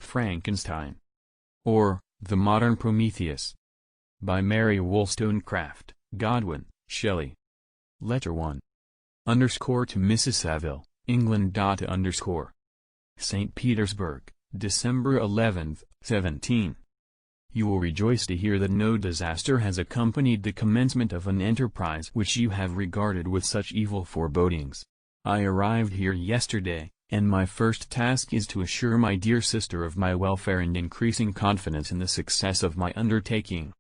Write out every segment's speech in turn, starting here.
Frankenstein. Or, The Modern Prometheus. By Mary Wollstonecraft, Godwin, Shelley. Letter 1. _ to Mrs. Saville, England. _ St. Petersburg, December 11, 17. You will rejoice to hear that no disaster has accompanied the commencement of an enterprise which you have regarded with such evil forebodings. I arrived here yesterday, and my first task is to assure my dear sister of my welfare and increasing confidence in the success of my undertaking.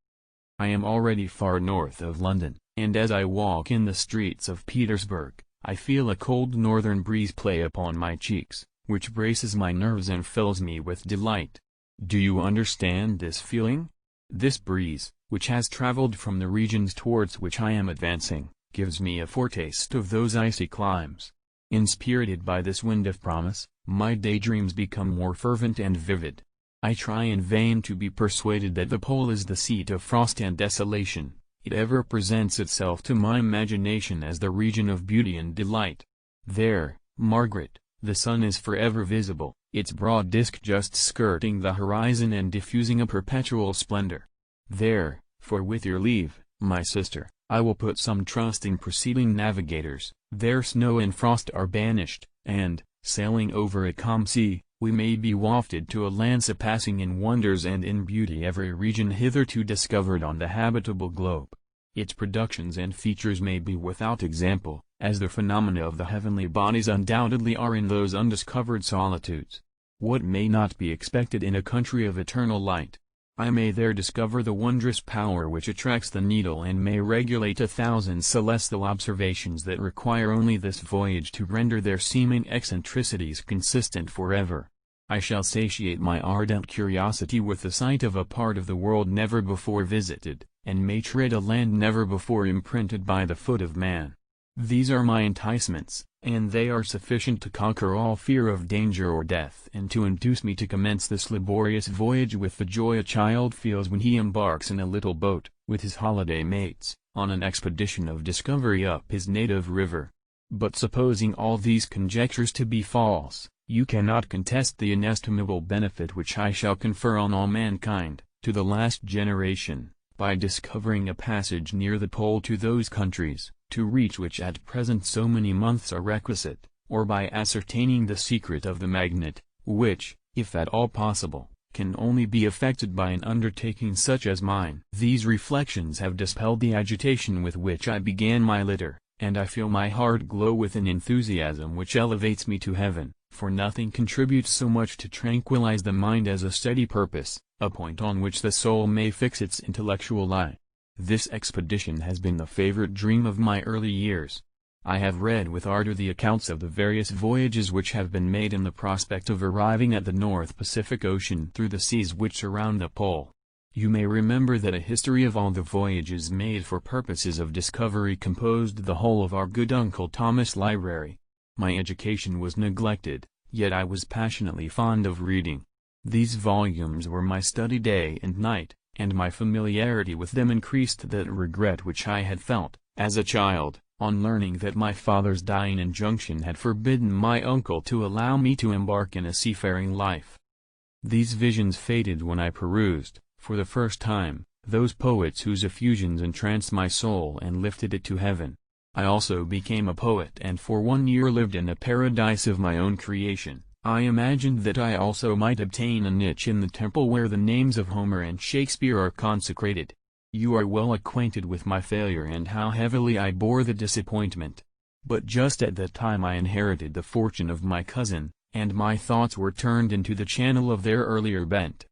I am already far north of London, and as I walk in the streets of Petersburg, I feel a cold northern breeze play upon my cheeks, which braces my nerves and fills me with delight. Do you understand this feeling? This breeze, which has traveled from the regions towards which I am advancing, gives me a foretaste of those icy climes. Inspirited by this wind of promise, my daydreams become more fervent and vivid. I try in vain to be persuaded that the pole is the seat of frost and desolation. It ever presents itself to my imagination as the region of beauty and delight. There, Margaret, the sun is forever visible, its broad disk just skirting the horizon and diffusing a perpetual splendor. There, for with your leave, my sister, I will put some trust in preceding navigators. There snow and frost are banished, and, sailing over a calm sea, we may be wafted to a land surpassing in wonders and in beauty every region hitherto discovered on the habitable globe. Its productions and features may be without example, as the phenomena of the heavenly bodies undoubtedly are in those undiscovered solitudes. What may not be expected in a country of eternal light? I may there discover the wondrous power which attracts the needle and may regulate 1,000 celestial observations that require only this voyage to render their seeming eccentricities consistent forever. I shall satiate my ardent curiosity with the sight of a part of the world never before visited, and may tread a land never before imprinted by the foot of man. These are my enticements, and they are sufficient to conquer all fear of danger or death and to induce me to commence this laborious voyage with the joy a child feels when he embarks in a little boat, with his holiday mates, on an expedition of discovery up his native river. But supposing all these conjectures to be false, you cannot contest the inestimable benefit which I shall confer on all mankind, to the last generation, by discovering a passage near the pole to those countries, to reach which at present so many months are requisite, or by ascertaining the secret of the magnet, which, if at all possible, can only be effected by an undertaking such as mine. These reflections have dispelled the agitation with which I began my letter, and I feel my heart glow with an enthusiasm which elevates me to heaven, for nothing contributes so much to tranquilize the mind as a steady purpose, a point on which the soul may fix its intellectual eye. This expedition has been the favorite dream of my early years. I have read with ardor the accounts of the various voyages which have been made in the prospect of arriving at the North Pacific Ocean through the seas which surround the pole. You may remember that a history of all the voyages made for purposes of discovery composed the whole of our good Uncle Thomas' library. My education was neglected, yet I was passionately fond of reading. These volumes were my study day and night, and my familiarity with them increased that regret which I had felt, as a child, on learning that my father's dying injunction had forbidden my uncle to allow me to embark in a seafaring life. These visions faded when I perused, for the first time, those poets whose effusions entranced my soul and lifted it to heaven. I also became a poet and for 1 year lived in a paradise of my own creation. I imagined that I also might obtain a niche in the temple where the names of Homer and Shakespeare are consecrated. You are well acquainted with my failure and how heavily I bore the disappointment. But just at that time I inherited the fortune of my cousin, and my thoughts were turned into the channel of their earlier bent.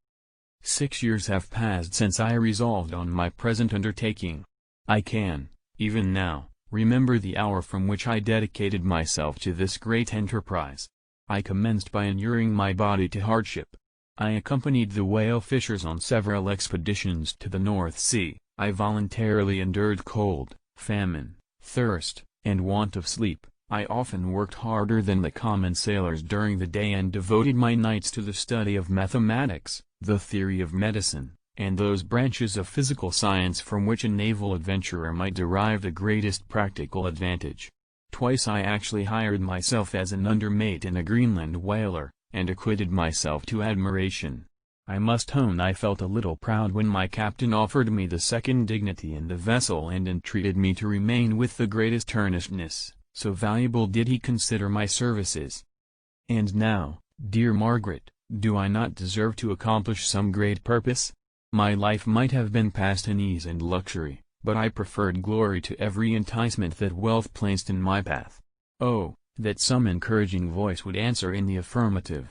6 years have passed since I resolved on my present undertaking. I can, even now, remember the hour from which I dedicated myself to this great enterprise. I commenced by inuring my body to hardship. I accompanied the whale fishers on several expeditions to the North Sea. I voluntarily endured cold, famine, thirst, and want of sleep. I often worked harder than the common sailors during the day and devoted my nights to the study of mathematics, the theory of medicine, and those branches of physical science from which a naval adventurer might derive the greatest practical advantage. Twice I actually hired myself as an undermate in a Greenland whaler, and acquitted myself to admiration. I must own I felt a little proud when my captain offered me the second dignity in the vessel and entreated me to remain with the greatest earnestness, so valuable did he consider my services. And now, dear Margaret, do I not deserve to accomplish some great purpose? My life might have been passed in ease and luxury, but I preferred glory to every enticement that wealth placed in my path. Oh, that some encouraging voice would answer in the affirmative!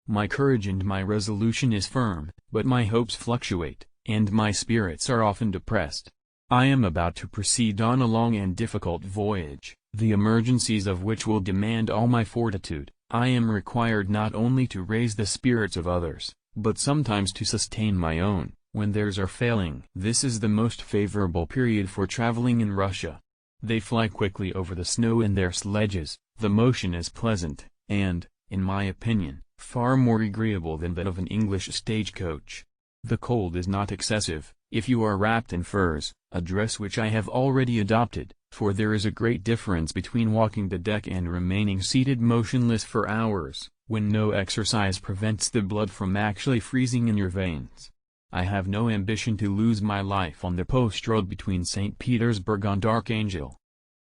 My courage and my resolution is firm, but my hopes fluctuate, and my spirits are often depressed. I am about to proceed on a long and difficult voyage, the emergencies of which will demand all my fortitude. I am required not only to raise the spirits of others, but sometimes to sustain my own, when theirs are failing. This is the most favorable period for traveling in Russia. They fly quickly over the snow in their sledges, the motion is pleasant, and, in my opinion, far more agreeable than that of an English stagecoach. The cold is not excessive, if you are wrapped in furs, a dress which I have already adopted, for there is a great difference between walking the deck and remaining seated motionless for hours, when no exercise prevents the blood from actually freezing in your veins. I have no ambition to lose my life on the post road between St. Petersburg and Archangel.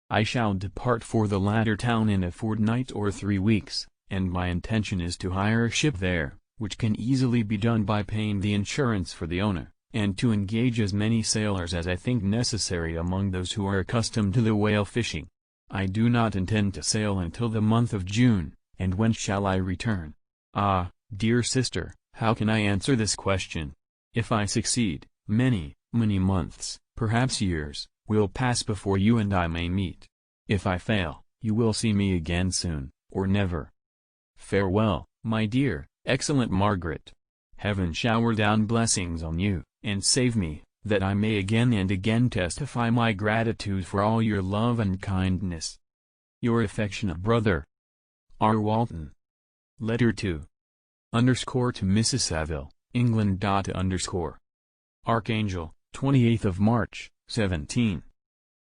I shall depart for the latter town in a fortnight or 3 weeks, and my intention is to hire a ship there, which can easily be done by paying the insurance for the owner, and to engage as many sailors as I think necessary among those who are accustomed to the whale fishing. I do not intend to sail until the month of June, and when shall I return? Ah, dear sister, how can I answer this question? If I succeed, many months, perhaps years, will pass before you and I may meet. If I fail, you will see me again soon, or never. Farewell, my dear, excellent Margaret. Heaven shower down blessings on you, and save me, that I may again and again testify my gratitude for all your love and kindness. Your affectionate brother, R. Walton. Letter 2. _ to Mrs. Saville, England. Archangel, 28th of March, 17.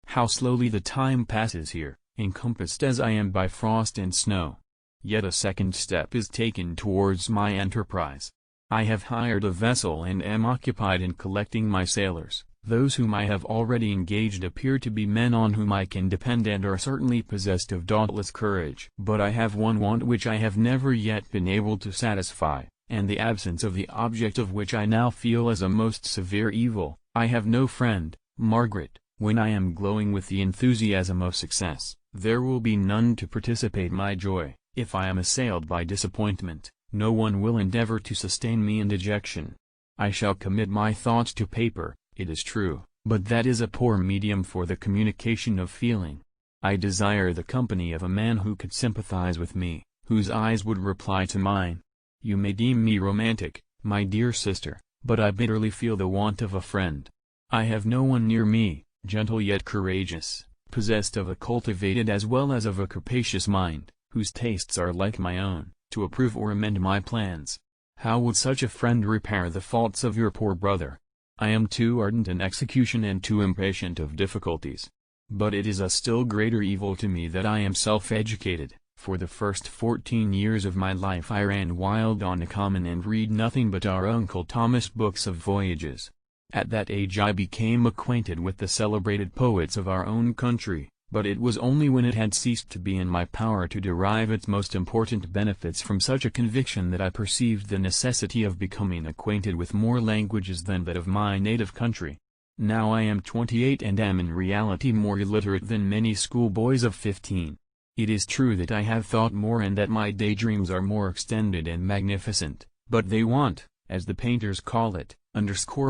How slowly the time passes here, encompassed as I am by frost and snow. Yet a second step is taken towards my enterprise. I have hired a vessel and am occupied in collecting my sailors. Those whom I have already engaged appear to be men on whom I can depend and are certainly possessed of dauntless courage. But I have one want which I have never yet been able to satisfy, and the absence of the object of which I now feel as a most severe evil. I have no friend, Margaret. When I am glowing with the enthusiasm of success, there will be none to participate my joy. If I am assailed by disappointment, no one will endeavor to sustain me in dejection. I shall commit my thoughts to paper, it is true, but that is a poor medium for the communication of feeling. I desire the company of a man who could sympathize with me, whose eyes would reply to mine. You may deem me romantic, my dear sister, but I bitterly feel the want of a friend. I have no one near me, gentle yet courageous, possessed of a cultivated as well as of a capacious mind, whose tastes are like my own, to approve or amend my plans. How would such a friend repair the faults of your poor brother? I am too ardent in execution and too impatient of difficulties. But it is a still greater evil to me that I am self-educated. For the first 14 years of my life I ran wild on a common and read nothing but our Uncle Thomas books of voyages. At that age I became acquainted with the celebrated poets of our own country, but it was only when it had ceased to be in my power to derive its most important benefits from such a conviction that I perceived the necessity of becoming acquainted with more languages than that of my native country. Now I am 28 and am in reality more illiterate than many schoolboys of 15. It is true that I have thought more and that my daydreams are more extended and magnificent, but they want, as the painters call it,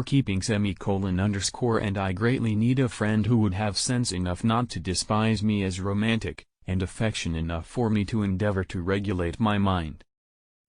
keeping and I greatly need a friend who would have sense enough not to despise me as romantic, and affection enough for me to endeavor to regulate my mind.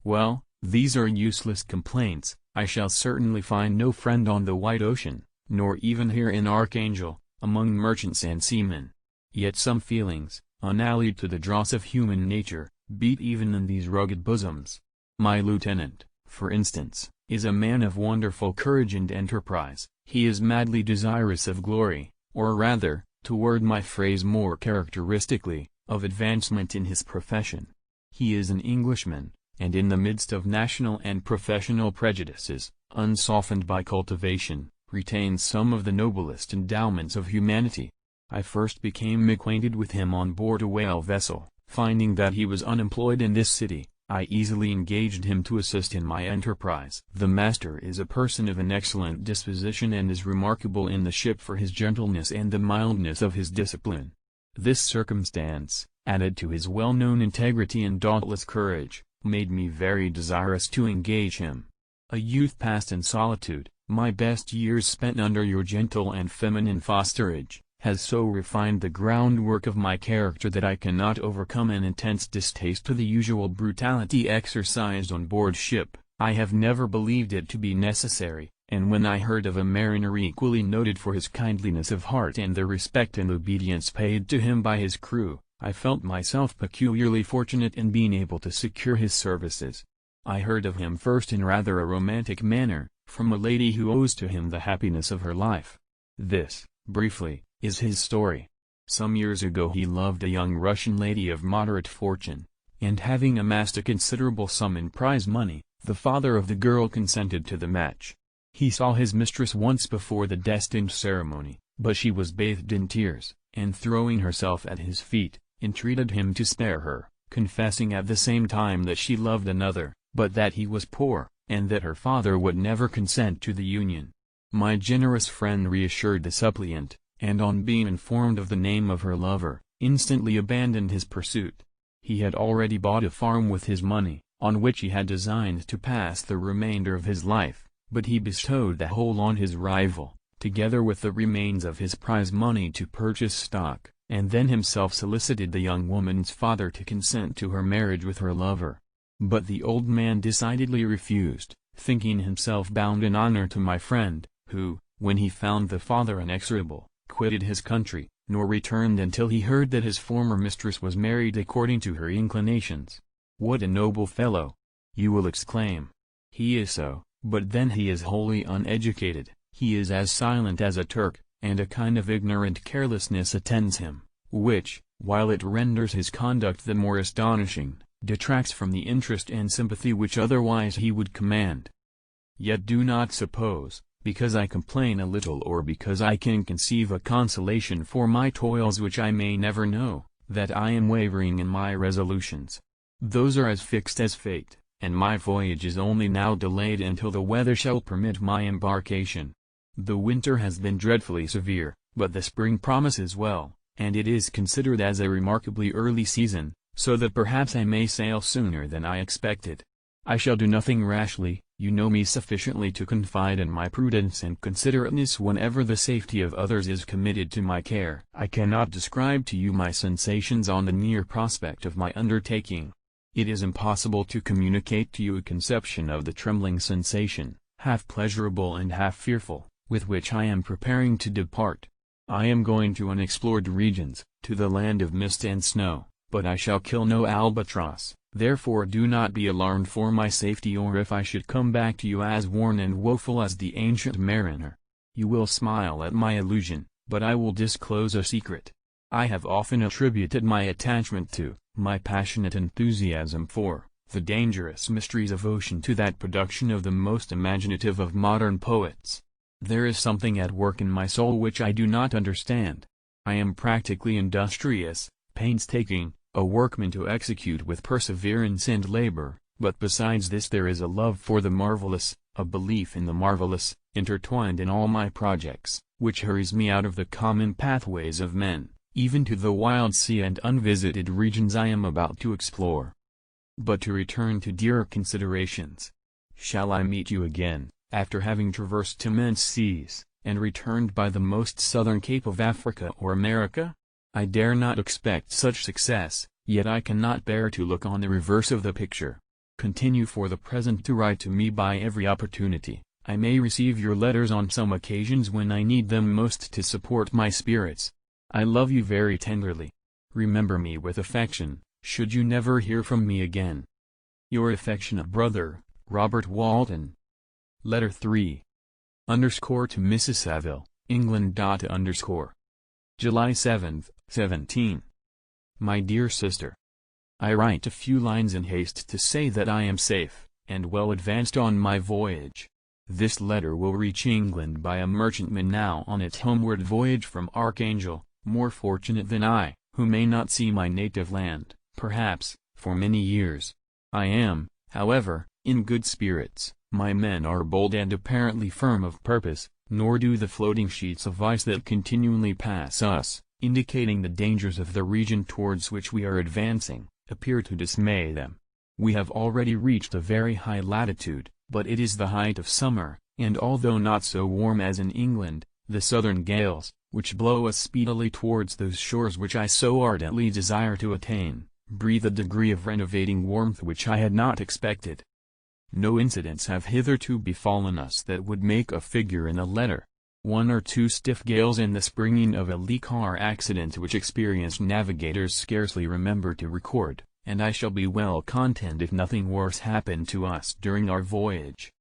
Well, these are useless complaints. I shall certainly find no friend on the wide ocean, nor even here in Archangel, among merchants and seamen. Yet some feelings, unallied to the dross of human nature, beat even in these rugged bosoms. My lieutenant, for instance, is a man of wonderful courage and enterprise. He is madly desirous of glory, or rather, to word my phrase more characteristically, of advancement in his profession. He is an Englishman, and in the midst of national and professional prejudices, unsoftened by cultivation, retains some of the noblest endowments of humanity. I first became acquainted with him on board a whale vessel. Finding that he was unemployed in this city, I easily engaged him to assist in my enterprise. The master is a person of an excellent disposition and is remarkable in the ship for his gentleness and the mildness of his discipline. This circumstance, added to his well-known integrity and dauntless courage, made me very desirous to engage him. A youth passed in solitude, my best years spent under your gentle and feminine fosterage, has so refined the groundwork of my character that I cannot overcome an intense distaste to the usual brutality exercised on board ship. I have never believed it to be necessary, and when I heard of a mariner equally noted for his kindliness of heart and the respect and obedience paid to him by his crew, I felt myself peculiarly fortunate in being able to secure his services. I heard of him first in rather a romantic manner, from a lady who owes to him the happiness of her life. This, briefly, is his story. Some years ago he loved a young Russian lady of moderate fortune, and having amassed a considerable sum in prize money, the father of the girl consented to the match. He saw his mistress once before the destined ceremony, but she was bathed in tears, and throwing herself at his feet, entreated him to spare her, confessing at the same time that she loved another, but that he was poor, and that her father would never consent to the union. My generous friend reassured the suppliant, and on being informed of the name of her lover, instantly abandoned his pursuit. He had already bought a farm with his money, on which he had designed to pass the remainder of his life, but he bestowed the whole on his rival, together with the remains of his prize money to purchase stock, and then himself solicited the young woman's father to consent to her marriage with her lover. But the old man decidedly refused, thinking himself bound in honor to my friend, who, when he found the father inexorable, quitted his country, nor returned until he heard that his former mistress was married according to her inclinations. What a noble fellow! You will exclaim. He is so, but then he is wholly uneducated, he is as silent as a Turk, and a kind of ignorant carelessness attends him, which, while it renders his conduct the more astonishing, detracts from the interest and sympathy which otherwise he would command. Yet do not suppose, because I complain a little or because I can conceive a consolation for my toils which I may never know, that I am wavering in my resolutions. Those are as fixed as fate, and my voyage is only now delayed until the weather shall permit my embarkation. The winter has been dreadfully severe, but the spring promises well, and it is considered as a remarkably early season, so that perhaps I may sail sooner than I expected. I shall do nothing rashly. You know me sufficiently to confide in my prudence and considerateness whenever the safety of others is committed to my care. I cannot describe to you my sensations on the near prospect of my undertaking. It is impossible to communicate to you a conception of the trembling sensation, half pleasurable and half fearful, with which I am preparing to depart. I am going to unexplored regions, to the land of mist and snow, but I shall kill no albatross. Therefore do not be alarmed for my safety or if I should come back to you as worn and woeful as the ancient mariner. You will smile at my illusion, but I will disclose a secret. I have often attributed my attachment to, my passionate enthusiasm for, the dangerous mysteries of ocean to that production of the most imaginative of modern poets. There is something at work in my soul which I do not understand. I am practically industrious, painstaking, a workman to execute with perseverance and labor, but besides this there is a love for the marvelous, a belief in the marvelous, intertwined in all my projects, which hurries me out of the common pathways of men, even to the wild sea and unvisited regions I am about to explore. But to return to dearer considerations. Shall I meet you again, after having traversed immense seas, and returned by the most southern cape of Africa or America? I dare not expect such success, yet I cannot bear to look on the reverse of the picture. Continue for the present to write to me by every opportunity. I may receive your letters on some occasions when I need them most to support my spirits. I love you very tenderly. Remember me with affection, should you never hear from me again. Your affectionate brother, Robert Walton. Letter 3. _ to Mrs. Saville, England. _ July 7, 17. My dear sister, I write a few lines in haste to say that I am safe, and well advanced on my voyage. This letter will reach England by a merchantman now on its homeward voyage from Archangel, more fortunate than I, who may not see my native land, perhaps, for many years. I am, however, in good spirits, my men are bold and apparently firm of purpose, nor do the floating sheets of ice that continually pass us, indicating the dangers of the region towards which we are advancing, appear to dismay them. We have already reached a very high latitude, but it is the height of summer, and although not so warm as in England, the southern gales, which blow us speedily towards those shores which I so ardently desire to attain, breathe a degree of renovating warmth which I had not expected. No incidents have hitherto befallen us that would make a figure in a letter. 1 or 2 stiff gales and the springing of a leak are accidents which experienced navigators scarcely remember to record, and I shall be well content if nothing worse happen to us during our voyage.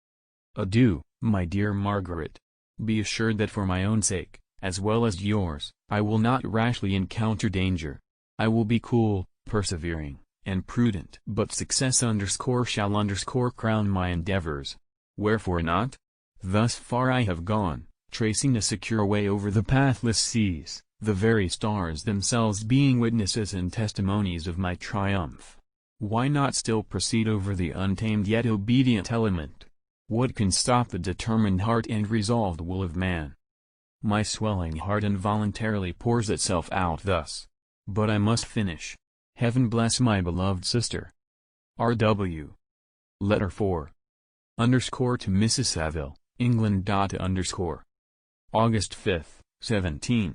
Adieu, my dear Margaret. Be assured that for my own sake, as well as yours, I will not rashly encounter danger. I will be cool, persevering, and prudent. But success shall crown my endeavors. Wherefore not? Thus far I have gone, tracing a secure way over the pathless seas, the very stars themselves being witnesses and testimonies of my triumph. Why not still proceed over the untamed yet obedient element? What can stop the determined heart and resolved will of man? My swelling heart involuntarily pours itself out thus. But I must finish. Heaven bless my beloved sister. R.W. Letter 4. _ to Mrs. Saville, England. August 5, 17.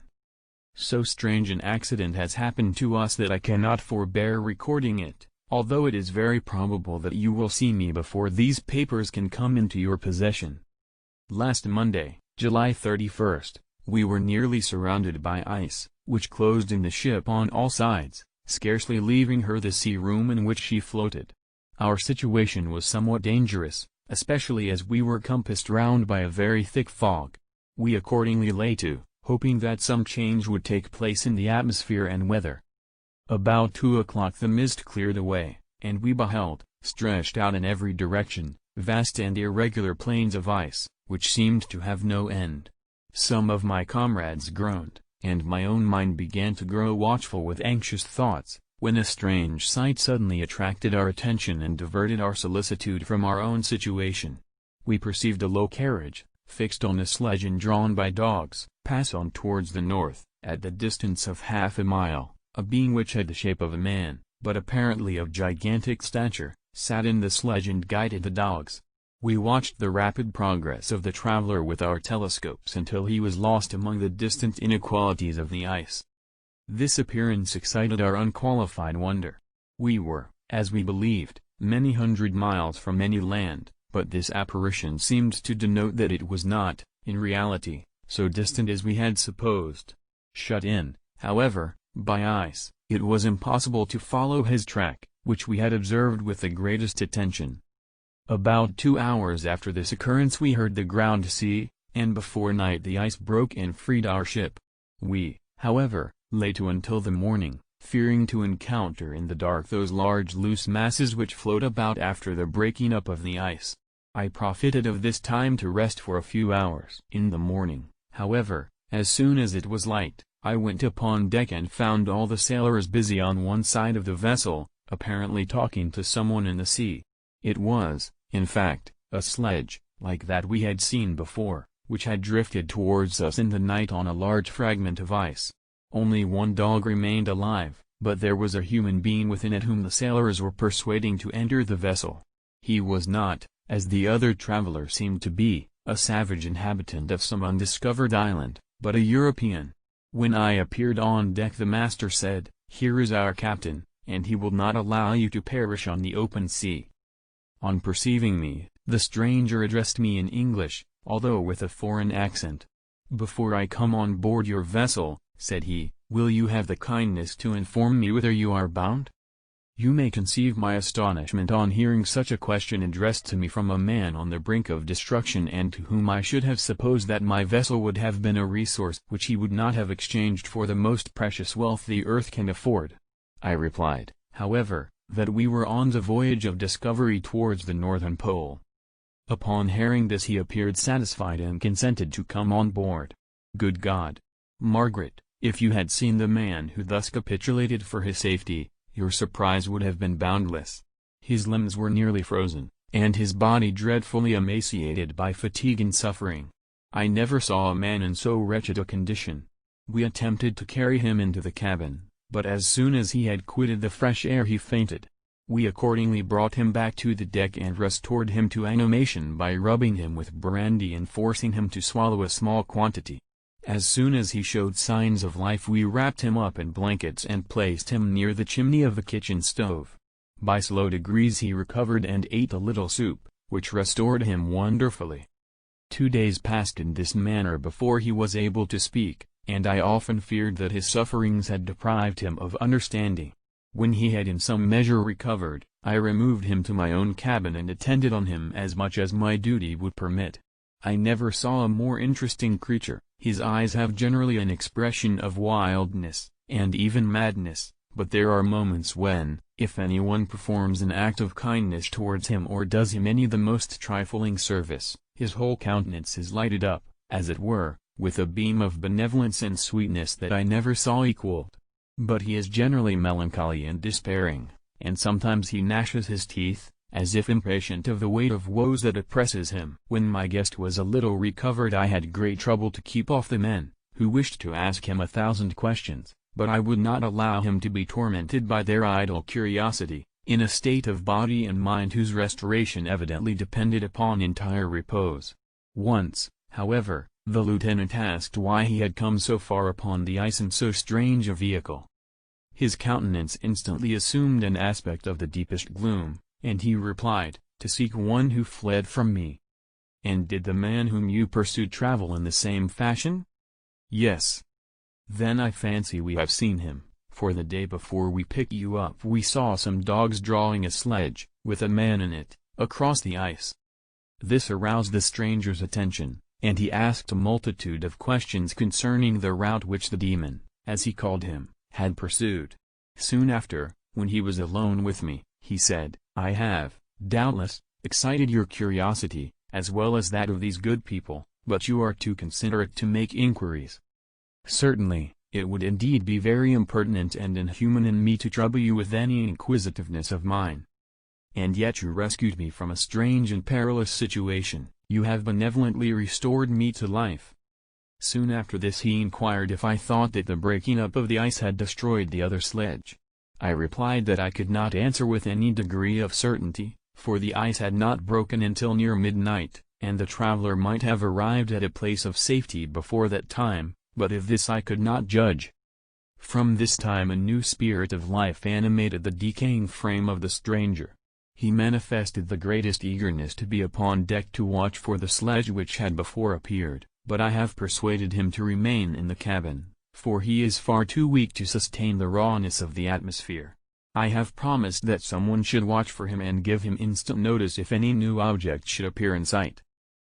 So strange an accident has happened to us that I cannot forbear recording it, although it is very probable that you will see me before these papers can come into your possession. Last Monday, July 31st, we were nearly surrounded by ice, which closed in the ship on all sides, scarcely leaving her the sea room in which she floated. Our situation was somewhat dangerous, especially as we were compassed round by a very thick fog. We accordingly lay to, hoping that some change would take place in the atmosphere and weather. About 2 o'clock the mist cleared away, and we beheld, stretched out in every direction, vast and irregular plains of ice, which seemed to have no end. Some of my comrades groaned, and my own mind began to grow watchful with anxious thoughts, when a strange sight suddenly attracted our attention and diverted our solicitude from our own situation. We perceived a low carriage, fixed on a sledge and drawn by dogs, pass on towards the north. At the distance of half a mile, a being which had the shape of a man, but apparently of gigantic stature, sat in the sledge and guided the dogs. We watched the rapid progress of the traveler with our telescopes until he was lost among the distant inequalities of the ice. This appearance excited our unqualified wonder. We were, as we believed, many hundred miles from any land, but this apparition seemed to denote that it was not, in reality, so distant as we had supposed. Shut in, however, by ice, it was impossible to follow his track, which we had observed with the greatest attention. About 2 hours after this occurrence we heard the ground sea, and before night the ice broke and freed our ship. We, however, lay to until the morning, fearing to encounter in the dark those large loose masses which float about after the breaking up of the ice. I profited of this time to rest for a few hours. In the morning, however, as soon as it was light, I went upon deck and found all the sailors busy on one side of the vessel, apparently talking to someone in the sea. It was, in fact, a sledge, like that we had seen before, which had drifted towards us in the night on a large fragment of ice. Only one dog remained alive, but there was a human being within it whom the sailors were persuading to enter the vessel. He was not, as the other traveler seemed to be, a savage inhabitant of some undiscovered island, but a European. When I appeared on deck the master said, "Here is our captain, and he will not allow you to perish on the open sea." On perceiving me, the stranger addressed me in English, although with a foreign accent. "Before I come on board your vessel," said he, "will you have the kindness to inform me whither you are bound?" You may conceive my astonishment on hearing such a question addressed to me from a man on the brink of destruction and to whom I should have supposed that my vessel would have been a resource which he would not have exchanged for the most precious wealth the earth can afford. I replied, however, that we were on the voyage of discovery towards the northern pole. Upon hearing this he appeared satisfied and consented to come on board. Good God! Margaret, if you had seen the man who thus capitulated for his safety, your surprise would have been boundless. His limbs were nearly frozen, and his body dreadfully emaciated by fatigue and suffering. I never saw a man in so wretched a condition. We attempted to carry him into the cabin, but as soon as he had quitted the fresh air he fainted. We accordingly brought him back to the deck and restored him to animation by rubbing him with brandy and forcing him to swallow a small quantity. As soon as he showed signs of life we wrapped him up in blankets and placed him near the chimney of the kitchen stove. By slow degrees he recovered and ate a little soup, which restored him wonderfully. 2 days passed in this manner before he was able to speak, and I often feared that his sufferings had deprived him of understanding. When he had in some measure recovered, I removed him to my own cabin and attended on him as much as my duty would permit. I never saw a more interesting creature. His eyes have generally an expression of wildness, and even madness, but there are moments when, if anyone performs an act of kindness towards him or does him any the most trifling service, his whole countenance is lighted up, as it were, with a beam of benevolence and sweetness that I never saw equalled. But he is generally melancholy and despairing, and sometimes he gnashes his teeth, as if impatient of the weight of woes that oppresses him. When my guest was a little recovered I had great trouble to keep off the men, who wished to ask him 1,000 questions, but I would not allow him to be tormented by their idle curiosity, in a state of body and mind whose restoration evidently depended upon entire repose. Once, however, the lieutenant asked why he had come so far upon the ice in so strange a vehicle. His countenance instantly assumed an aspect of the deepest gloom, and he replied, "To seek one who fled from me." "And did the man whom you pursued travel in the same fashion?" "Yes." "Then I fancy we have seen him, for the day before we picked you up we saw some dogs drawing a sledge, with a man in it, across the ice." This aroused the stranger's attention, and he asked a multitude of questions concerning the route which the demon, as he called him, had pursued. Soon after, when he was alone with me, he said, "I have, doubtless, excited your curiosity, as well as that of these good people, but you are too considerate to make inquiries." "Certainly, it would indeed be very impertinent and inhuman in me to trouble you with any inquisitiveness of mine. And yet you rescued me from a strange and perilous situation. You have benevolently restored me to life." Soon after this he inquired if I thought that the breaking up of the ice had destroyed the other sledge. I replied that I could not answer with any degree of certainty, for the ice had not broken until near midnight, and the traveler might have arrived at a place of safety before that time, but of this I could not judge. From this time a new spirit of life animated the decaying frame of the stranger. He manifested the greatest eagerness to be upon deck to watch for the sledge which had before appeared, but I have persuaded him to remain in the cabin, for he is far too weak to sustain the rawness of the atmosphere. I have promised that someone should watch for him and give him instant notice if any new object should appear in sight.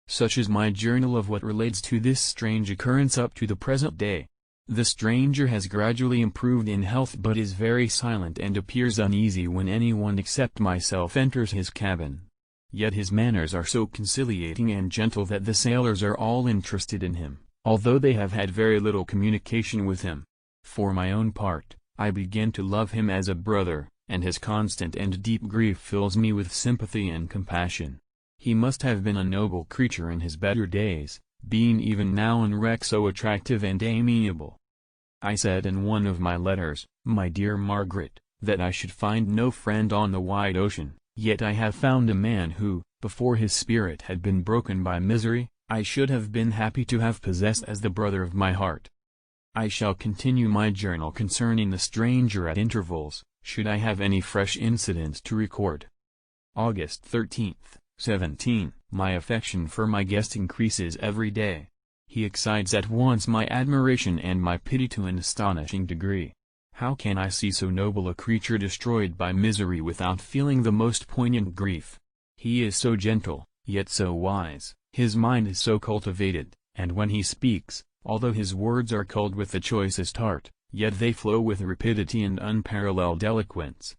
Such is my journal of what relates to this strange occurrence up to the present day. The stranger has gradually improved in health but is very silent and appears uneasy when anyone except myself enters his cabin. Yet his manners are so conciliating and gentle that the sailors are all interested in him, although they have had very little communication with him. For my own part, I begin to love him as a brother, and his constant and deep grief fills me with sympathy and compassion. He must have been a noble creature in his better days, being even now in wreck so attractive and amiable. I said in one of my letters, "My dear Margaret, that I should find no friend on the wide ocean, yet I have found a man who, before his spirit had been broken by misery, I should have been happy to have possessed as the brother of my heart." I shall continue my journal concerning the stranger at intervals, should I have any fresh incidents to record. August 13th, 17. My affection for my guest increases every day. He excites at once my admiration and my pity to an astonishing degree. How can I see so noble a creature destroyed by misery without feeling the most poignant grief? He is so gentle, yet so wise, his mind is so cultivated, and when he speaks, although his words are culled with the choicest art, yet they flow with rapidity and unparalleled eloquence.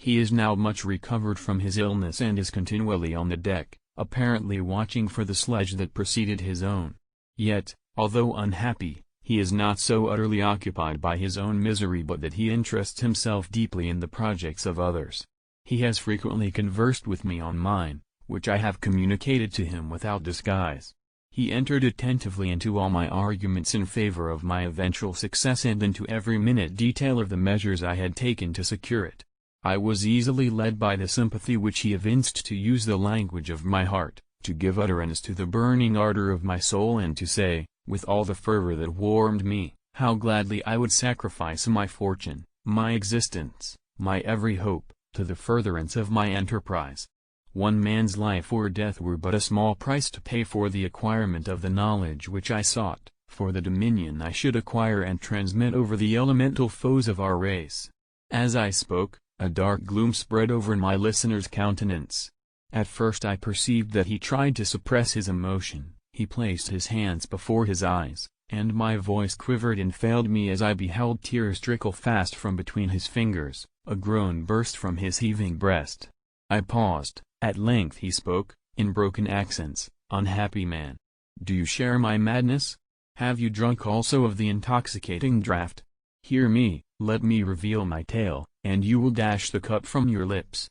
He is now much recovered from his illness and is continually on the deck, apparently watching for the sledge that preceded his own. Yet, although unhappy, he is not so utterly occupied by his own misery but that he interests himself deeply in the projects of others. He has frequently conversed with me on mine, which I have communicated to him without disguise. He entered attentively into all my arguments in favor of my eventual success and into every minute detail of the measures I had taken to secure it. I was easily led by the sympathy which he evinced to use the language of my heart, to give utterance to the burning ardor of my soul and to say, with all the fervor that warmed me, how gladly I would sacrifice my fortune, my existence, my every hope, to the furtherance of my enterprise. One man's life or death were but a small price to pay for the acquirement of the knowledge which I sought, for the dominion I should acquire and transmit over the elemental foes of our race. As I spoke, a dark gloom spread over my listener's countenance. At first I perceived that he tried to suppress his emotion. He placed his hands before his eyes, and my voice quivered and failed me as I beheld tears trickle fast from between his fingers. A groan burst from his heaving breast. I paused. At length he spoke, in broken accents, "Unhappy man! Do you share my madness? Have you drunk also of the intoxicating draught? Hear me, let me reveal my tale, and you will dash the cup from your lips."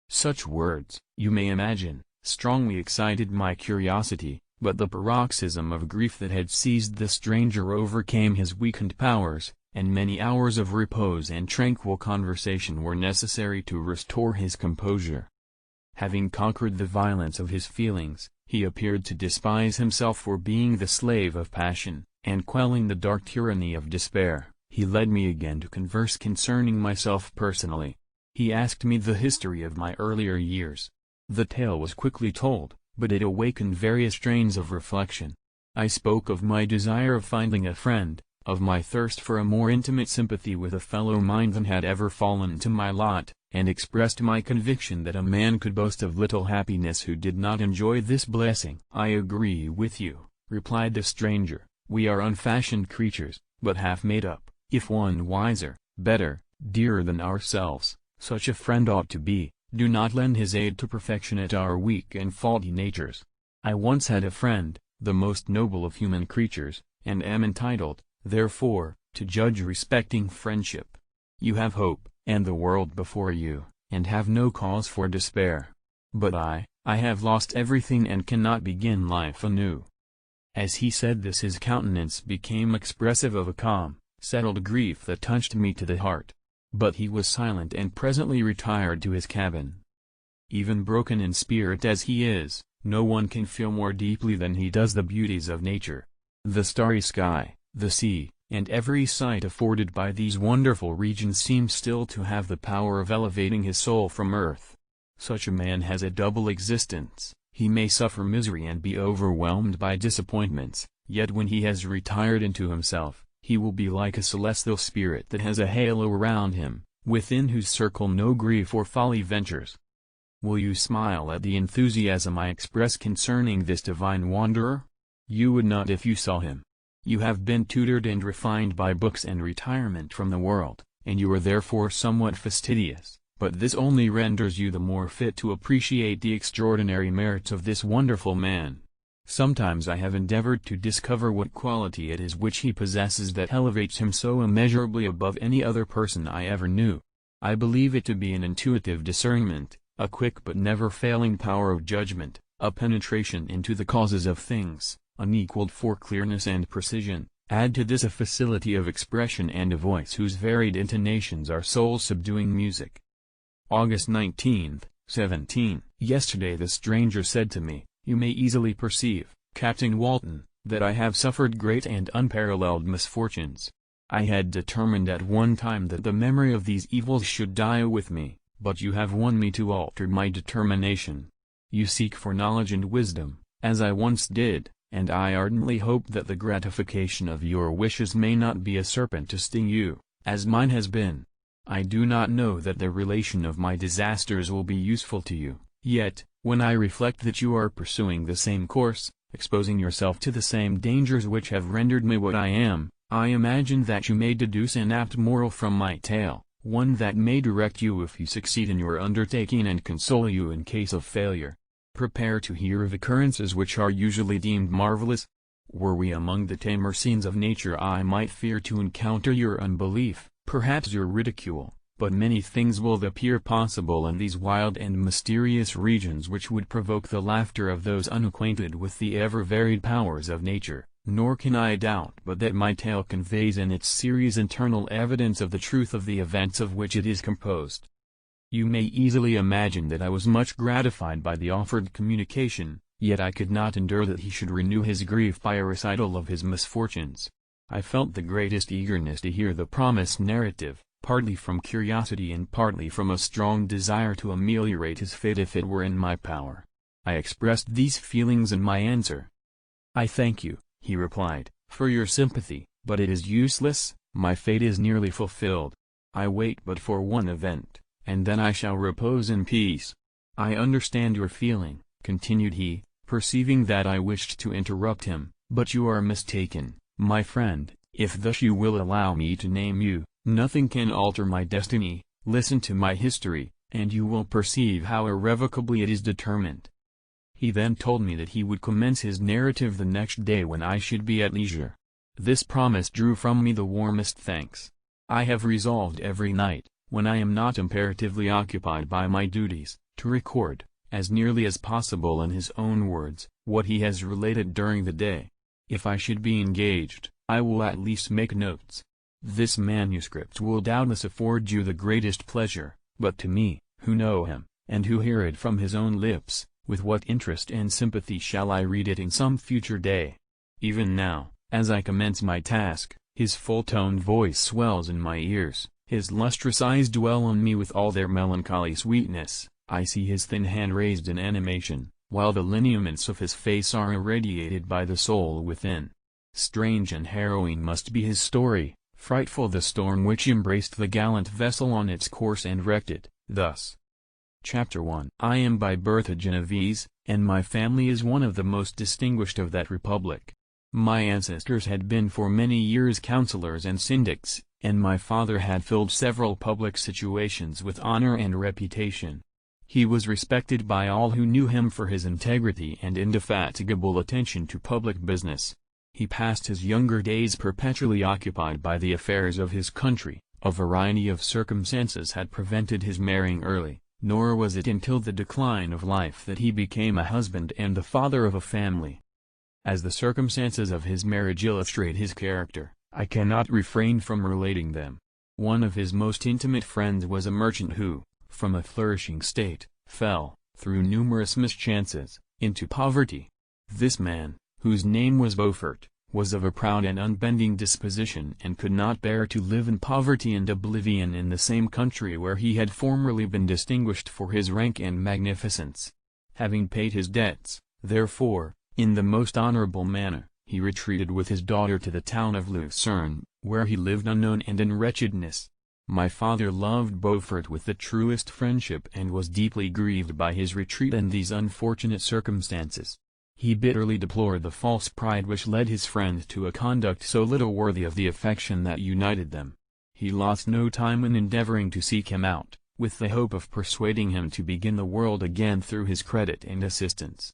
Such words, you may imagine, strongly excited my curiosity, but the paroxysm of grief that had seized the stranger overcame his weakened powers, and many hours of repose and tranquil conversation were necessary to restore his composure. Having conquered the violence of his feelings, he appeared to despise himself for being the slave of passion, and quelling the dark tyranny of despair, he led me again to converse concerning myself personally. He asked me the history of my earlier years. The tale was quickly told, but it awakened various strains of reflection. I spoke of my desire of finding a friend, of my thirst for a more intimate sympathy with a fellow mind than had ever fallen to my lot, and expressed my conviction that a man could boast of little happiness who did not enjoy this blessing. "I agree with you," replied the stranger, "we are unfashioned creatures, but half made up. If one wiser, better, dearer than ourselves, such a friend ought to be, do not lend his aid to perfectionate our weak and faulty natures. I once had a friend, the most noble of human creatures, and am entitled, therefore, to judge respecting friendship. You have hope, and the world before you, and have no cause for despair. But I have lost everything and cannot begin life anew." As he said this his countenance became expressive of a calm, settled grief that touched me to the heart. But he was silent and presently retired to his cabin. Even broken in spirit as he is, no one can feel more deeply than he does the beauties of nature. The starry sky, the sea, and every sight afforded by these wonderful regions seems still to have the power of elevating his soul from earth. Such a man has a double existence. He may suffer misery and be overwhelmed by disappointments, yet when he has retired into himself, he will be like a celestial spirit that has a halo around him, within whose circle no grief or folly ventures. Will you smile at the enthusiasm I express concerning this divine wanderer? You would not if you saw him. You have been tutored and refined by books and retirement from the world, and you are therefore somewhat fastidious, but this only renders you the more fit to appreciate the extraordinary merits of this wonderful man. Sometimes I have endeavored to discover what quality it is which he possesses that elevates him so immeasurably above any other person I ever knew. I believe it to be an intuitive discernment, a quick but never failing power of judgment, a penetration into the causes of things, unequaled for clearness and precision. Add to this a facility of expression and a voice whose varied intonations are soul-subduing music. August 19, 17. Yesterday the stranger said to me, "You may easily perceive, Captain Walton, that I have suffered great and unparalleled misfortunes. I had determined at one time that the memory of these evils should die with me, but you have won me to alter my determination. You seek for knowledge and wisdom, as I once did, and I ardently hope that the gratification of your wishes may not be a serpent to sting you, as mine has been. I do not know that the relation of my disasters will be useful to you, yet, when I reflect that you are pursuing the same course, exposing yourself to the same dangers which have rendered me what I am, I imagine that you may deduce an apt moral from my tale, one that may direct you if you succeed in your undertaking and console you in case of failure. Prepare to hear of occurrences which are usually deemed marvelous. Were we among the tamer scenes of nature, I might fear to encounter your unbelief, perhaps your ridicule, but many things will appear possible in these wild and mysterious regions which would provoke the laughter of those unacquainted with the ever-varied powers of nature. Nor can I doubt but that my tale conveys in its series internal evidence of the truth of the events of which it is composed. You may easily imagine that I was much gratified by the offered communication, yet I could not endure that he should renew his grief by a recital of his misfortunes. I felt the greatest eagerness to hear the promised narrative, partly from curiosity and partly from a strong desire to ameliorate his fate if it were in my power. I expressed these feelings in my answer. "I thank you," he replied, "for your sympathy, but it is useless, my fate is nearly fulfilled. I wait but for one event, and then I shall repose in peace. I understand your feeling," continued he, perceiving that I wished to interrupt him, "but you are mistaken, my friend, if thus you will allow me to name you. Nothing can alter my destiny. Listen to my history, and you will perceive how irrevocably it is determined." He then told me that he would commence his narrative the next day when I should be at leisure. This promise drew from me the warmest thanks. I have resolved every night, when I am not imperatively occupied by my duties, to record, as nearly as possible in his own words, what he has related during the day. If I should be engaged, I will at least make notes. This manuscript will doubtless afford you the greatest pleasure, but to me, who know him, and who hear it from his own lips, with what interest and sympathy shall I read it in some future day? Even now, as I commence my task, his full-toned voice swells in my ears, his lustrous eyes dwell on me with all their melancholy sweetness, I see his thin hand raised in animation, while the lineaments of his face are irradiated by the soul within. Strange and harrowing must be his story, frightful the storm which embraced the gallant vessel on its course and wrecked it, thus. Chapter 1. I am by birth a Genevese, and my family is one of the most distinguished of that republic. My ancestors had been for many years councillors and syndics, and my father had filled several public situations with honor and reputation. He was respected by all who knew him for his integrity and indefatigable attention to public business. He passed his younger days perpetually occupied by the affairs of his country. A variety of circumstances had prevented his marrying early, nor was it until the decline of life that he became a husband and the father of a family. As the circumstances of his marriage illustrate his character, I cannot refrain from relating them. One of his most intimate friends was a merchant who, from a flourishing state, fell, through numerous mischances, into poverty. This man, whose name was Beaufort, was of a proud and unbending disposition and could not bear to live in poverty and oblivion in the same country where he had formerly been distinguished for his rank and magnificence. Having paid his debts, therefore, in the most honorable manner, he retreated with his daughter to the town of Lucerne, where he lived unknown and in wretchedness. My father loved Beaufort with the truest friendship and was deeply grieved by his retreat and these unfortunate circumstances. He bitterly deplored the false pride which led his friend to a conduct so little worthy of the affection that united them. He lost no time in endeavoring to seek him out, with the hope of persuading him to begin the world again through his credit and assistance.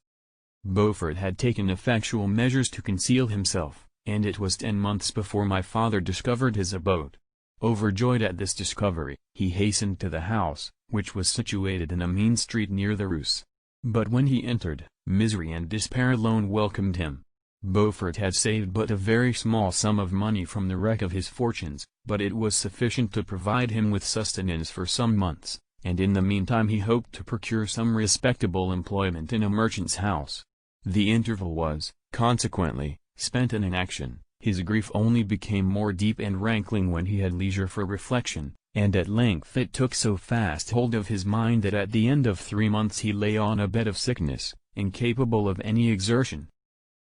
Beaufort had taken effectual measures to conceal himself, and it was 10 months before my father discovered his abode. Overjoyed at this discovery, he hastened to the house, which was situated in a mean street near the Rus. But when he entered, misery and despair alone welcomed him. Beaufort had saved but a very small sum of money from the wreck of his fortunes, but it was sufficient to provide him with sustenance for some months, and in the meantime he hoped to procure some respectable employment in a merchant's house. The interval was, consequently, spent in inaction. His grief only became more deep and rankling when he had leisure for reflection, and at length it took so fast hold of his mind that at the end of 3 months he lay on a bed of sickness, incapable of any exertion.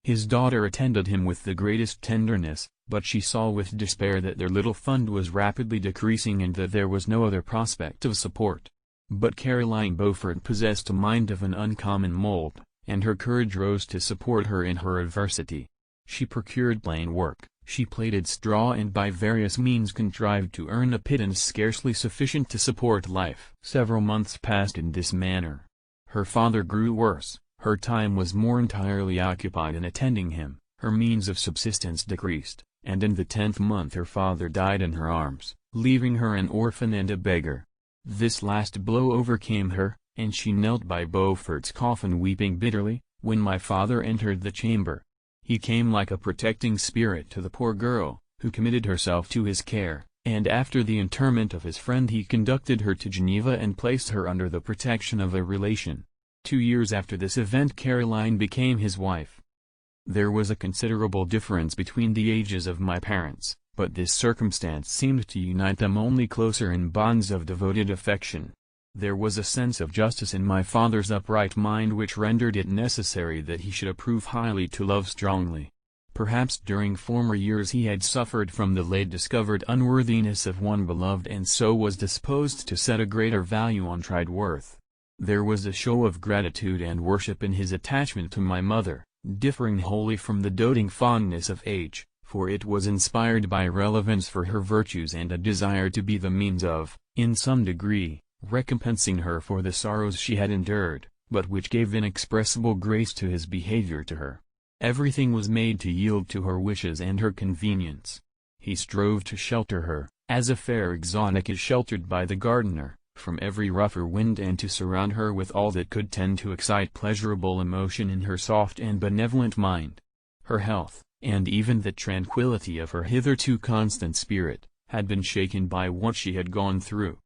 His daughter attended him with the greatest tenderness, but she saw with despair that their little fund was rapidly decreasing and that there was no other prospect of support. But Caroline Beaufort possessed a mind of an uncommon mold, and her courage rose to support her in her adversity. She procured plain work, She plaited straw and by various means contrived to earn a pittance scarcely sufficient to support life. Several months passed in this manner. Her father grew worse, her time was more entirely occupied in attending him, her means of subsistence decreased, and in the 10th month her father died in her arms, leaving her an orphan and a beggar. This last blow overcame her, and she knelt by Beaufort's coffin weeping bitterly, when my father entered the chamber. He came like a protecting spirit to the poor girl, who committed herself to his care, and after the interment of his friend he conducted her to Geneva and placed her under the protection of a relation. 2 years after this event Caroline became his wife. There was a considerable difference between the ages of my parents, but this circumstance seemed to unite them only closer in bonds of devoted affection. There was a sense of justice in my father's upright mind which rendered it necessary that he should approve highly to love strongly. Perhaps during former years he had suffered from the late discovered unworthiness of one beloved and so was disposed to set a greater value on tried worth. There was a show of gratitude and worship in his attachment to my mother, differing wholly from the doting fondness of age, for it was inspired by reverence for her virtues and a desire to be the means of, in some degree, recompensing her for the sorrows she had endured, but which gave inexpressible grace to his behavior to her. Everything was made to yield to her wishes and her convenience. He strove to shelter her, as a fair exotic is sheltered by the gardener, from every rougher wind and to surround her with all that could tend to excite pleasurable emotion in her soft and benevolent mind. Her health, and even the tranquillity of her hitherto constant spirit, had been shaken by what she had gone through.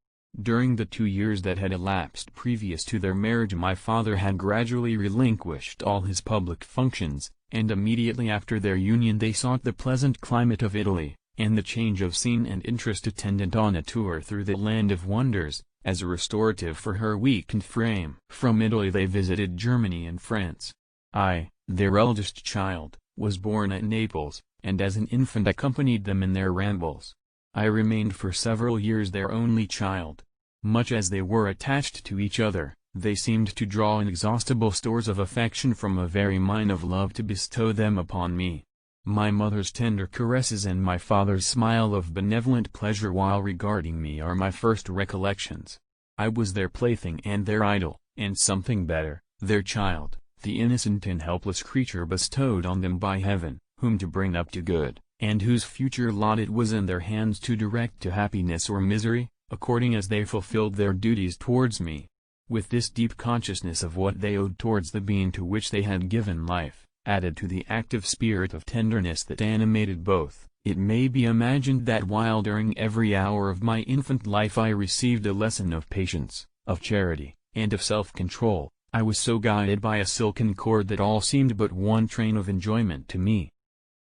During the 2 years that had elapsed previous to their marriage my father had gradually relinquished all his public functions, and immediately after their union they sought the pleasant climate of Italy, and the change of scene and interest attendant on a tour through the land of wonders, as a restorative for her weakened frame. From Italy they visited Germany and France. I, their eldest child, was born at Naples, and as an infant accompanied them in their rambles. I remained for several years their only child. Much as they were attached to each other, they seemed to draw inexhaustible stores of affection from a very mine of love to bestow them upon me. My mother's tender caresses and my father's smile of benevolent pleasure while regarding me are my first recollections. I was their plaything and their idol, and something better, their child, the innocent and helpless creature bestowed on them by heaven, whom to bring up to good, and whose future lot it was in their hands to direct to happiness or misery, according as they fulfilled their duties towards me. With this deep consciousness of what they owed towards the being to which they had given life, added to the active spirit of tenderness that animated both, it may be imagined that while during every hour of my infant life I received a lesson of patience, of charity, and of self-control, I was so guided by a silken cord that all seemed but one train of enjoyment to me.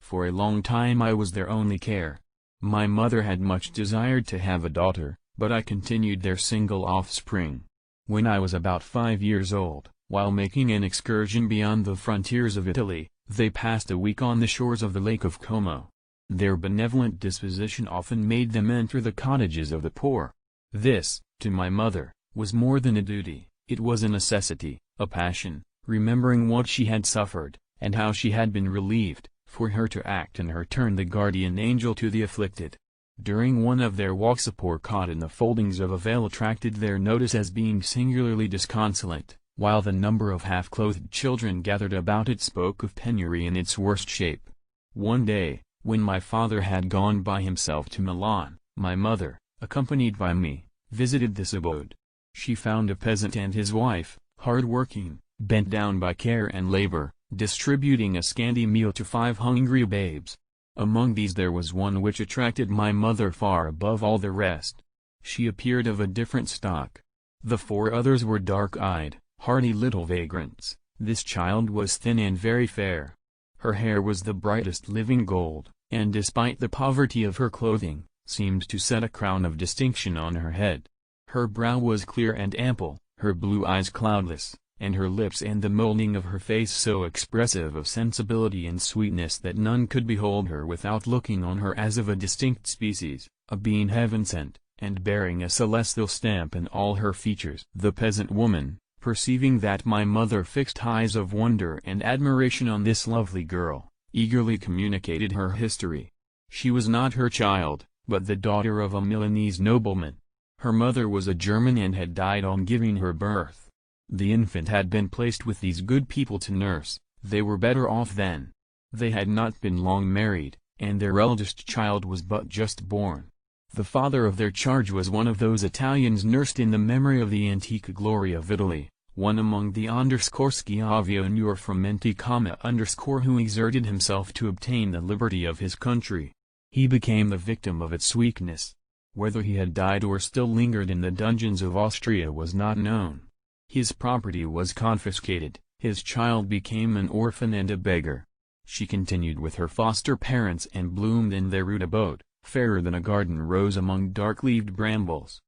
For a long time I was their only care. My mother had much desired to have a daughter, but I continued their single offspring. When I was about 5 years old, while making an excursion beyond the frontiers of Italy, they passed a week on the shores of the Lake of Como. Their benevolent disposition often made them enter the cottages of the poor. This, to my mother, was more than a duty, it was a necessity, a passion, remembering what she had suffered, and how she had been relieved, for her to act in her turn the guardian angel to the afflicted. During one of their walks a poor cot in the foldings of a veil attracted their notice as being singularly disconsolate, while the number of half-clothed children gathered about it spoke of penury in its worst shape. One day, when my father had gone by himself to Milan, my mother, accompanied by me, visited this abode. She found a peasant and his wife, hard-working, bent down by care and labor, distributing a scanty meal to 5 hungry babes. Among these there was one which attracted my mother far above all the rest. She appeared of a different stock. The 4 others were dark-eyed, hardy little vagrants. This child was thin and very fair. Her hair was the brightest living gold, and despite the poverty of her clothing, seemed to set a crown of distinction on her head. Her brow was clear and ample, her blue eyes cloudless, and her lips and the molding of her face so expressive of sensibility and sweetness that none could behold her without looking on her as of a distinct species, a being heaven-sent, and bearing a celestial stamp in all her features. The peasant woman, perceiving that my mother fixed eyes of wonder and admiration on this lovely girl, eagerly communicated her history, She was not her child, but the daughter of a Milanese nobleman. Her mother was a German and had died on giving her birth. The infant had been placed with these good people to nurse. They were better off then. They had not been long married, and their eldest child was but just born. The father of their charge was one of those Italians nursed in the memory of the antique glory of Italy, one among the Schiavionur frumenti who exerted himself to obtain the liberty of his country. He became the victim of its weakness. Whether he had died or still lingered in the dungeons of Austria was not known. His property was confiscated, his child became an orphan and a beggar. She continued with her foster parents and bloomed in their rude abode, fairer than a garden rose among dark-leaved brambles.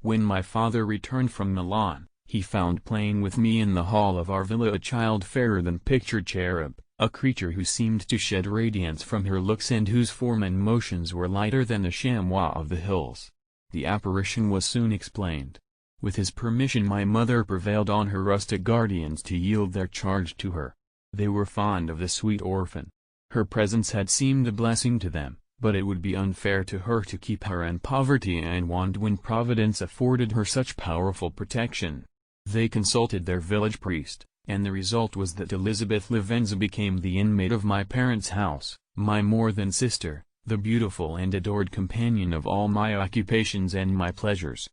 When my father returned from Milan, he found playing with me in the hall of our villa a child fairer than pictured cherub, a creature who seemed to shed radiance from her looks and whose form and motions were lighter than the chamois of the hills. The apparition was soon explained. With his permission my mother prevailed on her rustic guardians to yield their charge to her. They were fond of the sweet orphan. Her presence had seemed a blessing to them, but it would be unfair to her to keep her in poverty and want when Providence afforded her such powerful protection. They consulted their village priest, and the result was that Elizabeth Lavenza became the inmate of my parents' house, my more than sister, the beautiful and adored companion of all my occupations and my pleasures.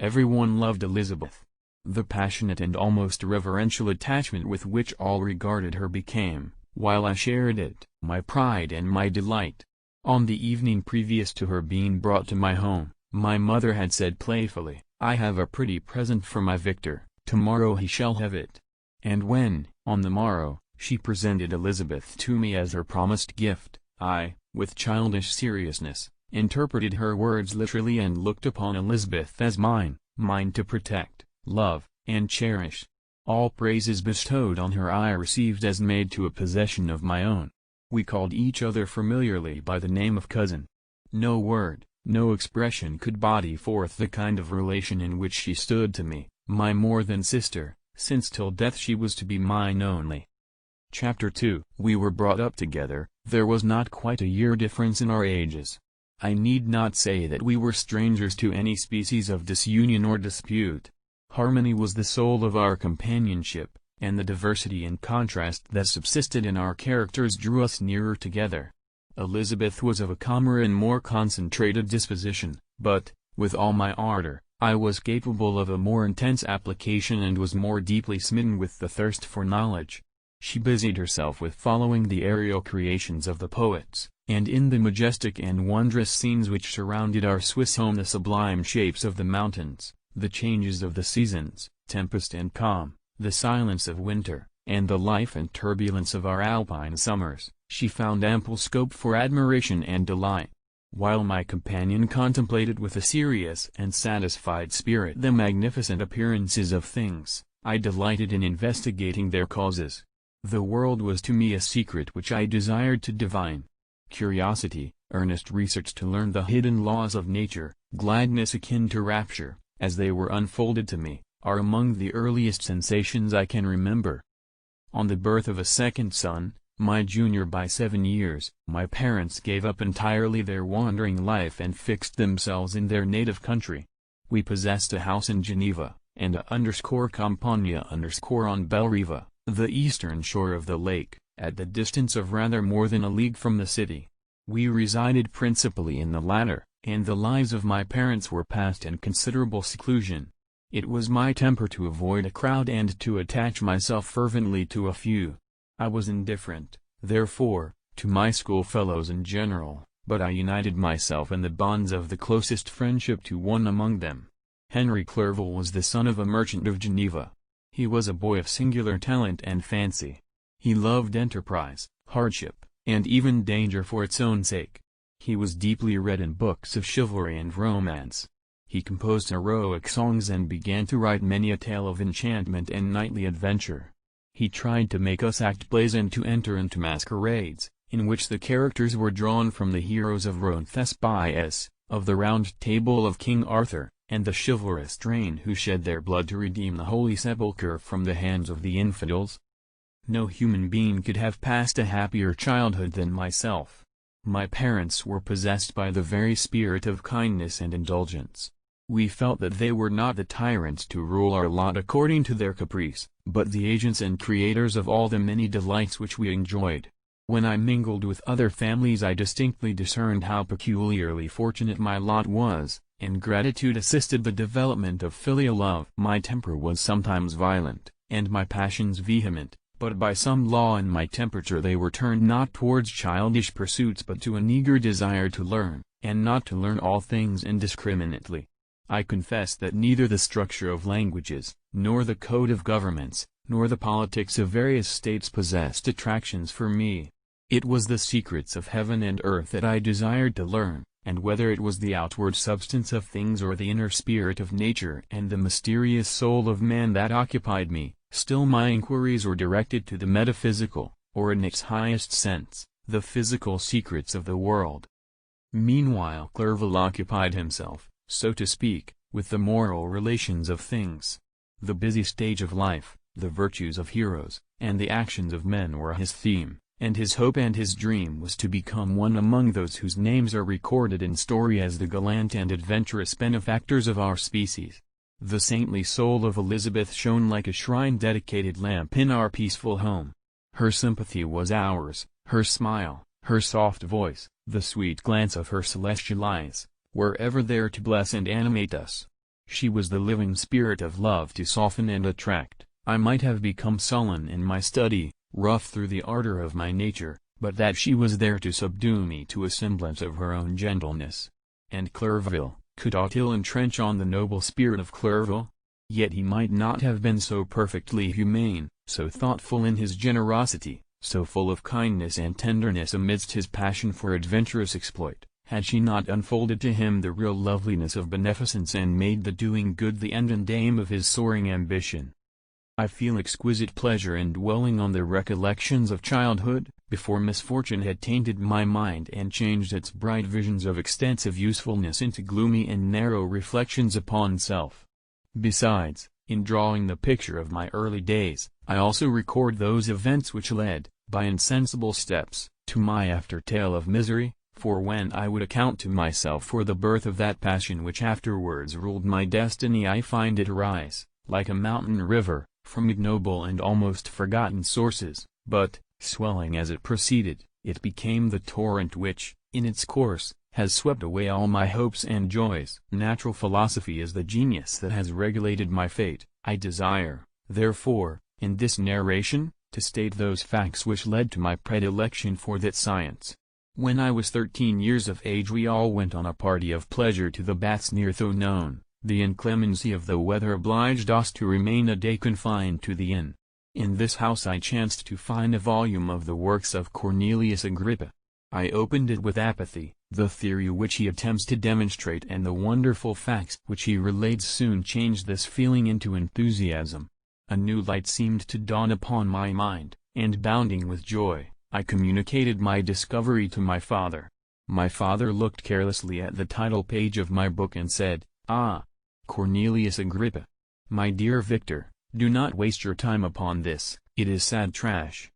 Everyone loved Elizabeth. The passionate and almost reverential attachment with which all regarded her became, while I shared it, my pride and my delight. On the evening previous to her being brought to my home, my mother had said playfully, "I have a pretty present for my Victor, tomorrow he shall have it." And when, on the morrow, she presented Elizabeth to me as her promised gift, I, with childish seriousness, interpreted her words literally and looked upon Elizabeth as mine to protect, love, and cherish. All praises bestowed on her I received as made to a possession of my own. We called each other familiarly by the name of cousin. No word, no expression could body forth the kind of relation in which she stood to me, my more than sister, since till death she was to be mine only. Chapter 2. We were brought up together. There was not quite a year difference in our ages. I need not say that we were strangers to any species of disunion or dispute. Harmony was the soul of our companionship, and the diversity and contrast that subsisted in our characters drew us nearer together. Elizabeth was of a calmer and more concentrated disposition, but, with all my ardor, I was capable of a more intense application and was more deeply smitten with the thirst for knowledge. She busied herself with following the aerial creations of the poets, and in the majestic and wondrous scenes which surrounded our Swiss home, the sublime shapes of the mountains, the changes of the seasons, tempest and calm, the silence of winter, and the life and turbulence of our alpine summers, she found ample scope for admiration and delight. While my companion contemplated with a serious and satisfied spirit the magnificent appearances of things, I delighted in investigating their causes. The world was to me a secret which I desired to divine. Curiosity, earnest research to learn the hidden laws of nature, gladness akin to rapture, as they were unfolded to me, are among the earliest sensations I can remember. On the birth of a second son, my junior by 7 years, my parents gave up entirely their wandering life and fixed themselves in their native country. We possessed a house in Geneva, and _Campagna_ on Belriva, the eastern shore of the lake, at the distance of rather more than a league from the city. We resided principally in the latter, and the lives of my parents were passed in considerable seclusion. It was my temper to avoid a crowd and to attach myself fervently to a few. I was indifferent, therefore, to my schoolfellows in general, but I united myself in the bonds of the closest friendship to one among them. Henry Clerval was the son of a merchant of Geneva. He was a boy of singular talent and fancy. He loved enterprise, hardship, and even danger for its own sake. He was deeply read in books of chivalry and romance. He composed heroic songs and began to write many a tale of enchantment and knightly adventure. He tried to make us act plays and to enter into masquerades, in which the characters were drawn from the heroes of Roncesvalles, of the Round Table of King Arthur, and the chivalrous train who shed their blood to redeem the Holy Sepulchre from the hands of the infidels. No human being could have passed a happier childhood than myself. My parents were possessed by the very spirit of kindness and indulgence. We felt that they were not the tyrants to rule our lot according to their caprice, but the agents and creators of all the many delights which we enjoyed. When I mingled with other families I distinctly discerned how peculiarly fortunate my lot was, and gratitude assisted the development of filial love. My temper was sometimes violent, and my passions vehement, but by some law in my temperature they were turned not towards childish pursuits but to an eager desire to learn, and not to learn all things indiscriminately. I confess that neither the structure of languages, nor the code of governments, nor the politics of various states possessed attractions for me. It was the secrets of heaven and earth that I desired to learn, and whether it was the outward substance of things or the inner spirit of nature and the mysterious soul of man that occupied me, still my inquiries were directed to the metaphysical, or in its highest sense, the physical secrets of the world. Meanwhile Clerval occupied himself, so to speak, with the moral relations of things. The busy stage of life, the virtues of heroes, and the actions of men were his theme, and his hope and his dream was to become one among those whose names are recorded in story as the gallant and adventurous benefactors of our species. The saintly soul of Elizabeth shone like a shrine-dedicated lamp in our peaceful home. Her sympathy was ours, her smile, her soft voice, the sweet glance of her celestial eyes, were ever there to bless and animate us. She was the living spirit of love to soften and attract. I might have become sullen in my study, rough through the ardor of my nature, but that she was there to subdue me to a semblance of her own gentleness. And Clerval, could aught ill entrench on the noble spirit of Clerval? Yet he might not have been so perfectly humane, so thoughtful in his generosity, so full of kindness and tenderness amidst his passion for adventurous exploit, had she not unfolded to him the real loveliness of beneficence and made the doing good the end and aim of his soaring ambition. I feel exquisite pleasure in dwelling on the recollections of childhood, before misfortune had tainted my mind and changed its bright visions of extensive usefulness into gloomy and narrow reflections upon self. Besides, in drawing the picture of my early days, I also record those events which led, by insensible steps, to my after tale of misery, for when I would account to myself for the birth of that passion which afterwards ruled my destiny I find it rise, like a mountain river, from ignoble and almost forgotten sources, but, swelling as it proceeded, it became the torrent which, in its course, has swept away all my hopes and joys. Natural philosophy is the genius that has regulated my fate. I desire, therefore, in this narration, to state those facts which led to my predilection for that science. When I was 13 years of age we all went on a party of pleasure to the baths near Thonon. The inclemency of the weather obliged us to remain a day confined to the inn. In this house I chanced to find a volume of the works of Cornelius Agrippa. I opened it with apathy. The theory which he attempts to demonstrate and the wonderful facts which he relates soon changed this feeling into enthusiasm. A new light seemed to dawn upon my mind, and bounding with joy, I communicated my discovery to my father. My father looked carelessly at the title page of my book and said, "Ah! Cornelius Agrippa. My dear Victor, do not waste your time upon this, it is sad trash."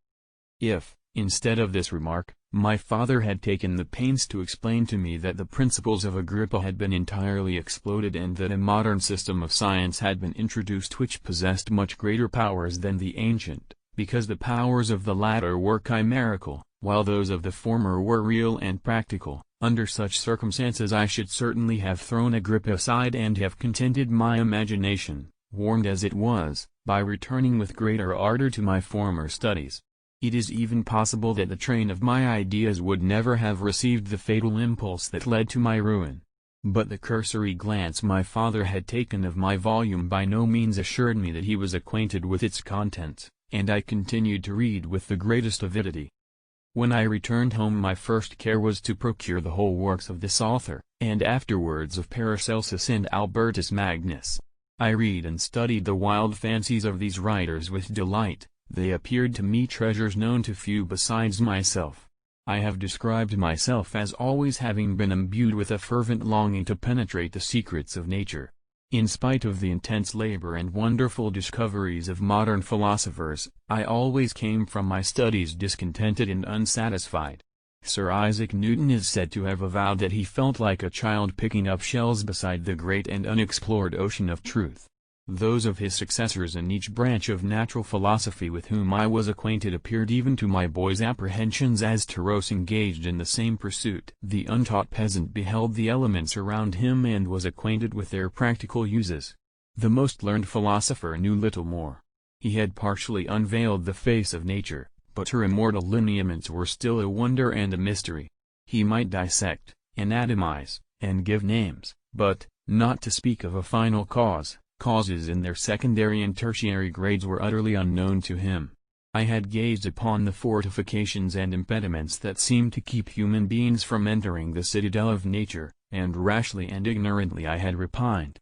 If, instead of this remark, my father had taken the pains to explain to me that the principles of Agrippa had been entirely exploded and that a modern system of science had been introduced which possessed much greater powers than the ancient, because the powers of the latter were chimerical, while those of the former were real and practical, under such circumstances I should certainly have thrown Agrippa aside and have contented my imagination, warmed as it was, by returning with greater ardor to my former studies. It is even possible that the train of my ideas would never have received the fatal impulse that led to my ruin. But the cursory glance my father had taken of my volume by no means assured me that he was acquainted with its contents, and I continued to read with the greatest avidity. When I returned home my first care was to procure the whole works of this author, and afterwards of Paracelsus and Albertus Magnus. I read and studied the wild fancies of these writers with delight. They appeared to me treasures known to few besides myself. I have described myself as always having been imbued with a fervent longing to penetrate the secrets of nature. In spite of the intense labor and wonderful discoveries of modern philosophers, I always came from my studies discontented and unsatisfied. Sir Isaac Newton is said to have avowed that he felt like a child picking up shells beside the great and unexplored ocean of truth. Those of his successors in each branch of natural philosophy with whom I was acquainted appeared even to my boy's apprehensions as terrose engaged in the same pursuit. The untaught peasant beheld the elements around him and was acquainted with their practical uses. The most learned philosopher knew little more. He had partially unveiled the face of nature, but her immortal lineaments were still a wonder and a mystery. He might dissect, anatomize, and give names, but, not to speak of a final cause, causes in their secondary and tertiary grades were utterly unknown to him. I had gazed upon the fortifications and impediments that seemed to keep human beings from entering the citadel of nature, and rashly and ignorantly I had repined.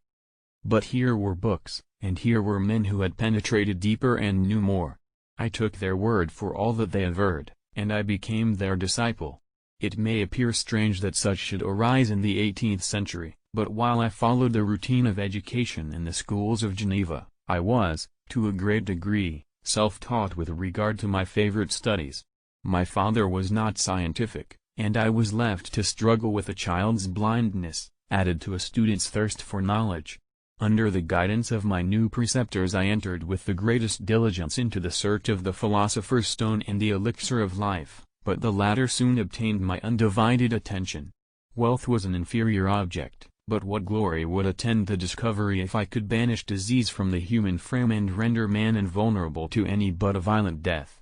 But here were books, and here were men who had penetrated deeper and knew more. I took their word for all that they averred, and I became their disciple. It may appear strange that such should arise in the 18th century, but while I followed the routine of education in the schools of Geneva, I was, to a great degree, self-taught with regard to my favorite studies. My father was not scientific, and I was left to struggle with a child's blindness, added to a student's thirst for knowledge. Under the guidance of my new preceptors I entered with the greatest diligence into the search of the philosopher's stone and the elixir of life, but the latter soon obtained my undivided attention. Wealth was an inferior object, but what glory would attend the discovery if I could banish disease from the human frame and render man invulnerable to any but a violent death?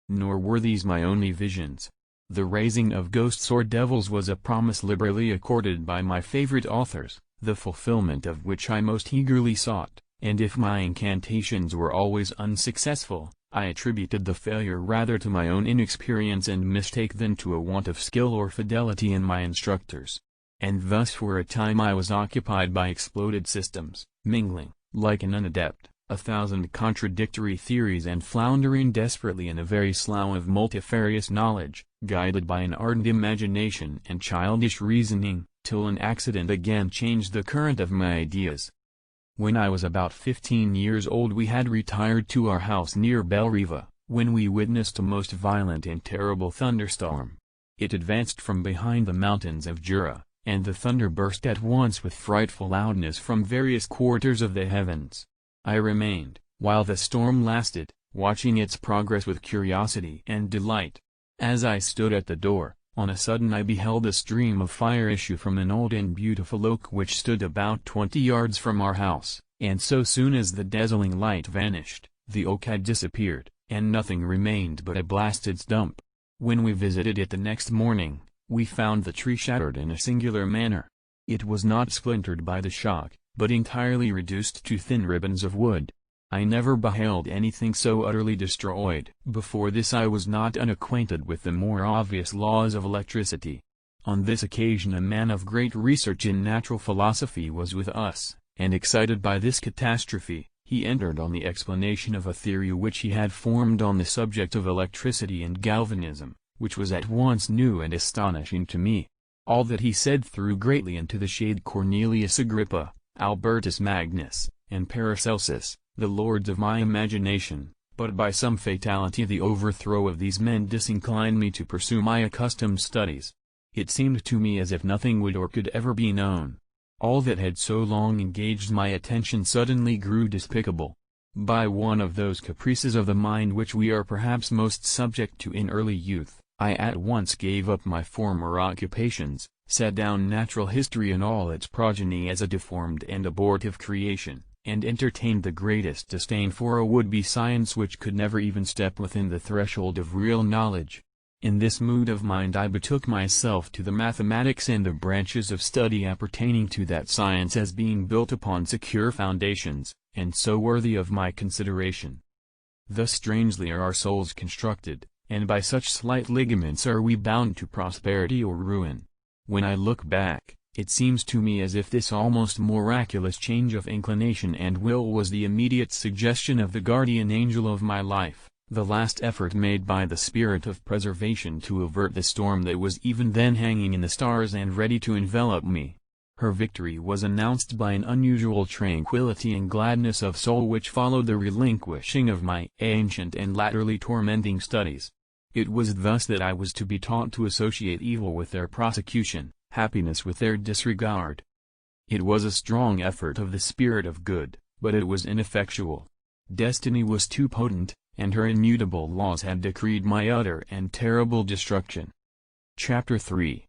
Nor were these my only visions. The raising of ghosts or devils was a promise liberally accorded by my favorite authors, the fulfillment of which I most eagerly sought, and if my incantations were always unsuccessful, I attributed the failure rather to my own inexperience and mistake than to a want of skill or fidelity in my instructors. And thus for a time I was occupied by exploded systems, mingling, like an unadept, 1,000 contradictory theories and floundering desperately in a very slough of multifarious knowledge, guided by an ardent imagination and childish reasoning, till an accident again changed the current of my ideas. When I was about 15 years old we had retired to our house near Belriva, when we witnessed a most violent and terrible thunderstorm. It advanced from behind the mountains of Jura, and the thunder burst at once with frightful loudness from various quarters of the heavens. I remained, while the storm lasted, watching its progress with curiosity and delight. As I stood at the door, on a sudden I beheld a stream of fire issue from an old and beautiful oak which stood about 20 yards from our house, and so soon as the dazzling light vanished, the oak had disappeared, and nothing remained but a blasted stump. When we visited it the next morning, we found the tree shattered in a singular manner. It was not splintered by the shock, but entirely reduced to thin ribbons of wood. I never beheld anything so utterly destroyed. Before this I was not unacquainted with the more obvious laws of electricity. On this occasion a man of great research in natural philosophy was with us, and excited by this catastrophe, he entered on the explanation of a theory which he had formed on the subject of electricity and galvanism, which was at once new and astonishing to me. All that he said threw greatly into the shade Cornelius Agrippa, Albertus Magnus, and Paracelsus, the lords of my imagination, but by some fatality the overthrow of these men disinclined me to pursue my accustomed studies. It seemed to me as if nothing would or could ever be known. All that had so long engaged my attention suddenly grew despicable. By one of those caprices of the mind which we are perhaps most subject to in early youth, I at once gave up my former occupations, set down natural history in all its progeny as a deformed and abortive creation, and entertained the greatest disdain for a would-be science which could never even step within the threshold of real knowledge. In this mood of mind I betook myself to the mathematics and the branches of study appertaining to that science as being built upon secure foundations, and so worthy of my consideration. Thus strangely are our souls constructed, and by such slight ligaments are we bound to prosperity or ruin. When I look back, it seems to me as if this almost miraculous change of inclination and will was the immediate suggestion of the guardian angel of my life, the last effort made by the spirit of preservation to avert the storm that was even then hanging in the stars and ready to envelop me. Her victory was announced by an unusual tranquility and gladness of soul which followed the relinquishing of my ancient and latterly tormenting studies. It was thus that I was to be taught to associate evil with their prosecution, happiness with their disregard. It was a strong effort of the spirit of good, but it was ineffectual. Destiny was too potent, and her immutable laws had decreed my utter and terrible destruction. Chapter 3.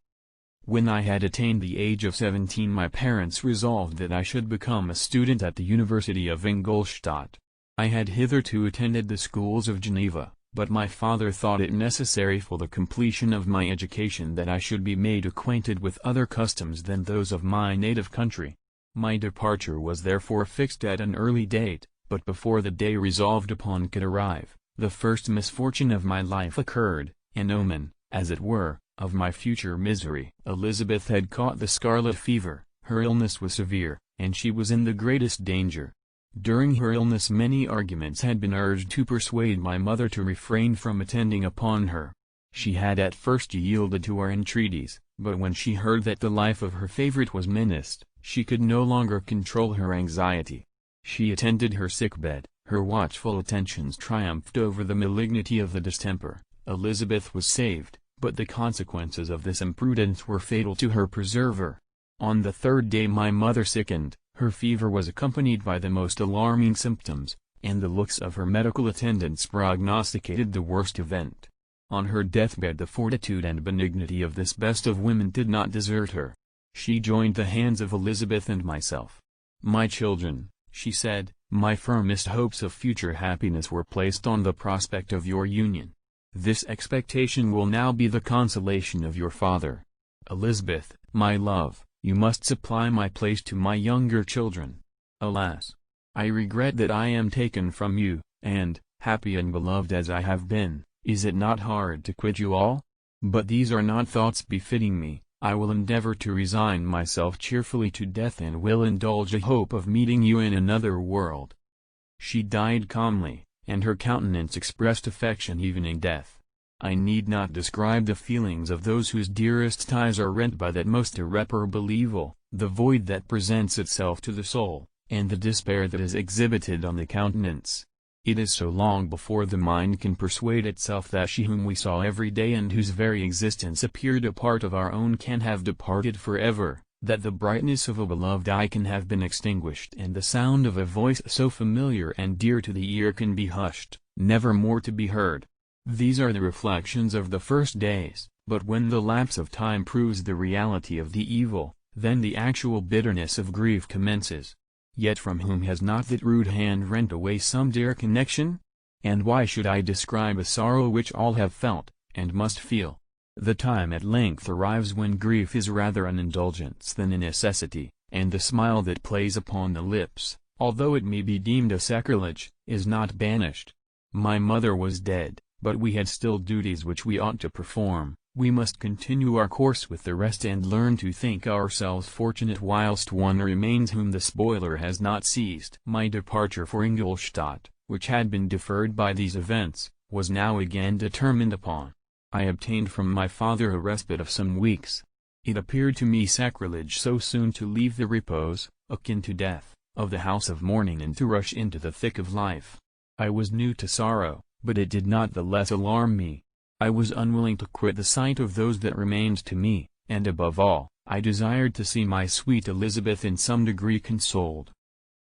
When I had attained the age of 17, my parents resolved that I should become a student at the University of Ingolstadt. I had hitherto attended the schools of Geneva, but my father thought it necessary for the completion of my education that I should be made acquainted with other customs than those of my native country. My departure was therefore fixed at an early date, but before the day resolved upon could arrive, the first misfortune of my life occurred, an omen, as it were, of my future misery. Elizabeth had caught the scarlet fever, her illness was severe, and she was in the greatest danger. During her illness many arguments had been urged to persuade my mother to refrain from attending upon her. She had at first yielded to our entreaties, but when she heard that the life of her favorite was menaced, she could no longer control her anxiety. She attended her sickbed, her watchful attentions triumphed over the malignity of the distemper. Elizabeth was saved, but the consequences of this imprudence were fatal to her preserver. On the third day my mother sickened. Her fever was accompanied by the most alarming symptoms, and the looks of her medical attendants prognosticated the worst event. On her deathbed the fortitude and benignity of this best of women did not desert her. She joined the hands of Elizabeth and myself. "My children," she said, "my firmest hopes of future happiness were placed on the prospect of your union. This expectation will now be the consolation of your father. Elizabeth, my love, you must supply my place to my younger children. Alas! I regret that I am taken from you, and, happy and beloved as I have been, is it not hard to quit you all? But these are not thoughts befitting me. I will endeavor to resign myself cheerfully to death and will indulge a hope of meeting you in another world." She died calmly, and her countenance expressed affection even in death. I need not describe the feelings of those whose dearest ties are rent by that most irreparable evil, the void that presents itself to the soul, and the despair that is exhibited on the countenance. It is so long before the mind can persuade itself that she whom we saw every day and whose very existence appeared a part of our own can have departed forever, that the brightness of a beloved eye can have been extinguished and the sound of a voice so familiar and dear to the ear can be hushed, never more to be heard. These are the reflections of the first days, but when the lapse of time proves the reality of the evil, then the actual bitterness of grief commences. Yet from whom has not that rude hand rent away some dear connection? And why should I describe a sorrow which all have felt, and must feel? The time at length arrives when grief is rather an indulgence than a necessity, and the smile that plays upon the lips, although it may be deemed a sacrilege, is not banished. My mother was dead, but we had still duties which we ought to perform. We must continue our course with the rest and learn to think ourselves fortunate whilst one remains whom the spoiler has not seized. My departure for Ingolstadt, which had been deferred by these events, was now again determined upon. I obtained from my father a respite of some weeks. It appeared to me sacrilege so soon to leave the repose, akin to death, of the house of mourning and to rush into the thick of life. I was new to sorrow, but it did not the less alarm me. I was unwilling to quit the sight of those that remained to me, and above all, I desired to see my sweet Elizabeth in some degree consoled.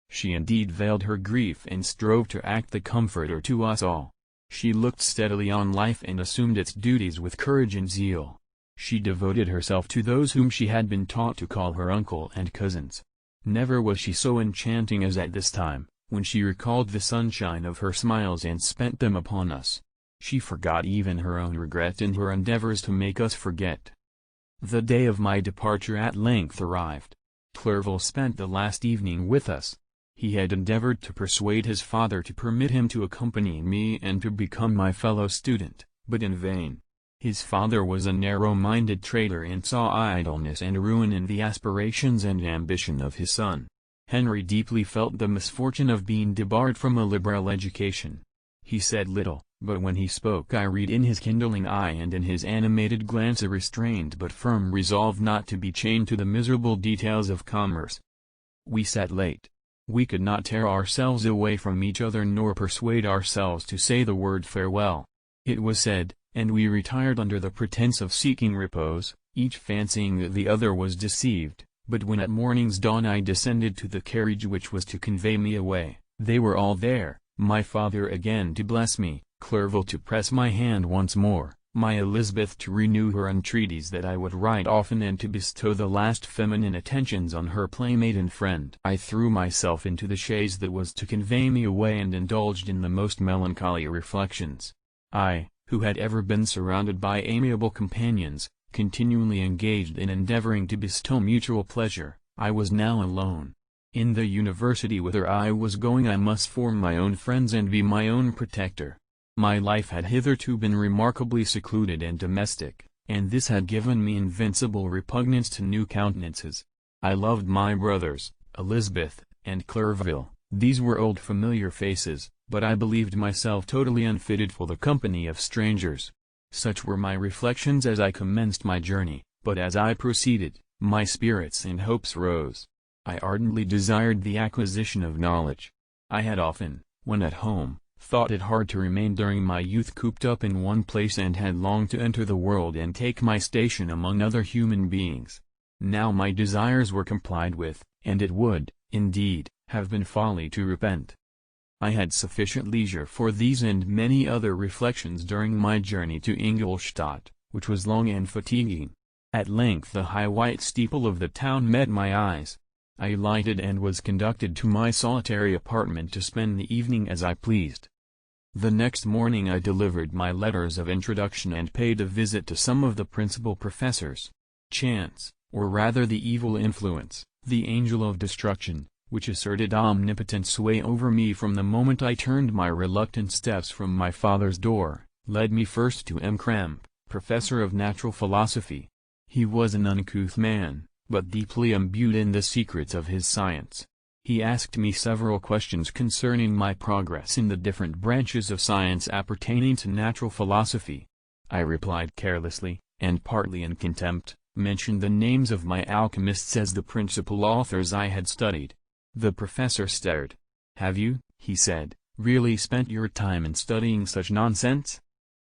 She indeed veiled her grief and strove to act the comforter to us all. She looked steadily on life and assumed its duties with courage and zeal. She devoted herself to those whom she had been taught to call her uncle and cousins. Never was she so enchanting as at this time, when she recalled the sunshine of her smiles and spent them upon us. She forgot even her own regret in her endeavors to make us forget. The day of my departure at length arrived. Clerval spent the last evening with us. He had endeavored to persuade his father to permit him to accompany me and to become my fellow student, but in vain. His father was a narrow-minded traitor and saw idleness and ruin in the aspirations and ambition of his son. Henry deeply felt the misfortune of being debarred from a liberal education. He said little, but when he spoke I read in his kindling eye and in his animated glance a restrained but firm resolve not to be chained to the miserable details of commerce. We sat late. We could not tear ourselves away from each other nor persuade ourselves to say the word farewell. It was said, and we retired under the pretense of seeking repose, each fancying that the other was deceived. But when at morning's dawn I descended to the carriage which was to convey me away, they were all there, my father again to bless me, Clerval to press my hand once more, my Elizabeth to renew her entreaties that I would write often and to bestow the last feminine attentions on her playmate and friend. I threw myself into the chaise that was to convey me away and indulged in the most melancholy reflections. I, who had ever been surrounded by amiable companions, continually engaged in endeavoring to bestow mutual pleasure, I was now alone. In the university whither I was going I must form my own friends and be my own protector. My life had hitherto been remarkably secluded and domestic, and this had given me invincible repugnance to new countenances. I loved my brothers, Elizabeth, and Clerval. These were old familiar faces, but I believed myself totally unfitted for the company of strangers. Such were my reflections as I commenced my journey, but as I proceeded, my spirits and hopes rose. I ardently desired the acquisition of knowledge. I had often, when at home, thought it hard to remain during my youth cooped up in one place and had longed to enter the world and take my station among other human beings. Now my desires were complied with, and it would, indeed, have been folly to repent. I had sufficient leisure for these and many other reflections during my journey to Ingolstadt, which was long and fatiguing. At length the high white steeple of the town met my eyes. I alighted and was conducted to my solitary apartment to spend the evening as I pleased. The next morning I delivered my letters of introduction and paid a visit to some of the principal professors. Chance, or rather the evil influence, the angel of destruction, which asserted omnipotent sway over me from the moment I turned my reluctant steps from my father's door, led me first to M. Krempe, professor of natural philosophy. He was an uncouth man, but deeply imbued in the secrets of his science. He asked me several questions concerning my progress in the different branches of science appertaining to natural philosophy. I replied carelessly, and partly in contempt, mentioned the names of my alchemists as the principal authors I had studied. The professor stared. "Have you," he said, "really spent your time in studying such nonsense?"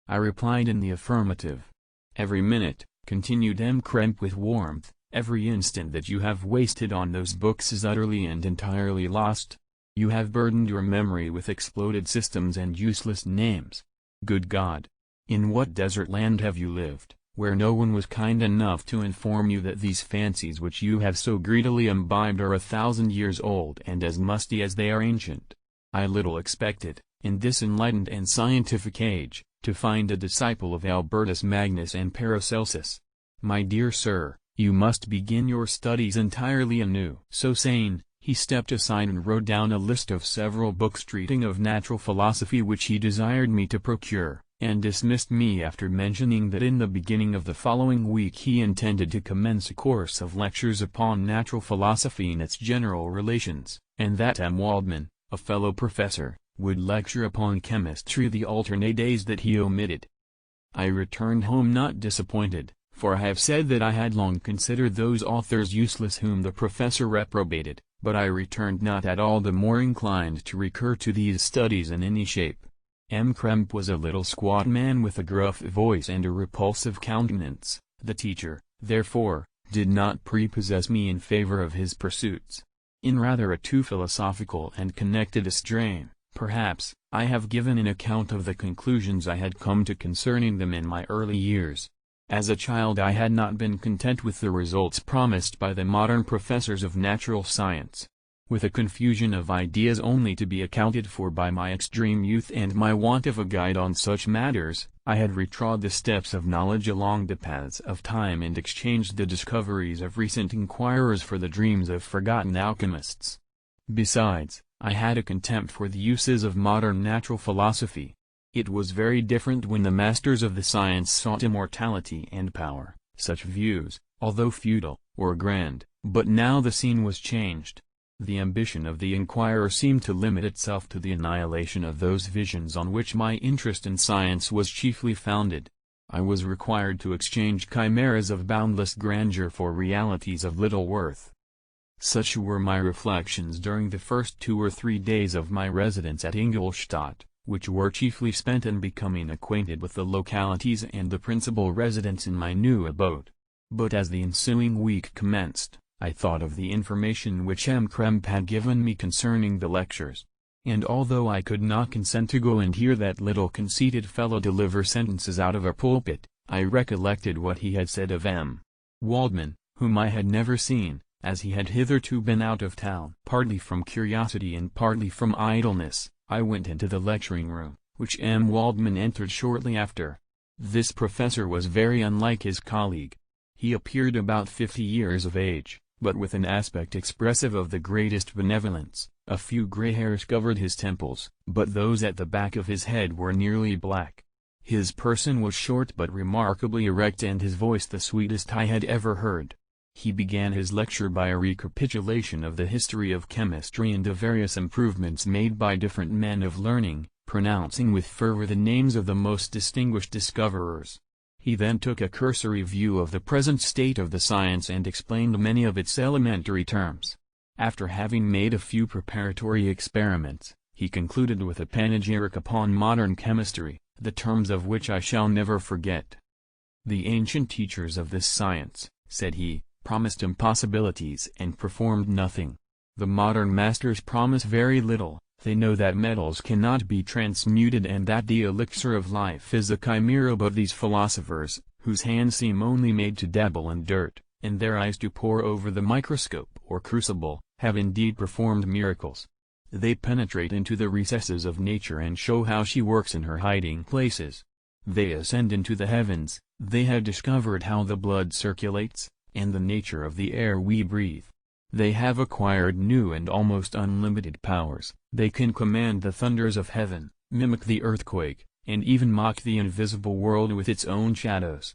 I replied in the affirmative. "Every minute," continued M. Krempe with warmth, "every instant that you have wasted on those books is utterly and entirely lost. You have burdened your memory with exploded systems and useless names. Good God! In what desert land have you lived, where no one was kind enough to inform you that these fancies which you have so greedily imbibed are 1,000 years old and as musty as they are ancient? I little expected, in this enlightened and scientific age, to find a disciple of Albertus Magnus and Paracelsus. My dear sir, you must begin your studies entirely anew." So saying, he stepped aside and wrote down a list of several books treating of natural philosophy which he desired me to procure, and dismissed me after mentioning that in the beginning of the following week he intended to commence a course of lectures upon natural philosophy in its general relations, and that M. Waldman, a fellow professor, would lecture upon chemistry the alternate days that he omitted. I returned home not disappointed, for I have said that I had long considered those authors useless whom the professor reprobated, but I returned not at all the more inclined to recur to these studies in any shape. M. Krempe was a little squat man with a gruff voice and a repulsive countenance. The teacher, therefore, did not prepossess me in favor of his pursuits. In rather a too philosophical and connected a strain, perhaps, I have given an account of the conclusions I had come to concerning them in my early years. As a child I had not been content with the results promised by the modern professors of natural science. With a confusion of ideas only to be accounted for by my extreme youth and my want of a guide on such matters, I had retrod the steps of knowledge along the paths of time and exchanged the discoveries of recent inquirers for the dreams of forgotten alchemists. Besides, I had a contempt for the uses of modern natural philosophy. It was very different when the masters of the science sought immortality and power. Such views, although futile, were grand, but now the scene was changed. The ambition of the inquirer seemed to limit itself to the annihilation of those visions on which my interest in science was chiefly founded. I was required to exchange chimeras of boundless grandeur for realities of little worth. Such were my reflections during the first 2 or 3 days of my residence at Ingolstadt, which were chiefly spent in becoming acquainted with the localities and the principal residents in my new abode. But as the ensuing week commenced, I thought of the information which M. Kremp had given me concerning the lectures. And although I could not consent to go and hear that little conceited fellow deliver sentences out of a pulpit, I recollected what he had said of M. Waldman, whom I had never seen, as he had hitherto been out of town. Partly from curiosity and partly from idleness, I went into the lecturing room, which M. Waldman entered shortly after. This professor was very unlike his colleague. He appeared about 50 years of age, but with an aspect expressive of the greatest benevolence. A few gray hairs covered his temples, but those at the back of his head were nearly black. His person was short but remarkably erect, and his voice the sweetest I had ever heard. He began his lecture by a recapitulation of the history of chemistry and the various improvements made by different men of learning, pronouncing with fervor the names of the most distinguished discoverers. He then took a cursory view of the present state of the science and explained many of its elementary terms. After having made a few preparatory experiments, he concluded with a panegyric upon modern chemistry, the terms of which I shall never forget. "The ancient teachers of this science," said he, "promised impossibilities and performed nothing. The modern masters promise very little. They know that metals cannot be transmuted and that the elixir of life is a chimera, but these philosophers, whose hands seem only made to dabble in dirt, and their eyes to pore over the microscope or crucible, have indeed performed miracles. They penetrate into the recesses of nature and show how she works in her hiding places. They ascend into the heavens, they have discovered how the blood circulates, and the nature of the air we breathe. They have acquired new and almost unlimited powers. They can command the thunders of heaven, mimic the earthquake, and even mock the invisible world with its own shadows."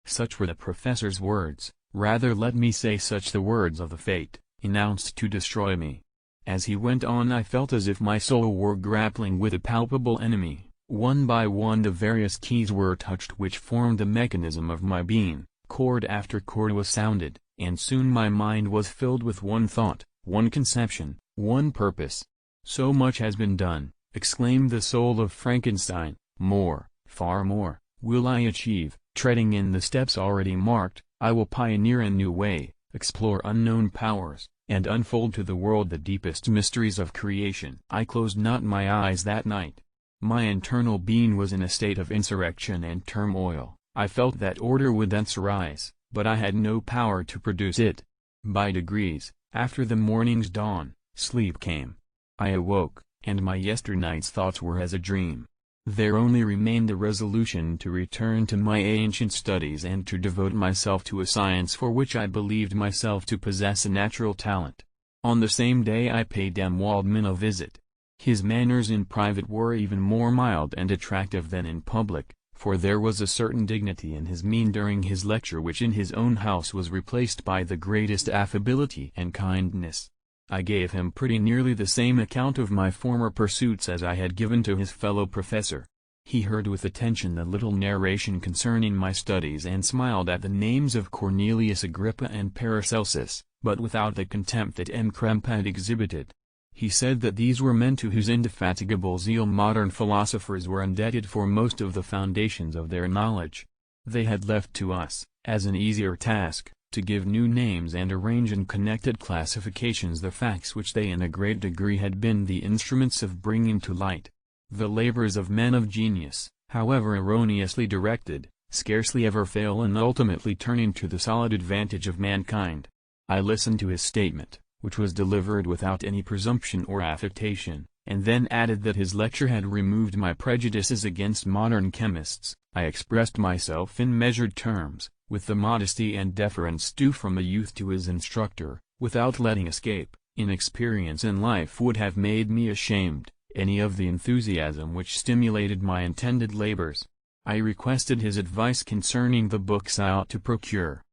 Such were the professor's words, rather let me say such the words of the fate, announced to destroy me. As he went on I felt as if my soul were grappling with a palpable enemy. One by one the various keys were touched which formed the mechanism of my being, chord after chord was sounded, and soon my mind was filled with one thought, one conception, one purpose. "So much has been done," exclaimed the soul of Frankenstein, "more, far more, will I achieve. Treading in the steps already marked, I will pioneer a new way, explore unknown powers, and unfold to the world the deepest mysteries of creation." I closed not my eyes that night. My internal being was in a state of insurrection and turmoil. I felt that order would thence arise, but I had no power to produce it. By degrees, after the morning's dawn, sleep came. I awoke, and my yesternight's thoughts were as a dream. There only remained the resolution to return to my ancient studies and to devote myself to a science for which I believed myself to possess a natural talent. On the same day I paid M. Waldman a visit. His manners in private were even more mild and attractive than in public, for there was a certain dignity in his mien during his lecture which in his own house was replaced by the greatest affability and kindness. I gave him pretty nearly the same account of my former pursuits as I had given to his fellow professor. He heard with attention the little narration concerning my studies and smiled at the names of Cornelius Agrippa and Paracelsus, but without the contempt that M. Kremp had exhibited. He said that these were men to whose indefatigable zeal modern philosophers were indebted for most of the foundations of their knowledge. They had left to us, as an easier task, to give new names and arrange in connected classifications the facts which they in a great degree had been the instruments of bringing to light. The labors of men of genius, however erroneously directed, scarcely ever fail in ultimately turning to the solid advantage of mankind. I listened to his statement, which was delivered without any presumption or affectation, and then added that his lecture had removed my prejudices against modern chemists. I expressed myself in measured terms, with the modesty and deference due from a youth to his instructor, without letting escape, inexperience in life would have made me ashamed, any of the enthusiasm which stimulated my intended labors. I requested his advice concerning the books I ought to procure.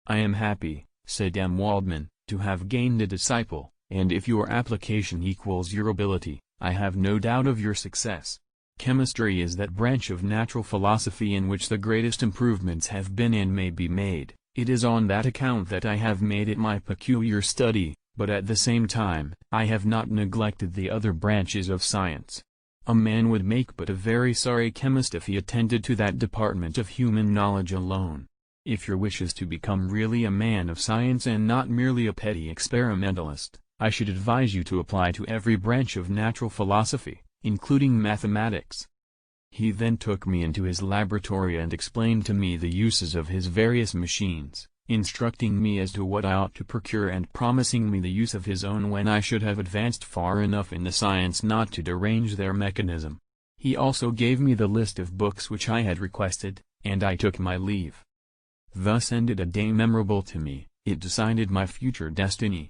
"I am happy," said M. Waldman, "to have gained a disciple, and if your application equals your ability, I have no doubt of your success. Chemistry is that branch of natural philosophy in which the greatest improvements have been and may be made. It is on that account that I have made it my peculiar study, but at the same time, I have not neglected the other branches of science. A man would make but a very sorry chemist if he attended to that department of human knowledge alone. If your wish is to become really a man of science and not merely a petty experimentalist, I should advise you to apply to every branch of natural philosophy, including mathematics. He then took me into his laboratory and explained to me the uses of his various machines, instructing me as to what I ought to procure and promising me the use of his own when I should have advanced far enough in the science not to derange their mechanism. He also gave me the list of books which I had requested, and I took my leave. Thus ended a day memorable to me. It decided my future destiny.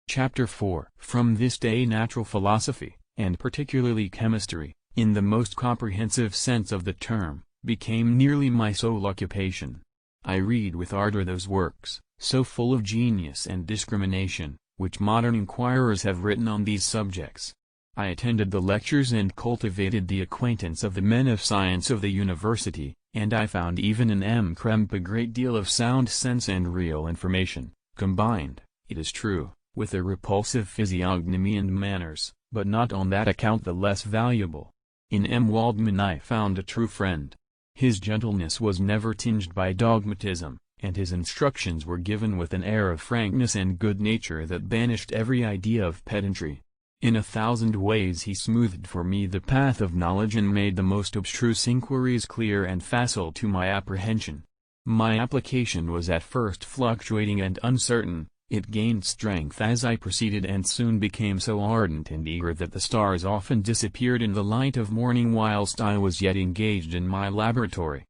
Chapter 4. From this day natural philosophy, and particularly chemistry, in the most comprehensive sense of the term, became nearly my sole occupation. I read with ardor those works, so full of genius and discrimination, which modern inquirers have written on these subjects. I attended the lectures and cultivated the acquaintance of the men of science of the university, and I found even in M. Krempe a great deal of sound sense and real information, combined, it is true, with a repulsive physiognomy and manners, but not on that account the less valuable. In M. Waldman I found a true friend. His gentleness was never tinged by dogmatism, and his instructions were given with an air of frankness and good nature that banished every idea of pedantry. In 1,000 ways he smoothed for me the path of knowledge and made the most abstruse inquiries clear and facile to my apprehension. My application was at first fluctuating and uncertain. It gained strength as I proceeded and soon became so ardent and eager that the stars often disappeared in the light of morning whilst I was yet engaged in my laboratory.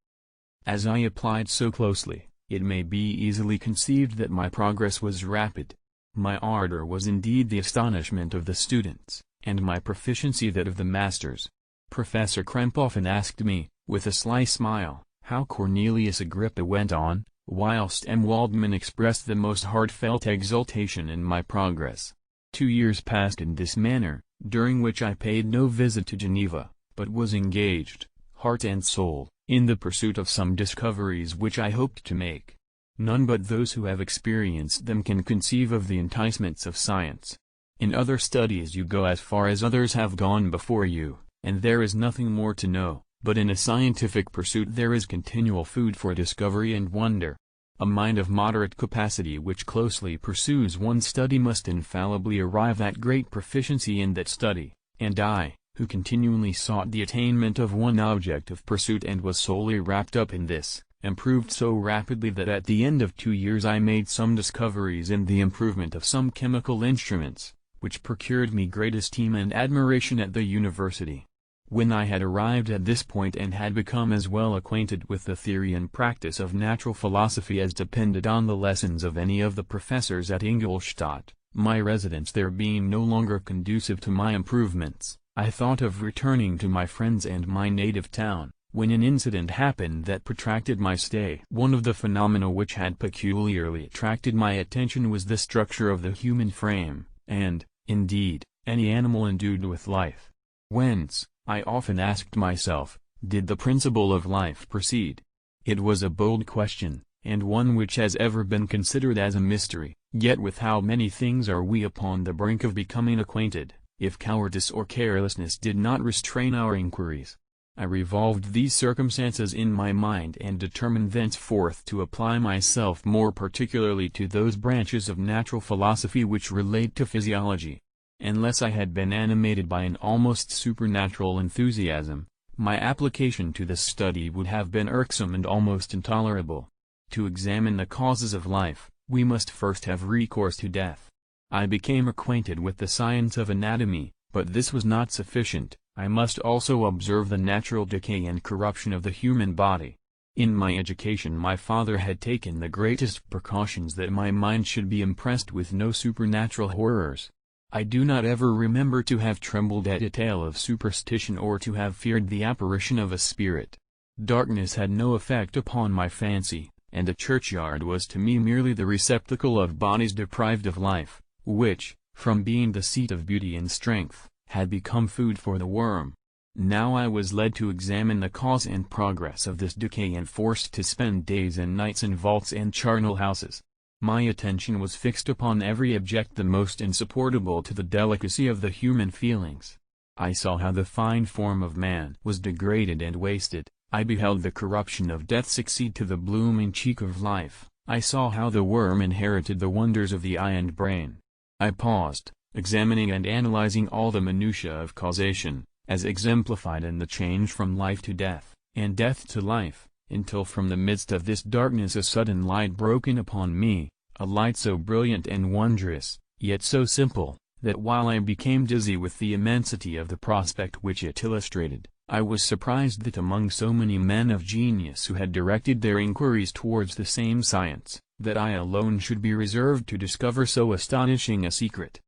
As I applied so closely, it may be easily conceived that my progress was rapid. My ardor was indeed the astonishment of the students, and my proficiency that of the masters. Professor Krempe often asked me, with a sly smile, how Cornelius Agrippa went on, whilst M. Waldman expressed the most heartfelt exultation in my progress. 2 years passed in this manner, during which I paid no visit to Geneva, but was engaged, heart and soul, in the pursuit of some discoveries which I hoped to make. None but those who have experienced them can conceive of the enticements of science. In other studies you go as far as others have gone before you, and there is nothing more to know, but in a scientific pursuit there is continual food for discovery and wonder. A mind of moderate capacity which closely pursues one study must infallibly arrive at great proficiency in that study, and I, who continually sought the attainment of one object of pursuit and was solely wrapped up in this, improved so rapidly that at the end of 2 years I made some discoveries in the improvement of some chemical instruments, which procured me great esteem and admiration at the university. When I had arrived at this point and had become as well acquainted with the theory and practice of natural philosophy as depended on the lessons of any of the professors at Ingolstadt, my residence there being no longer conducive to my improvements, I thought of returning to my friends and my native town, when an incident happened that protracted my stay. One of the phenomena which had peculiarly attracted my attention was the structure of the human frame, and, indeed, any animal endued with life. Whence, I often asked myself, did the principle of life proceed? It was a bold question, and one which has ever been considered as a mystery, yet with how many things are we upon the brink of becoming acquainted, if cowardice or carelessness did not restrain our inquiries. I revolved these circumstances in my mind and determined thenceforth to apply myself more particularly to those branches of natural philosophy which relate to physiology. Unless I had been animated by an almost supernatural enthusiasm, my application to this study would have been irksome and almost intolerable. To examine the causes of life, we must first have recourse to death. I became acquainted with the science of anatomy, but this was not sufficient. I must also observe the natural decay and corruption of the human body. In my education my father had taken the greatest precautions that my mind should be impressed with no supernatural horrors. I do not ever remember to have trembled at a tale of superstition or to have feared the apparition of a spirit. Darkness had no effect upon my fancy, and a churchyard was to me merely the receptacle of bodies deprived of life, which, from being the seat of beauty and strength, had become food for the worm. Now I was led to examine the cause and progress of this decay and forced to spend days and nights in vaults and charnel houses. My attention was fixed upon every object the most insupportable to the delicacy of the human feelings. I saw how the fine form of man was degraded and wasted. I beheld the corruption of death succeed to the blooming cheek of life. I saw how the worm inherited the wonders of the eye and brain. I paused, examining and analyzing all the minutiae of causation, as exemplified in the change from life to death, and death to life, until from the midst of this darkness a sudden light broke in upon me, a light so brilliant and wondrous, yet so simple, that while I became dizzy with the immensity of the prospect which it illustrated, I was surprised that among so many men of genius who had directed their inquiries towards the same science, that I alone should be reserved to discover so astonishing a secret.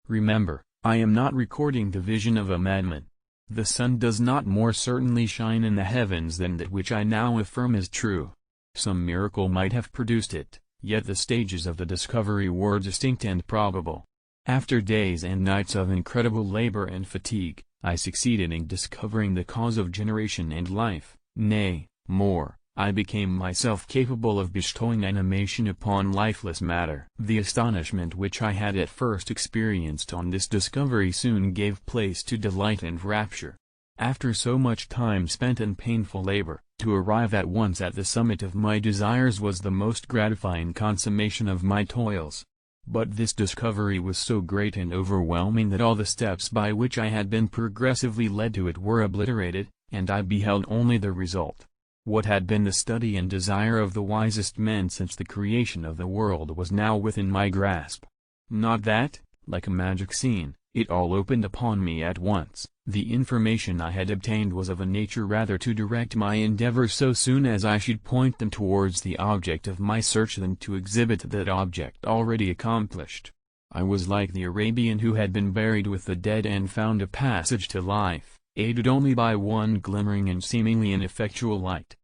Remember, I am not recording the vision of a madman. The sun does not more certainly shine in the heavens than that which I now affirm is true. Some miracle might have produced it, yet the stages of the discovery were distinct and probable. After days and nights of incredible labor and fatigue, I succeeded in discovering the cause of generation and life. Nay, more, I became myself capable of bestowing animation upon lifeless matter. The astonishment which I had at first experienced on this discovery soon gave place to delight and rapture. After so much time spent in painful labor, to arrive at once at the summit of my desires was the most gratifying consummation of my toils. But this discovery was so great and overwhelming that all the steps by which I had been progressively led to it were obliterated, and I beheld only the result. What had been the study and desire of the wisest men since the creation of the world was now within my grasp. Not that, like a magic scene, it all opened upon me at once. The information I had obtained was of a nature rather to direct my endeavors so soon as I should point them towards the object of my search than to exhibit that object already accomplished. I was like the Arabian who had been buried with the dead and found a passage to life, aided only by one glimmering and seemingly ineffectual light.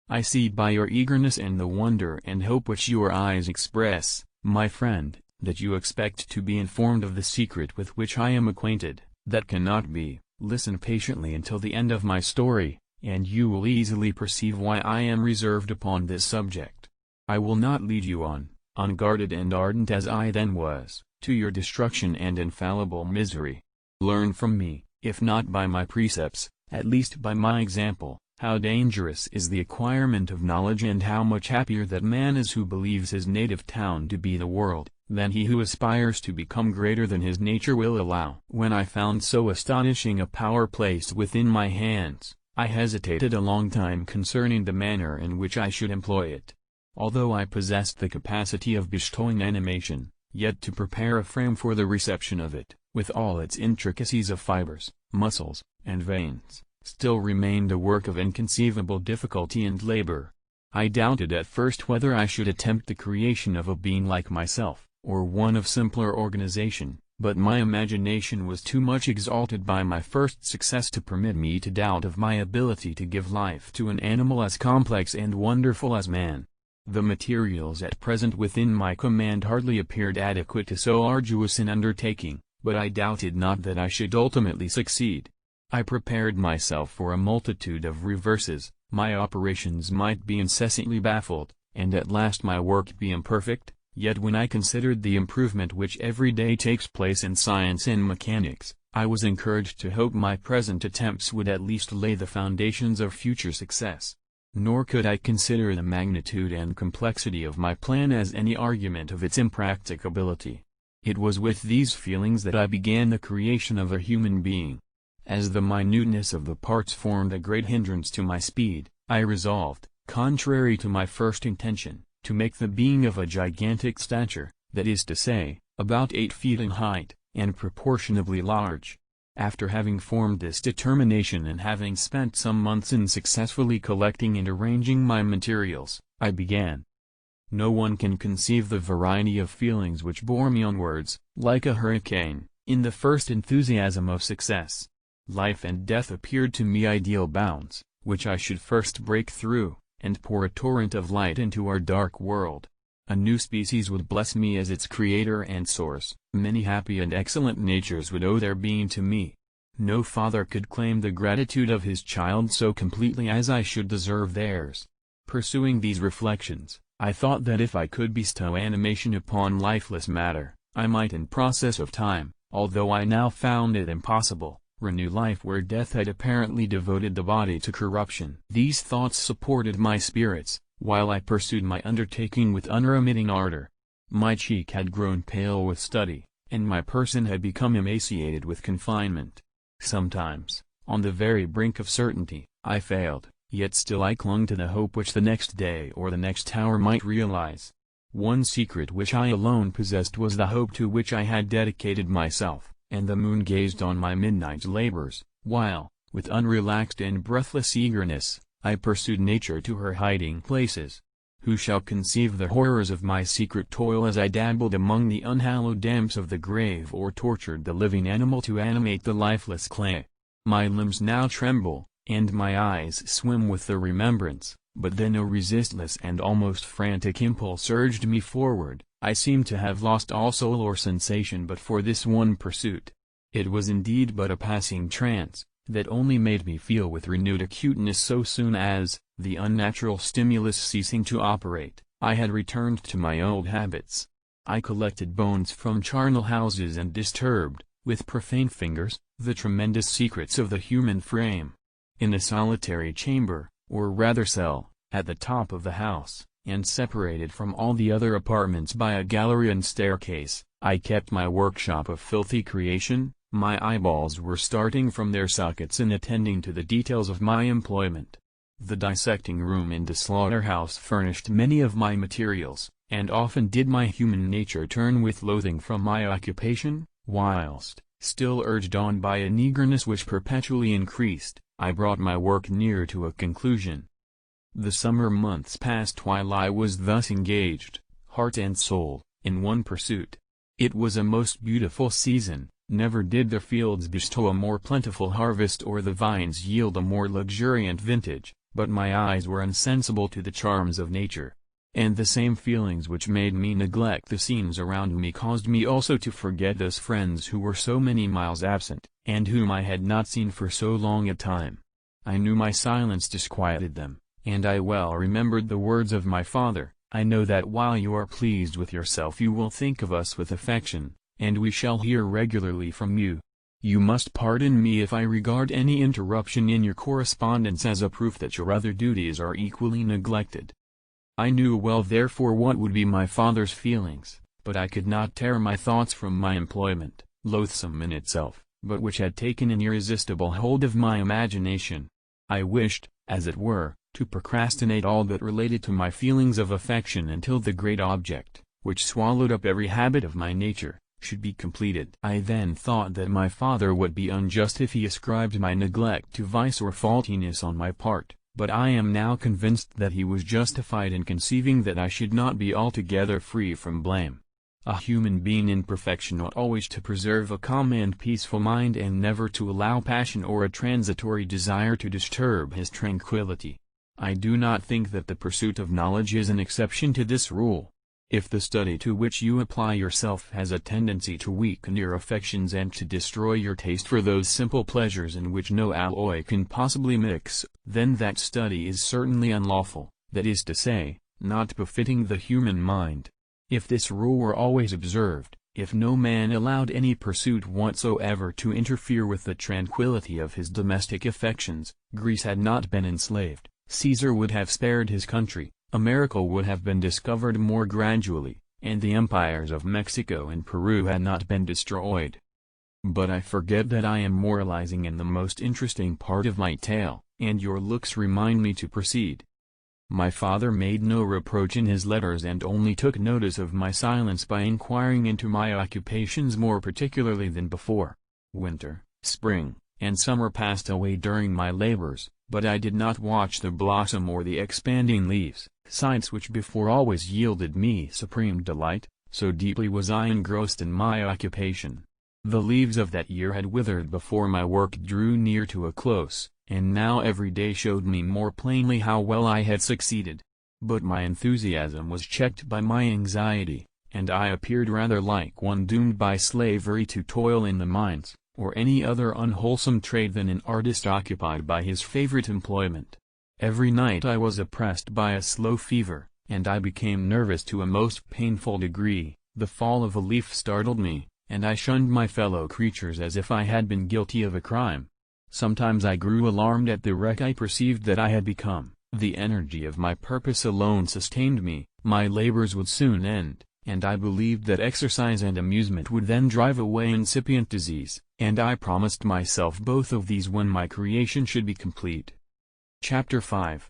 I see by your eagerness and the wonder and hope which your eyes express, my friend, that you expect to be informed of the secret with which I am acquainted. That cannot be. Listen patiently until the end of my story, and you will easily perceive why I am reserved upon this subject. I will not lead you on, unguarded and ardent as I then was, to your destruction and infallible misery. Learn from me, if not by my precepts, at least by my example, how dangerous is the acquirement of knowledge and how much happier that man is who believes his native town to be the world, than he who aspires to become greater than his nature will allow. When I found so astonishing a power placed within my hands, I hesitated a long time concerning the manner in which I should employ it. Although I possessed the capacity of bestowing animation, yet to prepare a frame for the reception of it, with all its intricacies of fibers, muscles, and veins, still remained a work of inconceivable difficulty and labor. I doubted at first whether I should attempt the creation of a being like myself, or one of simpler organization, but my imagination was too much exalted by my first success to permit me to doubt of my ability to give life to an animal as complex and wonderful as man. The materials at present within my command hardly appeared adequate to so arduous an undertaking, but I doubted not that I should ultimately succeed. I prepared myself for a multitude of reverses. My operations might be incessantly baffled, and at last my work be imperfect. Yet when I considered the improvement which every day takes place in science and mechanics, I was encouraged to hope my present attempts would at least lay the foundations of future success. Nor could I consider the magnitude and complexity of my plan as any argument of its impracticability. It was with these feelings that I began the creation of a human being. As the minuteness of the parts formed a great hindrance to my speed, I resolved, contrary to my first intention, to make the being of a gigantic stature, that is to say, about 8 feet in height, and proportionably large. After having formed this determination and having spent some months in successfully collecting and arranging my materials, I began. No one can conceive the variety of feelings which bore me onwards, like a hurricane, in the first enthusiasm of success. Life and death appeared to me ideal bounds, which I should first break through, and pour a torrent of light into our dark world. A new species would bless me as its creator and source. Many happy and excellent natures would owe their being to me. No father could claim the gratitude of his child so completely as I should deserve theirs. Pursuing these reflections, I thought that if I could bestow animation upon lifeless matter, I might in process of time, although I now found it impossible, renew life where death had apparently devoted the body to corruption. These thoughts supported my spirits, while I pursued my undertaking with unremitting ardor. My cheek had grown pale with study, and my person had become emaciated with confinement. Sometimes, on the very brink of certainty, I failed, yet still I clung to the hope which the next day or the next hour might realize. One secret which I alone possessed was the hope to which I had dedicated myself, and the moon gazed on my midnight labors, while, with unrelaxed and breathless eagerness, I pursued nature to her hiding places. Who shall conceive the horrors of my secret toil as I dabbled among the unhallowed damps of the grave or tortured the living animal to animate the lifeless clay? My limbs now tremble, and my eyes swim with the remembrance, but then a resistless and almost frantic impulse urged me forward. I seemed to have lost all soul or sensation but for this one pursuit. It was indeed but a passing trance, that only made me feel with renewed acuteness so soon as, the unnatural stimulus ceasing to operate, I had returned to my old habits. I collected bones from charnel houses and disturbed, with profane fingers, the tremendous secrets of the human frame. In a solitary chamber, or rather cell, at the top of the house, and separated from all the other apartments by a gallery and staircase, I kept my workshop of filthy creation. My eyeballs were starting from their sockets in attending to the details of my employment. The dissecting room in the slaughterhouse furnished many of my materials, and often did my human nature turn with loathing from my occupation, whilst, still urged on by an eagerness which perpetually increased, I brought my work near to a conclusion. The summer months passed while I was thus engaged, heart and soul, in one pursuit. It was a most beautiful season. Never did the fields bestow a more plentiful harvest or the vines yield a more luxuriant vintage, but my eyes were insensible to the charms of nature. And the same feelings which made me neglect the scenes around me caused me also to forget those friends who were so many miles absent, and whom I had not seen for so long a time. I knew my silence disquieted them, and I well remembered the words of my father, "I know that while you are pleased with yourself you will think of us with affection, and we shall hear regularly from you. You must pardon me if I regard any interruption in your correspondence as a proof that your other duties are equally neglected." I knew well therefore what would be my father's feelings, but I could not tear my thoughts from my employment, loathsome in itself, but which had taken an irresistible hold of my imagination. I wished, as it were, to procrastinate all that related to my feelings of affection until the great object, which swallowed up every habit of my nature, should be completed. I then thought that my father would be unjust if he ascribed my neglect to vice or faultiness on my part, but I am now convinced that he was justified in conceiving that I should not be altogether free from blame. A human being in perfection ought always to preserve a calm and peaceful mind and never to allow passion or a transitory desire to disturb his tranquillity. I do not think that the pursuit of knowledge is an exception to this rule. If the study to which you apply yourself has a tendency to weaken your affections and to destroy your taste for those simple pleasures in which no alloy can possibly mix, then that study is certainly unlawful, that is to say, not befitting the human mind. If this rule were always observed, if no man allowed any pursuit whatsoever to interfere with the tranquillity of his domestic affections, Greece had not been enslaved, Caesar would have spared his country, America would have been discovered more gradually, and the empires of Mexico and Peru had not been destroyed. But I forget that I am moralizing in the most interesting part of my tale, and your looks remind me to proceed. My father made no reproach in his letters and only took notice of my silence by inquiring into my occupations more particularly than before. Winter, spring, and summer passed away during my labors, but I did not watch the blossom or the expanding leaves, sights which before always yielded me supreme delight, so deeply was I engrossed in my occupation. The leaves of that year had withered before my work drew near to a close, and now every day showed me more plainly how well I had succeeded. But my enthusiasm was checked by my anxiety, and I appeared rather like one doomed by slavery to toil in the mines, or any other unwholesome trade than an artist occupied by his favorite employment. Every night I was oppressed by a slow fever, and I became nervous to a most painful degree. The fall of a leaf startled me, and I shunned my fellow creatures as if I had been guilty of a crime. Sometimes I grew alarmed at the wreck I perceived that I had become. The energy of my purpose alone sustained me, my labors would soon end, and I believed that exercise and amusement would then drive away incipient disease, and I promised myself both of these when my creation should be complete. Chapter 5.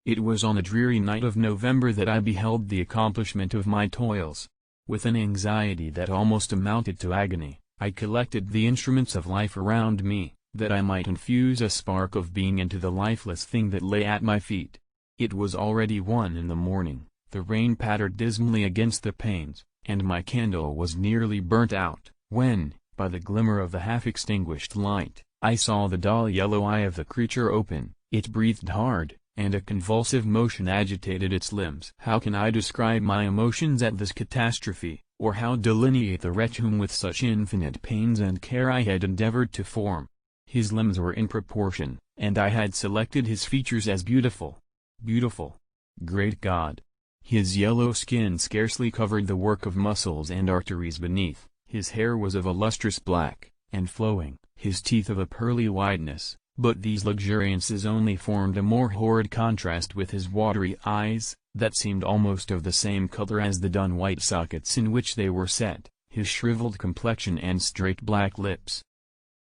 It was on a dreary night of November that I beheld the accomplishment of my toils. With an anxiety that almost amounted to agony, I collected the instruments of life around me, that I might infuse a spark of being into the lifeless thing that lay at my feet. It was already 1 in the morning, the rain pattered dismally against the panes, and my candle was nearly burnt out, when, by the glimmer of the half-extinguished light, I saw the dull yellow eye of the creature open. It breathed hard, and a convulsive motion agitated its limbs. How can I describe my emotions at this catastrophe, or how delineate the wretch whom with such infinite pains and care I had endeavored to form? His limbs were in proportion, and I had selected his features as beautiful. Beautiful! Great God! His yellow skin scarcely covered the work of muscles and arteries beneath, his hair was of a lustrous black, and flowing, his teeth of a pearly whiteness, but these luxuriances only formed a more horrid contrast with his watery eyes, that seemed almost of the same color as the dun white sockets in which they were set, his shriveled complexion and straight black lips.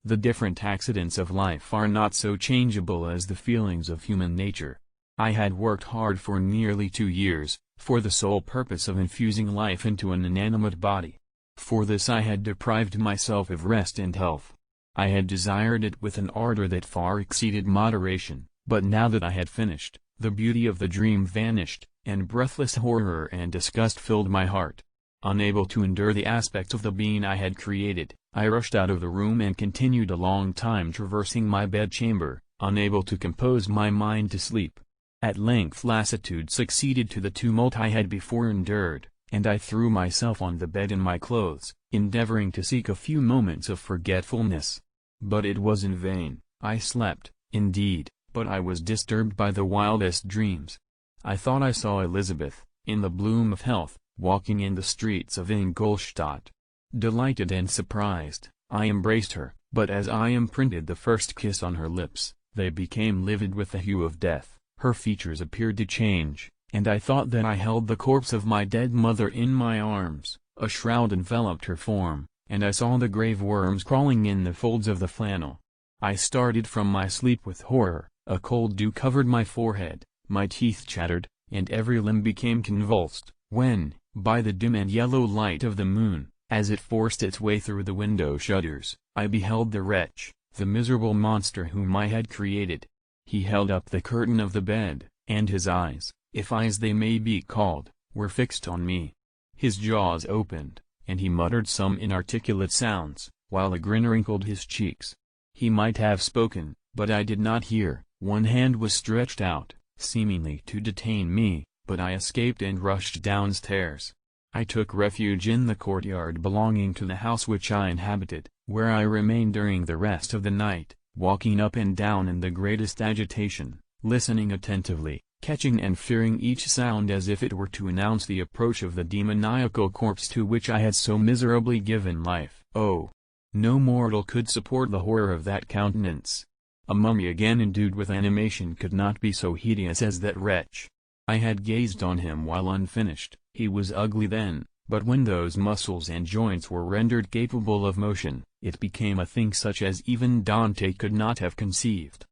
The different accidents of life are not so changeable as the feelings of human nature. I had worked hard for nearly 2 years, for the sole purpose of infusing life into an inanimate body. For this I had deprived myself of rest and health. I had desired it with an ardor that far exceeded moderation, but now that I had finished, the beauty of the dream vanished, and breathless horror and disgust filled my heart. Unable to endure the aspect of the being I had created, I rushed out of the room and continued a long time traversing my bedchamber, unable to compose my mind to sleep. At length lassitude succeeded to the tumult I had before endured, and I threw myself on the bed in my clothes, endeavoring to seek a few moments of forgetfulness. But it was in vain. I slept, indeed, but I was disturbed by the wildest dreams. I thought I saw Elizabeth, in the bloom of health, walking in the streets of Ingolstadt. Delighted and surprised, I embraced her, but as I imprinted the first kiss on her lips, they became livid with the hue of death, her features appeared to change, and I thought that I held the corpse of my dead mother in my arms. A shroud enveloped her form, and I saw the grave worms crawling in the folds of the flannel. I started from my sleep with horror, a cold dew covered my forehead, my teeth chattered, and every limb became convulsed, when, by the dim and yellow light of the moon, as it forced its way through the window shutters, I beheld the wretch, the miserable monster whom I had created. He held up the curtain of the bed, and his eyes, if eyes they may be called, were fixed on me. His jaws opened, and he muttered some inarticulate sounds, while a grin wrinkled his cheeks. He might have spoken, but I did not hear. One hand was stretched out, seemingly to detain me, but I escaped and rushed downstairs. I took refuge in the courtyard belonging to the house which I inhabited, where I remained during the rest of the night, walking up and down in the greatest agitation, listening attentively, catching and fearing each sound as if it were to announce the approach of the demoniacal corpse to which I had so miserably given life. Oh! No mortal could support the horror of that countenance. A mummy again endued with animation could not be so hideous as that wretch. I had gazed on him while unfinished. He was ugly then, but when those muscles and joints were rendered capable of motion, it became a thing such as even Dante could not have conceived.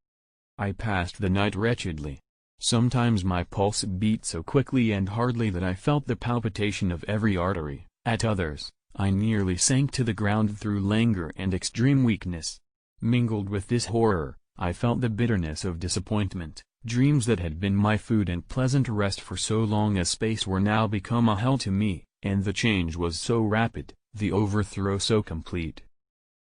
I passed the night wretchedly. Sometimes my pulse beat so quickly and hardly that I felt the palpitation of every artery. At others, I nearly sank to the ground through languor and extreme weakness. Mingled with this horror, I felt the bitterness of disappointment. Dreams that had been my food and pleasant rest for so long a space were now become a hell to me, and the change was so rapid, the overthrow so complete.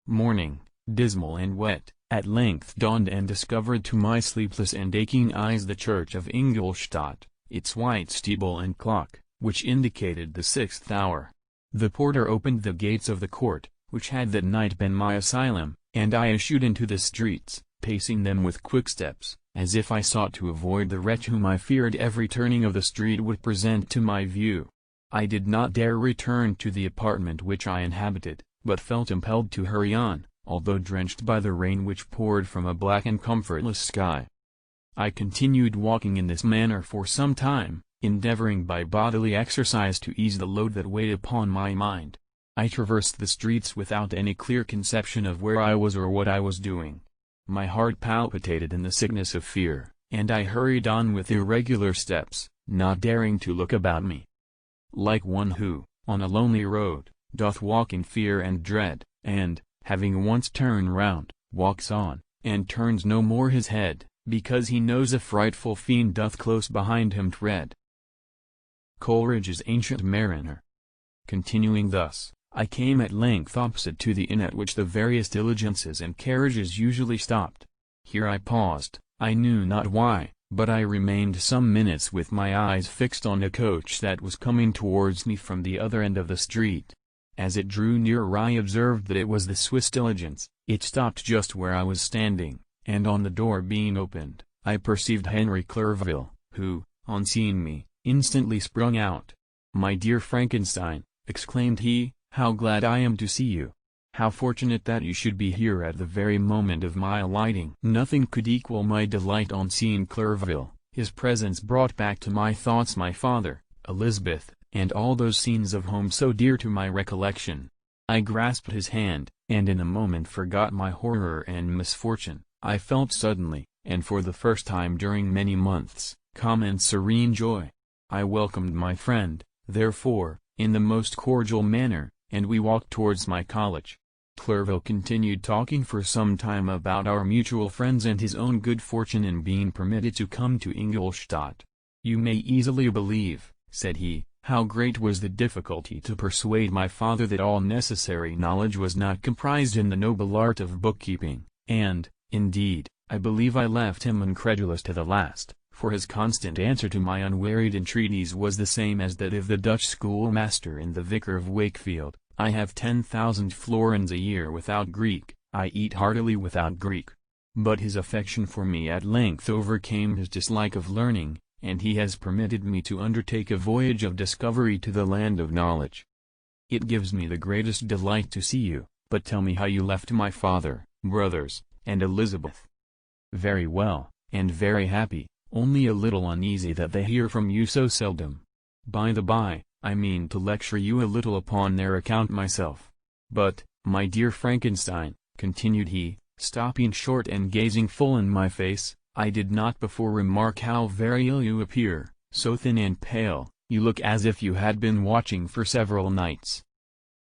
Morning, dismal and wet, at length dawned and discovered to my sleepless and aching eyes the church of Ingolstadt, its white steeple and clock, which indicated the 6th hour. The porter opened the gates of the court, which had that night been my asylum, and I issued into the streets, pacing them with quick steps, as if I sought to avoid the wretch whom I feared every turning of the street would present to my view. I did not dare return to the apartment which I inhabited, but felt impelled to hurry on, although drenched by the rain which poured from a black and comfortless sky. I continued walking in this manner for some time, endeavoring by bodily exercise to ease the load that weighed upon my mind. I traversed the streets without any clear conception of where I was or what I was doing. My heart palpitated in the sickness of fear, and I hurried on with irregular steps, not daring to look about me. Like one who, on a lonely road, doth walk in fear and dread, and, having once turned round, walks on, and turns no more his head, because he knows a frightful fiend doth close behind him tread. Coleridge's Ancient Mariner. Continuing thus, I came at length opposite to the inn at which the various diligences and carriages usually stopped. Here I paused, I knew not why, but I remained some minutes with my eyes fixed on a coach that was coming towards me from the other end of the street. As it drew nearer I observed that it was the Swiss diligence. It stopped just where I was standing, and on the door being opened, I perceived Henry Clerval, who, on seeing me, instantly sprung out. "My dear Frankenstein," exclaimed he, "how glad I am to see you! How fortunate that you should be here at the very moment of my alighting!" Nothing could equal my delight on seeing Clerval. His presence brought back to my thoughts my father, Elizabeth, and all those scenes of home so dear to my recollection. I grasped his hand, and in a moment forgot my horror and misfortune. I felt suddenly, and for the first time during many months, calm and serene joy. I welcomed my friend, therefore, in the most cordial manner, and we walked towards my college. Clerval continued talking for some time about our mutual friends and his own good fortune in being permitted to come to Ingolstadt. "You may easily believe," said he, "how great was the difficulty to persuade my father that all necessary knowledge was not comprised in the noble art of bookkeeping, and, indeed, I believe I left him incredulous to the last, for his constant answer to my unwearied entreaties was the same as that of the Dutch schoolmaster in The Vicar of Wakefield: 'I have 10,000 florins a year without Greek, I eat heartily without Greek.' But his affection for me at length overcame his dislike of learning, and he has permitted me to undertake a voyage of discovery to the land of knowledge. It gives me the greatest delight to see you, but tell me how you left my father, brothers, and Elizabeth." "Very well, and very happy, only a little uneasy that they hear from you so seldom. By the by, I mean to lecture you a little upon their account myself. But, my dear Frankenstein," continued he, stopping short and gazing full in my face, "I did not before remark how very ill you appear, so thin and pale, you look as if you had been watching for several nights."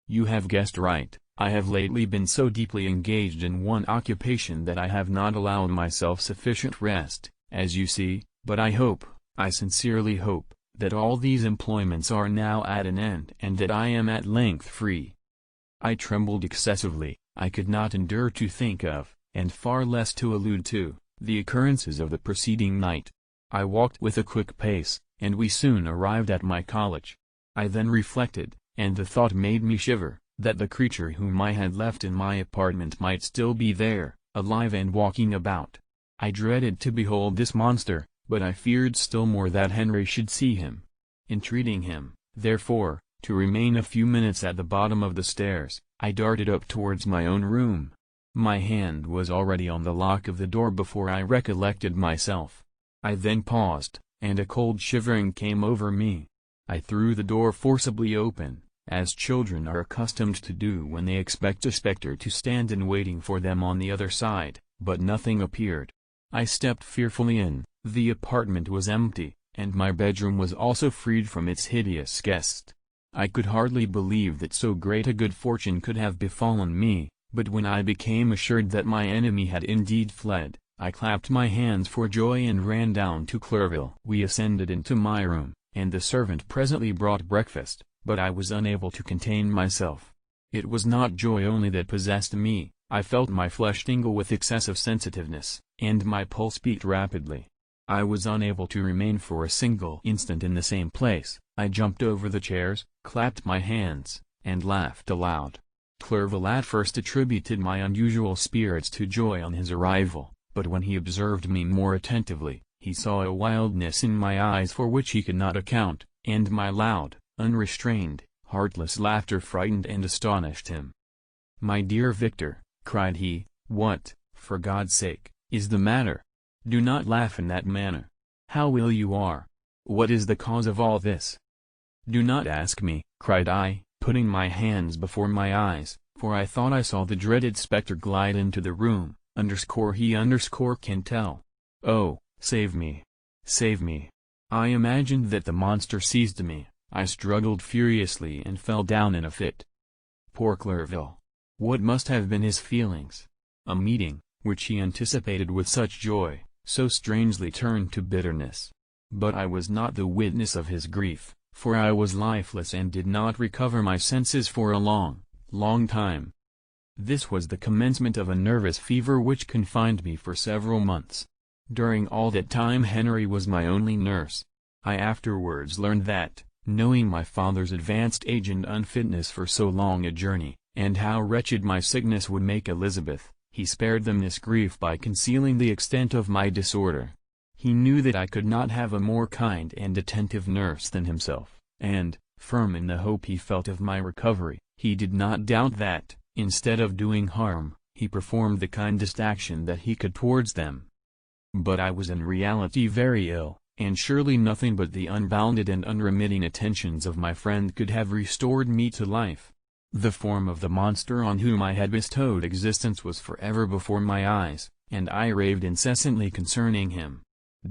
"You have guessed right, I have lately been so deeply engaged in one occupation that I have not allowed myself sufficient rest, as you see, but I hope, I sincerely hope, that all these employments are now at an end and that I am at length free." I trembled excessively. I could not endure to think of, and far less to allude to, the occurrences of the preceding night. I walked with a quick pace, and we soon arrived at my college. I then reflected, and the thought made me shiver, that the creature whom I had left in my apartment might still be there, alive and walking about. I dreaded to behold this monster, but I feared still more that Henry should see him. Entreating him, therefore, to remain a few minutes at the bottom of the stairs, I darted up towards my own room. My hand was already on the lock of the door before I recollected myself. I then paused, and a cold shivering came over me. I threw the door forcibly open, as children are accustomed to do when they expect a spectre to stand in waiting for them on the other side, but nothing appeared. I stepped fearfully in. The apartment was empty, and my bedroom was also freed from its hideous guest. I could hardly believe that so great a good fortune could have befallen me, but when I became assured that my enemy had indeed fled, I clapped my hands for joy and ran down to Clerval. We ascended into my room, and the servant presently brought breakfast, but I was unable to contain myself. It was not joy only that possessed me, I felt my flesh tingle with excessive sensitiveness, and my pulse beat rapidly. I was unable to remain for a single instant in the same place. I jumped over the chairs, clapped my hands, and laughed aloud. Clerval at first attributed my unusual spirits to joy on his arrival, but when he observed me more attentively, he saw a wildness in my eyes for which he could not account, and my loud, unrestrained, heartless laughter frightened and astonished him. "My dear Victor," cried he, "what, for God's sake, is the matter? Do not laugh in that manner. How ill you are! What is the cause of all this?" "Do not ask me," cried I, putting my hands before my eyes, for I thought I saw the dreaded spectre glide into the room, _he_can tell. "Oh, save me! Save me!" I imagined that the monster seized me. I struggled furiously and fell down in a fit. Poor Clerval! What must have been his feelings? A meeting, which he anticipated with such joy, so strangely turned to bitterness. But I was not the witness of his grief, for I was lifeless and did not recover my senses for a long, long time. This was the commencement of a nervous fever which confined me for several months. During all that time Henry was my only nurse. I afterwards learned that, knowing my father's advanced age and unfitness for so long a journey, and how wretched my sickness would make Elizabeth, he spared them this grief by concealing the extent of my disorder. He knew that I could not have a more kind and attentive nurse than himself, and, firm in the hope he felt of my recovery, he did not doubt that, instead of doing harm, he performed the kindest action that he could towards them. But I was in reality very ill, and surely nothing but the unbounded and unremitting attentions of my friend could have restored me to life. The form of the monster on whom I had bestowed existence was forever before my eyes, and I raved incessantly concerning him.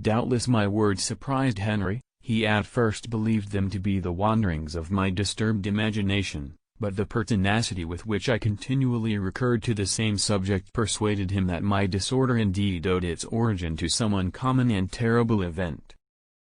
Doubtless my words surprised Henry. He at first believed them to be the wanderings of my disturbed imagination, but the pertinacity with which I continually recurred to the same subject persuaded him that my disorder indeed owed its origin to some uncommon and terrible event.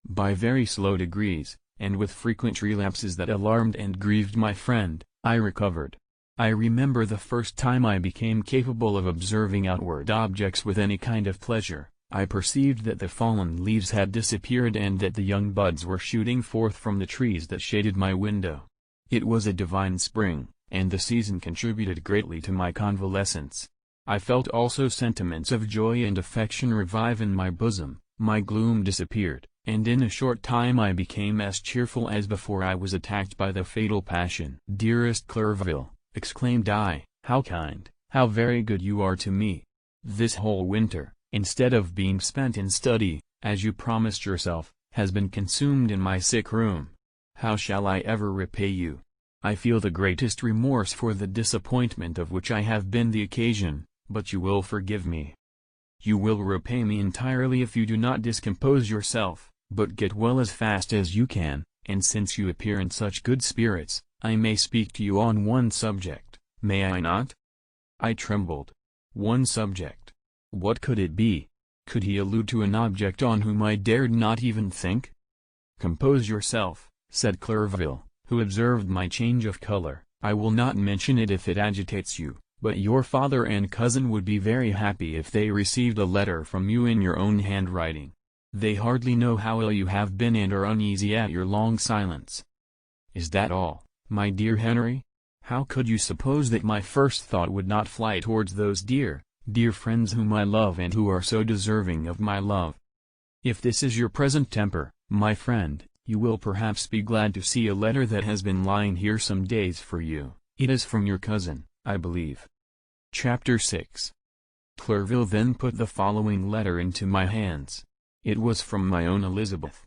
By very slow degrees, and with frequent relapses that alarmed and grieved my friend, I recovered. I remember the first time I became capable of observing outward objects with any kind of pleasure. I perceived that the fallen leaves had disappeared and that the young buds were shooting forth from the trees that shaded my window. It was a divine spring, and the season contributed greatly to my convalescence. I felt also sentiments of joy and affection revive in my bosom, my gloom disappeared, and in a short time I became as cheerful as before I was attacked by the fatal passion. "Dearest Clerval," exclaimed I, "how kind, how very good you are to me! This whole winter, instead of being spent in study, as you promised yourself, has been consumed in my sick room. How shall I ever repay you? I feel the greatest remorse for the disappointment of which I have been the occasion, but you will forgive me. You will repay me entirely if you do not discompose yourself, but get well as fast as you can, and since you appear in such good spirits, I may speak to you on one subject, may I not?" I trembled. One subject. What could it be? Could he allude to an object on whom I dared not even think? "Compose yourself," said Clerval, who observed my change of color. "I will not mention it if it agitates you, but your father and cousin would be very happy if they received a letter from you in your own handwriting. They hardly know how ill you have been and are uneasy at your long silence." "Is that all, my dear Henry? How could you suppose that my first thought would not fly towards those dear friends whom I love and who are so deserving of my love? If this is your present temper, my friend, you will perhaps be glad to see a letter that has been lying here some days for you. It is from your cousin, I believe." Chapter 6. Clerval then put the following letter into my hands. It was from my own Elizabeth.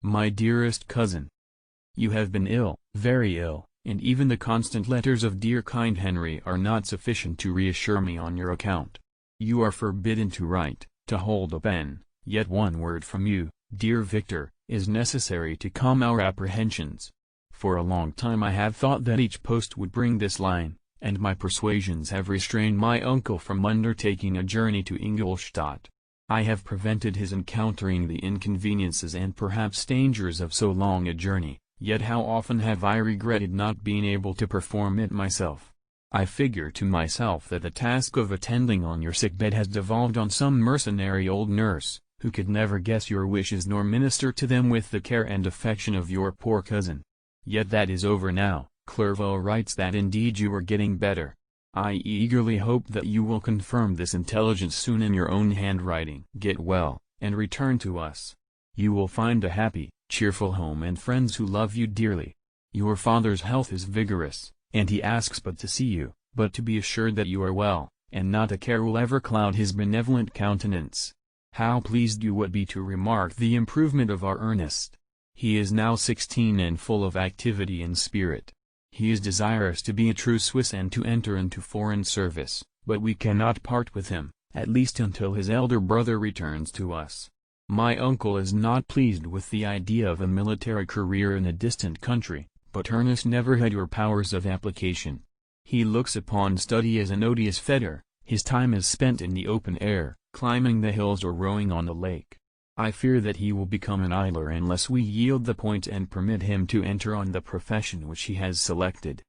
"My dearest cousin, you have been ill, very ill, and even the constant letters of dear kind Henry are not sufficient to reassure me on your account. You are forbidden to write, to hold a pen, yet one word from you, dear Victor, is necessary to calm our apprehensions. For a long time I have thought that each post would bring this line, and my persuasions have restrained my uncle from undertaking a journey to Ingolstadt. I have prevented his encountering the inconveniences and perhaps dangers of so long a journey, yet how often have I regretted not being able to perform it myself. I figure to myself that the task of attending on your sickbed has devolved on some mercenary old nurse, who could never guess your wishes nor minister to them with the care and affection of your poor cousin. Yet that is over now. Clerval writes that indeed you are getting better. I eagerly hope that you will confirm this intelligence soon in your own handwriting. Get well, and return to us. You will find a happy, cheerful home and friends who love you dearly. Your father's health is vigorous, and he asks but to see you, but to be assured that you are well, and not a care will ever cloud his benevolent countenance. How pleased you would be to remark the improvement of our Ernest. He is now 16 and full of activity and spirit. He is desirous to be a true Swiss and to enter into foreign service, but we cannot part with him, at least until his elder brother returns to us. My uncle is not pleased with the idea of a military career in a distant country, but Ernest never had your powers of application. He looks upon study as an odious fetter. His time is spent in the open air, climbing the hills or rowing on the lake. I fear that he will become an idler unless we yield the point and permit him to enter on the profession which he has selected.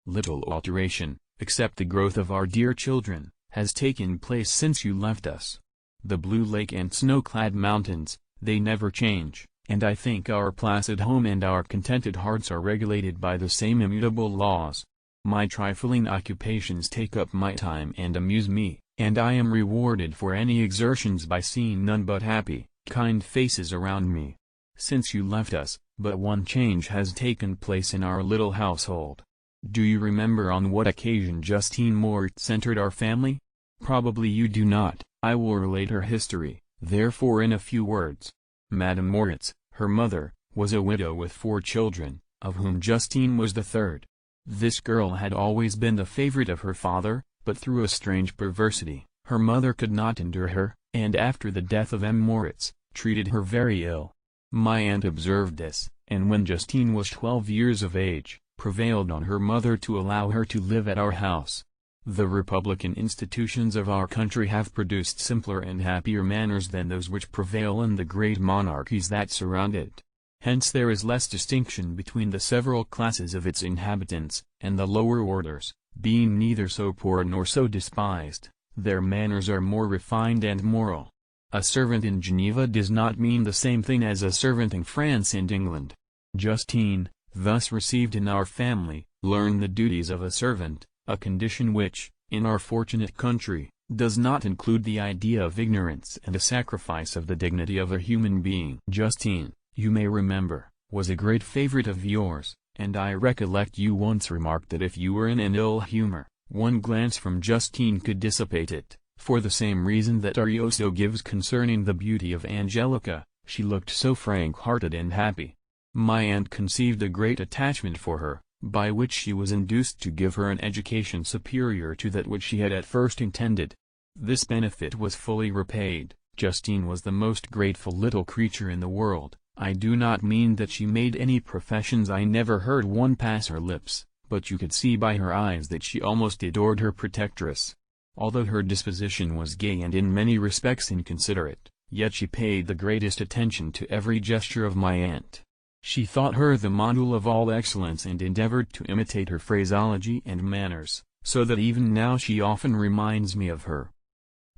Little alteration, except the growth of our dear children, has taken place since you left us. The blue lake and snow-clad mountains, they never change, and I think our placid home and our contented hearts are regulated by the same immutable laws. My trifling occupations take up my time and amuse me, and I am rewarded for any exertions by seeing none but happy, kind faces around me. Since you left us, but one change has taken place in our little household. Do you remember on what occasion Justine Moritz entered our family? Probably you do not. I will relate her history, therefore, in a few words. Madame Moritz, her mother, was a widow with 4 children, of whom Justine was the third. This girl had always been the favorite of her father, but through a strange perversity, her mother could not endure her, and after the death of M. Moritz, treated her very ill. My aunt observed this, and when Justine was 12 years of age, prevailed on her mother to allow her to live at our house. The republican institutions of our country have produced simpler and happier manners than those which prevail in the great monarchies that surround it. Hence there is less distinction between the several classes of its inhabitants, and the lower orders, being neither so poor nor so despised, their manners are more refined and moral. A servant in Geneva does not mean the same thing as a servant in France and England. Justine, thus received in our family, learned the duties of a servant, a condition which, in our fortunate country, does not include the idea of ignorance and a sacrifice of the dignity of a human being. Justine, you may remember, was a great favorite of yours, and I recollect you once remarked that if you were in an ill humor, one glance from Justine could dissipate it. For the same reason that Ariosto gives concerning the beauty of Angelica, she looked so frank-hearted and happy. My aunt conceived a great attachment for her, by which she was induced to give her an education superior to that which she had at first intended. This benefit was fully repaid. Justine was the most grateful little creature in the world. I do not mean that she made any professions. I never heard one pass her lips, but you could see by her eyes that she almost adored her protectress. Although her disposition was gay and in many respects inconsiderate, yet she paid the greatest attention to every gesture of my aunt. She thought her the model of all excellence and endeavored to imitate her phraseology and manners, so that even now she often reminds me of her.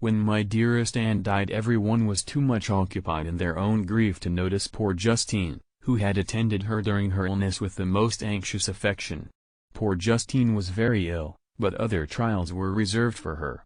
When my dearest aunt died, everyone was too much occupied in their own grief to notice poor Justine, who had attended her during her illness with the most anxious affection. Poor Justine was very ill, but other trials were reserved for her.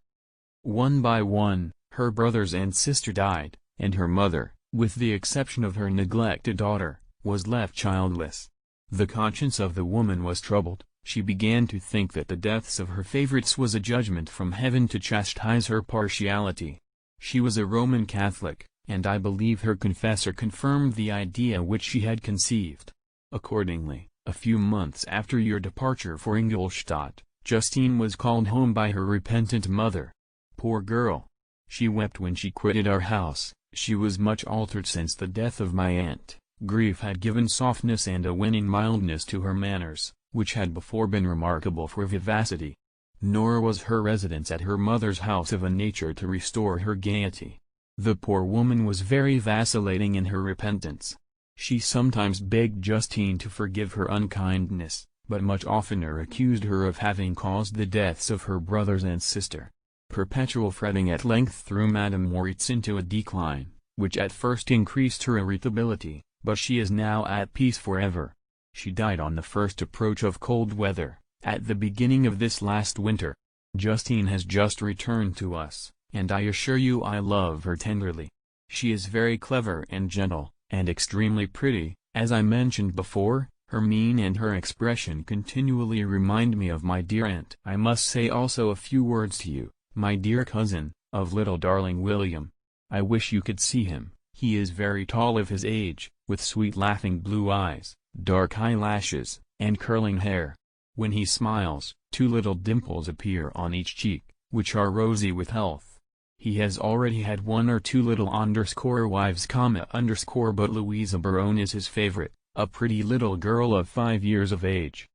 One by one, her brothers and sister died, and her mother, with the exception of her neglected daughter, was left childless. The conscience of the woman was troubled. She began to think that the deaths of her favorites was a judgment from heaven to chastise her partiality. She was a Roman Catholic, and I believe her confessor confirmed the idea which she had conceived. Accordingly, a few months after your departure for Ingolstadt, Justine was called home by her repentant mother. Poor girl! She wept when she quitted our house. She was much altered since the death of my aunt. Grief had given softness and a winning mildness to her manners, which had before been remarkable for vivacity. Nor was her residence at her mother's house of a nature to restore her gaiety. The poor woman was very vacillating in her repentance. She sometimes begged Justine to forgive her unkindness, but much oftener accused her of having caused the deaths of her brothers and sister. Perpetual fretting at length threw Madame Moritz into a decline, which at first increased her irritability, but she is now at peace forever. She died on the first approach of cold weather, at the beginning of this last winter. Justine has just returned to us, and I assure you I love her tenderly. She is very clever and gentle, and extremely pretty. As I mentioned before, Her mien and her expression continually remind me of my dear aunt. I must say also a few words to you, my dear cousin, of little darling William. I wish you could see him. He is very tall of his age, with sweet laughing blue eyes, dark eyelashes, and curling hair. When he smiles, two little dimples appear on each cheek, which are rosy with health. He has already had one or two little wives, but Louisa Barone is his favorite, a pretty little girl of 5 years of age.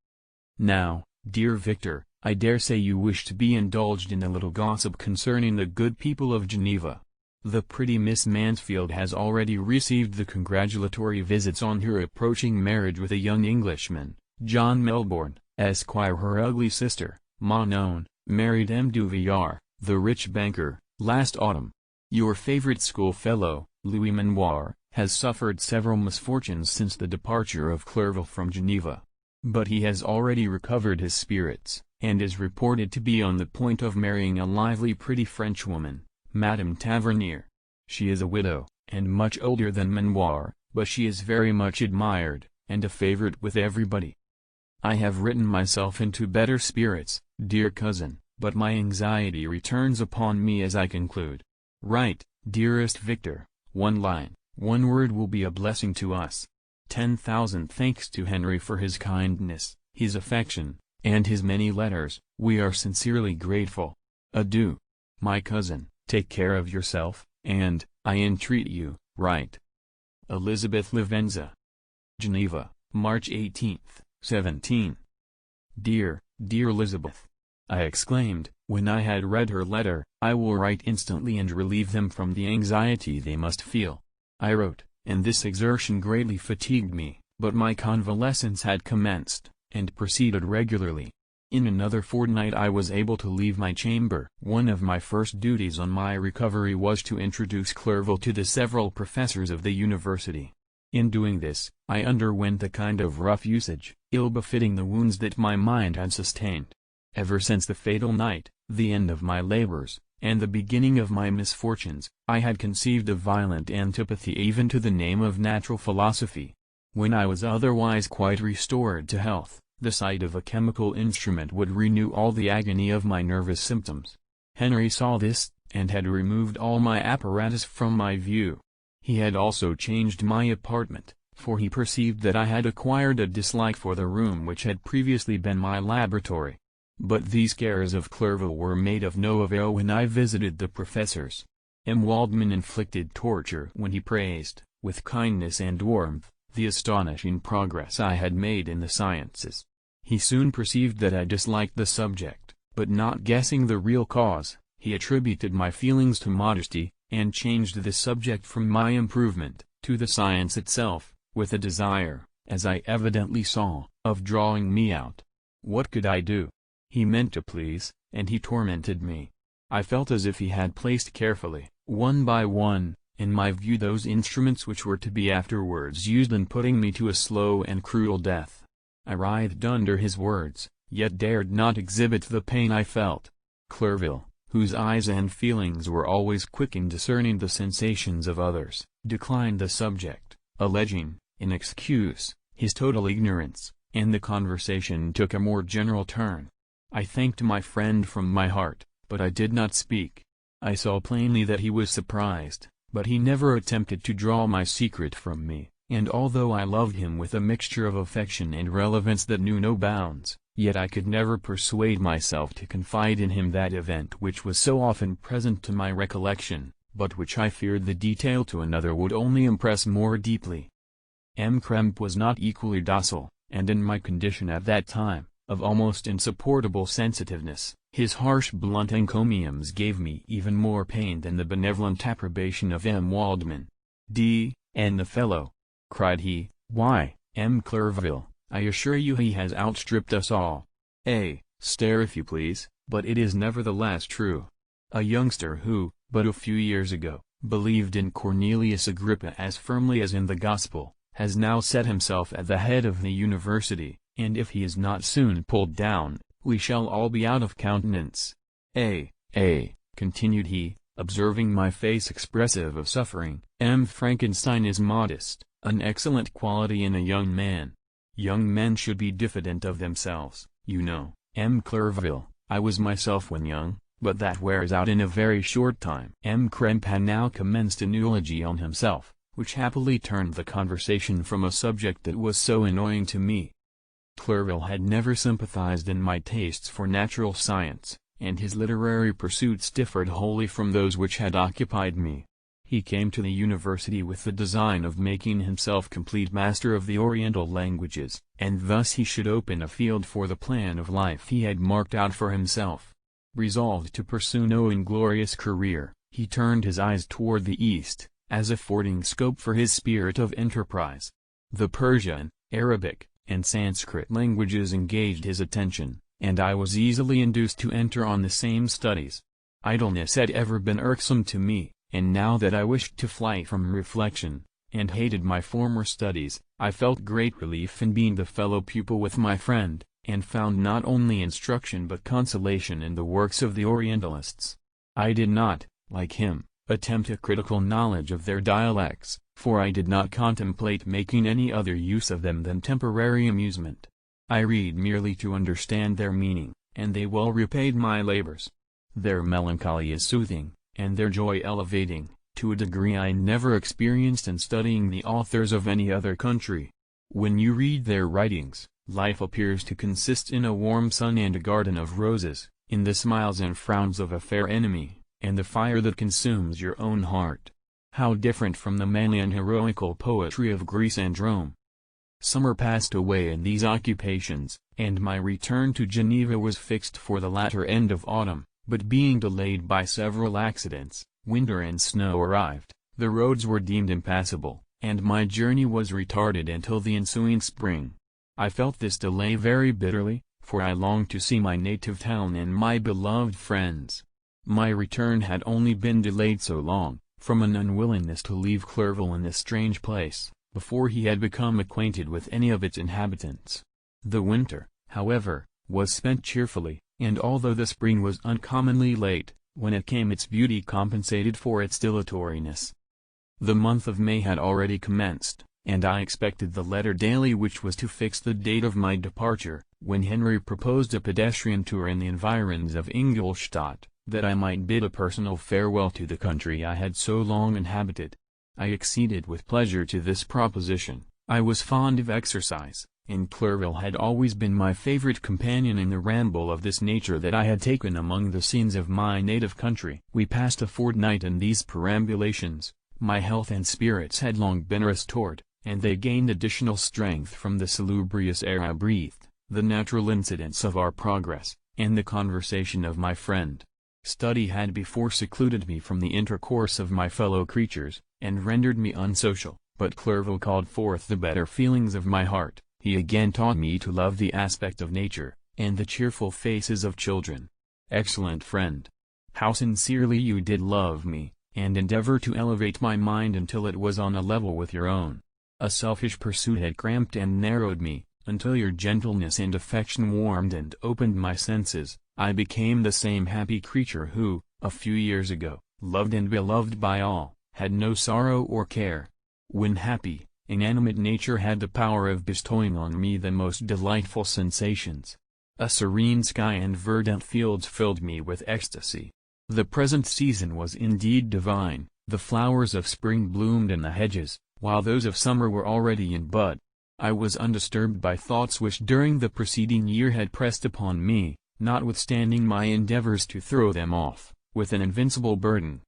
Now, dear Victor, I dare say you wish to be indulged in a little gossip concerning the good people of Geneva. The pretty Miss Mansfield has already received the congratulatory visits on her approaching marriage with a young Englishman, John Melbourne, Esquire. Her ugly sister, Manon, married M. Duvillard, the rich banker, last autumn. Your favorite schoolfellow, Louis Manoir, has suffered several misfortunes since the departure of Clerval from Geneva. But he has already recovered his spirits, and is reported to be on the point of marrying a lively pretty Frenchwoman, Madame Tavernier. She is a widow, and much older than Manoir, but she is very much admired, and a favorite with everybody. I have written myself into better spirits, dear cousin, but my anxiety returns upon me as I conclude. Write, dearest Victor, one line, one word will be a blessing to us. 10,000 thanks to Henry for his kindness, his affection, and his many letters. We are sincerely grateful. Adieu. My cousin, take care of yourself, and, I entreat you, write. Elizabeth Lavenza. Geneva, March 18, 17. Dear Elizabeth. I exclaimed, when I had read her letter, I will write instantly and relieve them from the anxiety they must feel. I wrote, and this exertion greatly fatigued me, but my convalescence had commenced, and proceeded regularly. In another fortnight I was able to leave my chamber. One of my first duties on my recovery was to introduce Clerval to the several professors of the university. In doing this, I underwent a kind of rough usage, ill-befitting the wounds that my mind had sustained. Ever since the fatal night, the end of my labors, and the beginning of my misfortunes, I had conceived a violent antipathy even to the name of natural philosophy. When I was otherwise quite restored to health, the sight of a chemical instrument would renew all the agony of my nervous symptoms. Henry saw this, and had removed all my apparatus from my view. He had also changed my apartment, for he perceived that I had acquired a dislike for the room which had previously been my laboratory. But these cares of Clerval were made of no avail when I visited the professors. M. Waldman inflicted torture when he praised, with kindness and warmth, the astonishing progress I had made in the sciences. He soon perceived that I disliked the subject, but not guessing the real cause, he attributed my feelings to modesty, and changed the subject from my improvement, to the science itself, with a desire, as I evidently saw, of drawing me out. What could I do? He meant to please, and he tormented me. I felt as if he had placed carefully, one by one, in my view those instruments which were to be afterwards used in putting me to a slow and cruel death. I writhed under his words, yet dared not exhibit the pain I felt. Clerval, whose eyes and feelings were always quick in discerning the sensations of others, declined the subject, alleging, in excuse, his total ignorance, and the conversation took a more general turn. I thanked my friend from my heart, but I did not speak. I saw plainly that he was surprised, but he never attempted to draw my secret from me, and although I loved him with a mixture of affection and relevance that knew no bounds, yet I could never persuade myself to confide in him that event which was so often present to my recollection, but which I feared the detail to another would only impress more deeply. M. Krempe was not equally docile, and in my condition at that time, of almost insupportable sensitiveness, his harsh blunt encomiums gave me even more pain than the benevolent approbation of M. Waldman. And the fellow! Cried he, why, M. Clerval, I assure you he has outstripped us all. Stare if you please, but it is nevertheless true. A youngster who, but a few years ago, believed in Cornelius Agrippa as firmly as in the Gospel, has now set himself at the head of the university, and if he is not soon pulled down, we shall all be out of countenance. Continued he, observing my face expressive of suffering, M. Frankenstein is modest, an excellent quality in a young man. Young men should be diffident of themselves, you know, M. Clerville. I was myself when young, but that wears out in a very short time. M. Krempe had now commenced an eulogy on himself, which happily turned the conversation from a subject that was so annoying to me. Clerville had never sympathized in my tastes for natural science, and his literary pursuits differed wholly from those which had occupied me. He came to the university with the design of making himself complete master of the Oriental languages, and thus he should open a field for the plan of life he had marked out for himself. Resolved to pursue no inglorious career, he turned his eyes toward the east, as affording scope for his spirit of enterprise. The Persian, Arabic, and Sanskrit languages engaged his attention, and I was easily induced to enter on the same studies. Idleness had ever been irksome to me, and now that I wished to fly from reflection, and hated my former studies, I felt great relief in being the fellow pupil with my friend, and found not only instruction but consolation in the works of the Orientalists. I did not, like him, attempt a critical knowledge of their dialects, for I did not contemplate making any other use of them than temporary amusement. I read merely to understand their meaning, and they well repaid my labors. Their melancholy is soothing, and their joy elevating, to a degree I never experienced in studying the authors of any other country. When you read their writings, life appears to consist in a warm sun and a garden of roses, in the smiles and frowns of a fair enemy, and the fire that consumes your own heart. How different from the manly and heroical poetry of Greece and Rome! Summer passed away in these occupations, and my return to Geneva was fixed for the latter end of autumn, but being delayed by several accidents, winter and snow arrived, the roads were deemed impassable, and my journey was retarded until the ensuing spring. I felt this delay very bitterly, for I longed to see my native town and my beloved friends. My return had only been delayed so long, from an unwillingness to leave Clerville in this strange place, before he had become acquainted with any of its inhabitants. The winter, however, was spent cheerfully, and although the spring was uncommonly late, when it came its beauty compensated for its dilatoriness. The month of May had already commenced, and I expected the letter daily which was to fix the date of my departure, when Henry proposed a pedestrian tour in the environs of Ingolstadt, that I might bid a personal farewell to the country I had so long inhabited. I acceded with pleasure to this proposition. I was fond of exercise, and Clerville had always been my favorite companion in the ramble of this nature that I had taken among the scenes of my native country. We passed a fortnight in these perambulations. My health and spirits had long been restored, and they gained additional strength from the salubrious air I breathed, the natural incidents of our progress, and the conversation of my friend. Study had before secluded me from the intercourse of my fellow creatures, and rendered me unsocial, but Clerville called forth the better feelings of my heart. He again taught me to love the aspect of nature, and the cheerful faces of children. Excellent friend! How sincerely you did love me, and endeavor to elevate my mind until it was on a level with your own. A selfish pursuit had cramped and narrowed me, until your gentleness and affection warmed and opened my senses. I became the same happy creature who, a few years ago, loved and beloved by all, had no sorrow or care. When happy, inanimate nature had the power of bestowing on me the most delightful sensations. A serene sky and verdant fields filled me with ecstasy. The present season was indeed divine. The flowers of spring bloomed in the hedges, while those of summer were already in bud. I was undisturbed by thoughts which during the preceding year had pressed upon me, notwithstanding my endeavors to throw them off, with an invincible burden.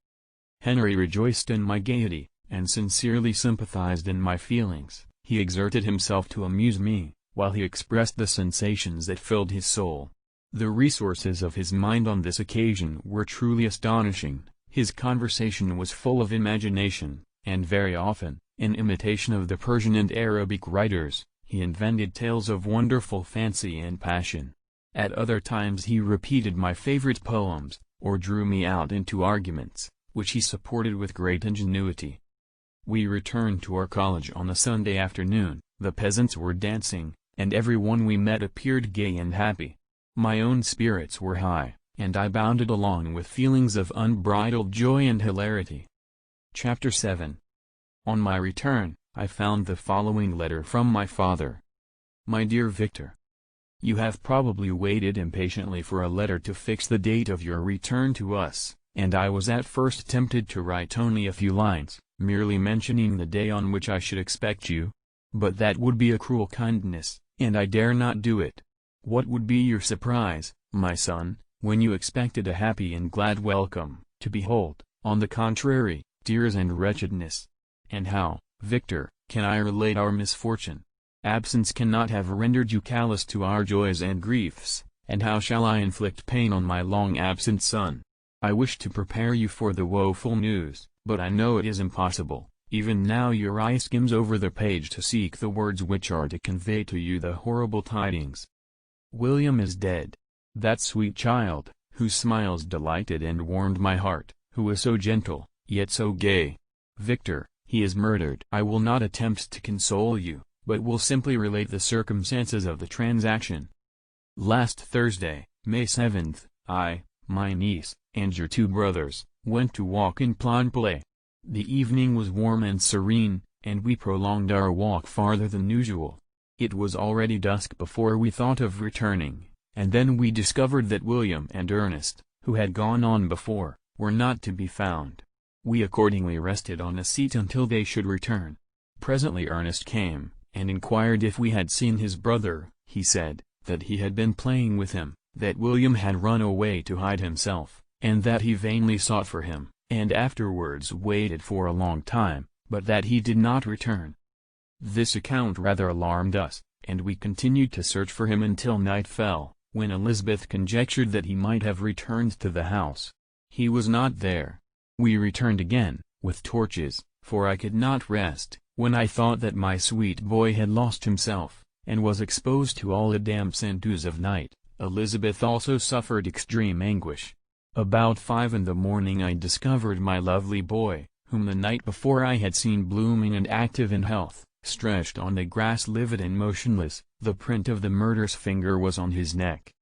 Henry rejoiced in my gaiety, and sincerely sympathized in my feelings. He exerted himself to amuse me, while he expressed the sensations that filled his soul. The resources of his mind on this occasion were truly astonishing. His conversation was full of imagination, and very often, in imitation of the Persian and Arabic writers, he invented tales of wonderful fancy and passion. At other times he repeated my favorite poems, or drew me out into arguments, which he supported with great ingenuity. We returned to our college on a Sunday afternoon. The peasants were dancing, and every one we met appeared gay and happy. My own spirits were high, and I bounded along with feelings of unbridled joy and hilarity. Chapter 7. On my return, I found the following letter from my father. My dear Victor, you have probably waited impatiently for a letter to fix the date of your return to us, and I was at first tempted to write only a few lines, merely mentioning the day on which I should expect you. But that would be a cruel kindness, and I dare not do it. What would be your surprise, my son, when you expected a happy and glad welcome, to behold, on the contrary, tears and wretchedness? And how, Victor, can I relate our misfortune? Absence cannot have rendered you callous to our joys and griefs, and how shall I inflict pain on my long-absent son? I wish to prepare you for the woeful news, but I know it is impossible. Even now your eye skims over the page to seek the words which are to convey to you the horrible tidings. William is dead. That sweet child, whose smiles delighted and warmed my heart, who was so gentle, yet so gay. Victor, he is murdered. I will not attempt to console you, but will simply relate the circumstances of the transaction. Last Thursday, May 7th, I, my niece, and your 2 brothers, went to walk in Plainpalais. The evening was warm and serene, and we prolonged our walk farther than usual. It was already dusk before we thought of returning, and then we discovered that William and Ernest, who had gone on before, were not to be found. We accordingly rested on a seat until they should return. Presently Ernest came, and inquired if we had seen his brother. He said, that he had been playing with him, that William had run away to hide himself, and that he vainly sought for him, and afterwards waited for a long time, but that he did not return. This account rather alarmed us, and we continued to search for him until night fell, when Elizabeth conjectured that he might have returned to the house. He was not there. We returned again, with torches, for I could not rest, when I thought that my sweet boy had lost himself, and was exposed to all the damps and dews of night. Elizabeth also suffered extreme anguish. About 5 in the morning I discovered my lovely boy, whom the night before I had seen blooming and active in health, stretched on the grass livid and motionless. The print of the murderer's finger was on his neck.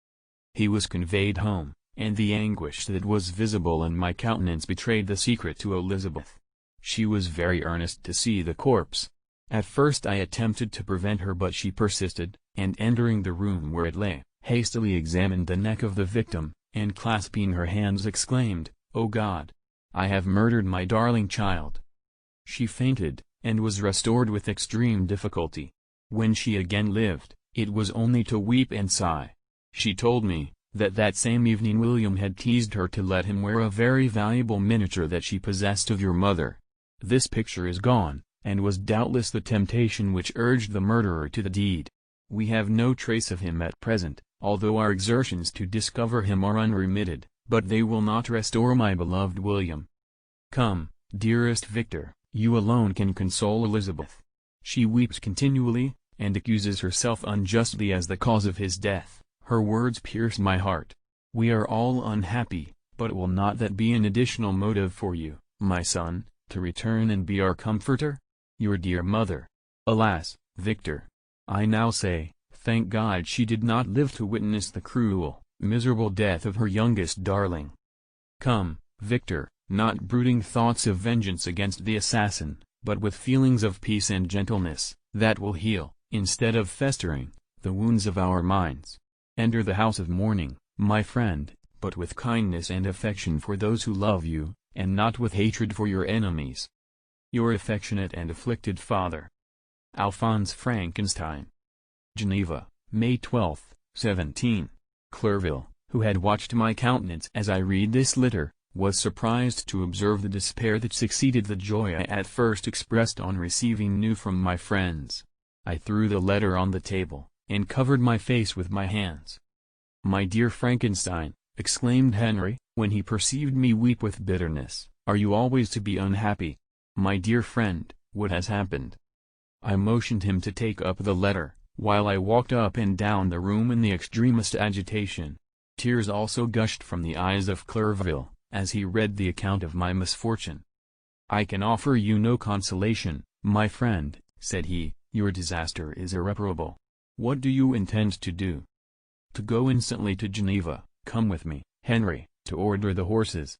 He was conveyed home, and the anguish that was visible in my countenance betrayed the secret to Elizabeth. She was very earnest to see the corpse. At first I attempted to prevent her, but she persisted, and entering the room where it lay, hastily examined the neck of the victim, and clasping her hands exclaimed, "O God! I have murdered my darling child." She fainted, and was restored with extreme difficulty. When she again lived, it was only to weep and sigh. She told me, that same evening William had teased her to let him wear a very valuable miniature that she possessed of your mother. This picture is gone, and was doubtless the temptation which urged the murderer to the deed. We have no trace of him at present, although our exertions to discover him are unremitted, but they will not restore my beloved William. Come, dearest Victor, you alone can console Elizabeth. She weeps continually, and accuses herself unjustly as the cause of his death. Her words pierce my heart. We are all unhappy, but will not that be an additional motive for you, my son, to return and be our comforter? Your dear mother. Alas, Victor! I now say, thank God she did not live to witness the cruel, miserable death of her youngest darling. Come, Victor, not brooding thoughts of vengeance against the assassin, but with feelings of peace and gentleness, that will heal, instead of festering, the wounds of our minds. Enter the house of mourning, my friend, but with kindness and affection for those who love you, and not with hatred for your enemies. Your affectionate and afflicted father, Alphonse Frankenstein. Geneva, May 12, 17. Clerval, who had watched my countenance as I read this letter, was surprised to observe the despair that succeeded the joy I at first expressed on receiving news from my friends. I threw the letter on the table, and covered my face with my hands. "My dear Frankenstein," exclaimed Henry, when he perceived me weep with bitterness, "are you always to be unhappy? My dear friend, what has happened?" I motioned him to take up the letter, while I walked up and down the room in the extremest agitation. Tears also gushed from the eyes of Clerval, as he read the account of my misfortune. "I can offer you no consolation, my friend," said he, "your disaster is irreparable. What do you intend to do?" "To go instantly to Geneva. Come with me, Henry, to order the horses."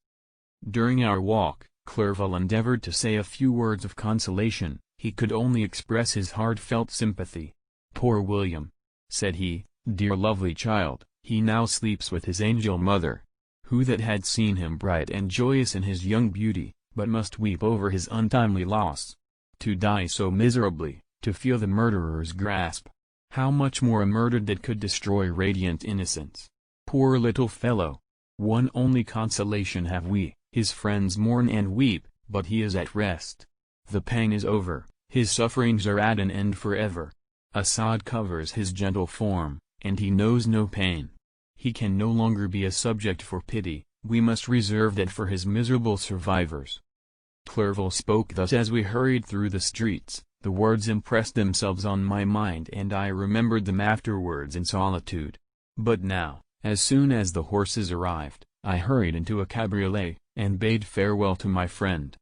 During our walk, Clerval endeavored to say a few words of consolation. He could only express his heartfelt sympathy. "Poor William," said he, "dear lovely child, he now sleeps with his angel mother. Who that had seen him bright and joyous in his young beauty, but must weep over his untimely loss? To die so miserably, to feel the murderer's grasp. How much more a murder that could destroy radiant innocence. Poor little fellow! One only consolation have we, his friends mourn and weep, but he is at rest. The pang is over, his sufferings are at an end forever. A sod covers his gentle form, and he knows no pain. He can no longer be a subject for pity, we must reserve that for his miserable survivors." Clerval spoke thus as we hurried through the streets. The words impressed themselves on my mind and I remembered them afterwards in solitude. But now, as soon as the horses arrived, I hurried into a cabriolet, and bade farewell to my friend.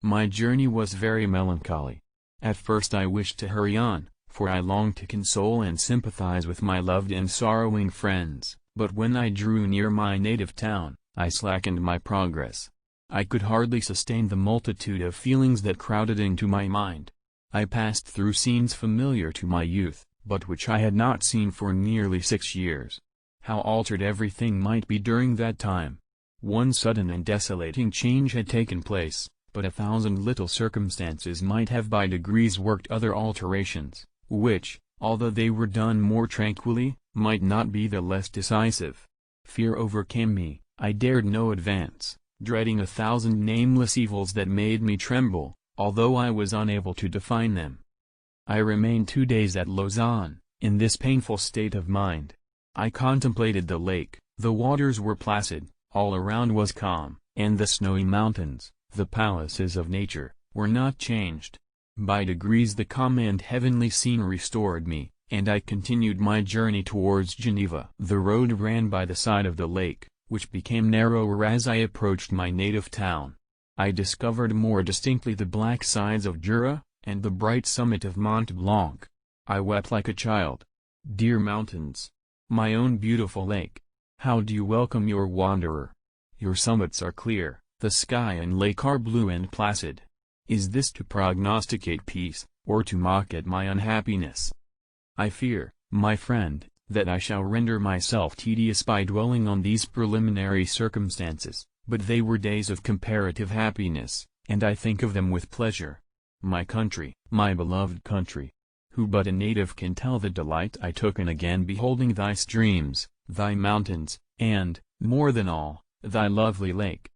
My journey was very melancholy. At first I wished to hurry on, for I longed to console and sympathize with my loved and sorrowing friends, but when I drew near my native town, I slackened my progress. I could hardly sustain the multitude of feelings that crowded into my mind. I passed through scenes familiar to my youth, but which I had not seen for nearly 6 years. How altered everything might be during that time! One sudden and desolating change had taken place, but 1,000 little circumstances might have by degrees worked other alterations, which, although they were done more tranquilly, might not be the less decisive. Fear overcame me, I dared no advance, dreading 1,000 nameless evils that made me tremble, although I was unable to define them. I remained 2 days at Lausanne, in this painful state of mind. I contemplated the lake, the waters were placid, all around was calm, and the snowy mountains, the palaces of nature, were not changed. By degrees the calm and heavenly scene restored me, and I continued my journey towards Geneva. The road ran by the side of the lake, which became narrower as I approached my native town. I discovered more distinctly the black sides of Jura, and the bright summit of Mont Blanc. I wept like a child. Dear mountains! My own beautiful lake! How do you welcome your wanderer? Your summits are clear, the sky and lake are blue and placid. Is this to prognosticate peace, or to mock at my unhappiness? I fear, my friend, that I shall render myself tedious by dwelling on these preliminary circumstances, but they were days of comparative happiness, and I think of them with pleasure. My country, my beloved country! Who but a native can tell the delight I took in again beholding thy streams, thy mountains, and, more than all, thy lovely lake?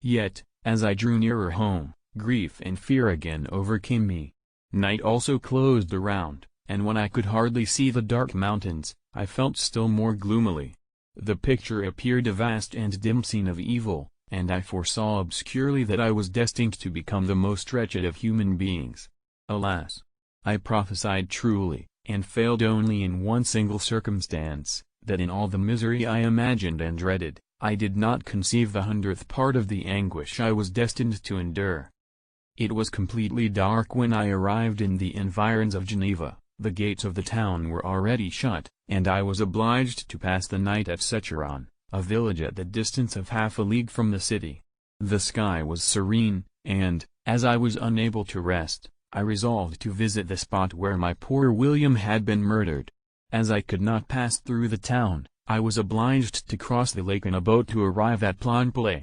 Yet, as I drew nearer home, grief and fear again overcame me. Night also closed around, and when I could hardly see the dark mountains, I felt still more gloomily. The picture appeared a vast and dim scene of evil, and I foresaw obscurely that I was destined to become the most wretched of human beings. Alas! I prophesied truly, and failed only in one single circumstance, that in all the misery I imagined and dreaded, I did not conceive the 100th part of the anguish I was destined to endure. It was completely dark when I arrived in the environs of Geneva. The gates of the town were already shut, and I was obliged to pass the night at Secheron, a village at the distance of half a league from the city. The sky was serene, and, as I was unable to rest, I resolved to visit the spot where my poor William had been murdered. As I could not pass through the town, I was obliged to cross the lake in a boat to arrive at Plainpalais.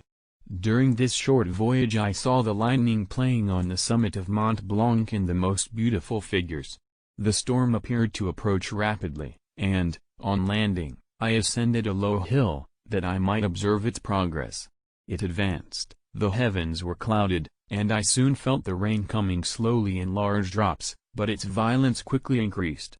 During this short voyage I saw the lightning playing on the summit of Mont Blanc in the most beautiful figures. The storm appeared to approach rapidly, and, on landing, I ascended a low hill, that I might observe its progress. It advanced, the heavens were clouded, and I soon felt the rain coming slowly in large drops, but its violence quickly increased.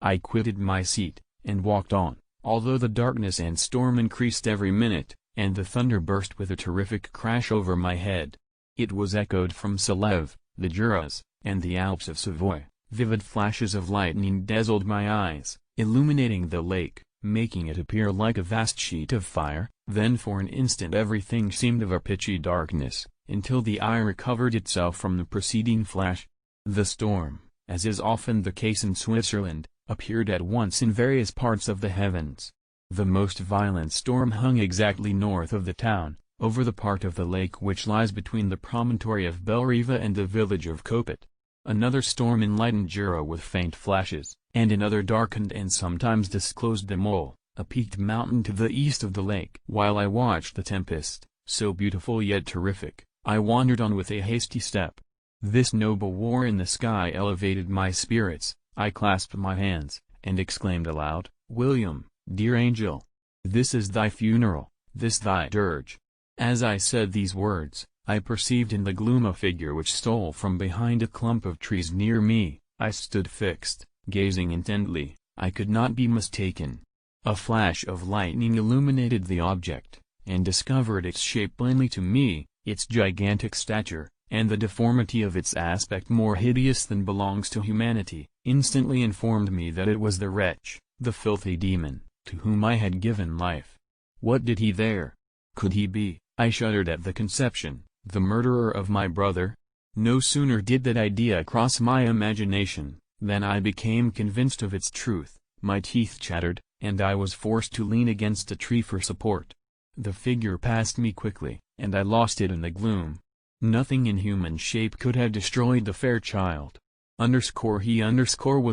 I quitted my seat, and walked on, although the darkness and storm increased every minute, and the thunder burst with a terrific crash over my head. It was echoed from Salève, the Juras, and the Alps of Savoy. Vivid flashes of lightning dazzled my eyes, illuminating the lake, making it appear like a vast sheet of fire. Then for an instant everything seemed of a pitchy darkness, until the eye recovered itself from the preceding flash. The storm, as is often the case in Switzerland, appeared at once in various parts of the heavens. The most violent storm hung exactly north of the town, over the part of the lake which lies between the promontory of Bellerive and the village of Copet. Another storm enlightened Jura with faint flashes, and another darkened and sometimes disclosed the mole, a peaked mountain to the east of the lake. While I watched the tempest, so beautiful yet terrific, I wandered on with a hasty step. This noble war in the sky elevated my spirits. I clasped my hands, and exclaimed aloud, "William, dear angel! This is thy funeral, this thy dirge." As I said these words, I perceived in the gloom a figure which stole from behind a clump of trees near me. I stood fixed, gazing intently. I could not be mistaken. A flash of lightning illuminated the object, and discovered its shape plainly to me, its gigantic stature, and the deformity of its aspect more hideous than belongs to humanity, instantly informed me that it was the wretch, the filthy demon, to whom I had given life. What did he there? Could he be, I shuddered at the conception, the murderer of my brother? No sooner did that idea cross my imagination, than I became convinced of its truth. My teeth chattered, and I was forced to lean against a tree for support. The figure passed me quickly, and I lost it in the gloom. Nothing in human shape could have destroyed the fair child. He was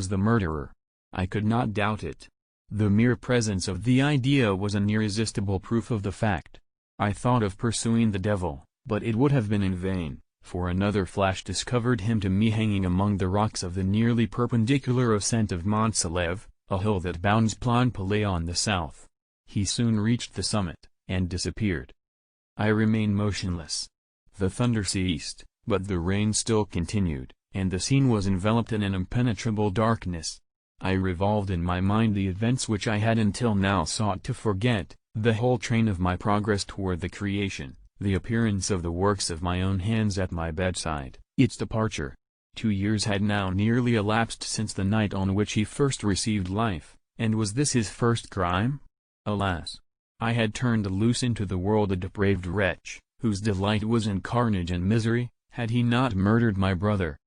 the murderer. I could not doubt it. The mere presence of the idea was an irresistible proof of the fact. I thought of pursuing the devil, but it would have been in vain, for another flash discovered him to me hanging among the rocks of the nearly perpendicular ascent of Mont Saleve, a hill that bounds Plainpalais on the south. He soon reached the summit, and disappeared. I remained motionless. The thunder ceased, but the rain still continued, and the scene was enveloped in an impenetrable darkness. I revolved in my mind the events which I had until now sought to forget, the whole train of my progress toward the creation, the appearance of the works of my own hands at my bedside, its departure. 2 years had now nearly elapsed since the night on which he first received life, and was this his first crime? Alas! I had turned loose into the world a depraved wretch, whose delight was in carnage and misery. Had he not murdered my brother?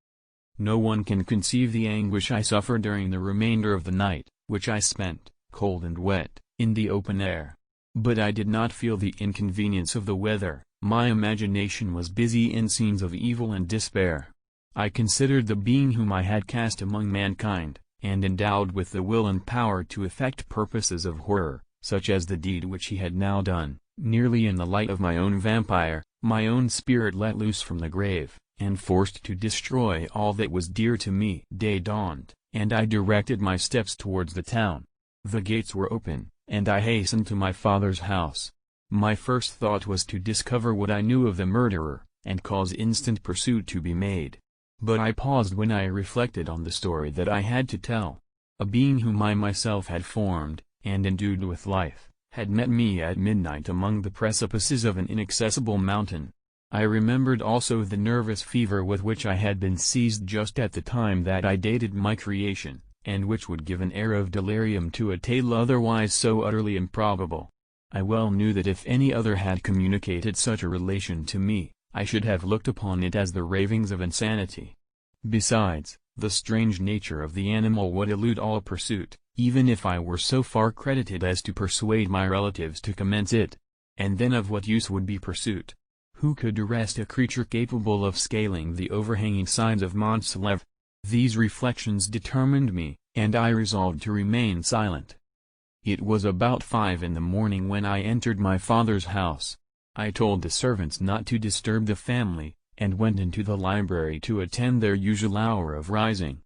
No one can conceive the anguish I suffered during the remainder of the night, which I spent, cold and wet, in the open air. But I did not feel the inconvenience of the weather. My imagination was busy in scenes of evil and despair. I considered the being whom I had cast among mankind, and endowed with the will and power to effect purposes of horror, such as the deed which he had now done, nearly in the light of my own vampire, my own spirit let loose from the grave, and forced to destroy all that was dear to me. Day dawned, and I directed my steps towards the town. The gates were open, and I hastened to my father's house. My first thought was to discover what I knew of the murderer, and cause instant pursuit to be made. But I paused when I reflected on the story that I had to tell. A being whom I myself had formed, and endued with life, had met me at midnight among the precipices of an inaccessible mountain. I remembered also the nervous fever with which I had been seized just at the time that I dated my creation, and which would give an air of delirium to a tale otherwise so utterly improbable. I well knew that if any other had communicated such a relation to me, I should have looked upon it as the ravings of insanity. Besides, the strange nature of the animal would elude all pursuit, even if I were so far credited as to persuade my relatives to commence it. And then of what use would be pursuit? Who could arrest a creature capable of scaling the overhanging sides of Mont Saleve? These reflections determined me, and I resolved to remain silent. It was about 5 in the morning when I entered my father's house. I told the servants not to disturb the family, and went into the library to attend their usual hour of rising.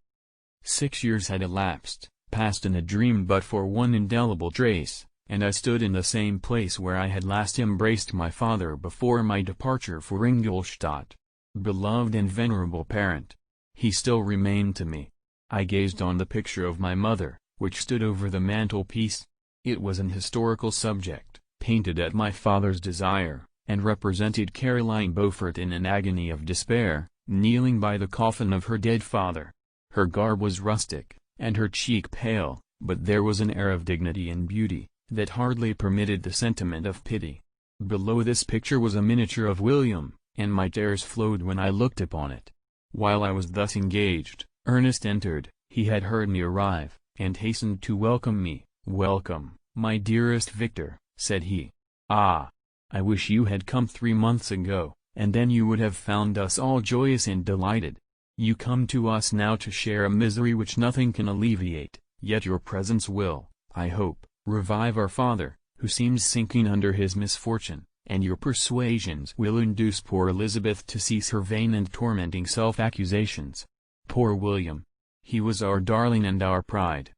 6 years had elapsed, passed in a dream but for one indelible trace, and I stood in the same place where I had last embraced my father before my departure for Ingolstadt. Beloved and venerable parent! He still remained to me. I gazed on the picture of my mother, which stood over the mantelpiece. It was an historical subject, painted at my father's desire, and represented Caroline Beaufort in an agony of despair, kneeling by the coffin of her dead father. Her garb was rustic, and her cheek pale, but there was an air of dignity and beauty, that hardly permitted the sentiment of pity. Below this picture was a miniature of William, and my tears flowed when I looked upon it. While I was thus engaged, Ernest entered. He had heard me arrive, and hastened to welcome me. "Welcome, my dearest Victor," said he. "Ah! I wish you had come 3 months ago, and then you would have found us all joyous and delighted. You come to us now to share a misery which nothing can alleviate, yet your presence will, I hope, revive our father, who seems sinking under his misfortune, and your persuasions will induce poor Elizabeth to cease her vain and tormenting self-accusations. Poor William! He was our darling and our pride.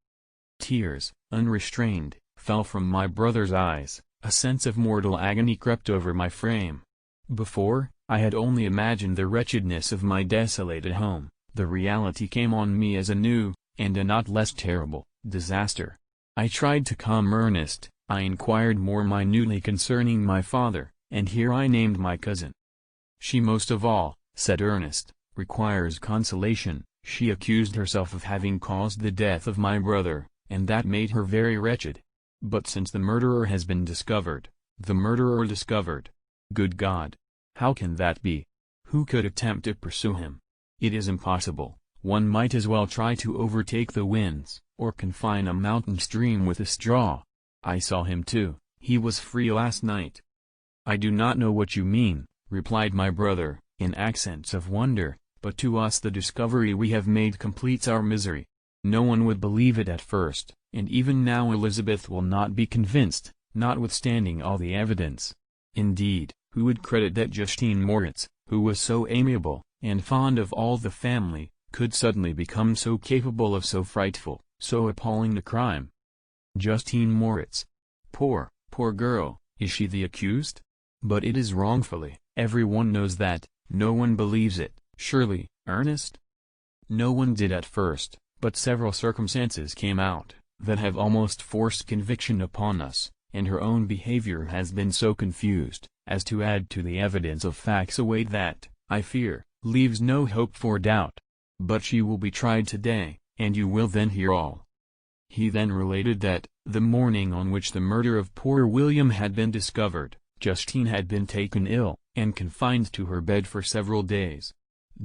Tears, unrestrained, fell from my brother's eyes, a sense of mortal agony crept over my frame. Before, I had only imagined the wretchedness of my desolated home. The reality came on me as a new, and a not less terrible, disaster. I tried to calm Ernest, I inquired more minutely concerning my father, and here I named my cousin. She most of all, said Ernest, requires consolation. She accused herself of having caused the death of my brother, and that made her very wretched. But since the murderer has been discovered, good God! How can that be? Who could attempt to pursue him? It is impossible. One might as well try to overtake the winds, or confine a mountain stream with a straw. I saw him too, he was free last night. I do not know what you mean, replied my brother, in accents of wonder, but to us the discovery we have made completes our misery. No one would believe it at first, and even now Elizabeth will not be convinced, notwithstanding all the evidence. Indeed, who would credit that Justine Moritz, who was so amiable, and fond of all the family, could suddenly become so capable of so frightful, so appalling a crime? Justine Moritz. Poor girl, is she the accused? But it is wrongfully, everyone knows that, no one believes it, surely, Ernest? No one did at first, but several circumstances came out, that have almost forced conviction upon us, and her own behavior has been so confused, as to add to the evidence of facts await that, I fear, leaves no hope for doubt. But she will be tried today, and you will then hear all. He then related that, the morning on which the murder of poor William had been discovered, Justine had been taken ill, and confined to her bed for several days.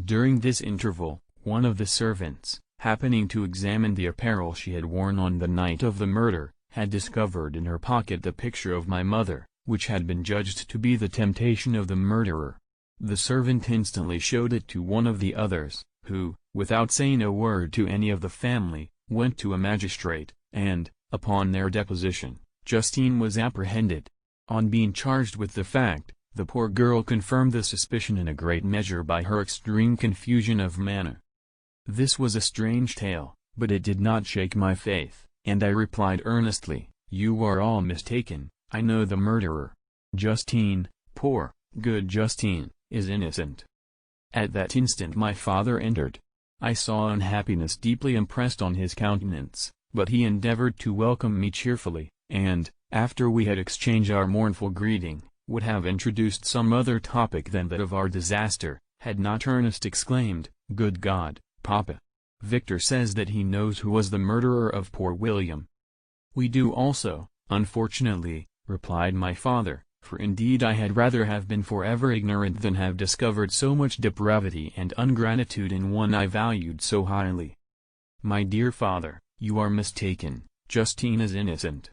During this interval, one of the servants, happening to examine the apparel she had worn on the night of the murder, had discovered in her pocket the picture of my mother, which had been judged to be the temptation of the murderer. The servant instantly showed it to one of the others, who, without saying a word to any of the family, went to a magistrate, and, upon their deposition, Justine was apprehended. On being charged with the fact, the poor girl confirmed the suspicion in a great measure by her extreme confusion of manner. This was a strange tale, but it did not shake my faith, and I replied earnestly, "You are all mistaken, I know the murderer. Justine, poor, good Justine, is innocent." At that instant my father entered. I saw unhappiness deeply impressed on his countenance, but he endeavored to welcome me cheerfully, and, after we had exchanged our mournful greeting, would have introduced some other topic than that of our disaster, had not Ernest exclaimed, "Good God, Papa! Victor says that he knows who was the murderer of poor William." "We do also, unfortunately," replied my father, "for indeed I had rather have been forever ignorant than have discovered so much depravity and ungratitude in one I valued so highly." "My dear father, you are mistaken, Justine is innocent.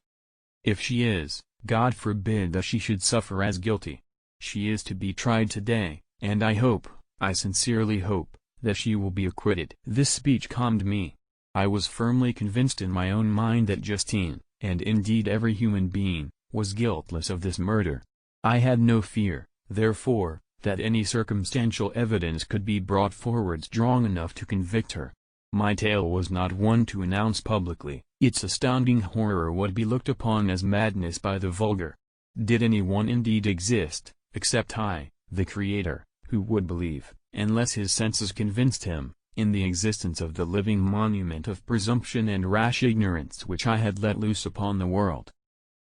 If she is, God forbid that she should suffer as guilty. She is to be tried today, and I hope, I sincerely hope, that she will be acquitted." This speech calmed me. I was firmly convinced in my own mind that Justine, and indeed every human being, was guiltless of this murder. I had no fear, therefore, that any circumstantial evidence could be brought forward strong enough to convict her. My tale was not one to announce publicly, its astounding horror would be looked upon as madness by the vulgar. Did anyone indeed exist, except I, the Creator, who would believe, unless his senses convinced him, in the existence of the living monument of presumption and rash ignorance which I had let loose upon the world?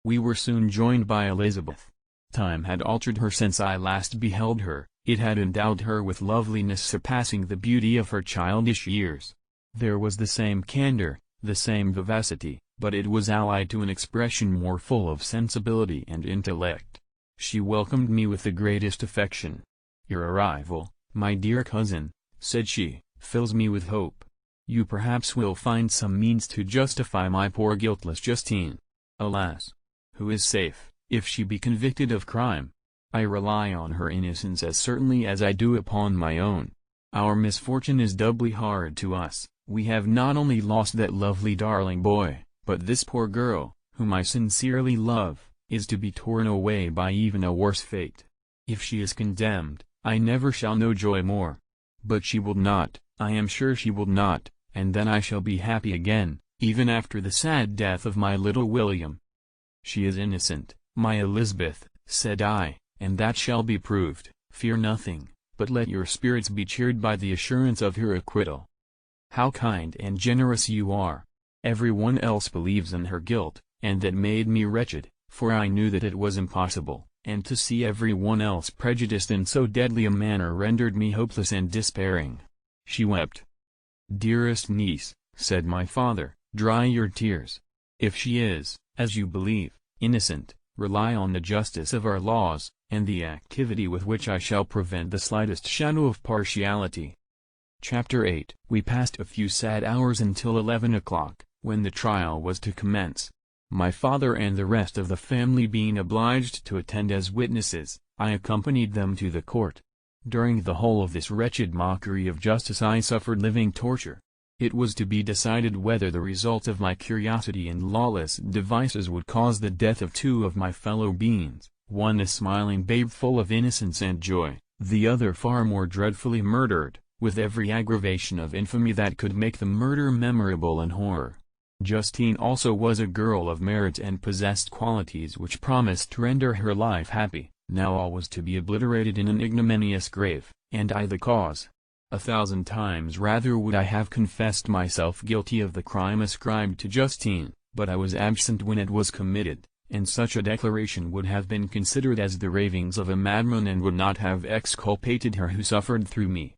We were soon joined by Elizabeth. Time had altered her since I last beheld her, it had endowed her with loveliness surpassing the beauty of her childish years. There was the same candor, the same vivacity, but it was allied to an expression more full of sensibility and intellect. She welcomed me with the greatest affection. "Your arrival, my dear cousin," said she, "fills me with hope. You perhaps will find some means to justify my poor guiltless Justine. Alas! Who is safe, if she be convicted of crime? I rely on her innocence as certainly as I do upon my own. Our misfortune is doubly hard to us. We have not only lost that lovely darling boy, but this poor girl, whom I sincerely love, is to be torn away by even a worse fate. If she is condemned, I never shall know joy more. But she will not, I am sure she will not, and then I shall be happy again, even after the sad death of my little William. She is innocent, my Elizabeth, said I, and that shall be proved. Fear nothing, but let your spirits be cheered by the assurance of her acquittal. How kind and generous you are! Every one else believes in her guilt, and that made me wretched, for I knew that it was impossible, and to see every one else prejudiced in so deadly a manner rendered me hopeless and despairing. She wept. Dearest niece, said my father, dry your tears. If she is, as you believe, innocent, rely on the justice of our laws, and the activity with which I shall prevent the slightest shadow of partiality. Chapter 8. We passed a few sad hours until 11 o'clock, when the trial was to commence. My father and the rest of the family being obliged to attend as witnesses, I accompanied them to the court. During the whole of this wretched mockery of justice I suffered living torture. It was to be decided whether the result of my curiosity and lawless devices would cause the death of two of my fellow beings, one a smiling babe full of innocence and joy, the other far more dreadfully murdered, with every aggravation of infamy that could make the murder memorable in horror. Justine also was a girl of merit and possessed qualities which promised to render her life happy. Now all was to be obliterated in an ignominious grave, and I the cause. 1,000 times rather would I have confessed myself guilty of the crime ascribed to Justine, but I was absent when it was committed, and such a declaration would have been considered as the ravings of a madman and would not have exculpated her who suffered through me.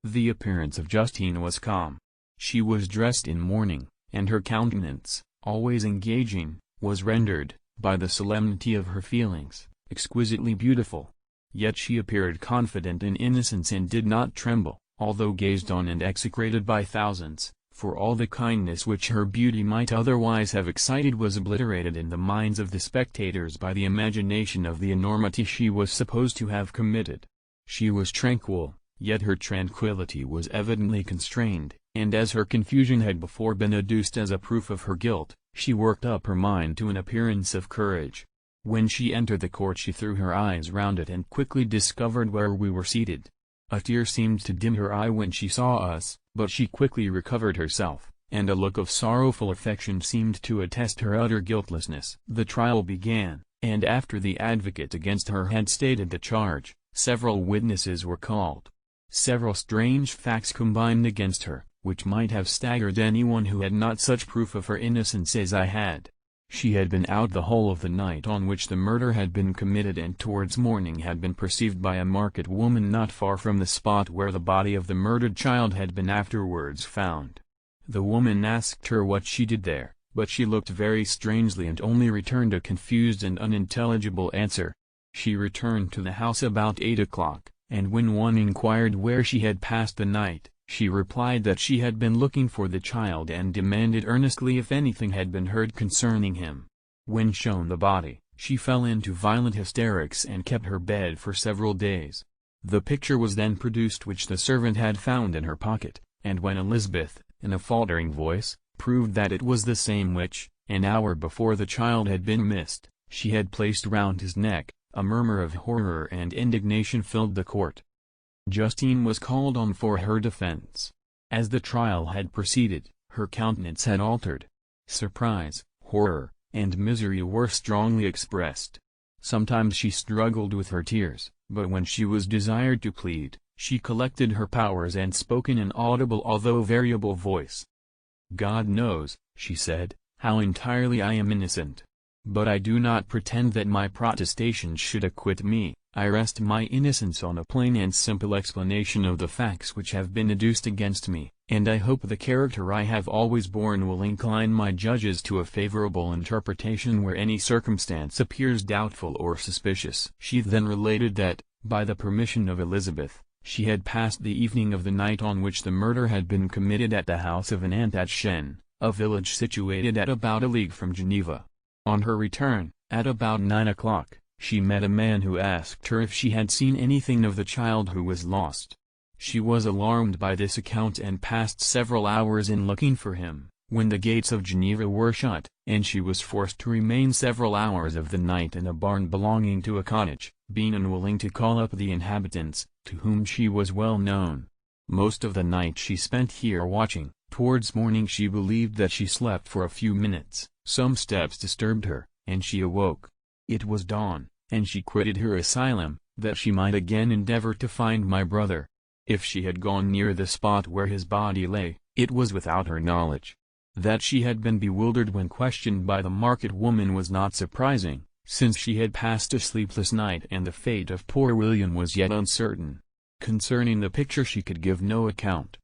The appearance of Justine was calm. She was dressed in mourning, and her countenance, always engaging, was rendered, by the solemnity of her feelings, exquisitely beautiful. Yet she appeared confident in innocence and did not tremble, although gazed on and execrated by thousands, for all the kindness which her beauty might otherwise have excited was obliterated in the minds of the spectators by the imagination of the enormity she was supposed to have committed. She was tranquil, yet her tranquillity was evidently constrained, and as her confusion had before been adduced as a proof of her guilt, she worked up her mind to an appearance of courage. When she entered the court she threw her eyes round it and quickly discovered where we were seated. A tear seemed to dim her eye when she saw us, but she quickly recovered herself, and a look of sorrowful affection seemed to attest her utter guiltlessness. The trial began, and after the advocate against her had stated the charge, several witnesses were called. Several strange facts combined against her, which might have staggered anyone who had not such proof of her innocence as I had. She had been out the whole of the night on which the murder had been committed and towards morning had been perceived by a market woman not far from the spot where the body of the murdered child had been afterwards found. The woman asked her what she did there, but she looked very strangely and only returned a confused and unintelligible answer. She returned to the house about 8 o'clock, and when one inquired where she had passed the night, she replied that she had been looking for the child and demanded earnestly if anything had been heard concerning him. When shown the body, she fell into violent hysterics and kept her bed for several days. The picture was then produced which the servant had found in her pocket, and when Elizabeth, in a faltering voice, proved that it was the same which, an hour before the child had been missed, she had placed round his neck, a murmur of horror and indignation filled the court. Justine was called on for her defense. As the trial had proceeded, her countenance had altered. Surprise, horror, and misery were strongly expressed. Sometimes she struggled with her tears, but when she was desired to plead, she collected her powers and spoke in an audible although variable voice. God knows, she said, how entirely I am innocent. But I do not pretend that my protestations should acquit me. I rest my innocence on a plain and simple explanation of the facts which have been adduced against me, and I hope the character I have always borne will incline my judges to a favorable interpretation where any circumstance appears doubtful or suspicious. She then related that, by the permission of Elizabeth, she had passed the evening of the night on which the murder had been committed at the house of an aunt at Rhine, a village situated at about a league from Geneva. On her return, at about 9 o'clock, she met a man who asked her if she had seen anything of the child who was lost. She was alarmed by this account and passed several hours in looking for him, when the gates of Geneva were shut, and she was forced to remain several hours of the night in a barn belonging to a cottage, being unwilling to call up the inhabitants, to whom she was well known. Most of the night she spent here watching. Towards morning she believed that she slept for a few minutes. Some steps disturbed her, and she awoke. It was dawn, and she quitted her asylum, that she might again endeavor to find my brother. If she had gone near the spot where his body lay, it was without her knowledge. That she had been bewildered when questioned by the market woman was not surprising, since she had passed a sleepless night and the fate of poor William was yet uncertain. Concerning the picture she could give no account.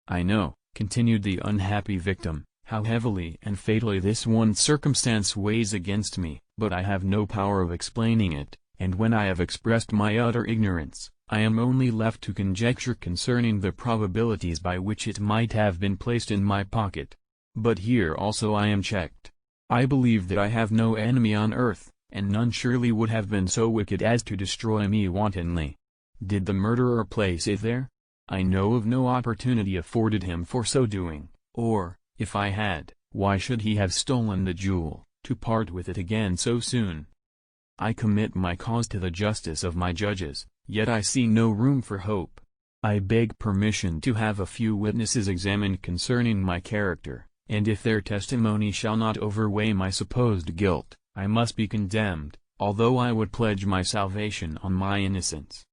"I know," continued the unhappy victim, "how heavily and fatally this one circumstance weighs against me, but I have no power of explaining it, and when I have expressed my utter ignorance, I am only left to conjecture concerning the probabilities by which it might have been placed in my pocket. But here also I am checked. I believe that I have no enemy on earth, and none surely would have been so wicked as to destroy me wantonly. Did the murderer place it there? I know of no opportunity afforded him for so doing, or, if I had, why should he have stolen the jewel, to part with it again so soon? I commit my cause to the justice of my judges, yet I see no room for hope. I beg permission to have a few witnesses examined concerning my character, and if their testimony shall not overweigh my supposed guilt, I must be condemned, although I would pledge my salvation on my innocence."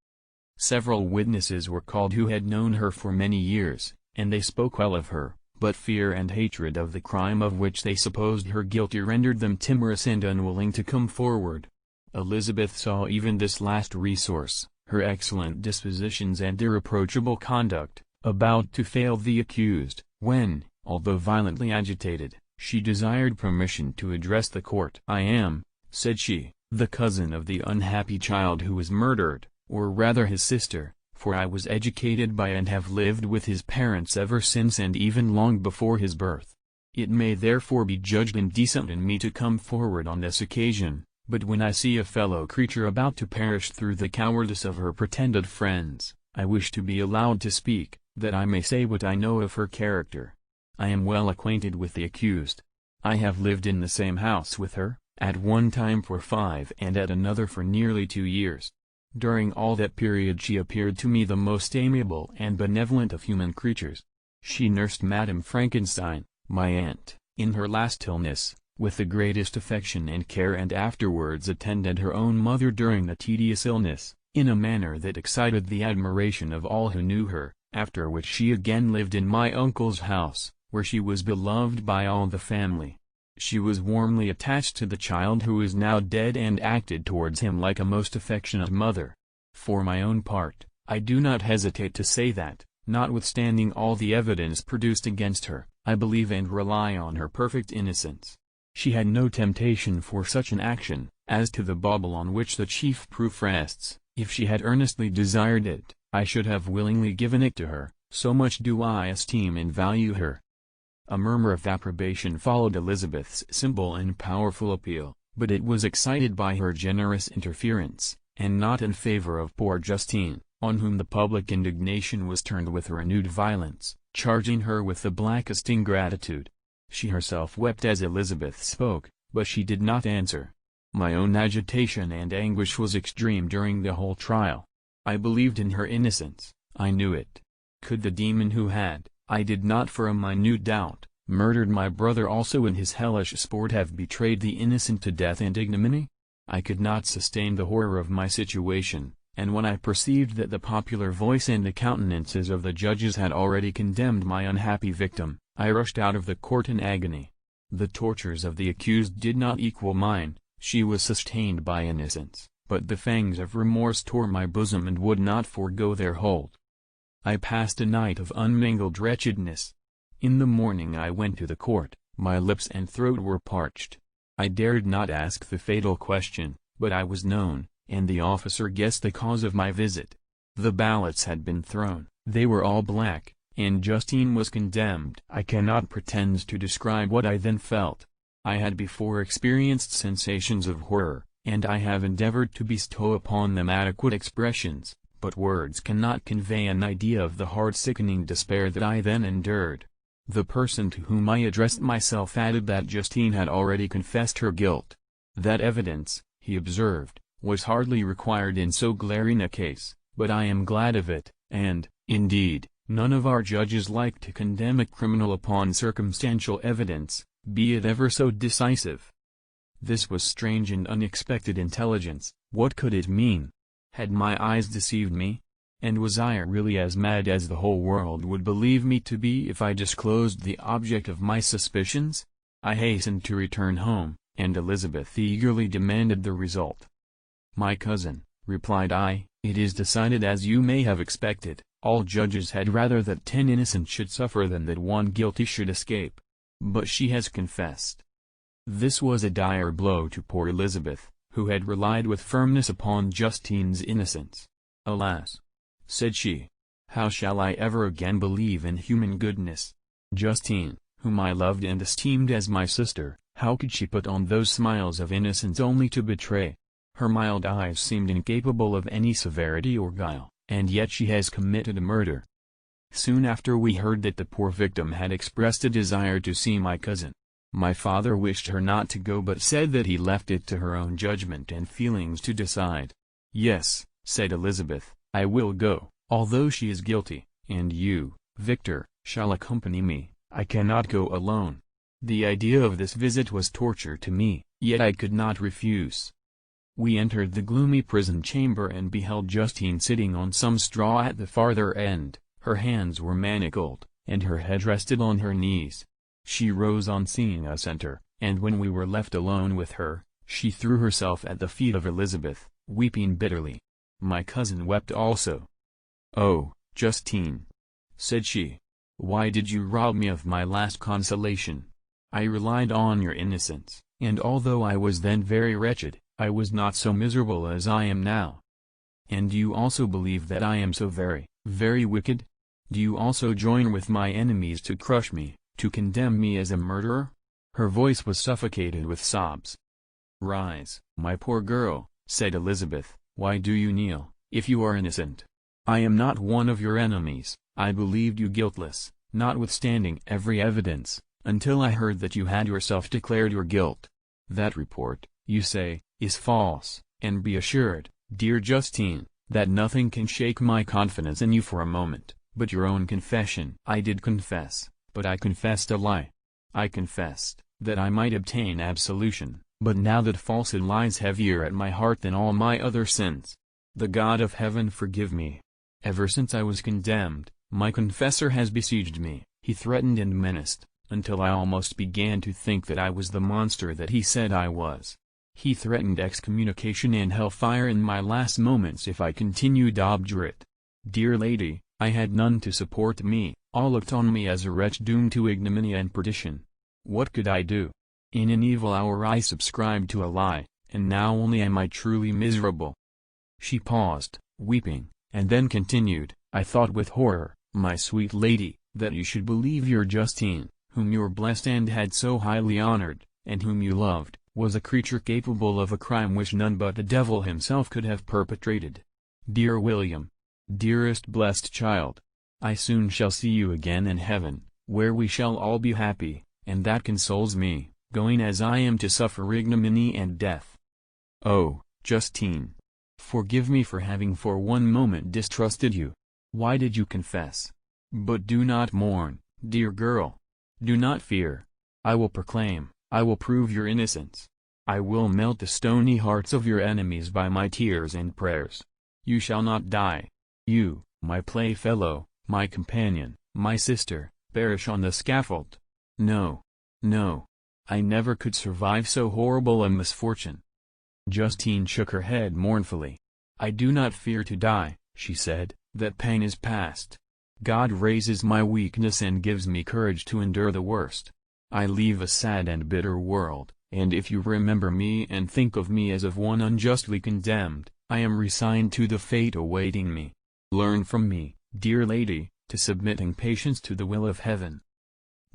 Several witnesses were called who had known her for many years, and they spoke well of her, but fear and hatred of the crime of which they supposed her guilty rendered them timorous and unwilling to come forward. Elizabeth saw even this last resource, her excellent dispositions and irreproachable conduct, about to fail the accused, when, although violently agitated, she desired permission to address the court. "I am," said she, "the cousin of the unhappy child who was murdered, or rather his sister, for I was educated by and have lived with his parents ever since and even long before his birth. It may therefore be judged indecent in me to come forward on this occasion, but when I see a fellow creature about to perish through the cowardice of her pretended friends, I wish to be allowed to speak, that I may say what I know of her character. I am well acquainted with the accused. I have lived in the same house with her, at one time for 5 and at another for nearly 2 years. During all that period she appeared to me the most amiable and benevolent of human creatures. She nursed Madame Frankenstein, my aunt, in her last illness, with the greatest affection and care, and afterwards attended her own mother during the tedious illness, in a manner that excited the admiration of all who knew her, after which she again lived in my uncle's house, where she was beloved by all the family. She was warmly attached to the child who is now dead and acted towards him like a most affectionate mother. For my own part, I do not hesitate to say that, notwithstanding all the evidence produced against her, I believe and rely on her perfect innocence. She had no temptation for such an action. As to the bauble on which the chief proof rests, if she had earnestly desired it, I should have willingly given it to her, so much do I esteem and value her." A murmur of approbation followed Elizabeth's simple and powerful appeal, but it was excited by her generous interference, and not in favor of poor Justine, on whom the public indignation was turned with renewed violence, charging her with the blackest ingratitude. She herself wept as Elizabeth spoke, but she did not answer. My own agitation and anguish was extreme during the whole trial. I believed in her innocence, I knew it. Could the demon who had, I did not for a minute doubt, murdered my brother also in his hellish sport have betrayed the innocent to death and ignominy? I could not sustain the horror of my situation, and when I perceived that the popular voice and the countenances of the judges had already condemned my unhappy victim, I rushed out of the court in agony. The tortures of the accused did not equal mine. She was sustained by innocence, but the fangs of remorse tore my bosom and would not forego their hold. I passed a night of unmingled wretchedness. In the morning I went to the court, my lips and throat were parched. I dared not ask the fatal question, but I was known, and the officer guessed the cause of my visit. The ballots had been thrown, they were all black, and Justine was condemned. I cannot pretend to describe what I then felt. I had before experienced sensations of horror, and I have endeavored to bestow upon them adequate expressions, but words cannot convey an idea of the heart-sickening despair that I then endured. The person to whom I addressed myself added that Justine had already confessed her guilt. That evidence, he observed, was hardly required in so glaring a case, but I am glad of it, and, indeed, none of our judges like to condemn a criminal upon circumstantial evidence, be it ever so decisive. This was strange and unexpected intelligence. What could it mean? Had my eyes deceived me? And was I really as mad as the whole world would believe me to be if I disclosed the object of my suspicions? I hastened to return home, and Elizabeth eagerly demanded the result. "My cousin," replied I, "it is decided as you may have expected. All judges had rather that 10 innocent should suffer than that one guilty should escape. But she has confessed." This was a dire blow to poor Elizabeth, who had relied with firmness upon Justine's innocence. "Alas!" said she, "how shall I ever again believe in human goodness? Justine, whom I loved and esteemed as my sister, how could she put on those smiles of innocence only to betray? Her mild eyes seemed incapable of any severity or guile, and yet she has committed a murder." Soon after we heard that the poor victim had expressed a desire to see my cousin. My father wished her not to go, but said that he left it to her own judgment and feelings to decide. "Yes," said Elizabeth, "I will go, although she is guilty, and you, Victor, shall accompany me. I cannot go alone." The idea of this visit was torture to me, yet I could not refuse. We entered the gloomy prison chamber and beheld Justine sitting on some straw at the farther end. Her hands were manacled, and her head rested on her knees. She rose on seeing us enter, and when we were left alone with her, she threw herself at the feet of Elizabeth, weeping bitterly. My cousin wept also. "Oh, Justine," said she, "why did you rob me of my last consolation? I relied on your innocence, and although I was then very wretched, I was not so miserable as I am now." "And do you also believe that I am so very, very wicked? Do you also join with my enemies to crush me, to condemn me as a murderer?" Her voice was suffocated with sobs. "Rise, my poor girl," said Elizabeth. "Why do you kneel, if you are innocent? I am not one of your enemies. I believed you guiltless, notwithstanding every evidence, until I heard that you had yourself declared your guilt. That report, you say, is false, and be assured, dear Justine, that nothing can shake my confidence in you for a moment, but your own confession." "I did confess, but I confessed a lie. I confessed that I might obtain absolution, but now that falsehood lies heavier at my heart than all my other sins. The God of heaven forgive me. Ever since I was condemned, my confessor has besieged me. He threatened and menaced, until I almost began to think that I was the monster that he said I was. He threatened excommunication and hellfire in my last moments if I continued obdurate. Dear lady, I had none to support me, all looked on me as a wretch doomed to ignominy and perdition. What could I do? In an evil hour I subscribed to a lie, and now only am I truly miserable." She paused, weeping, and then continued, "I thought with horror, my sweet lady, that you should believe your Justine, whom you were blessed and had so highly honored, and whom you loved, was a creature capable of a crime which none but the devil himself could have perpetrated. Dear William, dearest blessed child, I soon shall see you again in heaven, where we shall all be happy, and that consoles me, going as I am to suffer ignominy and death. Oh, Justine, forgive me for having for one moment distrusted you. Why did you confess? But do not mourn, dear girl. Do not fear. I will proclaim, I will prove your innocence. I will melt the stony hearts of your enemies by my tears and prayers. You shall not die. You, my playfellow, my companion, my sister, perish on the scaffold. No, no. I never could survive so horrible a misfortune." Justine shook her head mournfully. "I do not fear to die," she said, "that pain is past. God raises my weakness and gives me courage to endure the worst. I leave a sad and bitter world, and if you remember me and think of me as of one unjustly condemned, I am resigned to the fate awaiting me. Learn from me, dear lady, to submit in patience to the will of heaven."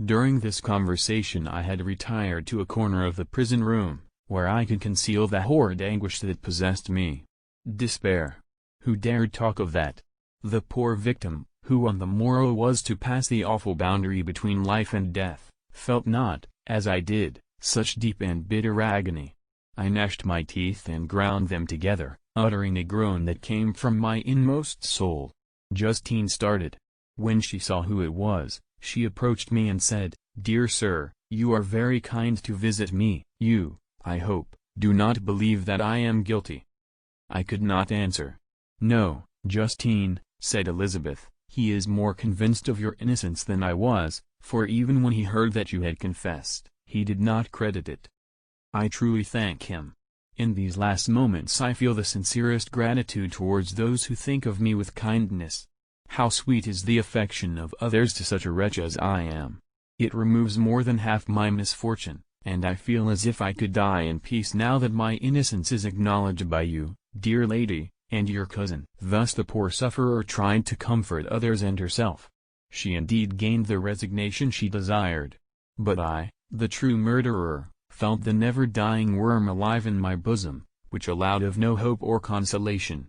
During this conversation I had retired to a corner of the prison room, where I could conceal the horrid anguish that possessed me. Despair, Who dared talk of that? The poor victim, who on the morrow was to pass the awful boundary between life and death, felt not, as I did, such deep and bitter agony. I gnashed my teeth and ground them together, uttering a groan that came from my inmost soul. Justine started. When she saw who it was, she approached me and said, "Dear sir, you are very kind to visit me. You, I hope, do not believe that I am guilty." I could not answer. "No, Justine," said Elizabeth, "he is more convinced of your innocence than I was, for even when he heard that you had confessed, he did not credit it. I truly thank him. In these last moments I feel the sincerest gratitude towards those who think of me with kindness. How sweet is the affection of others to such a wretch as I am! It removes more than half my misfortune, and I feel as if I could die in peace now that my innocence is acknowledged by you, dear lady, and your cousin." Thus the poor sufferer tried to comfort others and herself. She indeed gained the resignation she desired. But I, the true murderer, felt the never-dying worm alive in my bosom, which allowed of no hope or consolation.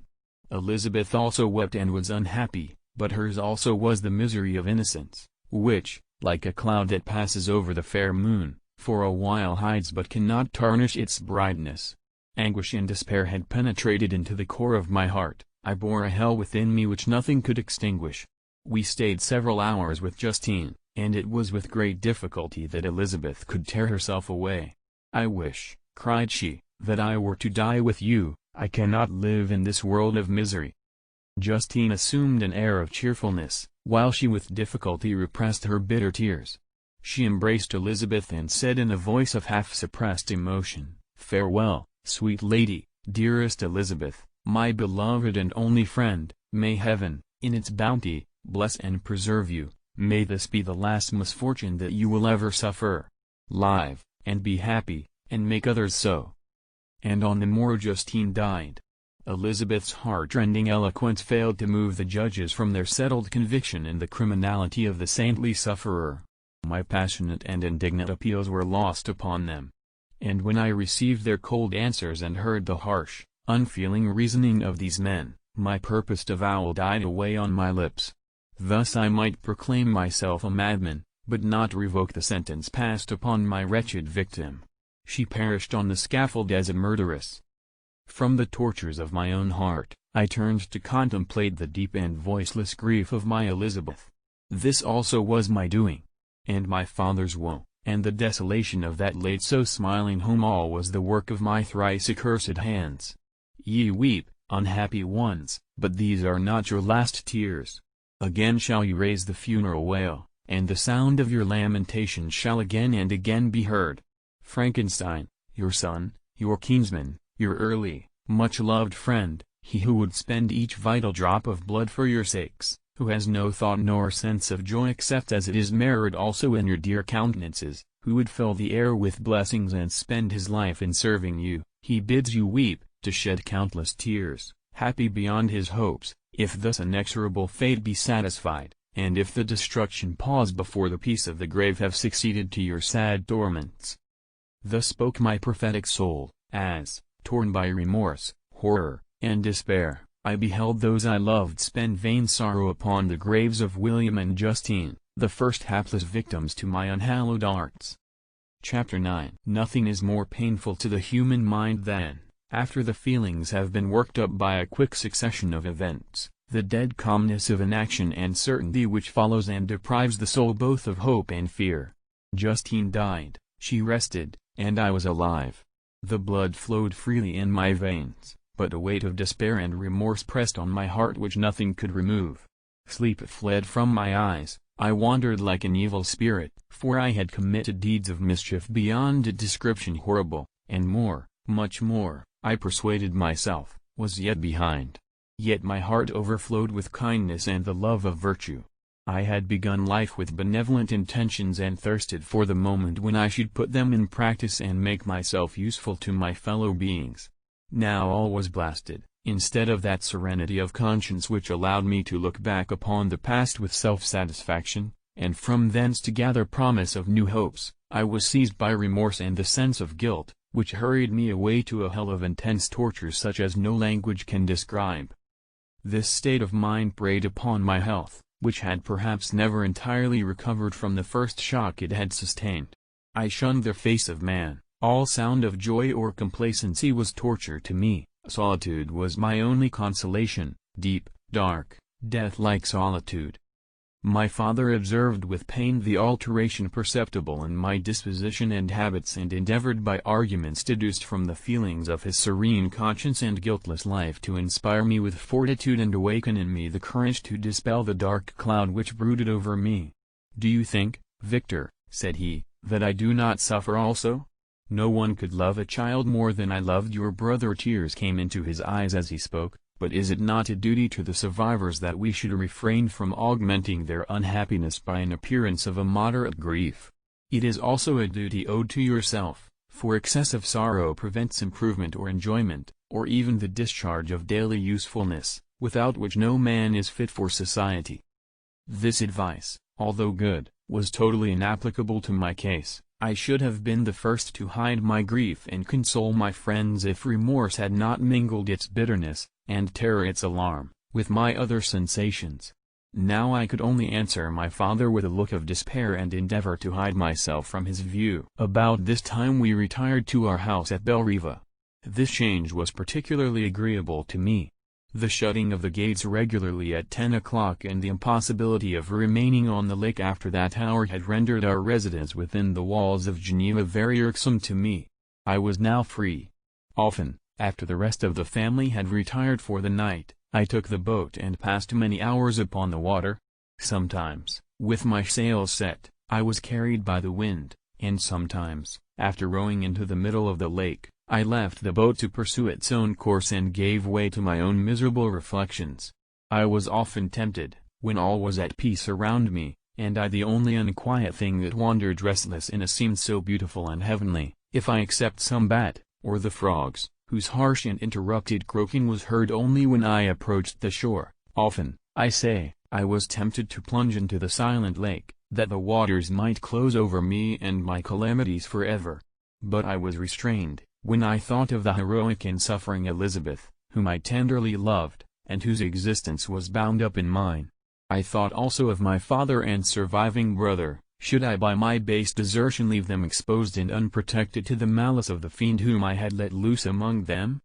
Elizabeth also wept and was unhappy, but hers also was the misery of innocence, which, like a cloud that passes over the fair moon, for a while hides but cannot tarnish its brightness. Anguish and despair had penetrated into the core of my heart. I bore a hell within me which nothing could extinguish. We stayed several hours with Justine, and it was with great difficulty that Elizabeth could tear herself away. "I wish," cried she, "that I were to die with you. I cannot live in this world of misery." Justine assumed an air of cheerfulness, while she with difficulty repressed her bitter tears. She embraced Elizabeth and said in a voice of half-suppressed emotion, "Farewell, sweet lady, dearest Elizabeth, my beloved and only friend. May heaven, in its bounty, bless and preserve you. May this be the last misfortune that you will ever suffer. Live, and be happy, and make others so." And on the morrow Justine died. Elizabeth's heart-rending eloquence failed to move the judges from their settled conviction in the criminality of the saintly sufferer. My passionate and indignant appeals were lost upon them. And when I received their cold answers and heard the harsh, unfeeling reasoning of these men, my purposed avowal died away on my lips. Thus I might proclaim myself a madman, but not revoke the sentence passed upon my wretched victim. She perished on the scaffold as a murderess. From the tortures of my own heart, I turned to contemplate the deep and voiceless grief of my Elizabeth. This also was my doing. And my father's woe, and the desolation of that late so smiling home, all was the work of my thrice accursed hands. Ye weep, unhappy ones, but these are not your last tears. Again shall you raise the funeral wail, and the sound of your lamentation shall again and again be heard. Frankenstein, your son, your kinsman, your early, much-loved friend, he who would spend each vital drop of blood for your sakes, who has no thought nor sense of joy except as it is mirrored also in your dear countenances, who would fill the air with blessings and spend his life in serving you, he bids you weep, to shed countless tears, happy beyond his hopes, if thus inexorable fate be satisfied, and if the destruction pause before the peace of the grave have succeeded to your sad torments. Thus spoke my prophetic soul, as, torn by remorse, horror, and despair, I beheld those I loved spend vain sorrow upon the graves of William and Justine, the first hapless victims to my unhallowed arts. Chapter 9. Nothing is more painful to the human mind than, after the feelings have been worked up by a quick succession of events, the dead calmness of inaction and certainty which follows and deprives the soul both of hope and fear. Justine died, she rested, and I was alive. The blood flowed freely in my veins, but a weight of despair and remorse pressed on my heart which nothing could remove. Sleep fled from my eyes, I wandered like an evil spirit, for I had committed deeds of mischief beyond description horrible, and more, much more, I persuaded myself, was yet behind. Yet my heart overflowed with kindness and the love of virtue. I had begun life with benevolent intentions and thirsted for the moment when I should put them in practice and make myself useful to my fellow beings. Now all was blasted. Instead of that serenity of conscience which allowed me to look back upon the past with self-satisfaction, and from thence to gather promise of new hopes, I was seized by remorse and the sense of guilt, which hurried me away to a hell of intense torture such as no language can describe. This state of mind preyed upon my health, which had perhaps never entirely recovered from the first shock it had sustained. I shunned the face of man, all sound of joy or complacency was torture to me, solitude was my only consolation, deep, dark, death-like solitude. My father observed with pain the alteration perceptible in my disposition and habits and endeavored by arguments deduced from the feelings of his serene conscience and guiltless life to inspire me with fortitude and awaken in me the courage to dispel the dark cloud which brooded over me. "Do you think, Victor," said he, "that I do not suffer also? No one could love a child more than I loved your brother." Tears came into his eyes as he spoke. But is it not a duty to the survivors that we should refrain from augmenting their unhappiness by an appearance of immoderate grief? It is also a duty owed to yourself, for excessive sorrow prevents improvement or enjoyment, or even the discharge of daily usefulness, without which no man is fit for society. This advice, although good, was totally inapplicable to my case. I should have been the first to hide my grief and console my friends if remorse had not mingled its bitterness, and terror its alarm, with my other sensations. Now I could only answer my father with a look of despair and endeavor to hide myself from his view. About this time we retired to our house at Belriva. This change was particularly agreeable to me. The shutting of the gates regularly at 10 o'clock and the impossibility of remaining on the lake after that hour had rendered our residence within the walls of Geneva very irksome to me. I was now free. Often, after the rest of the family had retired for the night, I took the boat and passed many hours upon the water. Sometimes, with my sails set, I was carried by the wind, and sometimes, after rowing into the middle of the lake, I left the boat to pursue its own course and gave way to my own miserable reflections. I was often tempted, when all was at peace around me, and I the only unquiet thing that wandered restless in a scene so beautiful and heavenly, if I except some bat, or the frogs, whose harsh and interrupted croaking was heard only when I approached the shore. Often, I say, I was tempted to plunge into the silent lake, that the waters might close over me and my calamities forever. But I was restrained, when I thought of the heroic and suffering Elizabeth, whom I tenderly loved, and whose existence was bound up in mine. I thought also of my father and surviving brother. Should I by my base desertion leave them exposed and unprotected to the malice of the fiend whom I had let loose among them?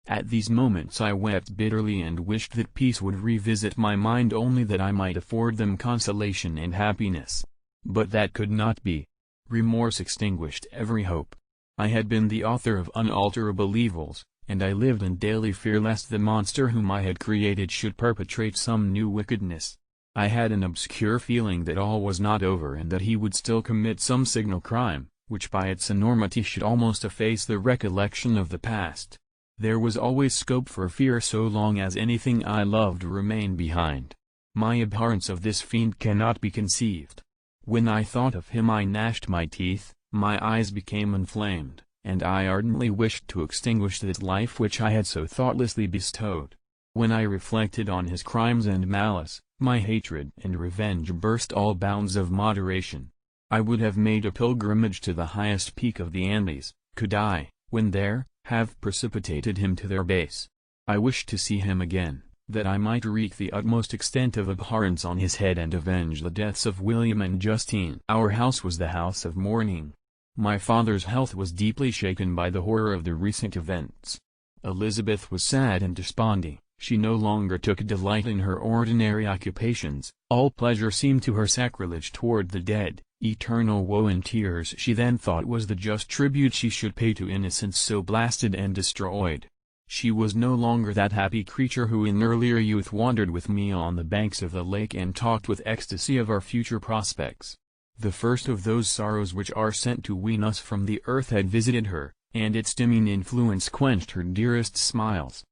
At these moments I wept bitterly and wished that peace would revisit my mind only that I might afford them consolation and happiness. But that could not be. Remorse extinguished every hope. I had been the author of unalterable evils, and I lived in daily fear lest the monster whom I had created should perpetrate some new wickedness. I had an obscure feeling that all was not over and that he would still commit some signal crime, which by its enormity should almost efface the recollection of the past. There was always scope for fear so long as anything I loved remained behind. My abhorrence of this fiend cannot be conceived. When I thought of him I gnashed my teeth, my eyes became inflamed, and I ardently wished to extinguish that life which I had so thoughtlessly bestowed. When I reflected on his crimes and malice, my hatred and revenge burst all bounds of moderation. I would have made a pilgrimage to the highest peak of the Andes, could I, when there, have precipitated him to their base. I wished to see him again, that I might wreak the utmost extent of abhorrence on his head and avenge the deaths of William and Justine. Our house was the house of mourning. My father's health was deeply shaken by the horror of the recent events. Elizabeth was sad and desponding. She no longer took delight in her ordinary occupations, all pleasure seemed to her sacrilege toward the dead, eternal woe and tears she then thought was the just tribute she should pay to innocence so blasted and destroyed. She was no longer that happy creature who in earlier youth wandered with me on the banks of the lake and talked with ecstasy of our future prospects. The first of those sorrows which are sent to wean us from the earth had visited her, and its dimming influence quenched her dearest smiles.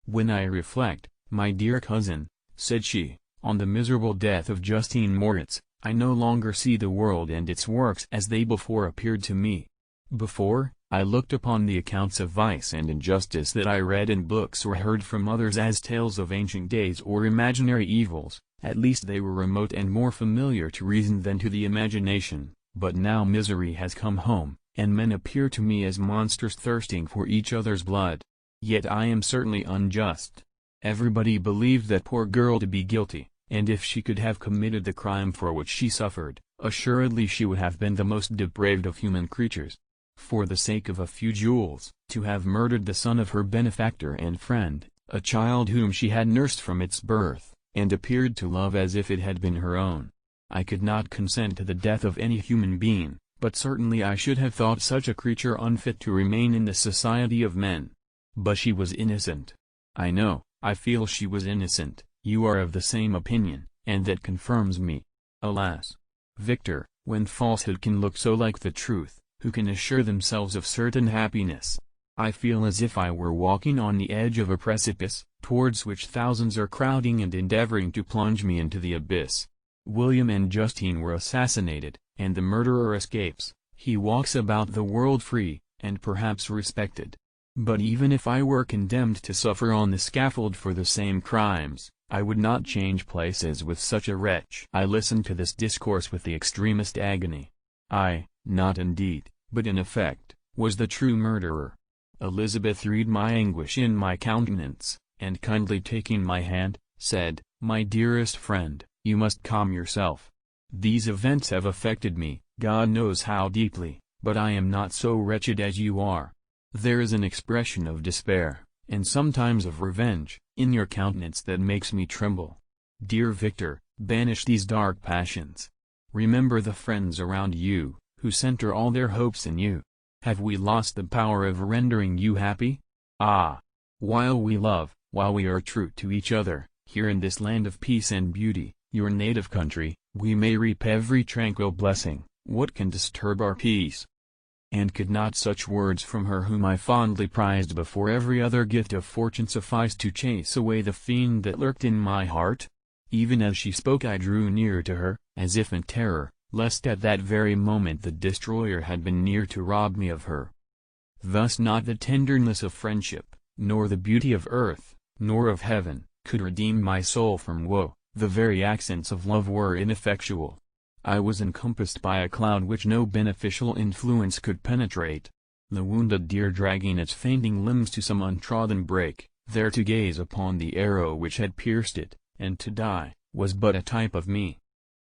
"When I reflect, my dear cousin," said she, "on the miserable death of Justine Moritz, I no longer see the world and its works as they before appeared to me. Before, I looked upon the accounts of vice and injustice that I read in books or heard from others as tales of ancient days or imaginary evils, at least they were remote and more familiar to reason than to the imagination, but now misery has come home, and men appear to me as monsters thirsting for each other's blood. Yet I am certainly unjust. Everybody believed that poor girl to be guilty, and if she could have committed the crime for which she suffered, assuredly she would have been the most depraved of human creatures. For the sake of a few jewels, to have murdered the son of her benefactor and friend, a child whom she had nursed from its birth, and appeared to love as if it had been her own. I could not consent to the death of any human being, but certainly I should have thought such a creature unfit to remain in the society of men. But she was innocent. I know, I feel she was innocent. You are of the same opinion, and that confirms me. Alas, Victor, when falsehood can look so like the truth, who can assure themselves of certain happiness? I feel as if I were walking on the edge of a precipice, towards which thousands are crowding and endeavoring to plunge me into the abyss. William and Justine were assassinated, and the murderer escapes. He walks about the world free, and perhaps respected. But even if I were condemned to suffer on the scaffold for the same crimes, I would not change places with such a wretch. I listened to this discourse with the extremest agony. I, not in deed, but in effect, was the true murderer. Elizabeth read my anguish in my countenance, and kindly taking my hand, said, "My dearest friend, you must calm yourself. These events have affected me, God knows how deeply, but I am not so wretched as you are. There is an expression of despair, and sometimes of revenge, in your countenance that makes me tremble. Dear Victor, banish these dark passions. Remember the friends around you, who center all their hopes in you. Have we lost the power of rendering you happy? Ah! While we love, while we are true to each other, here in this land of peace and beauty, your native country, we may reap every tranquil blessing. What can disturb our peace?" And could not such words from her whom I fondly prized before every other gift of fortune suffice to chase away the fiend that lurked in my heart? Even as she spoke I drew near to her, as if in terror, lest at that very moment the destroyer had been near to rob me of her. Thus not the tenderness of friendship, nor the beauty of earth, nor of heaven, could redeem my soul from woe. The very accents of love were ineffectual. I was encompassed by a cloud which no beneficial influence could penetrate. The wounded deer dragging its fainting limbs to some untrodden brake, there to gaze upon the arrow which had pierced it, and to die, was but a type of me.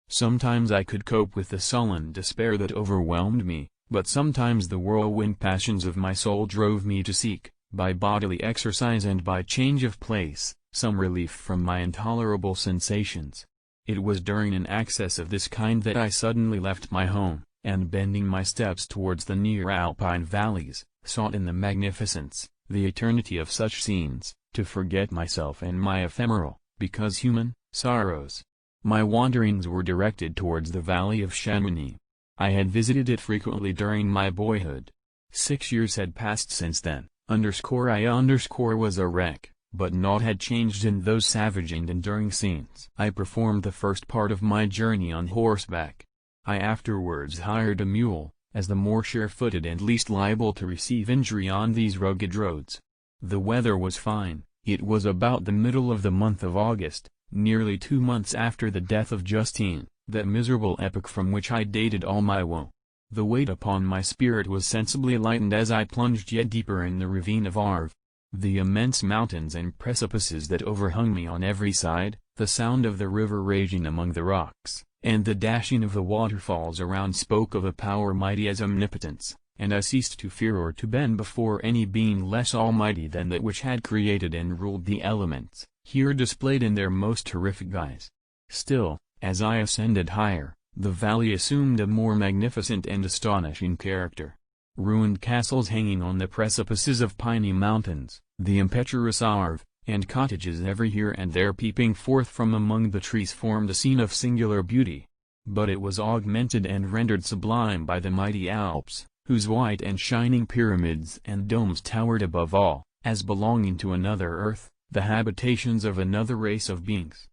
Sometimes I could cope with the sullen despair that overwhelmed me, but sometimes the whirlwind passions of my soul drove me to seek, by bodily exercise and by change of place, some relief from my intolerable sensations. It was during an access of this kind that I suddenly left my home, and bending my steps towards the near alpine valleys, sought in the magnificence, the eternity of such scenes, to forget myself and my ephemeral, because human, sorrows. My wanderings were directed towards the valley of Chamonix. I had visited it frequently during my boyhood. 6 years had passed since then, _ was a wreck. But naught had changed in those savage and enduring scenes. I performed the first part of my journey on horseback. I afterwards hired a mule, as the more sure-footed and least liable to receive injury on these rugged roads. The weather was fine. It was about the middle of the month of August, nearly 2 months after the death of Justine, that miserable epoch from which I dated all my woe. The weight upon my spirit was sensibly lightened as I plunged yet deeper in the ravine of Arve. The immense mountains and precipices that overhung me on every side, the sound of the river raging among the rocks, and the dashing of the waterfalls around spoke of a power mighty as omnipotence, and I ceased to fear or to bend before any being less almighty than that which had created and ruled the elements, here displayed in their most terrific guise. Still, as I ascended higher, the valley assumed a more magnificent and astonishing character. Ruined castles hanging on the precipices of piny mountains, the impetuous Arve, and cottages every here and there peeping forth from among the trees formed a scene of singular beauty. But it was augmented and rendered sublime by the mighty Alps, whose white and shining pyramids and domes towered above all, as belonging to another earth, the habitations of another race of beings.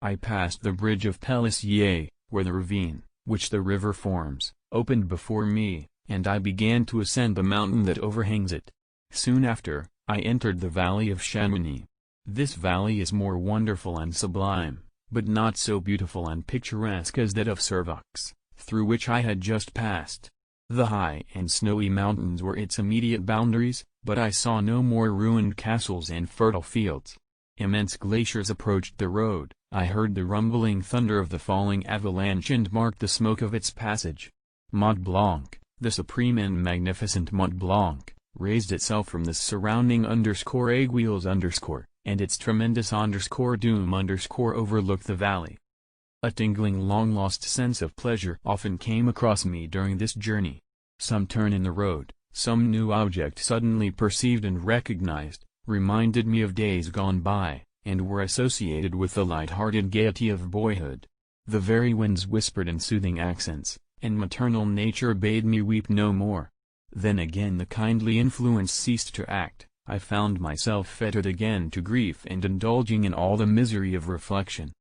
I passed the bridge of Pélissier, where the ravine, which the river forms, opened before me, and I began to ascend the mountain that overhangs it. Soon after, I entered the valley of Chamonix. This valley is more wonderful and sublime, but not so beautiful and picturesque as that of Servox, through which I had just passed. The high and snowy mountains were its immediate boundaries, but I saw no more ruined castles and fertile fields. Immense glaciers approached the road. I heard the rumbling thunder of the falling avalanche and marked the smoke of its passage. Mont Blanc, the supreme and magnificent Mont Blanc, raised itself from the surrounding aiguilles and its tremendous doom overlooked the valley. A tingling long-lost sense of pleasure often came across me during this journey. Some turn in the road, some new object suddenly perceived and recognized, reminded me of days gone by, and were associated with the light-hearted gaiety of boyhood. The very winds whispered in soothing accents, and maternal nature bade me weep no more. Then again the kindly influence ceased to act. I found myself fettered again to grief and indulging in all the misery of reflection.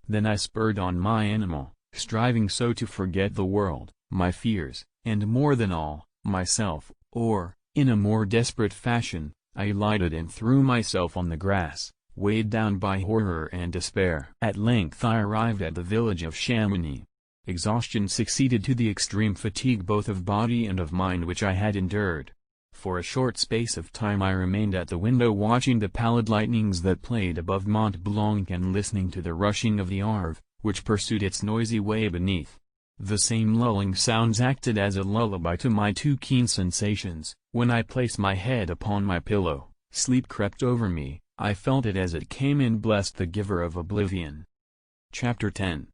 Then I spurred on my animal, striving so to forget the world, my fears, and more than all, myself, or, in a more desperate fashion, I alighted and threw myself on the grass, weighed down by horror and despair. At length I arrived at the village of Chamonix. Exhaustion succeeded to the extreme fatigue both of body and of mind which I had endured. For a short space of time I remained at the window watching the pallid lightnings that played above Mont Blanc and listening to the rushing of the Arve, which pursued its noisy way beneath. The same lulling sounds acted as a lullaby to my too keen sensations. When I placed my head upon my pillow, sleep crept over me. I felt it as it came and blessed the giver of oblivion. Chapter 10.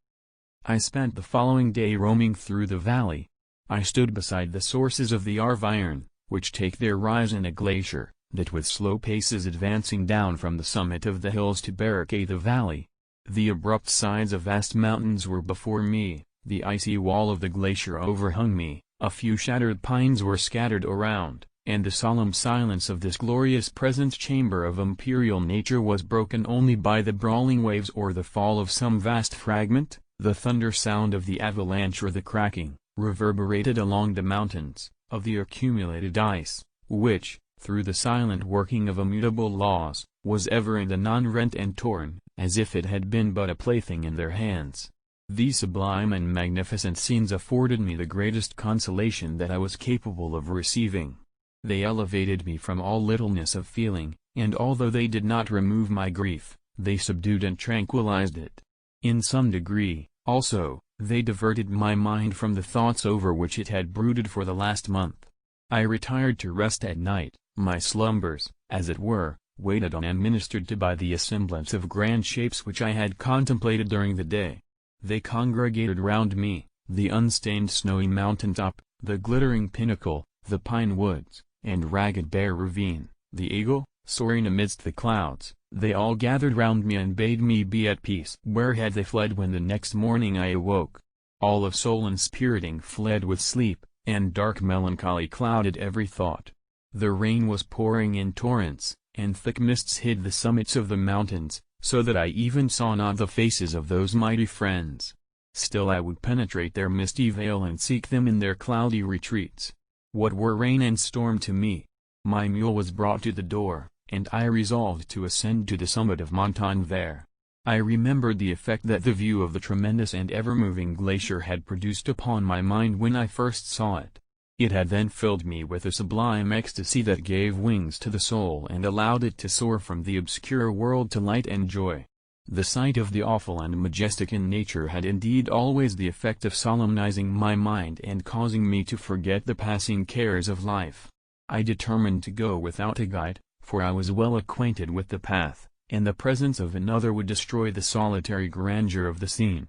I spent the following day roaming through the valley. I stood beside the sources of the Arve, which take their rise in a glacier, that with slow paces advancing down from the summit of the hills to barricade the valley. The abrupt sides of vast mountains were before me, the icy wall of the glacier overhung me, a few shattered pines were scattered around, and the solemn silence of this glorious presence chamber of imperial nature was broken only by the brawling waves or the fall of some vast fragment. The thunder sound of the avalanche or the cracking, reverberated along the mountains, of the accumulated ice, which, through the silent working of immutable laws, was ever and anon rent and torn, as if it had been but a plaything in their hands. These sublime and magnificent scenes afforded me the greatest consolation that I was capable of receiving. They elevated me from all littleness of feeling, and although they did not remove my grief, they subdued and tranquilized it. In some degree, also, they diverted my mind from the thoughts over which it had brooded for the last month. I retired to rest at night, my slumbers, as it were, waited on and ministered to by the assemblance of grand shapes which I had contemplated during the day. They congregated round me, the unstained snowy mountain top, the glittering pinnacle, the pine woods, and ragged bare ravine, the eagle, soaring amidst the clouds. They all gathered round me and bade me be at peace. Where had they fled when the next morning I awoke? All of soul inspiriting fled with sleep, and dark melancholy clouded every thought. The rain was pouring in torrents, and thick mists hid the summits of the mountains, so that I even saw not the faces of those mighty friends. Still I would penetrate their misty veil and seek them in their cloudy retreats. What were rain and storm to me? My mule was brought to the door, and I resolved to ascend to the summit of Montanvert. I remembered the effect that the view of the tremendous and ever-moving glacier had produced upon my mind when I first saw it. It had then filled me with a sublime ecstasy that gave wings to the soul and allowed it to soar from the obscure world to light and joy. The sight of the awful and majestic in nature had indeed always the effect of solemnizing my mind and causing me to forget the passing cares of life. I determined to go without a guide, for I was well acquainted with the path, and the presence of another would destroy the solitary grandeur of the scene.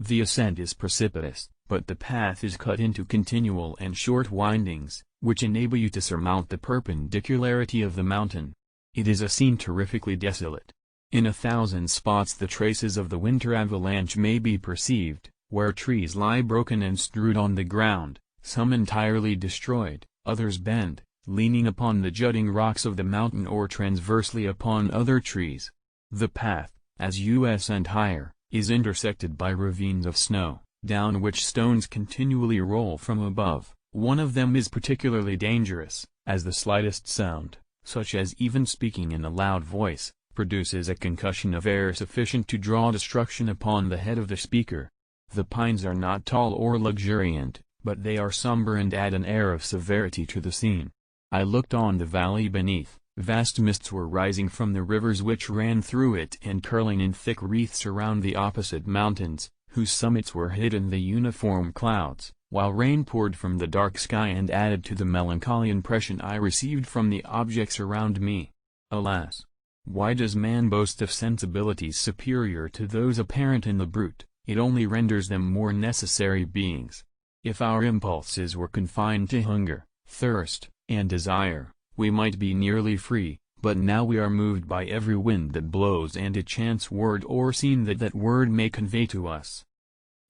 The ascent is precipitous, but the path is cut into continual and short windings, which enable you to surmount the perpendicularity of the mountain. It is a scene terrifically desolate. In 1,000 spots the traces of the winter avalanche may be perceived, where trees lie broken and strewed on the ground, some entirely destroyed, others bent, leaning upon the jutting rocks of the mountain or transversely upon other trees. The path, as you ascend higher, is intersected by ravines of snow, down which stones continually roll from above. One of them is particularly dangerous, as the slightest sound, such as even speaking in a loud voice, produces a concussion of air sufficient to draw destruction upon the head of the speaker. The pines are not tall or luxuriant, but they are somber and add an air of severity to the scene. I looked on the valley beneath, Vast mists were rising from the rivers which ran through it and curling in thick wreaths around the opposite mountains, whose summits were hid in the uniform clouds, while rain poured from the dark sky and added to the melancholy impression I received from the objects around me. Alas! Why does man boast of sensibilities superior to those apparent in the brute? It only renders them more necessary beings. If our impulses were confined to hunger, thirst, and desire, we might be nearly free, but now we are moved by every wind that blows and a chance word or scene that word may convey to us.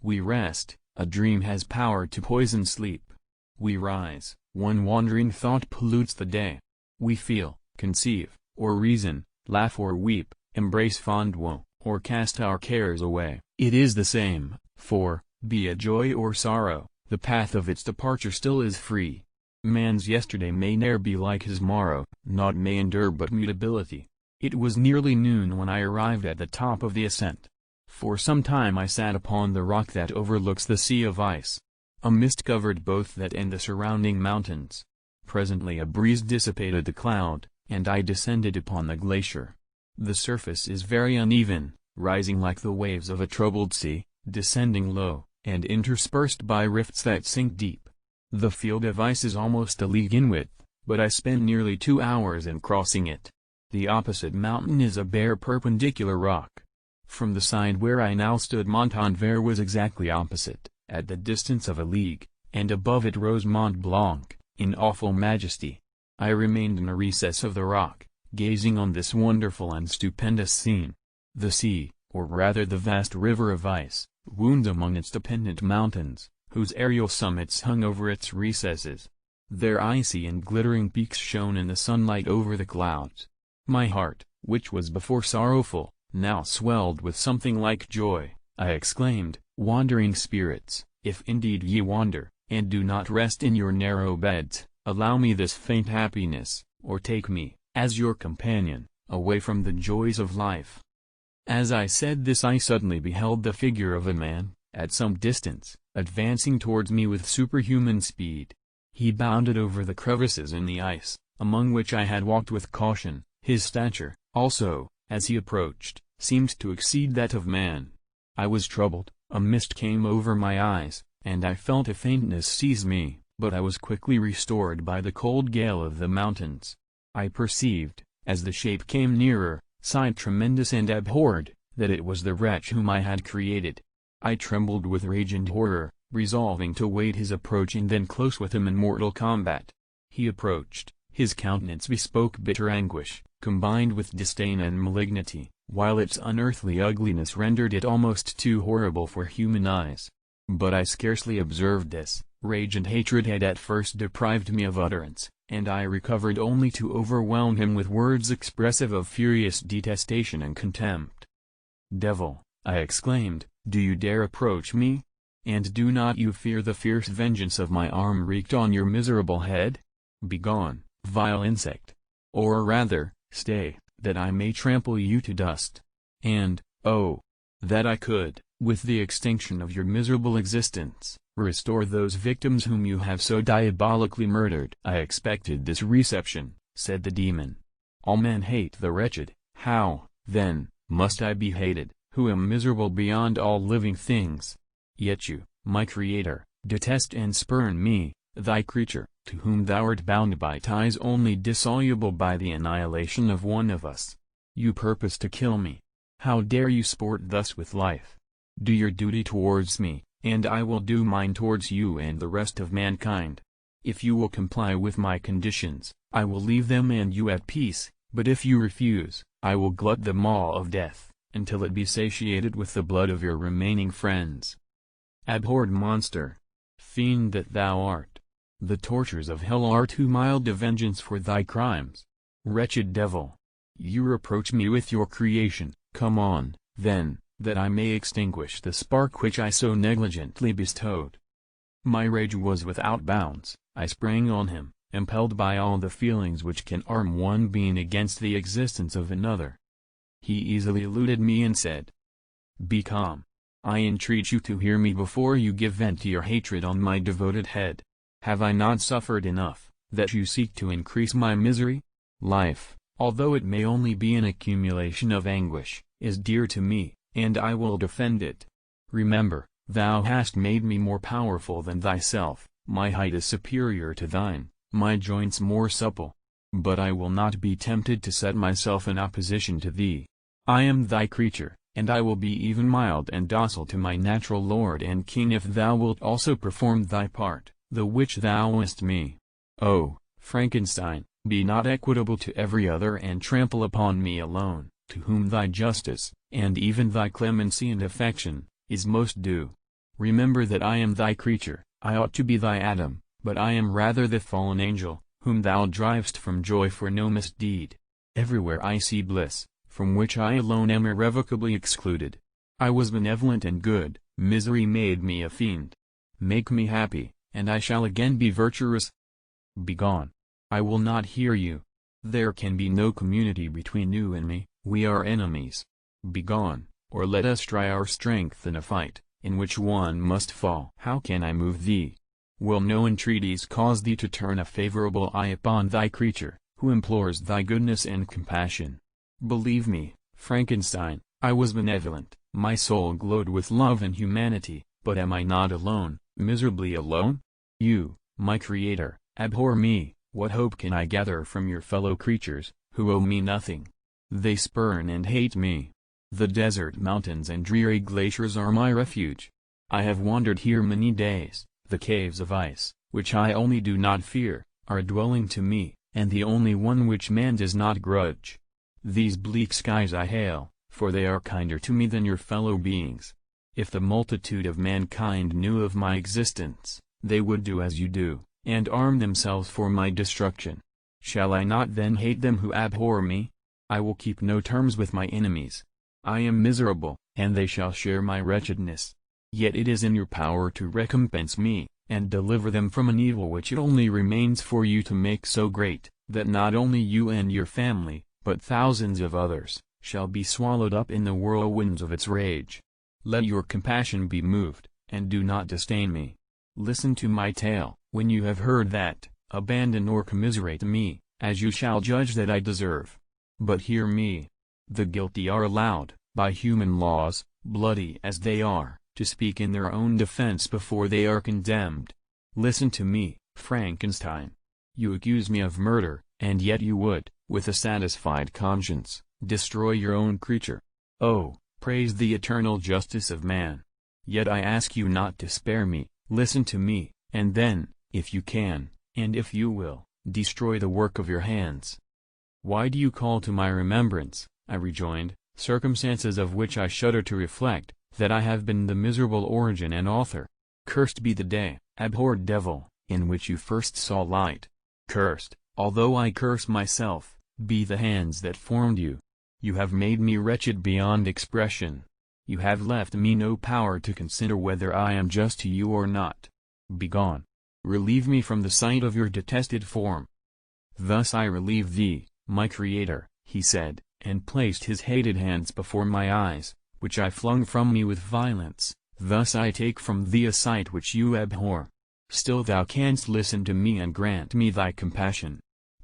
We rest, a dream has power to poison sleep. We rise, one wandering thought pollutes the day. We feel, conceive, or reason, laugh or weep, embrace fond woe, or cast our cares away. It is the same, for, be it joy or sorrow, the path of its departure still is free. Man's yesterday may ne'er be like his morrow, naught may endure but mutability. It was nearly noon when I arrived at the top of the ascent. For some time I sat upon the rock that overlooks the sea of ice. A mist covered both that and the surrounding mountains. Presently a breeze dissipated the cloud, and I descended upon the glacier. The surface is very uneven, rising like the waves of a troubled sea, descending low, and interspersed by rifts that sink deep. The field of ice is almost a league in width, but I spent nearly 2 hours in crossing it. The opposite mountain is a bare perpendicular rock. From the side where I now stood Montanvert was exactly opposite, at the distance of a league, and above it rose Mont Blanc, in awful majesty. I remained in a recess of the rock, gazing on this wonderful and stupendous scene. The sea, or rather the vast river of ice, wound among its dependent mountains, whose aerial summits hung over its recesses. Their icy and glittering peaks shone in the sunlight over the clouds. My heart, which was before sorrowful, now swelled with something like joy. I exclaimed, "Wandering spirits, if indeed ye wander, and do not rest in your narrow beds, allow me this faint happiness, or take me, as your companion, away from the joys of life." As I said this I suddenly beheld the figure of a man, at some distance, advancing towards me with superhuman speed. He bounded over the crevices in the ice, among which I had walked with caution. His stature, also, as he approached, seemed to exceed that of man. I was troubled, a mist came over my eyes, and I felt a faintness seize me, but I was quickly restored by the cold gale of the mountains. I perceived, as the shape came nearer, sighed tremendous and abhorred, that it was the wretch whom I had created. I trembled with rage and horror, resolving to wait his approach and then close with him in mortal combat. He approached, his countenance bespoke bitter anguish, combined with disdain and malignity, while its unearthly ugliness rendered it almost too horrible for human eyes. But I scarcely observed this. Rage and hatred had at first deprived me of utterance, and I recovered only to overwhelm him with words expressive of furious detestation and contempt. "Devil," I exclaimed, "do you dare approach me? And do not you fear the fierce vengeance of my arm wreaked on your miserable head? Begone, vile insect! Or rather, stay, that I may trample you to dust. And, oh, that I could, with the extinction of your miserable existence, restore those victims whom you have so diabolically murdered." "I expected this reception," said the demon. "All men hate the wretched. How, then, must I be hated, who am miserable beyond all living things? Yet you, my creator, detest and spurn me, thy creature, to whom thou art bound by ties only dissoluble by the annihilation of one of us. You purpose to kill me. How dare you sport thus with life? Do your duty towards me, and I will do mine towards you and the rest of mankind. If you will comply with my conditions, I will leave them and you at peace, but if you refuse, I will glut the maw of death, until it be satiated with the blood of your remaining friends. Abhorred monster! Fiend that thou art! The tortures of hell are too mild a vengeance for thy crimes. Wretched devil! You reproach me with your creation. Come on, then, that I may extinguish the spark which I so negligently bestowed." My rage was without bounds. I sprang on him, impelled by all the feelings which can arm one being against the existence of another. He easily eluded me and said, "Be calm. I entreat you to hear me before you give vent to your hatred on my devoted head. Have I not suffered enough, that you seek to increase my misery? Life, although it may only be an accumulation of anguish, is dear to me, and I will defend it. Remember, thou hast made me more powerful than thyself, my height is superior to thine, my joints more supple. But I will not be tempted to set myself in opposition to thee. I am thy creature, and I will be even mild and docile to my natural lord and king if thou wilt also perform thy part, the which thou owest me. O, Frankenstein, be not equitable to every other and trample upon me alone, to whom thy justice, and even thy clemency and affection, is most due. Remember that I am thy creature, I ought to be thy Adam, but I am rather the fallen angel, whom thou drivest from joy for no misdeed. Everywhere I see bliss, from which I alone am irrevocably excluded. I was benevolent and good, misery made me a fiend. Make me happy, and I shall again be virtuous. Begone. I will not hear you. There can be no community between you and me, we are enemies. Begone, or let us try our strength in a fight, in which one must fall. How can I move thee? Will no entreaties cause thee to turn a favorable eye upon thy creature, who implores thy goodness and compassion? Believe me, Frankenstein, I was benevolent, my soul glowed with love and humanity, but am I not alone, miserably alone? You, my creator, abhor me. What hope can I gather from your fellow creatures, who owe me nothing? They spurn and hate me. The desert mountains and dreary glaciers are my refuge. I have wandered here many days. The caves of ice, which I only do not fear, are a dwelling to me, and the only one which man does not grudge. These bleak skies I hail, for they are kinder to me than your fellow beings. If the multitude of mankind knew of my existence, they would do as you do, and arm themselves for my destruction. Shall I not then hate them who abhor me? I will keep no terms with my enemies. I am miserable, and they shall share my wretchedness. Yet it is in your power to recompense me, and deliver them from an evil which it only remains for you to make so great, that not only you and your family, but thousands of others, shall be swallowed up in the whirlwinds of its rage. Let your compassion be moved, and do not disdain me. Listen to my tale. When you have heard that, abandon or commiserate me, as you shall judge that I deserve. But hear me. The guilty are allowed, by human laws, bloody as they are, to speak in their own defense before they are condemned. Listen to me, Frankenstein. You accuse me of murder, and yet you would, with a satisfied conscience, destroy your own creature. Oh, praise the eternal justice of man. Yet I ask you not to spare me. Listen to me, and then, if you can, and if you will, destroy the work of your hands. Why do you call to my remembrance, I rejoined, circumstances of which I shudder to reflect, that I have been the miserable origin and author? Cursed be the day, abhorred devil, in which you first saw light. Cursed, although I curse myself, be the hands that formed you. You have made me wretched beyond expression. You have left me no power to consider whether I am just to you or not. Begone. Relieve me from the sight of your detested form. Thus I relieve thee, my creator, he said, and placed his hated hands before my eyes, which I flung from me with violence. Thus I take from thee a sight which you abhor. Still thou canst listen to me and grant me thy compassion.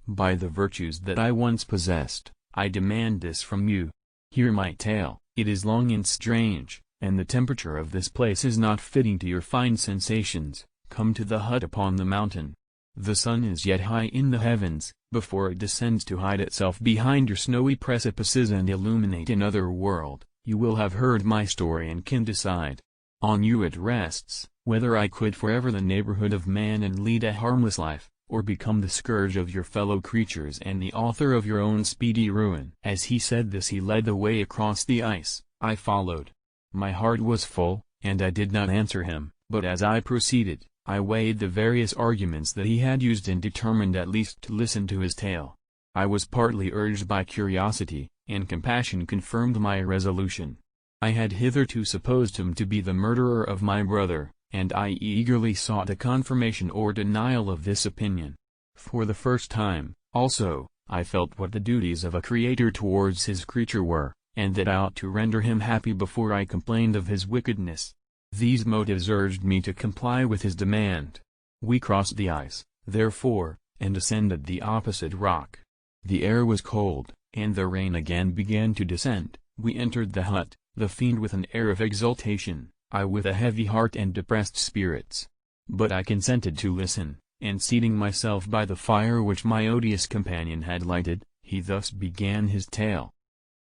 By the virtues that I once possessed, I demand this from you. Hear my tale. It is long and strange, and the temperature of this place is not fitting to your fine sensations. Come to the hut upon the mountain. The sun is yet high in the heavens, before it descends to hide itself behind your snowy precipices and illuminate another world. You will have heard my story and can decide. On you it rests, whether I quit forever the neighborhood of man and lead a harmless life, or become the scourge of your fellow creatures and the author of your own speedy ruin. As he said this he led the way across the ice. I followed. My heart was full, and I did not answer him, but as I proceeded, I weighed the various arguments that he had used and determined at least to listen to his tale. I was partly urged by curiosity, and compassion confirmed my resolution. I had hitherto supposed him to be the murderer of my brother, and I eagerly sought a confirmation or denial of this opinion. For the first time, also, I felt what the duties of a creator towards his creature were, and that I ought to render him happy before I complained of his wickedness. These motives urged me to comply with his demand. We crossed the ice, therefore, and ascended the opposite rock. The air was cold, and the rain again began to descend. We entered the hut, the fiend with an air of exultation, I with a heavy heart and depressed spirits. But I consented to listen, and seating myself by the fire which my odious companion had lighted, he thus began his tale.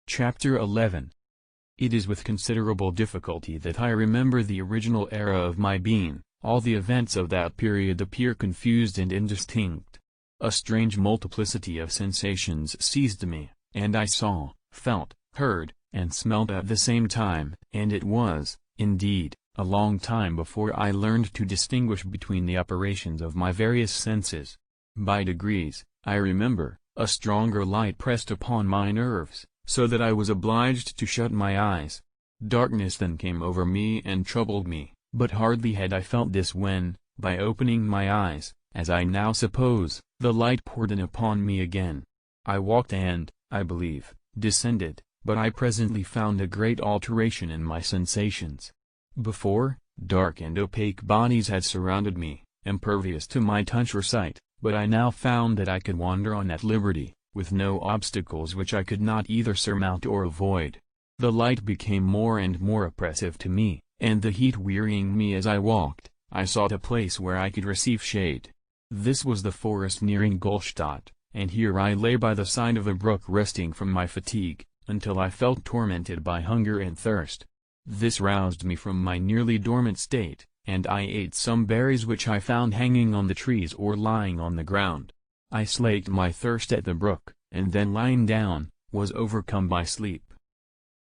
Chapter 11. It is with considerable difficulty that I remember the original era of my being. All the events of that period appear confused and indistinct. A strange multiplicity of sensations seized me, and I saw, felt, heard, and smelled at the same time, and it was, indeed, a long time before I learned to distinguish between the operations of my various senses. By degrees, I remember, a stronger light pressed upon my nerves, so that I was obliged to shut my eyes. Darkness then came over me and troubled me, but hardly had I felt this when, by opening my eyes, as I now suppose, the light poured in upon me again. I walked and, I believe, descended, but I presently found a great alteration in my sensations. Before, dark and opaque bodies had surrounded me, impervious to my touch or sight, but I now found that I could wander on at liberty, with no obstacles which I could not either surmount or avoid. The light became more and more oppressive to me, and the heat wearying me as I walked, I sought a place where I could receive shade. This was the forest near Ingolstadt, and here I lay by the side of a brook resting from my fatigue, until I felt tormented by hunger and thirst. This roused me from my nearly dormant state, and I ate some berries which I found hanging on the trees or lying on the ground. I slaked my thirst at the brook, and then lying down, was overcome by sleep.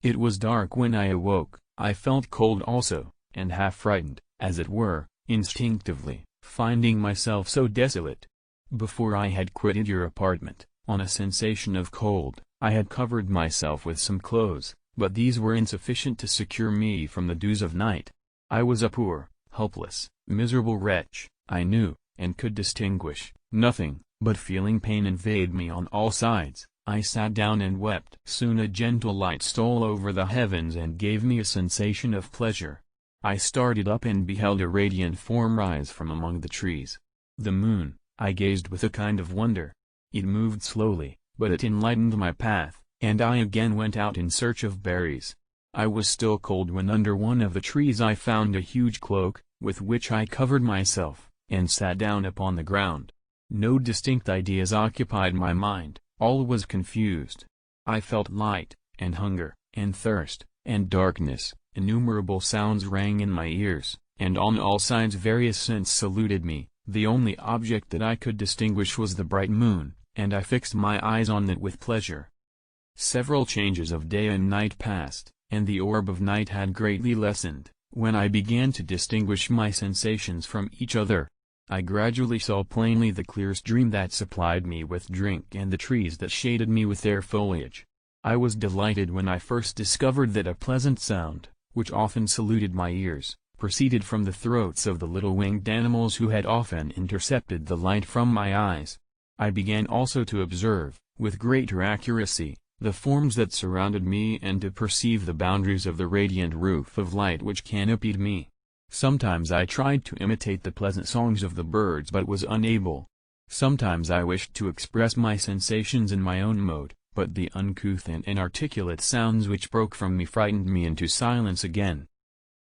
It was dark when I awoke. I felt cold also, and half frightened, as it were, instinctively, finding myself so desolate. Before I had quitted your apartment, on a sensation of cold, I had covered myself with some clothes, but these were insufficient to secure me from the dews of night. I was a poor, helpless, miserable wretch, I knew, and could distinguish nothing, but feeling pain invade me on all sides. I sat down and wept. Soon a gentle light stole over the heavens and gave me a sensation of pleasure. I started up and beheld a radiant form rise from among the trees. The moon. I gazed with a kind of wonder. It moved slowly, but it enlightened my path, and I again went out in search of berries. I was still cold when under one of the trees I found a huge cloak, with which I covered myself, and sat down upon the ground. No distinct ideas occupied my mind. All was confused. I felt light, and hunger, and thirst, and darkness. Innumerable sounds rang in my ears, and on all sides various scents saluted me. The only object that I could distinguish was the bright moon, and I fixed my eyes on it with pleasure. Several changes of day and night passed, and the orb of night had greatly lessened, when I began to distinguish my sensations from each other. I gradually saw plainly the clear stream that supplied me with drink and the trees that shaded me with their foliage. I was delighted when I first discovered that a pleasant sound, which often saluted my ears, proceeded from the throats of the little winged animals who had often intercepted the light from my eyes. I began also to observe, with greater accuracy, the forms that surrounded me and to perceive the boundaries of the radiant roof of light which canopied me. Sometimes I tried to imitate the pleasant songs of the birds but was unable. Sometimes I wished to express my sensations in my own mode, but the uncouth and inarticulate sounds which broke from me frightened me into silence again.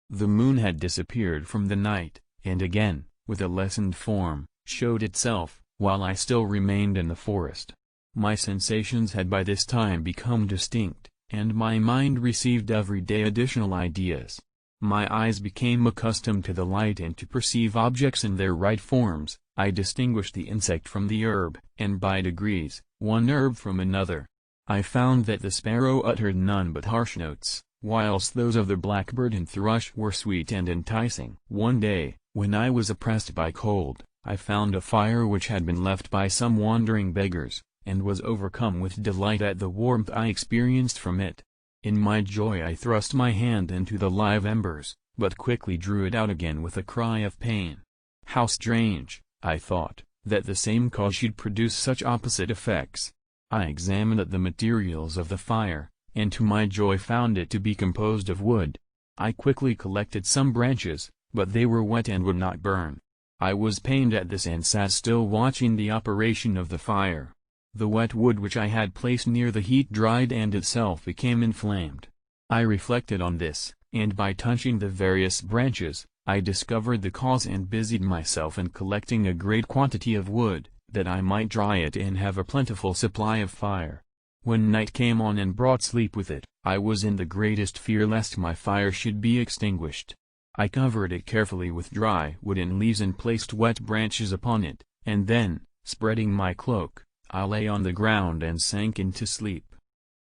The moon had disappeared from the night, and again, with a lessened form, showed itself, while I still remained in the forest. My sensations had by this time become distinct, and my mind received every day additional ideas. My eyes became accustomed to the light and to perceive objects in their right forms. I distinguished the insect from the herb, and by degrees, one herb from another. I found that the sparrow uttered none but harsh notes, whilst those of the blackbird and thrush were sweet and enticing. One day, when I was oppressed by cold, I found a fire which had been left by some wandering beggars, and was overcome with delight at the warmth I experienced from it. In my joy I thrust my hand into the live embers, but quickly drew it out again with a cry of pain. How strange, I thought, that the same cause should produce such opposite effects. I examined the materials of the fire, and to my joy found it to be composed of wood. I quickly collected some branches, but they were wet and would not burn. I was pained at this and sat still watching the operation of the fire. The wet wood which I had placed near the heat dried and itself became inflamed. I reflected on this, and by touching the various branches, I discovered the cause and busied myself in collecting a great quantity of wood, that I might dry it and have a plentiful supply of fire. When night came on and brought sleep with it, I was in the greatest fear lest my fire should be extinguished. I covered it carefully with dry wood and leaves and placed wet branches upon it, and then, spreading my cloak, I lay on the ground and sank into sleep.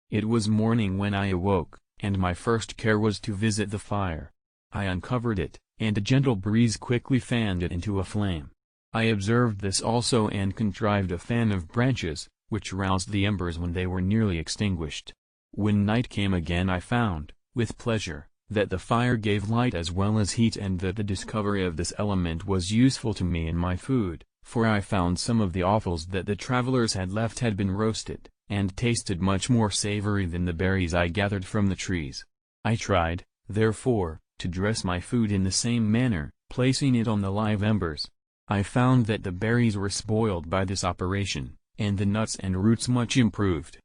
It was morning when I awoke, and my first care was to visit the fire. I uncovered it, and a gentle breeze quickly fanned it into a flame. I observed this also and contrived a fan of branches, which roused the embers when they were nearly extinguished. When night came again I found, with pleasure, that the fire gave light as well as heat and that the discovery of this element was useful to me in my food, for I found some of the offals that the travelers had left had been roasted, and tasted much more savory than the berries I gathered from the trees. I tried, therefore, to dress my food in the same manner, placing it on the live embers. I found that the berries were spoiled by this operation, and the nuts and roots much improved.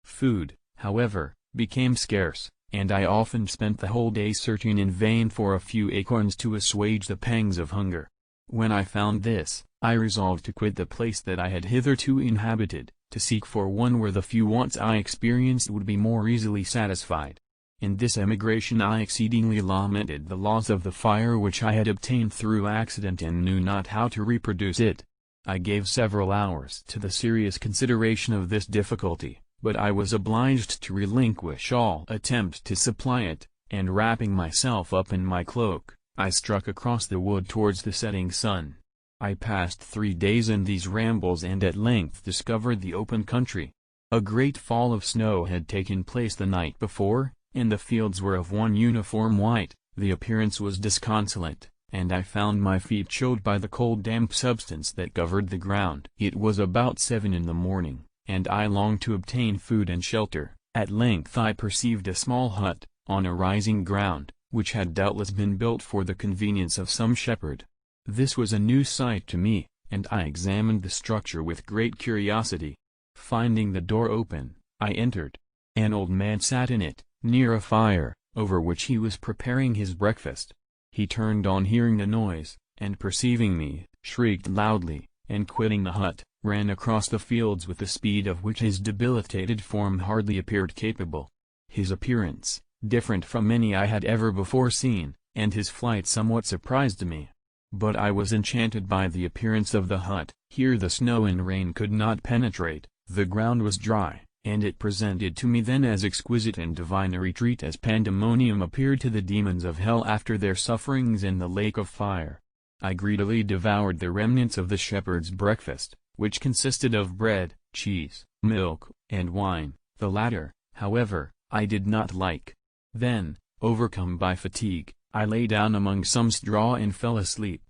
Food, however, became scarce, and I often spent the whole day searching in vain for a few acorns to assuage the pangs of hunger. When I found this, I resolved to quit the place that I had hitherto inhabited, to seek for one where the few wants I experienced would be more easily satisfied. In this emigration I exceedingly lamented the loss of the fire which I had obtained through accident and knew not how to reproduce it. I gave several hours to the serious consideration of this difficulty, but I was obliged to relinquish all attempt to supply it, and wrapping myself up in my cloak, I struck across the wood towards the setting sun. I passed 3 days in these rambles and at length discovered the open country. A great fall of snow had taken place the night before, and the fields were of one uniform white. The appearance was disconsolate, and I found my feet chilled by the cold damp substance that covered the ground. It was about 7 in the morning, and I longed to obtain food and shelter. At length I perceived a small hut, on a rising ground, which had doubtless been built for the convenience of some shepherd. This was a new sight to me, and I examined the structure with great curiosity. Finding the door open, I entered. An old man sat in it, near a fire, over which he was preparing his breakfast. He turned on hearing the noise, and perceiving me, shrieked loudly, and quitting the hut, ran across the fields with the speed of which his debilitated form hardly appeared capable. His appearance, different from any I had ever before seen, and his flight somewhat surprised me. But I was enchanted by the appearance of the hut. Here the snow and rain could not penetrate, the ground was dry, and it presented to me then as exquisite and divine a retreat as pandemonium appeared to the demons of hell after their sufferings in the lake of fire. I greedily devoured the remnants of the shepherd's breakfast, which consisted of bread, cheese, milk, and wine. The latter, however, I did not like. Then, overcome by fatigue, I lay down among some straw and fell asleep.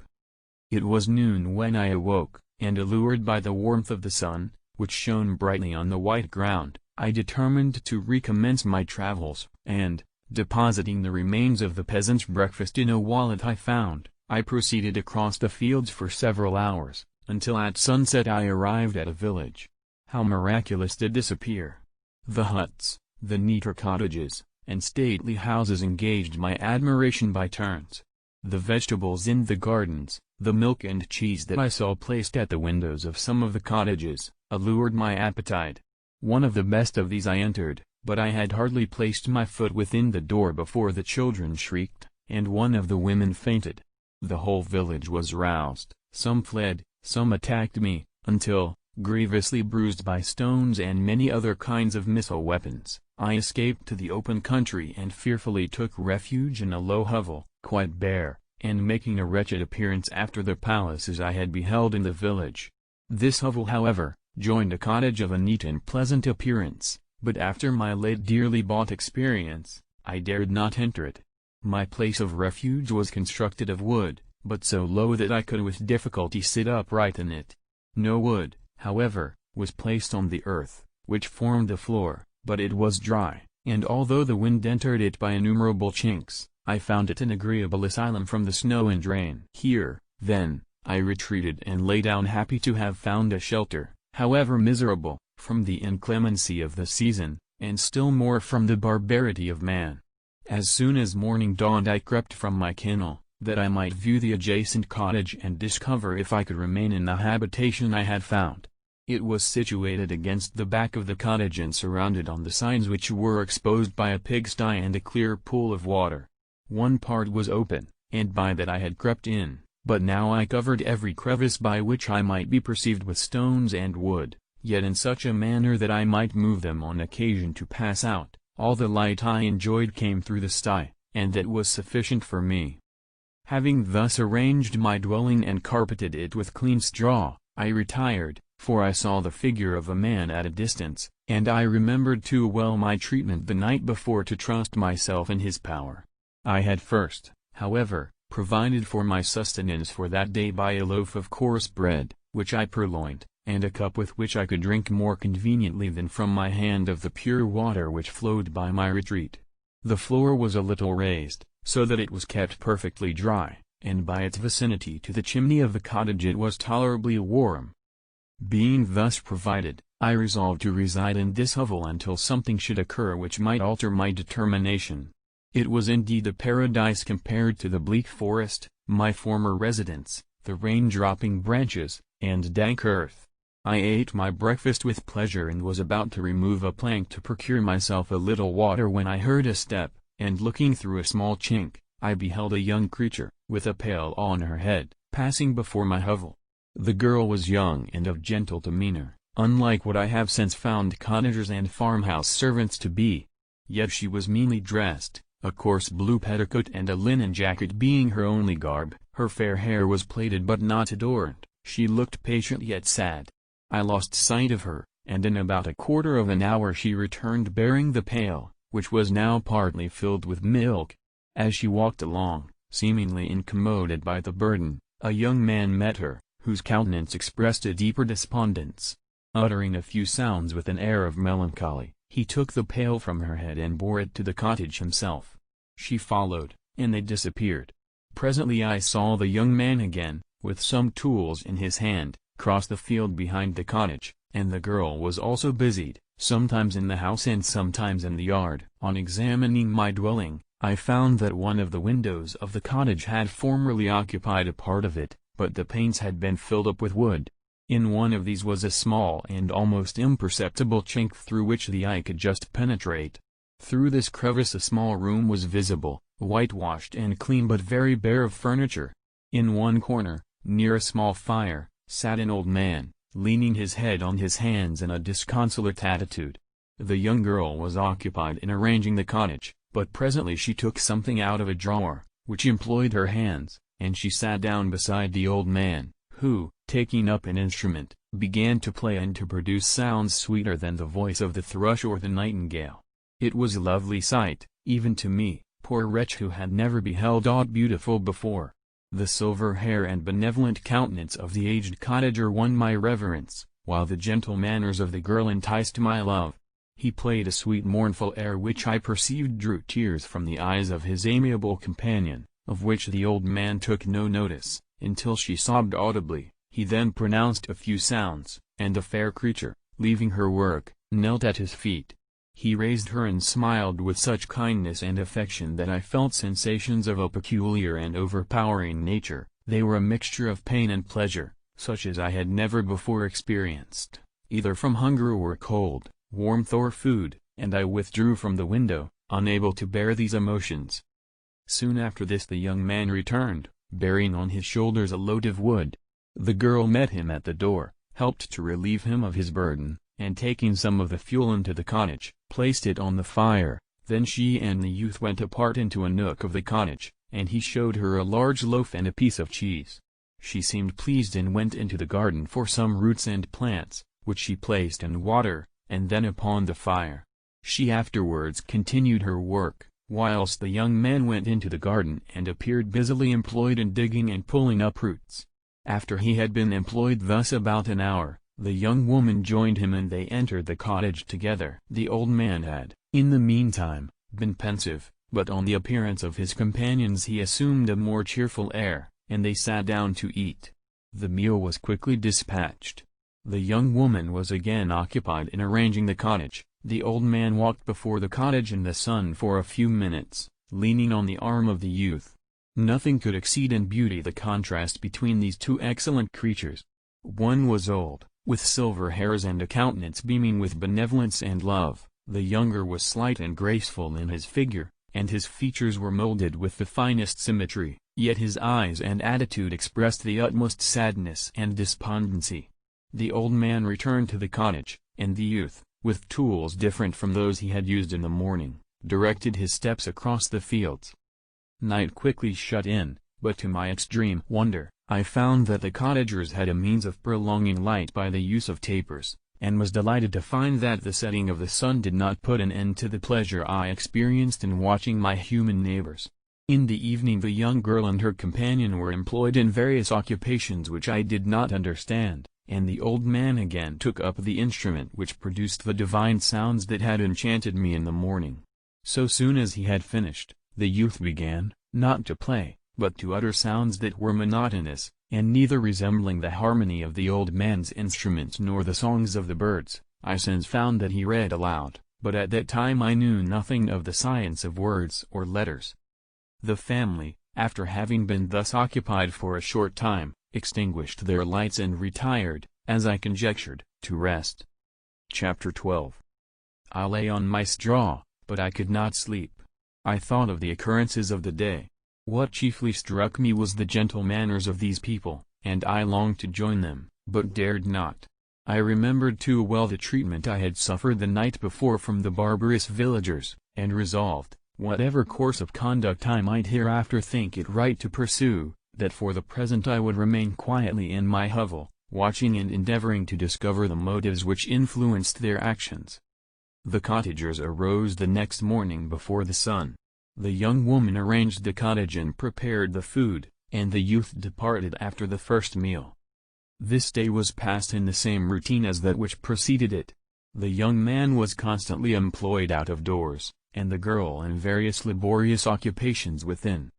It was noon when I awoke, and allured by the warmth of the sun, which shone brightly on the white ground, I determined to recommence my travels, and, depositing the remains of the peasant's breakfast in a wallet I found, I proceeded across the fields for several hours, until at sunset I arrived at a village. How miraculous did this appear! The huts, the neater cottages, and stately houses engaged my admiration by turns. The vegetables in the gardens, the milk and cheese that I saw placed at the windows of some of the cottages, allured my appetite. One of the best of these I entered, but I had hardly placed my foot within the door before the children shrieked, and one of the women fainted. The whole village was roused, some fled, some attacked me, until, grievously bruised by stones and many other kinds of missile weapons, I escaped to the open country and fearfully took refuge in a low hovel, quite bare, and making a wretched appearance after the palaces I had beheld in the village. This hovel, however, joined a cottage of a neat and pleasant appearance, but after my late dearly bought experience, I dared not enter it. My place of refuge was constructed of wood, but so low that I could with difficulty sit upright in it. No wood, however, was placed on the earth, which formed the floor, but it was dry, and although the wind entered it by innumerable chinks, I found it an agreeable asylum from the snow and rain. Here, then, I retreated and lay down happy to have found a shelter, however miserable, from the inclemency of the season, and still more from the barbarity of man. As soon as morning dawned I crept from my kennel, that I might view the adjacent cottage and discover if I could remain in the habitation I had found. It was situated against the back of the cottage and surrounded on the sides, which were exposed by a pigsty and a clear pool of water. One part was open, and by that I had crept in, but now I covered every crevice by which I might be perceived with stones and wood, yet in such a manner that I might move them on occasion to pass out. All the light I enjoyed came through the sty, and that was sufficient for me. Having thus arranged my dwelling and carpeted it with clean straw, I retired, for I saw the figure of a man at a distance, and I remembered too well my treatment the night before to trust myself in his power. I had first, however, provided for my sustenance for that day by a loaf of coarse bread, which I purloined, and a cup with which I could drink more conveniently than from my hand of the pure water which flowed by my retreat. The floor was a little raised, so that it was kept perfectly dry, and by its vicinity to the chimney of the cottage it was tolerably warm. Being thus provided, I resolved to reside in this hovel until something should occur which might alter my determination. It was indeed a paradise compared to the bleak forest, my former residence, the rain-dropping branches, and dank earth. I ate my breakfast with pleasure and was about to remove a plank to procure myself a little water when I heard a step, and looking through a small chink, I beheld a young creature, with a pail on her head, passing before my hovel. The girl was young and of gentle demeanor, unlike what I have since found cottagers and farmhouse servants to be. Yet she was meanly dressed, a coarse blue petticoat and a linen jacket being her only garb. Her fair hair was plaited but not adorned. She looked patient yet sad. I lost sight of her, and in about a quarter of an hour she returned bearing the pail, which was now partly filled with milk. As she walked along, seemingly incommoded by the burden, a young man met her, whose countenance expressed a deeper despondence. Uttering a few sounds with an air of melancholy, he took the pail from her head and bore it to the cottage himself. She followed, and they disappeared. Presently I saw the young man again, with some tools in his hand, cross the field behind the cottage, and the girl was also busied, sometimes in the house and sometimes in the yard. On examining my dwelling, I found that one of the windows of the cottage had formerly occupied a part of it, but the panes had been filled up with wood. In one of these was a small and almost imperceptible chink through which the eye could just penetrate. Through this crevice a small room was visible, whitewashed and clean but very bare of furniture. In one corner, near a small fire, sat an old man, leaning his head on his hands in a disconsolate attitude. The young girl was occupied in arranging the cottage, but presently she took something out of a drawer, which employed her hands, and she sat down beside the old man, who, taking up an instrument, began to play and to produce sounds sweeter than the voice of the thrush or the nightingale. It was a lovely sight, even to me, poor wretch who had never beheld aught beautiful before. The silver hair and benevolent countenance of the aged cottager won my reverence, while the gentle manners of the girl enticed my love. He played a sweet mournful air which I perceived drew tears from the eyes of his amiable companion, of which the old man took no notice, until she sobbed audibly. He then pronounced a few sounds, and the fair creature, leaving her work, knelt at his feet. He raised her and smiled with such kindness and affection that I felt sensations of a peculiar and overpowering nature. They were a mixture of pain and pleasure, such as I had never before experienced, either from hunger or cold, warmth or food, and I withdrew from the window, unable to bear these emotions. Soon after this the young man returned, bearing on his shoulders a load of wood. The girl met him at the door, helped to relieve him of his burden, and taking some of the fuel into the cottage, placed it on the fire. Then she and the youth went apart into a nook of the cottage, and he showed her a large loaf and a piece of cheese. She seemed pleased and went into the garden for some roots and plants, which she placed in water, and then upon the fire. She afterwards continued her work, whilst the young man went into the garden and appeared busily employed in digging and pulling up roots. After he had been employed thus about an hour, the young woman joined him and they entered the cottage together. The old man had, in the meantime, been pensive, but on the appearance of his companions he assumed a more cheerful air, and they sat down to eat. The meal was quickly dispatched. The young woman was again occupied in arranging the cottage. The old man walked before the cottage in the sun for a few minutes, leaning on the arm of the youth. Nothing could exceed in beauty the contrast between these two excellent creatures. One was old, with silver hairs and a countenance beaming with benevolence and love. The younger was slight and graceful in his figure, and his features were molded with the finest symmetry, yet his eyes and attitude expressed the utmost sadness and despondency. The old man returned to the cottage, and the youth, with tools different from those he had used in the morning, directed his steps across the fields. Night quickly shut in, but to my extreme wonder, I found that the cottagers had a means of prolonging light by the use of tapers, and was delighted to find that the setting of the sun did not put an end to the pleasure I experienced in watching my human neighbors. In the evening the young girl and her companion were employed in various occupations which I did not understand, and the old man again took up the instrument which produced the divine sounds that had enchanted me in the morning. So soon as he had finished, the youth began, not to play, but to utter sounds that were monotonous, and neither resembling the harmony of the old man's instruments nor the songs of the birds. I since found that he read aloud, but at that time I knew nothing of the science of words or letters. The family, after having been thus occupied for a short time, extinguished their lights and retired, as I conjectured, to rest. Chapter 12. I lay on my straw, but I could not sleep. I thought of the occurrences of the day. What chiefly struck me was the gentle manners of these people, and I longed to join them, but dared not. I remembered too well the treatment I had suffered the night before from the barbarous villagers, and resolved, whatever course of conduct I might hereafter think it right to pursue, that for the present I would remain quietly in my hovel, watching and endeavoring to discover the motives which influenced their actions. The cottagers arose the next morning before the sun. The young woman arranged the cottage and prepared the food, and the youth departed after the first meal. This day was passed in the same routine as that which preceded it. The young man was constantly employed out of doors, and the girl in various laborious occupations within.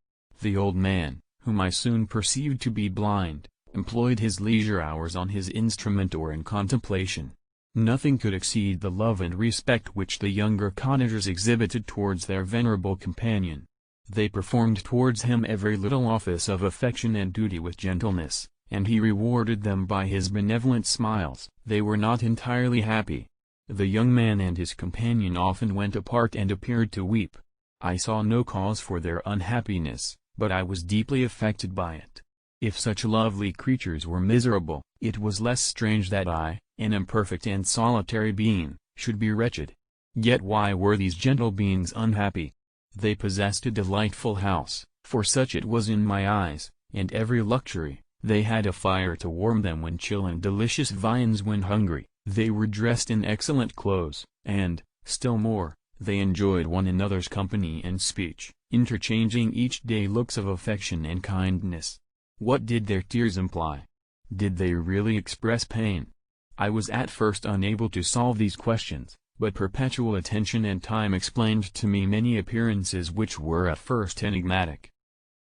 The old man, whom I soon perceived to be blind, employed his leisure hours on his instrument or in contemplation. Nothing could exceed the love and respect which the younger cottagers exhibited towards their venerable companion. They performed towards him every little office of affection and duty with gentleness, and he rewarded them by his benevolent smiles. They were not entirely happy. The young man and his companion often went apart and appeared to weep. I saw no cause for their unhappiness, but I was deeply affected by it. If such lovely creatures were miserable, it was less strange that I, an imperfect and solitary being, should be wretched. Yet why were these gentle beings unhappy? They possessed a delightful house, for such it was in my eyes, and every luxury. They had a fire to warm them when chill and delicious viands when hungry. They were dressed in excellent clothes, and, still more, they enjoyed one another's company and speech, interchanging each day looks of affection and kindness. What did their tears imply? Did they really express pain? I was at first unable to solve these questions, but perpetual attention and time explained to me many appearances which were at first enigmatic.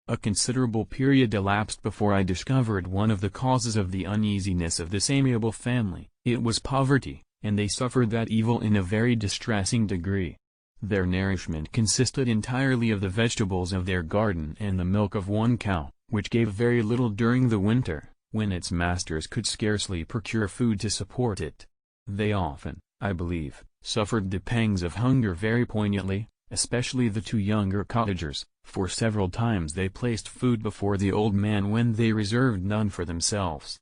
A considerable period elapsed before I discovered one of the causes of the uneasiness of this amiable family. It was poverty, and they suffered that evil in a very distressing degree. Their nourishment consisted entirely of the vegetables of their garden and the milk of one cow, which gave very little during the winter, when its masters could scarcely procure food to support it. They often, I believe, suffered the pangs of hunger very poignantly, especially the two younger cottagers, for several times they placed food before the old man when they reserved none for themselves.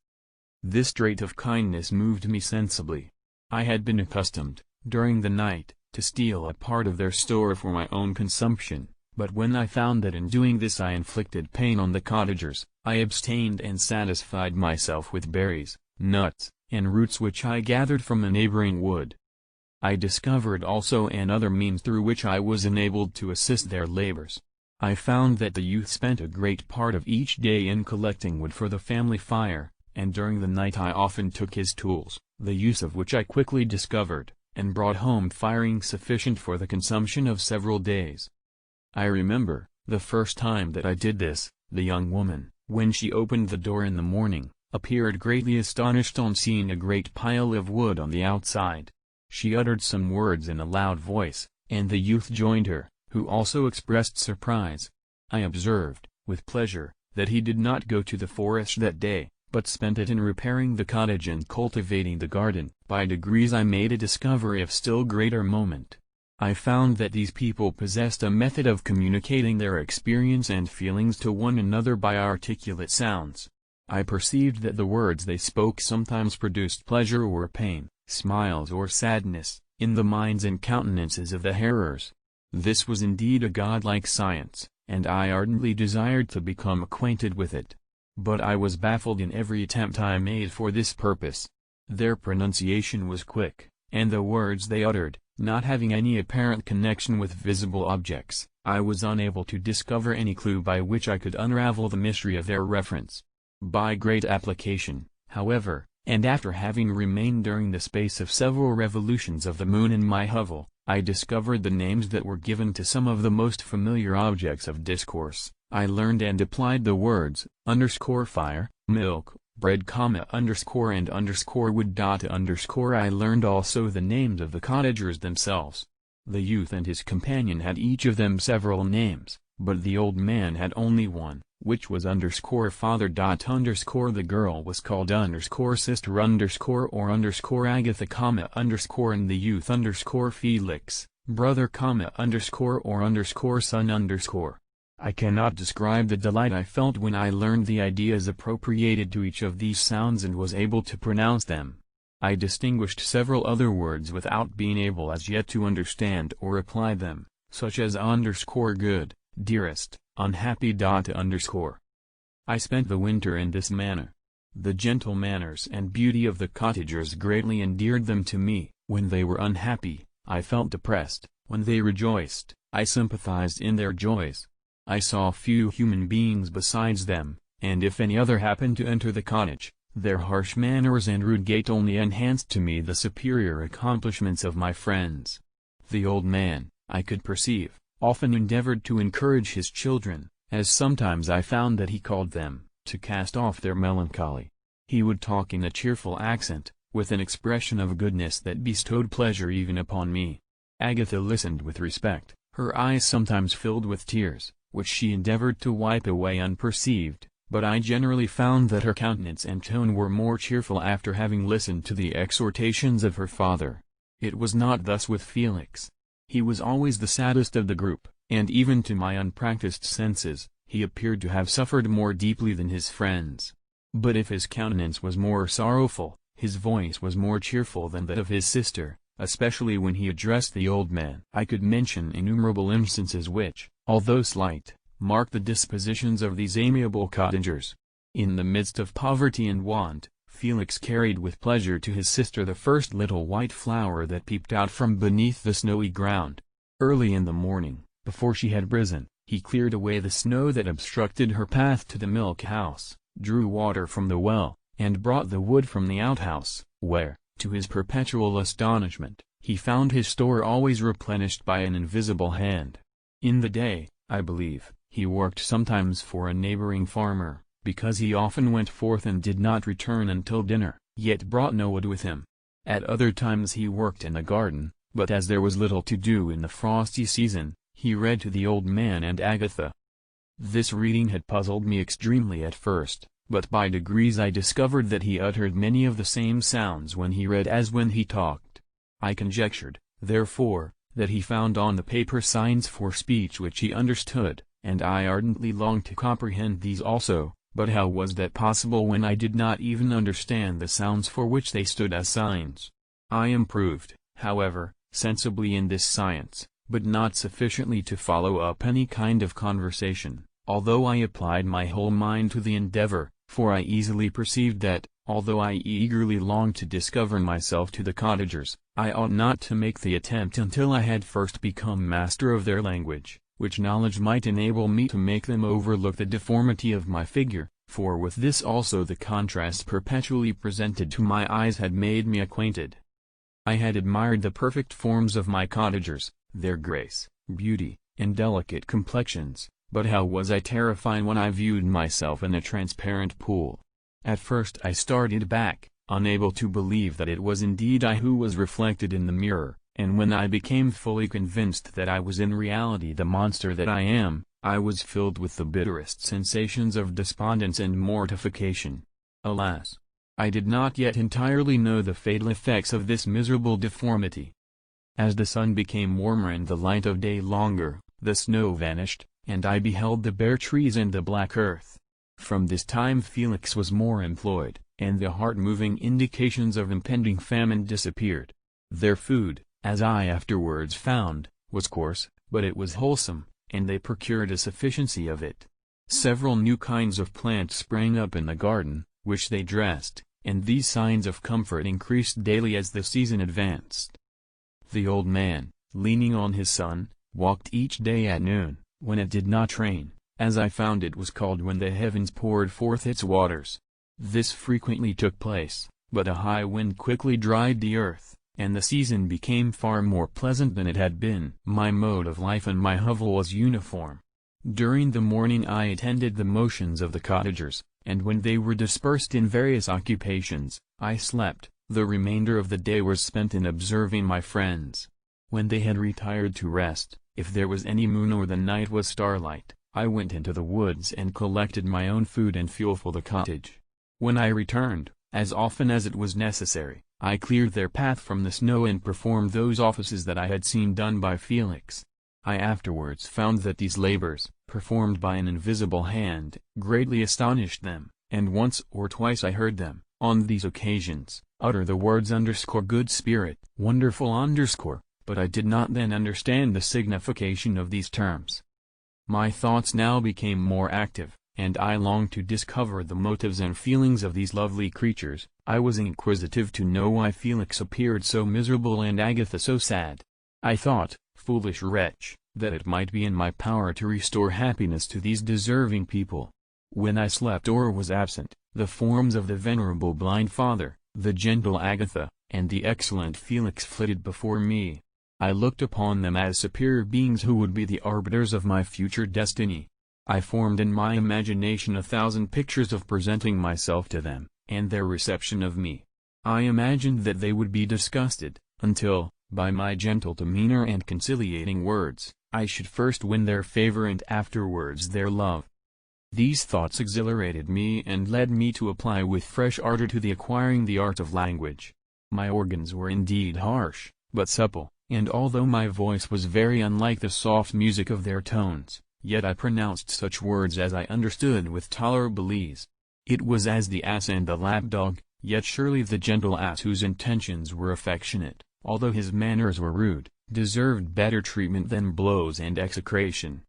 This trait of kindness moved me sensibly. I had been accustomed, during the night, to steal a part of their store for my own consumption, but when I found that in doing this I inflicted pain on the cottagers, I abstained and satisfied myself with berries, nuts, and roots which I gathered from a neighboring wood. I discovered also another means through which I was enabled to assist their labors. I found that the youth spent a great part of each day in collecting wood for the family fire, and during the night I often took his tools, the use of which I quickly discovered, and brought home firing sufficient for the consumption of several days. I remember, the first time that I did this, the young woman, when she opened the door in the morning, appeared greatly astonished on seeing a great pile of wood on the outside. She uttered some words in a loud voice, and the youth joined her, who also expressed surprise. I observed, with pleasure, that he did not go to the forest that day, but spent it in repairing the cottage and cultivating the garden. By degrees I made a discovery of still greater moment. I found that these people possessed a method of communicating their experience and feelings to one another by articulate sounds. I perceived that the words they spoke sometimes produced pleasure or pain, smiles or sadness, in the minds and countenances of the hearers. This was indeed a godlike science, and I ardently desired to become acquainted with it. But I was baffled in every attempt I made for this purpose. Their pronunciation was quick, and the words they uttered, not having any apparent connection with visible objects, I was unable to discover any clue by which I could unravel the mystery of their reference. By great application, however, and after having remained during the space of several revolutions of the moon in my hovel, I discovered the names that were given to some of the most familiar objects of discourse. I learned and applied the words, _fire, milk, bread, and wood. I learned also the names of the cottagers themselves. The youth and his companion had each of them several names, but the old man had only one, which was _father. The girl was called sister or Agatha, and the youth Felix, brother, or son. I cannot describe the delight I felt when I learned the ideas appropriated to each of these sounds and was able to pronounce them. I distinguished several other words without being able as yet to understand or apply them, such as good, dearest, unhappy. I spent the winter in this manner. The gentle manners and beauty of the cottagers greatly endeared them to me. When they were unhappy, I felt depressed; when they rejoiced, I sympathized in their joys. I saw few human beings besides them, and if any other happened to enter the cottage, their harsh manners and rude gait only enhanced to me the superior accomplishments of my friends. The old man, I could perceive, often endeavored to encourage his children, as sometimes I found that he called them, to cast off their melancholy. He would talk in a cheerful accent, with an expression of goodness that bestowed pleasure even upon me. Agatha listened with respect, her eyes sometimes filled with tears, which she endeavored to wipe away unperceived, but I generally found that her countenance and tone were more cheerful after having listened to the exhortations of her father. It was not thus with Felix. He was always the saddest of the group, and even to my unpracticed senses, he appeared to have suffered more deeply than his friends. But if his countenance was more sorrowful, his voice was more cheerful than that of his sister, especially when he addressed the old man. I could mention innumerable instances which, although slight, mark the dispositions of these amiable cottagers. In the midst of poverty and want, Felix carried with pleasure to his sister the first little white flower that peeped out from beneath the snowy ground. Early in the morning, before she had risen, he cleared away the snow that obstructed her path to the milk house, drew water from the well, and brought the wood from the outhouse, where, to his perpetual astonishment, he found his store always replenished by an invisible hand. In the day, I believe, he worked sometimes for a neighboring farmer, because he often went forth and did not return until dinner, yet brought no wood with him. At other times he worked in the garden, but as there was little to do in the frosty season, he read to the old man and Agatha. This reading had puzzled me extremely at first, but by degrees I discovered that he uttered many of the same sounds when he read as when he talked. I conjectured, therefore, that he found on the paper signs for speech which he understood, and I ardently longed to comprehend these also, but how was that possible when I did not even understand the sounds for which they stood as signs? I improved, however, sensibly in this science, but not sufficiently to follow up any kind of conversation, although I applied my whole mind to the endeavor, for I easily perceived that, although I eagerly longed to discover myself to the cottagers, I ought not to make the attempt until I had first become master of their language, which knowledge might enable me to make them overlook the deformity of my figure, for with this also the contrast perpetually presented to my eyes had made me acquainted. I had admired the perfect forms of my cottagers, their grace, beauty, and delicate complexions, but how was I terrified when I viewed myself in a transparent pool. At first I started back, unable to believe that it was indeed I who was reflected in the mirror, and when I became fully convinced that I was in reality the monster that I am, I was filled with the bitterest sensations of despondence and mortification. Alas! I did not yet entirely know the fatal effects of this miserable deformity. As the sun became warmer and the light of day longer, the snow vanished, and I beheld the bare trees and the black earth. From this time Felix was more employed, and the heart-moving indications of impending famine disappeared. Their food, as I afterwards found, was coarse, but it was wholesome, and they procured a sufficiency of it. Several new kinds of plants sprang up in the garden, which they dressed, and these signs of comfort increased daily as the season advanced. The old man, leaning on his son, walked each day at noon, when it did not rain, as I found it was called when the heavens poured forth its waters. This frequently took place, but a high wind quickly dried the earth, and the season became far more pleasant than it had been. My mode of life and my hovel was uniform. During the morning I attended the motions of the cottagers, and when they were dispersed in various occupations, I slept. The remainder of the day was spent in observing my friends. When they had retired to rest, if there was any moon or the night was starlight, I went into the woods and collected my own food and fuel for the cottage. When I returned, as often as it was necessary, I cleared their path from the snow and performed those offices that I had seen done by Felix. I afterwards found that these labors, performed by an invisible hand, greatly astonished them, and once or twice I heard them, on these occasions, utter the words "good spirit, wonderful." But I did not then understand the signification of these terms. My thoughts now became more active, and I longed to discover the motives and feelings of these lovely creatures. I was inquisitive to know why Felix appeared so miserable and Agatha so sad. I thought, foolish wretch, that it might be in my power to restore happiness to these deserving people. When I slept or was absent, the forms of the venerable blind father, the gentle Agatha, and the excellent Felix flitted before me. I looked upon them as superior beings who would be the arbiters of my future destiny. I formed in my imagination 1,000 pictures of presenting myself to them, and their reception of me. I imagined that they would be disgusted, until, by my gentle demeanor and conciliating words, I should first win their favor and afterwards their love. These thoughts exhilarated me and led me to apply with fresh ardor to the acquiring the art of language. My organs were indeed harsh, but supple, and although my voice was very unlike the soft music of their tones, yet I pronounced such words as I understood with tolerable ease. It was as the ass and the lapdog, yet surely the gentle ass whose intentions were affectionate, although his manners were rude, deserved better treatment than blows and execration.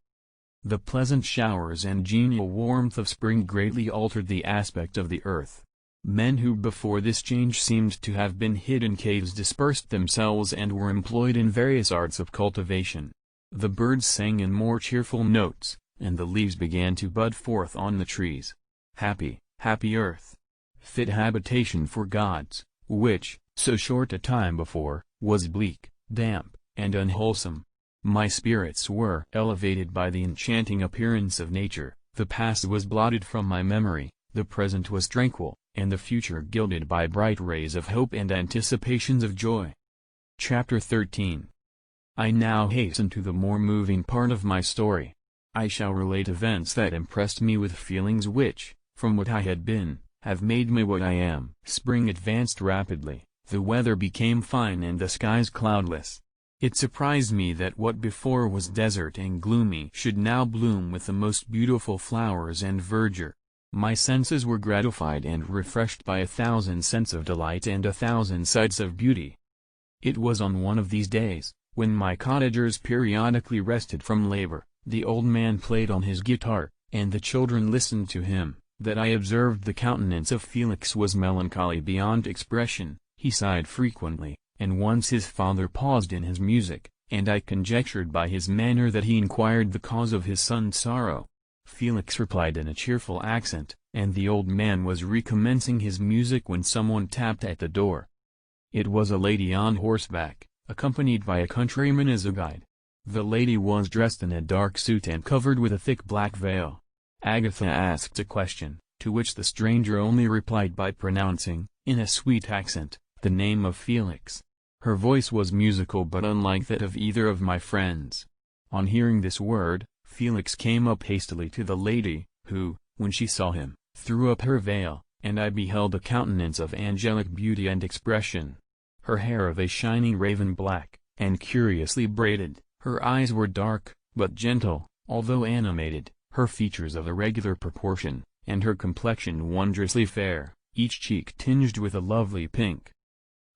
The pleasant showers and genial warmth of spring greatly altered the aspect of the earth. Men who before this change seemed to have been hid in caves dispersed themselves and were employed in various arts of cultivation. The birds sang in more cheerful notes, and the leaves began to bud forth on the trees. Happy, happy earth! Fit habitation for gods, which, so short a time before, was bleak, damp, and unwholesome. My spirits were elevated by the enchanting appearance of nature, the past was blotted from my memory, the present was tranquil, and the future gilded by bright rays of hope and anticipations of joy. Chapter 13. I now hasten to the more moving part of my story. I shall relate events that impressed me with feelings which, from what I had been, have made me what I am. Spring advanced rapidly, the weather became fine and the skies cloudless. It surprised me that what before was desert and gloomy should now bloom with the most beautiful flowers and verdure. My senses were gratified and refreshed by 1,000 scents of delight and 1,000 sights of beauty. It was on one of these days, when my cottagers periodically rested from labor, the old man played on his guitar, and the children listened to him, that I observed the countenance of Felix was melancholy beyond expression. He sighed frequently, and once his father paused in his music, and I conjectured by his manner that he inquired the cause of his son's sorrow. Felix replied in a cheerful accent, and the old man was recommencing his music when someone tapped at the door. It was a lady on horseback, accompanied by a countryman as a guide. The lady was dressed in a dark suit and covered with a thick black veil. Agatha asked a question, to which the stranger only replied by pronouncing, in a sweet accent, the name of Felix. Her voice was musical but unlike that of either of my friends. On hearing this word, Felix came up hastily to the lady, who, when she saw him, threw up her veil, and I beheld a countenance of angelic beauty and expression. Her hair of a shining raven black, and curiously braided, her eyes were dark, but gentle, although animated, her features of irregular proportion, and her complexion wondrously fair, each cheek tinged with a lovely pink.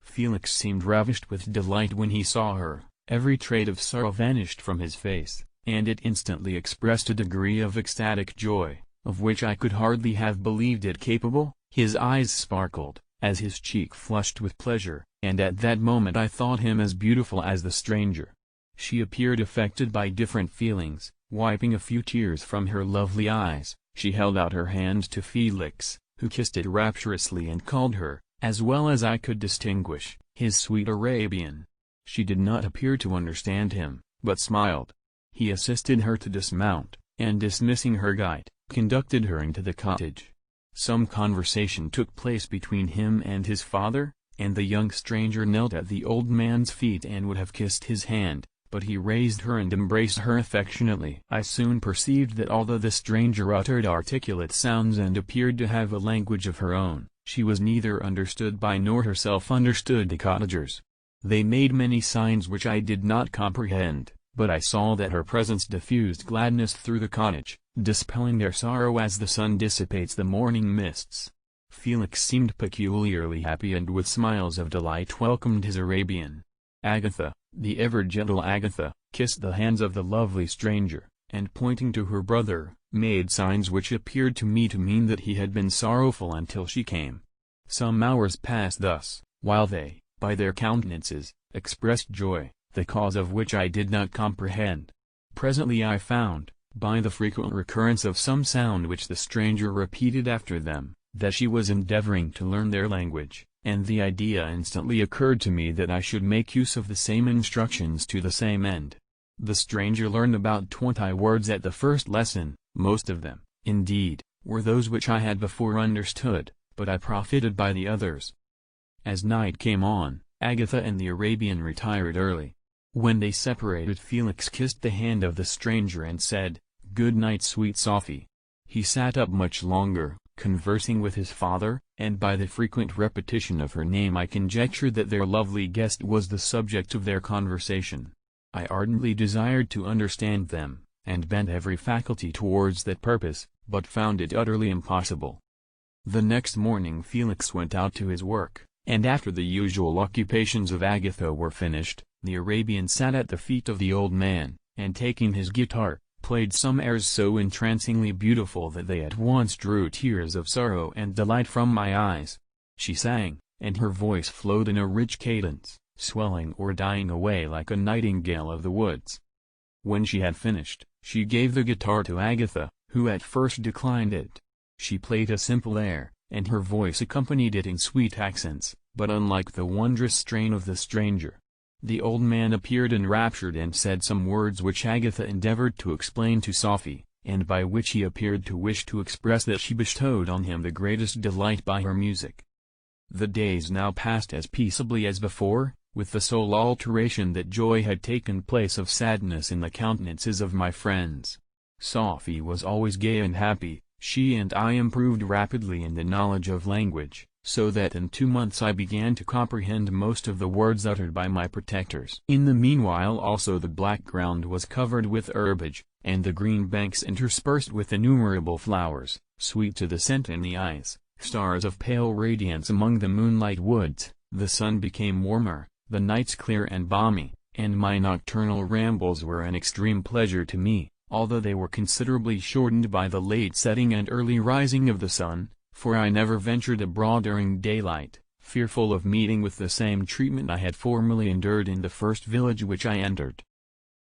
Felix seemed ravished with delight when he saw her, every trait of sorrow vanished from his face, and it instantly expressed a degree of ecstatic joy, of which I could hardly have believed it capable. His eyes sparkled, as his cheek flushed with pleasure, and at that moment I thought him as beautiful as the stranger. She appeared affected by different feelings. Wiping a few tears from her lovely eyes, she held out her hand to Felix, who kissed it rapturously and called her, as well as I could distinguish, his sweet Arabian. She did not appear to understand him, but smiled. He assisted her to dismount, and dismissing her guide, conducted her into the cottage. Some conversation took place between him and his father, and the young stranger knelt at the old man's feet and would have kissed his hand, but he raised her and embraced her affectionately. I soon perceived that although the stranger uttered articulate sounds and appeared to have a language of her own, she was neither understood by nor herself understood the cottagers. They made many signs which I did not comprehend, but I saw that her presence diffused gladness through the cottage, dispelling their sorrow as the sun dissipates the morning mists. Felix seemed peculiarly happy and with smiles of delight welcomed his Arabian. Agatha, the ever-gentle Agatha, kissed the hands of the lovely stranger, and pointing to her brother, made signs which appeared to me to mean that he had been sorrowful until she came. Some hours passed thus, while they, by their countenances, expressed joy, the cause of which I did not comprehend. Presently I found, by the frequent recurrence of some sound which the stranger repeated after them, that she was endeavoring to learn their language, and the idea instantly occurred to me that I should make use of the same instructions to the same end. The stranger learned about 20 words at the first lesson. Most of them, indeed, were those which I had before understood, but I profited by the others. As night came on, Agatha and the Arabian retired early. When they separated, Felix kissed the hand of the stranger and said, "Good night, sweet Sophie." He sat up much longer, conversing with his father, and by the frequent repetition of her name I conjectured that their lovely guest was the subject of their conversation. I ardently desired to understand them, and bent every faculty towards that purpose, but found it utterly impossible. The next morning Felix went out to his work, and after the usual occupations of Agatha were finished, the Arabian sat at the feet of the old man, and taking his guitar, played some airs so entrancingly beautiful that they at once drew tears of sorrow and delight from my eyes. She sang, and her voice flowed in a rich cadence, swelling or dying away like a nightingale of the woods. When she had finished, she gave the guitar to Agatha, who at first declined it. She played a simple air, and her voice accompanied it in sweet accents, but unlike the wondrous strain of the stranger. The old man appeared enraptured and said some words which Agatha endeavored to explain to Sophie, and by which he appeared to wish to express that she bestowed on him the greatest delight by her music. The days now passed as peaceably as before, with the sole alteration that joy had taken place of sadness in the countenances of my friends. Sophie was always gay and happy. She and I improved rapidly in the knowledge of language, so that in 2 months I began to comprehend most of the words uttered by my protectors. In the meanwhile also the black ground was covered with herbage, and the green banks interspersed with innumerable flowers, sweet to the scent and the eyes, stars of pale radiance among the moonlight woods. The sun became warmer, the nights clear and balmy, and my nocturnal rambles were an extreme pleasure to me, although they were considerably shortened by the late setting and early rising of the sun, for I never ventured abroad during daylight, fearful of meeting with the same treatment I had formerly endured in the first village which I entered.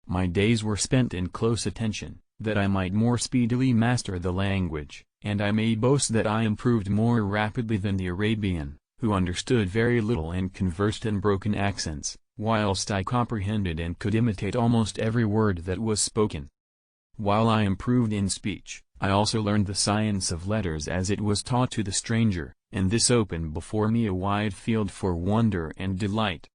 My days were spent in close attention, that I might more speedily master the language, and I may boast that I improved more rapidly than the Arabian, who understood very little and conversed in broken accents, whilst I comprehended and could imitate almost every word that was spoken. While I improved in speech, I also learned the science of letters as it was taught to the stranger, and this opened before me a wide field for wonder and delight.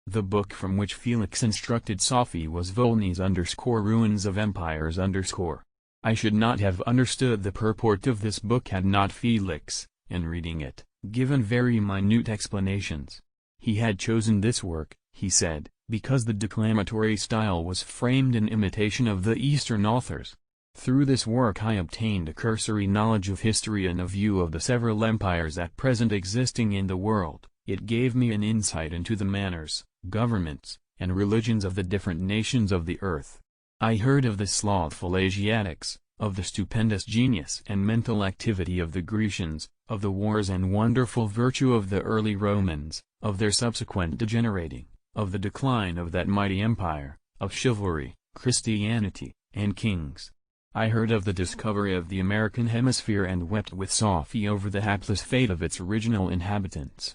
The book from which Felix instructed Sophie was Volney's _Ruins of Empires _. I should not have understood the purport of this book had not Felix, in reading it, given very minute explanations. He had chosen this work, he said, because the declamatory style was framed in imitation of the Eastern authors. Through this work I obtained a cursory knowledge of history and a view of the several empires at present existing in the world. It gave me an insight into the manners, governments, and religions of the different nations of the earth. I heard of the slothful Asiatics, of the stupendous genius and mental activity of the Grecians, of the wars and wonderful virtue of the early Romans, of their subsequent degenerating, of the decline of that mighty empire, of chivalry, Christianity, and kings. I heard of the discovery of the American hemisphere and wept with Sophie over the hapless fate of its original inhabitants.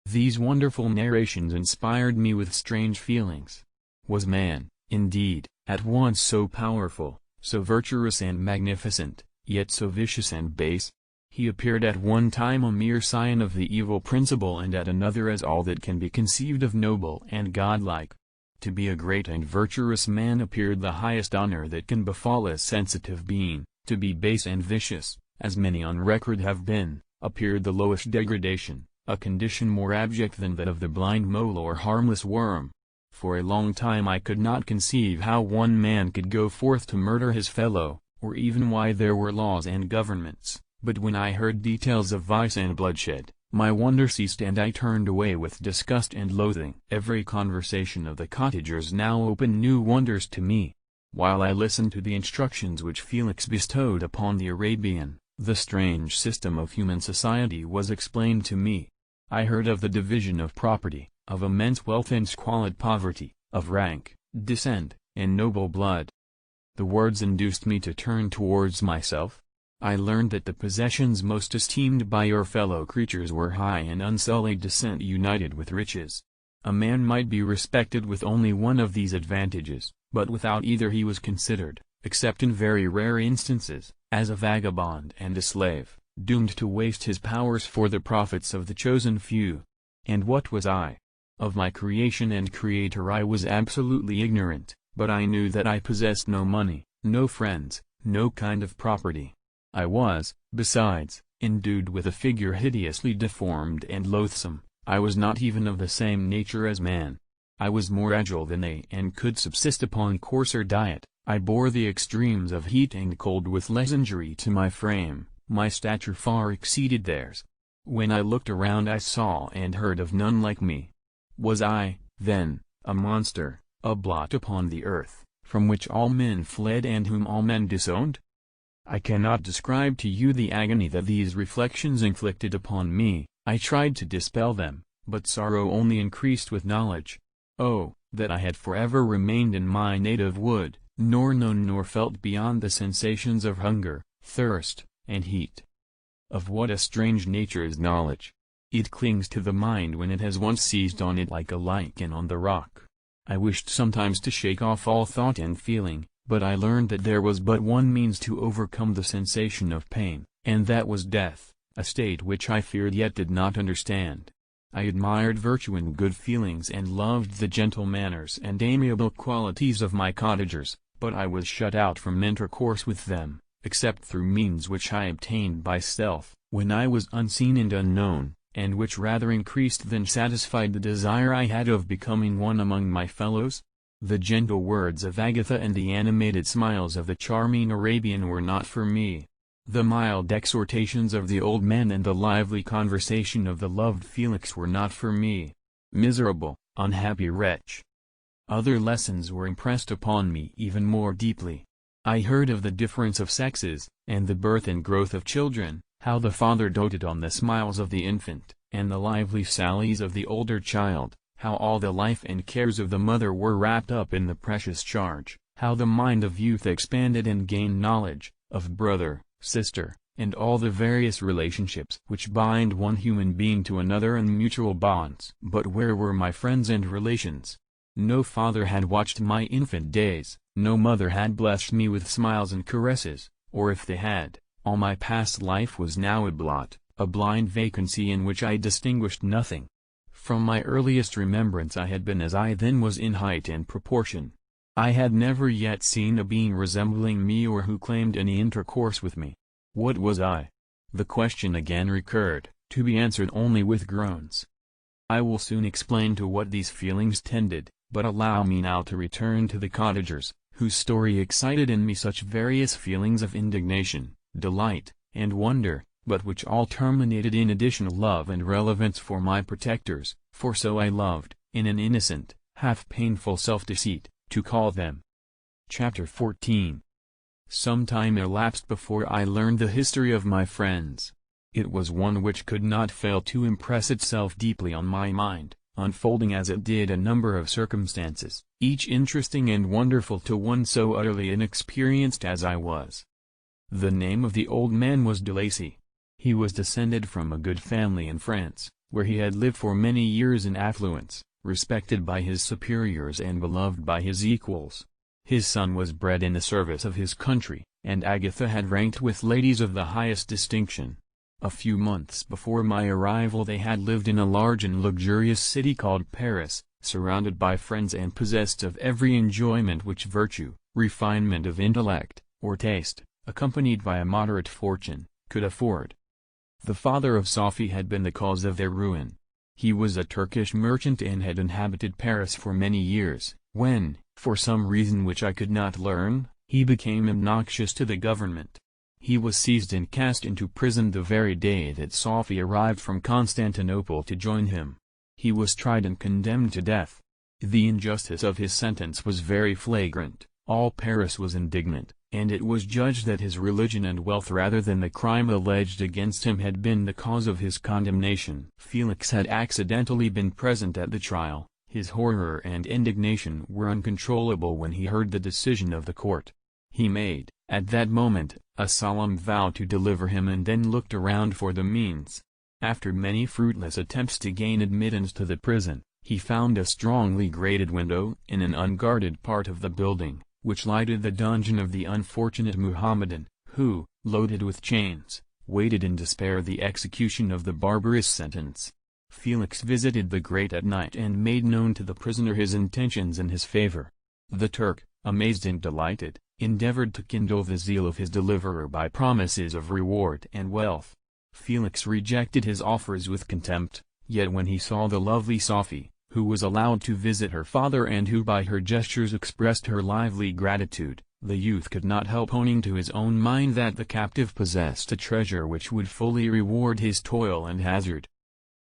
These wonderful narrations inspired me with strange feelings. Was man, indeed, at once so powerful, so virtuous and magnificent, yet so vicious and base? He appeared at one time a mere scion of the evil principle and at another as all that can be conceived of noble and godlike. To be a great and virtuous man appeared the highest honor that can befall a sensitive being. To be base and vicious, as many on record have been, appeared the lowest degradation, a condition more abject than that of the blind mole or harmless worm. For a long time I could not conceive how one man could go forth to murder his fellow, or even why there were laws and governments, but when I heard details of vice and bloodshed, my wonder ceased and I turned away with disgust and loathing. Every conversation of the cottagers now opened new wonders to me. While I listened to the instructions which Felix bestowed upon the Arabian, the strange system of human society was explained to me. I heard of the division of property, of immense wealth and squalid poverty, of rank, descent, and noble blood. The words induced me to turn towards myself. I learned that the possessions most esteemed by your fellow creatures were high and unsullied descent united with riches. A man might be respected with only one of these advantages, but without either he was considered, except in very rare instances, as a vagabond and a slave, doomed to waste his powers for the profits of the chosen few. And what was I? Of my creation and creator I was absolutely ignorant, but I knew that I possessed no money, no friends, no kind of property. I was, besides, endued with a figure hideously deformed and loathsome. I was not even of the same nature as man. I was more agile than they and could subsist upon coarser diet. I bore the extremes of heat and cold with less injury to my frame. My stature far exceeded theirs. When I looked around I saw and heard of none like me. Was I, then, a monster, a blot upon the earth, from which all men fled and whom all men disowned? I cannot describe to you the agony that these reflections inflicted upon me. I tried to dispel them, but sorrow only increased with knowledge. Oh, that I had forever remained in my native wood, nor known nor felt beyond the sensations of hunger, thirst, and heat. Of what a strange nature is knowledge! It clings to the mind when it has once seized on it like a lichen on the rock. I wished sometimes to shake off all thought and feeling, but I learned that there was but one means to overcome the sensation of pain, and that was death, a state which I feared yet did not understand. I admired virtue and good feelings and loved the gentle manners and amiable qualities of my cottagers, but I was shut out from intercourse with them, except through means which I obtained by stealth, when I was unseen and unknown, and which rather increased than satisfied the desire I had of becoming one among my fellows. The gentle words of Agatha and the animated smiles of the charming Arabian were not for me. The mild exhortations of the old man and the lively conversation of the loved Felix were not for me. Miserable, unhappy wretch! Other lessons were impressed upon me even more deeply. I heard of the difference of sexes, and the birth and growth of children, how the father doted on the smiles of the infant, and the lively sallies of the older child, how all the life and cares of the mother were wrapped up in the precious charge, how the mind of youth expanded and gained knowledge, of brother, sister, and all the various relationships which bind one human being to another in mutual bonds. But where were my friends and relations? No father had watched my infant days, No mother had blessed me with smiles and caresses, or if they had, all my past life was now a blot, a blind vacancy in which I distinguished nothing. From my earliest remembrance I had been as I then was in height and proportion. I had never yet seen a being resembling me or who claimed any intercourse with me. What was I? The question again recurred, to be answered only with groans. I will soon explain to what these feelings tended, but allow me now to return to the cottagers, whose story excited in me such various feelings of indignation, delight, and wonder, but which all terminated in additional love and relevance for my protectors, for so I loved, in an innocent, half-painful self-deceit, to call them. Chapter 14. Some time elapsed before I learned the history of my friends. It was one which could not fail to impress itself deeply on my mind, unfolding as it did a number of circumstances, each interesting and wonderful to one so utterly inexperienced as I was. The name of the old man was de Lacy. He was descended from a good family in France, where he had lived for many years in affluence, respected by his superiors and beloved by his equals. His son was bred in the service of his country, and Agatha had ranked with ladies of the highest distinction. A few months before my arrival they had lived in a large and luxurious city called Paris, surrounded by friends and possessed of every enjoyment which virtue, refinement of intellect, or taste, accompanied by a moderate fortune, could afford. The father of Sophie had been the cause of their ruin. He was a Turkish merchant and had inhabited Paris for many years, when, for some reason which I could not learn, he became obnoxious to the government. He was seized and cast into prison the very day that Sophie arrived from Constantinople to join him. He was tried and condemned to death. The injustice of his sentence was very flagrant, all Paris was indignant, and it was judged that his religion and wealth rather than the crime alleged against him had been the cause of his condemnation. Felix had accidentally been present at the trial. His horror and indignation were uncontrollable when he heard the decision of the court. He made, at that moment, a solemn vow to deliver him and then looked around for the means. After many fruitless attempts to gain admittance to the prison, he found a strongly grated window in an unguarded part of the building, which lighted the dungeon of the unfortunate Mohammedan, who, loaded with chains, waited in despair the execution of the barbarous sentence. Felix visited the grate at night and made known to the prisoner his intentions in his favor. The Turk, amazed and delighted, endeavored to kindle the zeal of his deliverer by promises of reward and wealth. Felix rejected his offers with contempt, yet when he saw the lovely Sophie, who was allowed to visit her father and who by her gestures expressed her lively gratitude, the youth could not help owning to his own mind that the captive possessed a treasure which would fully reward his toil and hazard.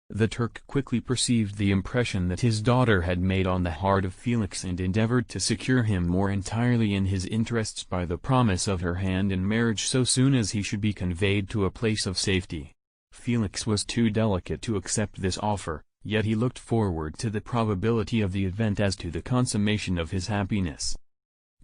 The Turk quickly perceived the impression that his daughter had made on the heart of Felix and endeavored to secure him more entirely in his interests by the promise of her hand in marriage so soon as he should be conveyed to a place of safety. Felix was too delicate to accept this offer, yet he looked forward to the probability of the event as to the consummation of his happiness.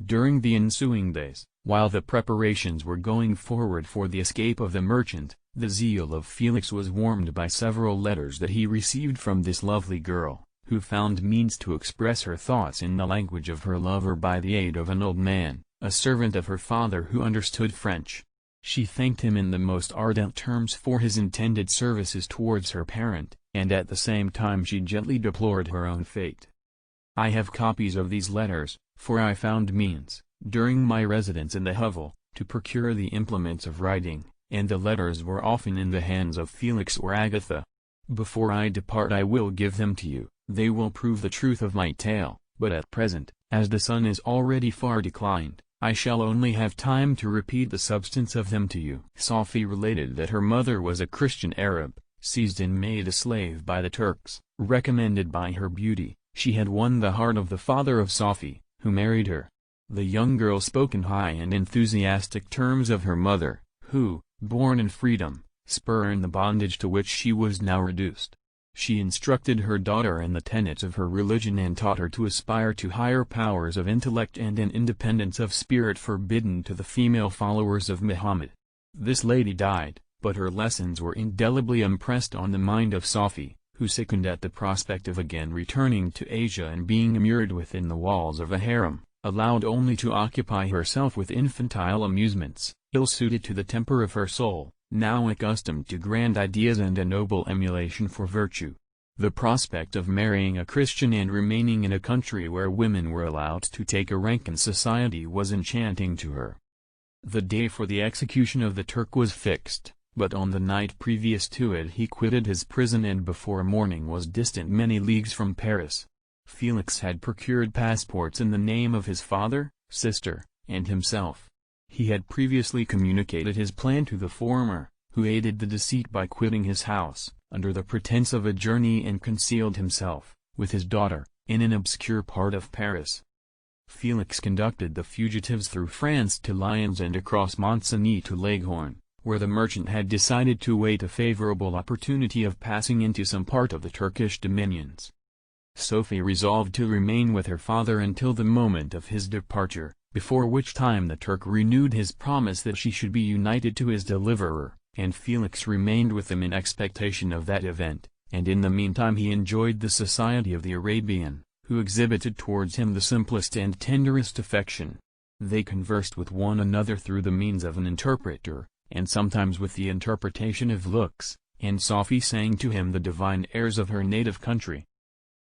During the ensuing days, while the preparations were going forward for the escape of the merchant, the zeal of Felix was warmed by several letters that he received from this lovely girl, who found means to express her thoughts in the language of her lover by the aid of an old man, a servant of her father who understood French. She thanked him in the most ardent terms for his intended services towards her parent, and at the same time she gently deplored her own fate. I have copies of these letters, for I found means, during my residence in the hovel, to procure the implements of writing, and the letters were often in the hands of Felix or Agatha. Before I depart I will give them to you, they will prove the truth of my tale, but at present, as the sun is already far declined, I shall only have time to repeat the substance of them to you. Sophie related that her mother was a Christian Arab, seized and made a slave by the Turks. Recommended by her beauty, she had won the heart of the father of Sophie, who married her. The young girl spoke in high and enthusiastic terms of her mother, who, born in freedom, spurned the bondage to which she was now reduced. She instructed her daughter in the tenets of her religion and taught her to aspire to higher powers of intellect and an independence of spirit forbidden to the female followers of Muhammad. This lady died, but her lessons were indelibly impressed on the mind of Sophie, who sickened at the prospect of again returning to Asia and being immured within the walls of a harem, allowed only to occupy herself with infantile amusements, ill-suited to the temper of her soul, now accustomed to grand ideas and a noble emulation for virtue. The prospect of marrying a Christian and remaining in a country where women were allowed to take a rank in society was enchanting to her. The day for the execution of the Turk was fixed, but on the night previous to it he quitted his prison and before morning was distant many leagues from Paris. Felix had procured passports in the name of his father, sister, and himself. He had previously communicated his plan to the former, who aided the deceit by quitting his house, under the pretense of a journey, and concealed himself, with his daughter, in an obscure part of Paris. Felix conducted the fugitives through France to Lyons and across Mont-Cenis to Leghorn, where the merchant had decided to wait a favorable opportunity of passing into some part of the Turkish dominions. Sophie resolved to remain with her father until the moment of his departure, before which time the Turk renewed his promise that she should be united to his deliverer, and Felix remained with them in expectation of that event, and in the meantime he enjoyed the society of the Arabian, who exhibited towards him the simplest and tenderest affection. They conversed with one another through the means of an interpreter, and sometimes with the interpretation of looks, and Sophie sang to him the divine airs of her native country.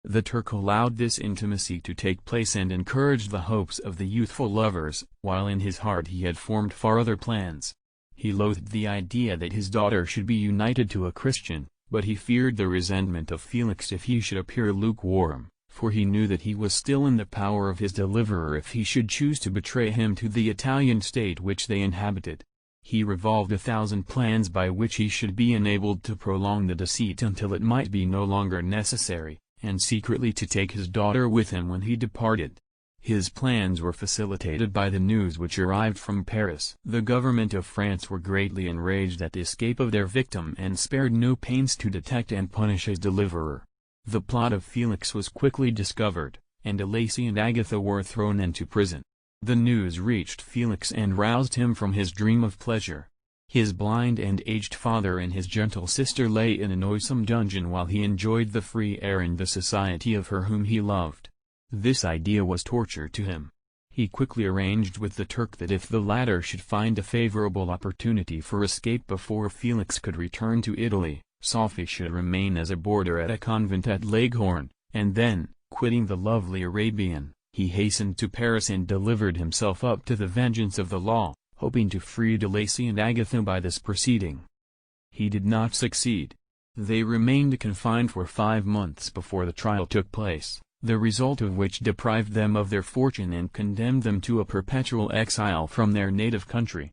The Turk allowed this intimacy to take place and encouraged the hopes of the youthful lovers, while in his heart he had formed far other plans. He loathed the idea that his daughter should be united to a Christian, but he feared the resentment of Felix if he should appear lukewarm, for he knew that he was still in the power of his deliverer if he should choose to betray him to the Italian state which they inhabited. He revolved 1,000 plans by which he should be enabled to prolong the deceit until it might be no longer necessary, and secretly to take his daughter with him when he departed. His plans were facilitated by the news which arrived from Paris. The government of France were greatly enraged at the escape of their victim and spared no pains to detect and punish his deliverer. The plot of Felix was quickly discovered, and Lacy and Agatha were thrown into prison. The news reached Felix and roused him from his dream of pleasure. His blind and aged father and his gentle sister lay in a noisome dungeon while he enjoyed the free air and the society of her whom he loved. This idea was torture to him. He quickly arranged with the Turk that if the latter should find a favorable opportunity for escape before Felix could return to Italy, Sophie should remain as a boarder at a convent at Leghorn, and then, quitting the lovely Arabian, he hastened to Paris and delivered himself up to the vengeance of the law, hoping to free de Lacy and Agatha by this proceeding. He did not succeed. They remained confined for 5 months before the trial took place, the result of which deprived them of their fortune and condemned them to a perpetual exile from their native country.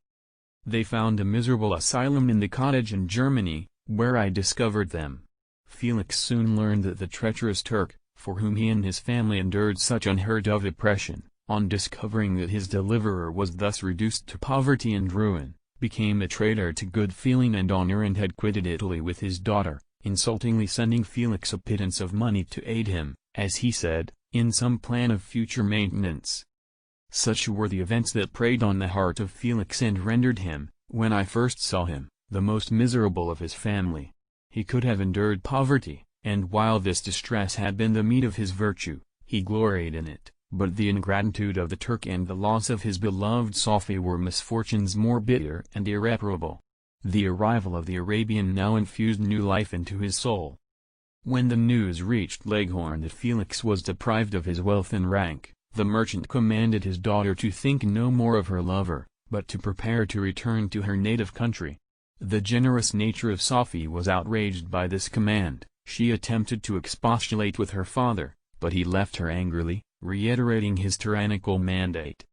They found a miserable asylum in the cottage in Germany, where I discovered them. Felix soon learned that the treacherous Turk, for whom he and his family endured such unheard-of oppression, on discovering that his deliverer was thus reduced to poverty and ruin, became a traitor to good feeling and honor and had quitted Italy with his daughter, insultingly sending Felix a pittance of money to aid him, as he said, in some plan of future maintenance. Such were the events that preyed on the heart of Felix and rendered him, when I first saw him, the most miserable of his family. He could have endured poverty, and while this distress had been the meed of his virtue, he gloried in it. But the ingratitude of the Turk and the loss of his beloved Sophie were misfortunes more bitter and irreparable. The arrival of the Arabian now infused new life into his soul. When the news reached Leghorn that Felix was deprived of his wealth and rank, the merchant commanded his daughter to think no more of her lover, but to prepare to return to her native country. The generous nature of Sophie was outraged by this command. She attempted to expostulate with her father, but he left her angrily, reiterating his tyrannical mandate.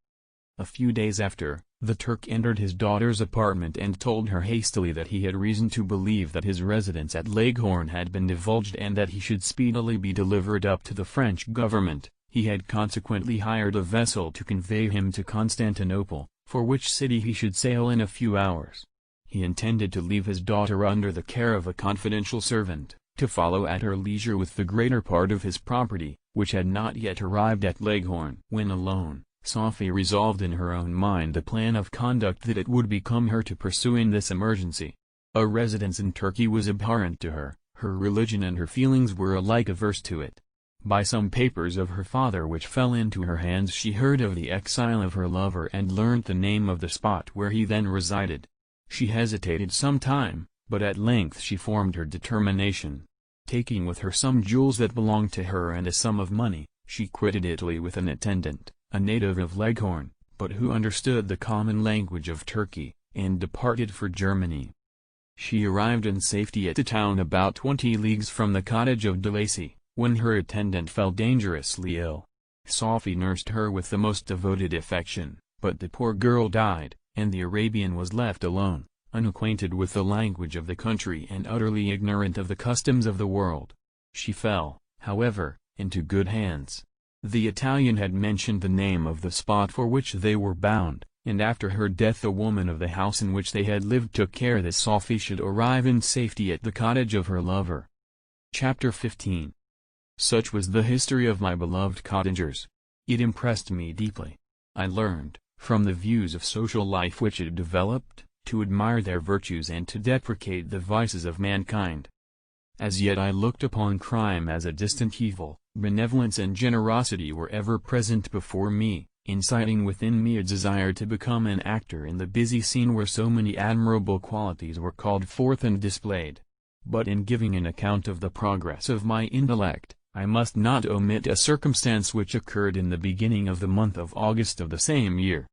A few days after, the Turk entered his daughter's apartment and told her hastily that he had reason to believe that his residence at Leghorn had been divulged and that he should speedily be delivered up to the French government. He had consequently hired a vessel to convey him to Constantinople, for which city he should sail in a few hours. He intended to leave his daughter under the care of a confidential servant, to follow at her leisure with the greater part of his property, which had not yet arrived at Leghorn. When alone, Sophie resolved in her own mind a plan of conduct that it would become her to pursue in this emergency. A residence in Turkey was abhorrent to her, her religion and her feelings were alike averse to it. By some papers of her father which fell into her hands she heard of the exile of her lover and learnt the name of the spot where he then resided. She hesitated some time, but at length she formed her determination. Taking with her some jewels that belonged to her and a sum of money, she quitted Italy with an attendant, a native of Leghorn, but who understood the common language of Turkey, and departed for Germany. She arrived in safety at a town about 20 leagues from the cottage of de Lacy, when her attendant fell dangerously ill. Sophie nursed her with the most devoted affection, but the poor girl died, and the Arabian was left alone, unacquainted with the language of the country and utterly ignorant of the customs of the world. She fell, however, into good hands. The Italian had mentioned the name of the spot for which they were bound, and after her death the woman of the house in which they had lived took care that Sophie should arrive in safety at the cottage of her lover. Chapter 15. Such was the history of my beloved cottagers. It impressed me deeply. I learned, from the views of social life which it developed, to admire their virtues and to deprecate the vices of mankind. As yet I looked upon crime as a distant evil. Benevolence and generosity were ever present before me, inciting within me a desire to become an actor in the busy scene where so many admirable qualities were called forth and displayed. But in giving an account of the progress of my intellect, I must not omit a circumstance which occurred in the beginning of the month of August of the same year.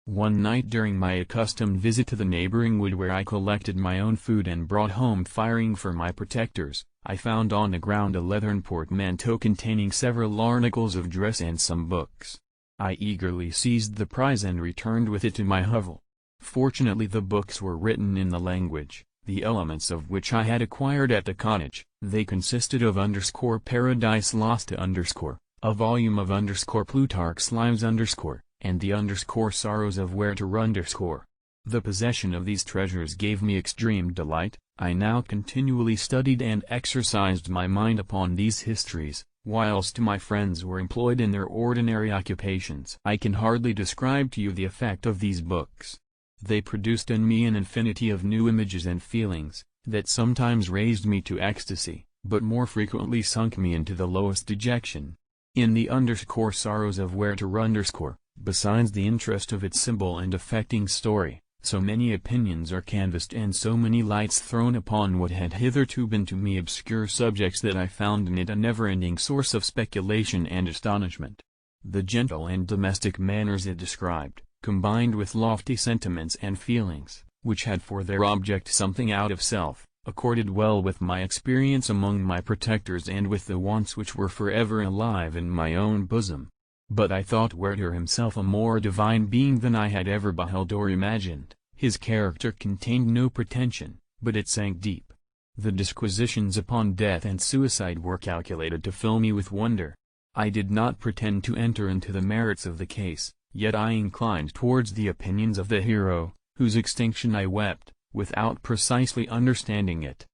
One night during my accustomed visit to the neighboring wood where I collected my own food and brought home firing for my protectors, I found on the ground a leathern portmanteau containing several articles of dress and some books. I eagerly seized the prize and returned with it to my hovel. Fortunately the books were written in the language, the elements of which I had acquired at the cottage. They consisted of _Paradise Lost _ a volume of _Plutarch's Lives _ and the _Sorrows of Werther _ The possession of these treasures gave me extreme delight. I now continually studied and exercised my mind upon these histories, whilst my friends were employed in their ordinary occupations. I can hardly describe to you the effect of these books. They produced in me an infinity of new images and feelings, that sometimes raised me to ecstasy, but more frequently sunk me into the lowest dejection. In the _Sorrows of Werther _ besides the interest of its simple and affecting story, so many opinions are canvassed and so many lights thrown upon what had hitherto been to me obscure subjects that I found in it a never-ending source of speculation and astonishment. The gentle and domestic manners it described, combined with lofty sentiments and feelings, which had for their object something out of self, accorded well with my experience among my protectors and with the wants which were forever alive in my own bosom. But I thought Werther himself a more divine being than I had ever beheld or imagined. His character contained no pretension, but it sank deep. The disquisitions upon death and suicide were calculated to fill me with wonder. I did not pretend to enter into the merits of the case, yet I inclined towards the opinions of the hero, whose extinction I wept, without precisely understanding it.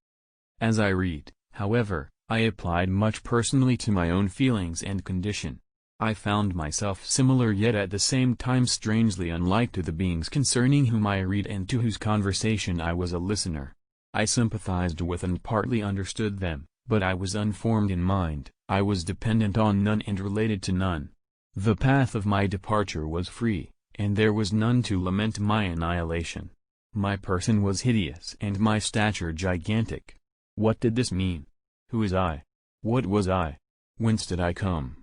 As I read, however, I applied much personally to my own feelings and condition. I found myself similar yet at the same time strangely unlike to the beings concerning whom I read and to whose conversation I was a listener. I sympathized with and partly understood them, but I was unformed in mind. I was dependent on none and related to none. The path of my departure was free, and there was none to lament my annihilation. My person was hideous and my stature gigantic. What did this mean? Who was I? What was I? Whence did I come?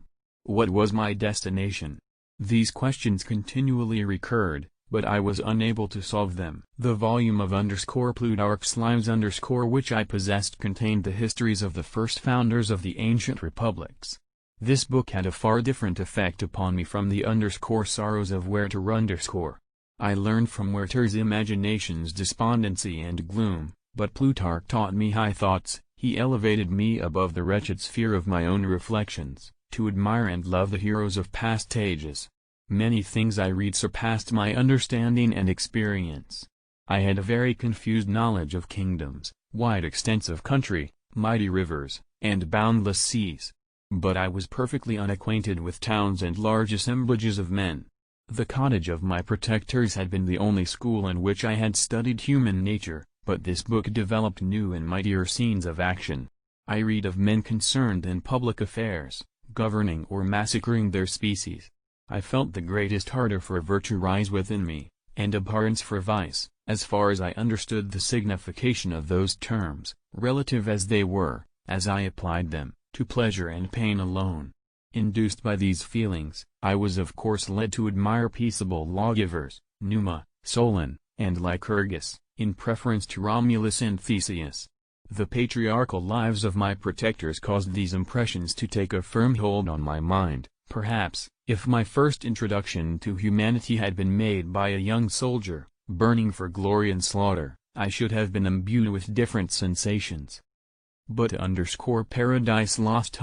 What was my destination? These questions continually recurred, but I was unable to solve them. The volume of _Plutarch's Lives _ which I possessed contained the histories of the first founders of the ancient republics. This book had a far different effect upon me from the _Sorrows of Werther _ I learned from Werther's imaginations despondency and gloom, but Plutarch taught me high thoughts. He elevated me above the wretched sphere of my own reflections, to admire and love the heroes of past ages. Many things I read surpassed my understanding and experience. I had a very confused knowledge of kingdoms, wide extents of country, mighty rivers, and boundless seas. But I was perfectly unacquainted with towns and large assemblages of men. The cottage of my protectors had been the only school in which I had studied human nature, but this book developed new and mightier scenes of action. I read of men concerned in public affairs, governing or massacring their species. I felt the greatest ardor for virtue rise within me, and abhorrence for vice, as far as I understood the signification of those terms, relative as they were, as I applied them, to pleasure and pain alone. Induced by these feelings, I was of course led to admire peaceable lawgivers, Numa, Solon, and Lycurgus, in preference to Romulus and Theseus. The patriarchal lives of my protectors caused these impressions to take a firm hold on my mind. Perhaps, if my first introduction to humanity had been made by a young soldier, burning for glory and slaughter, I should have been imbued with different sensations. But Paradise Lost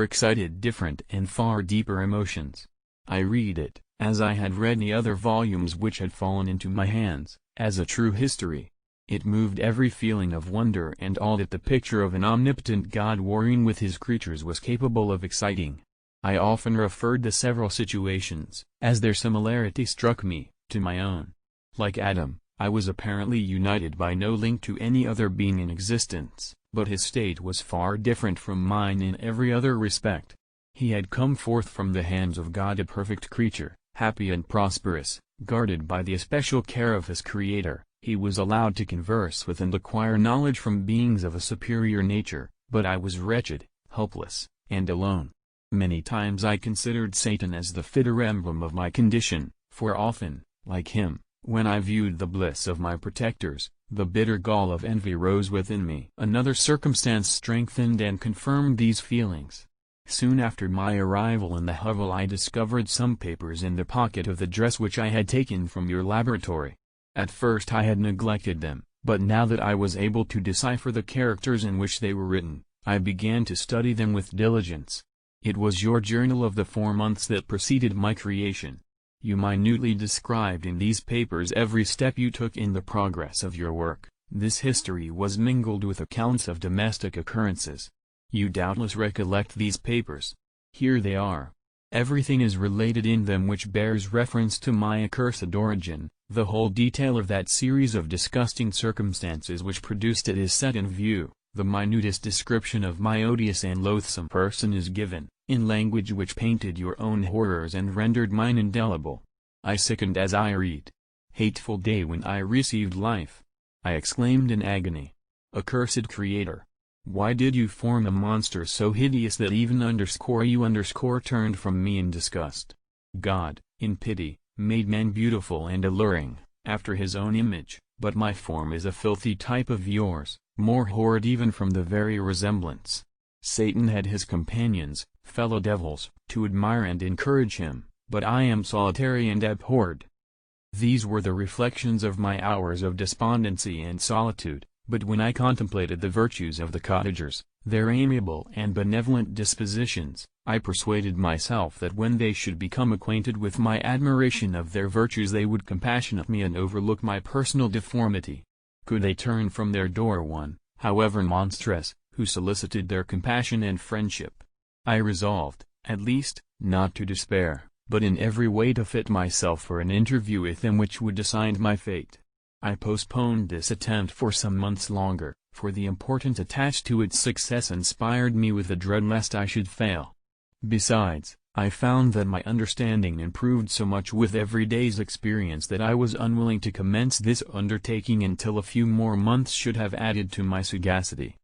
excited different and far deeper emotions. I read it, as I had read the other volumes which had fallen into my hands, as a true history. It moved every feeling of wonder and awe that the picture of an omnipotent God warring with his creatures was capable of exciting. I often referred the several situations, as their similarity struck me, to my own. Like Adam, I was apparently united by no link to any other being in existence, but his state was far different from mine in every other respect. He had come forth from the hands of God a perfect creature, happy and prosperous, guarded by the especial care of his Creator. He was allowed to converse with and acquire knowledge from beings of a superior nature, but I was wretched, helpless, and alone. Many times I considered Satan as the fitter emblem of my condition, for often, like him, when I viewed the bliss of my protectors, the bitter gall of envy rose within me. Another circumstance strengthened and confirmed these feelings. Soon after my arrival in the hovel I discovered some papers in the pocket of the dress which I had taken from your laboratory. At first I had neglected them, but now that I was able to decipher the characters in which they were written, I began to study them with diligence. It was your journal of the 4 months that preceded my creation. You minutely described in these papers every step you took in the progress of your work. This history was mingled with accounts of domestic occurrences. You doubtless recollect these papers. Here they are. Everything is related in them which bears reference to my accursed origin. The whole detail of that series of disgusting circumstances which produced it is set in view. The minutest description of my odious and loathsome person is given, in language which painted your own horrors and rendered mine indelible. I sickened as I read. Hateful day when I received life! I exclaimed in agony. Accursed Creator! Why did you form a monster so hideous that even you turned from me in disgust? God, in pity, made man beautiful and alluring, after his own image, but my form is a filthy type of yours, more horrid even from the very resemblance. Satan had his companions, fellow devils, to admire and encourage him, but I am solitary and abhorred. These were the reflections of my hours of despondency and solitude, but when I contemplated the virtues of the cottagers, their amiable and benevolent dispositions, I persuaded myself that when they should become acquainted with my admiration of their virtues they would compassionate me and overlook my personal deformity. Could they turn from their door one, however monstrous, who solicited their compassion and friendship? I resolved, at least, not to despair, but in every way to fit myself for an interview with them which would decide my fate. I postponed this attempt for some months longer, for the importance attached to its success inspired me with a dread lest I should fail. Besides, I found that my understanding improved so much with every day's experience that I was unwilling to commence this undertaking until a few more months should have added to my sagacity.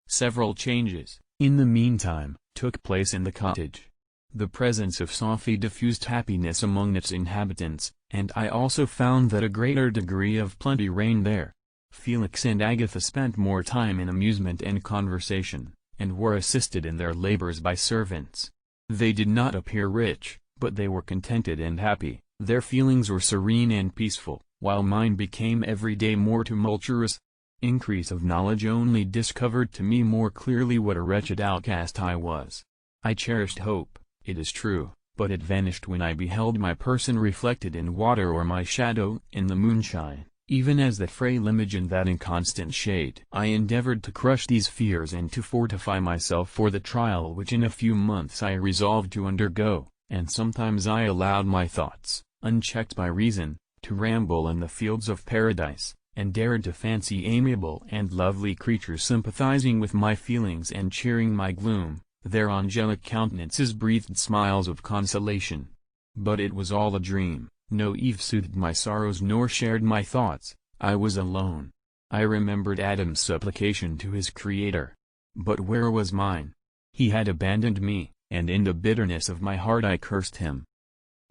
Several changes, in the meantime, took place in the cottage. The presence of Sophie diffused happiness among its inhabitants, and I also found that a greater degree of plenty reigned there. Felix and Agatha spent more time in amusement and conversation, and were assisted in their labors by servants. They did not appear rich, but they were contented and happy, their feelings were serene and peaceful, while mine became every day more tumultuous. Increase of knowledge only discovered to me more clearly what a wretched outcast I was. I cherished hope, it is true, but it vanished when I beheld my person reflected in water or my shadow in the moonshine, even as the frail image in that inconstant shade. I endeavored to crush these fears and to fortify myself for the trial which in a few months I resolved to undergo, and sometimes I allowed my thoughts, unchecked by reason, to ramble in the fields of paradise, and dared to fancy amiable and lovely creatures sympathizing with my feelings and cheering my gloom. Their angelic countenances breathed smiles of consolation. But it was all a dream. No Eve soothed my sorrows nor shared my thoughts. I was alone. I remembered Adam's supplication to his Creator. But where was mine? He had abandoned me, and in the bitterness of my heart I cursed him.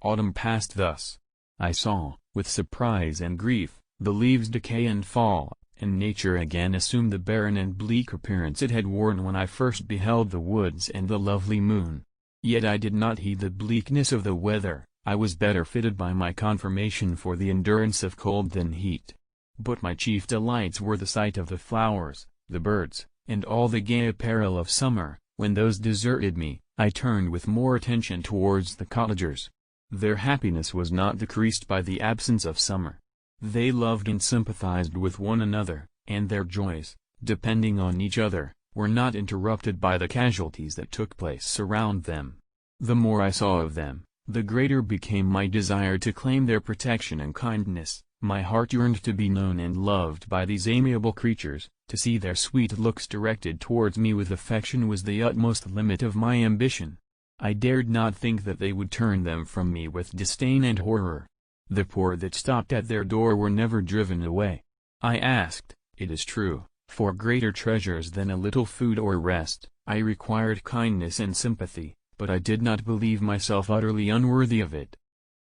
Autumn passed thus. I saw, with surprise and grief, the leaves decay and fall, and nature again assumed the barren and bleak appearance it had worn when I first beheld the woods and the lovely moon. Yet I did not heed the bleakness of the weather. I was better fitted by my conformation for the endurance of cold than heat. But my chief delights were the sight of the flowers, the birds, and all the gay apparel of summer. When those deserted me, I turned with more attention towards the cottagers. Their happiness was not decreased by the absence of summer. They loved and sympathized with one another, and their joys, depending on each other, were not interrupted by the casualties that took place around them. The more I saw of them, the greater became my desire to claim their protection and kindness. My heart yearned to be known and loved by these amiable creatures. To see their sweet looks directed towards me with affection was the utmost limit of my ambition. I dared not think that they would turn them from me with disdain and horror. The poor that stopped at their door were never driven away. I asked, it is true, for greater treasures than a little food or rest. I required kindness and sympathy, but I did not believe myself utterly unworthy of it.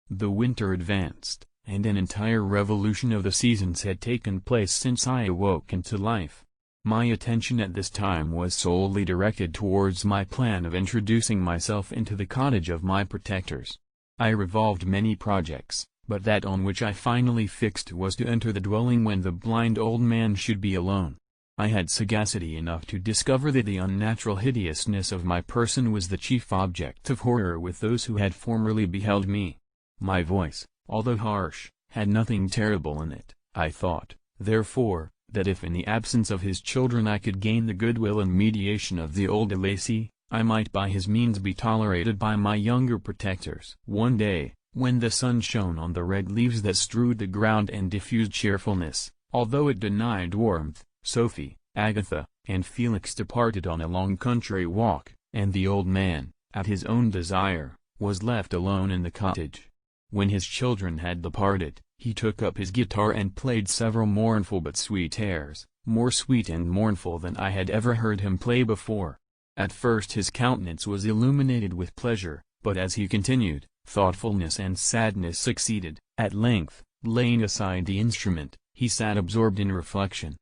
The winter advanced, and an entire revolution of the seasons had taken place since I awoke into life. My attention at this time was solely directed towards my plan of introducing myself into the cottage of my protectors. I revolved many projects, but that on which I finally fixed was to enter the dwelling when the blind old man should be alone. I had sagacity enough to discover that the unnatural hideousness of my person was the chief object of horror with those who had formerly beheld me. My voice, although harsh, had nothing terrible in it. I thought, therefore, that if in the absence of his children I could gain the goodwill and mediation of the old Lacy, I might by his means be tolerated by my younger protectors. One day, when the sun shone on the red leaves that strewed the ground and diffused cheerfulness, although it denied warmth, Sophie, Agatha, and Felix departed on a long country walk, and the old man, at his own desire, was left alone in the cottage. When his children had departed, he took up his guitar and played several mournful but sweet airs, more sweet and mournful than I had ever heard him play before. At first his countenance was illuminated with pleasure, but as he continued, thoughtfulness and sadness succeeded. At length, laying aside the instrument, he sat absorbed in reflection.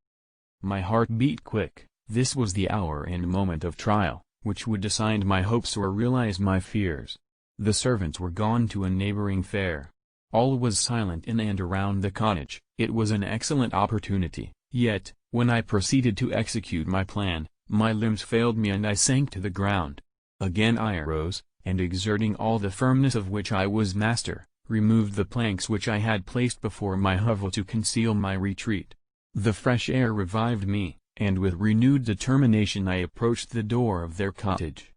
My heart beat quick. This was the hour and moment of trial, which would decide my hopes or realize my fears. The servants were gone to a neighboring fair. All was silent in and around the cottage. It was an excellent opportunity, yet, when I proceeded to execute my plan, my limbs failed me and I sank to the ground. Again I arose, and exerting all the firmness of which I was master, removed the planks which I had placed before my hovel to conceal my retreat. The fresh air revived me, and with renewed determination I approached the door of their cottage.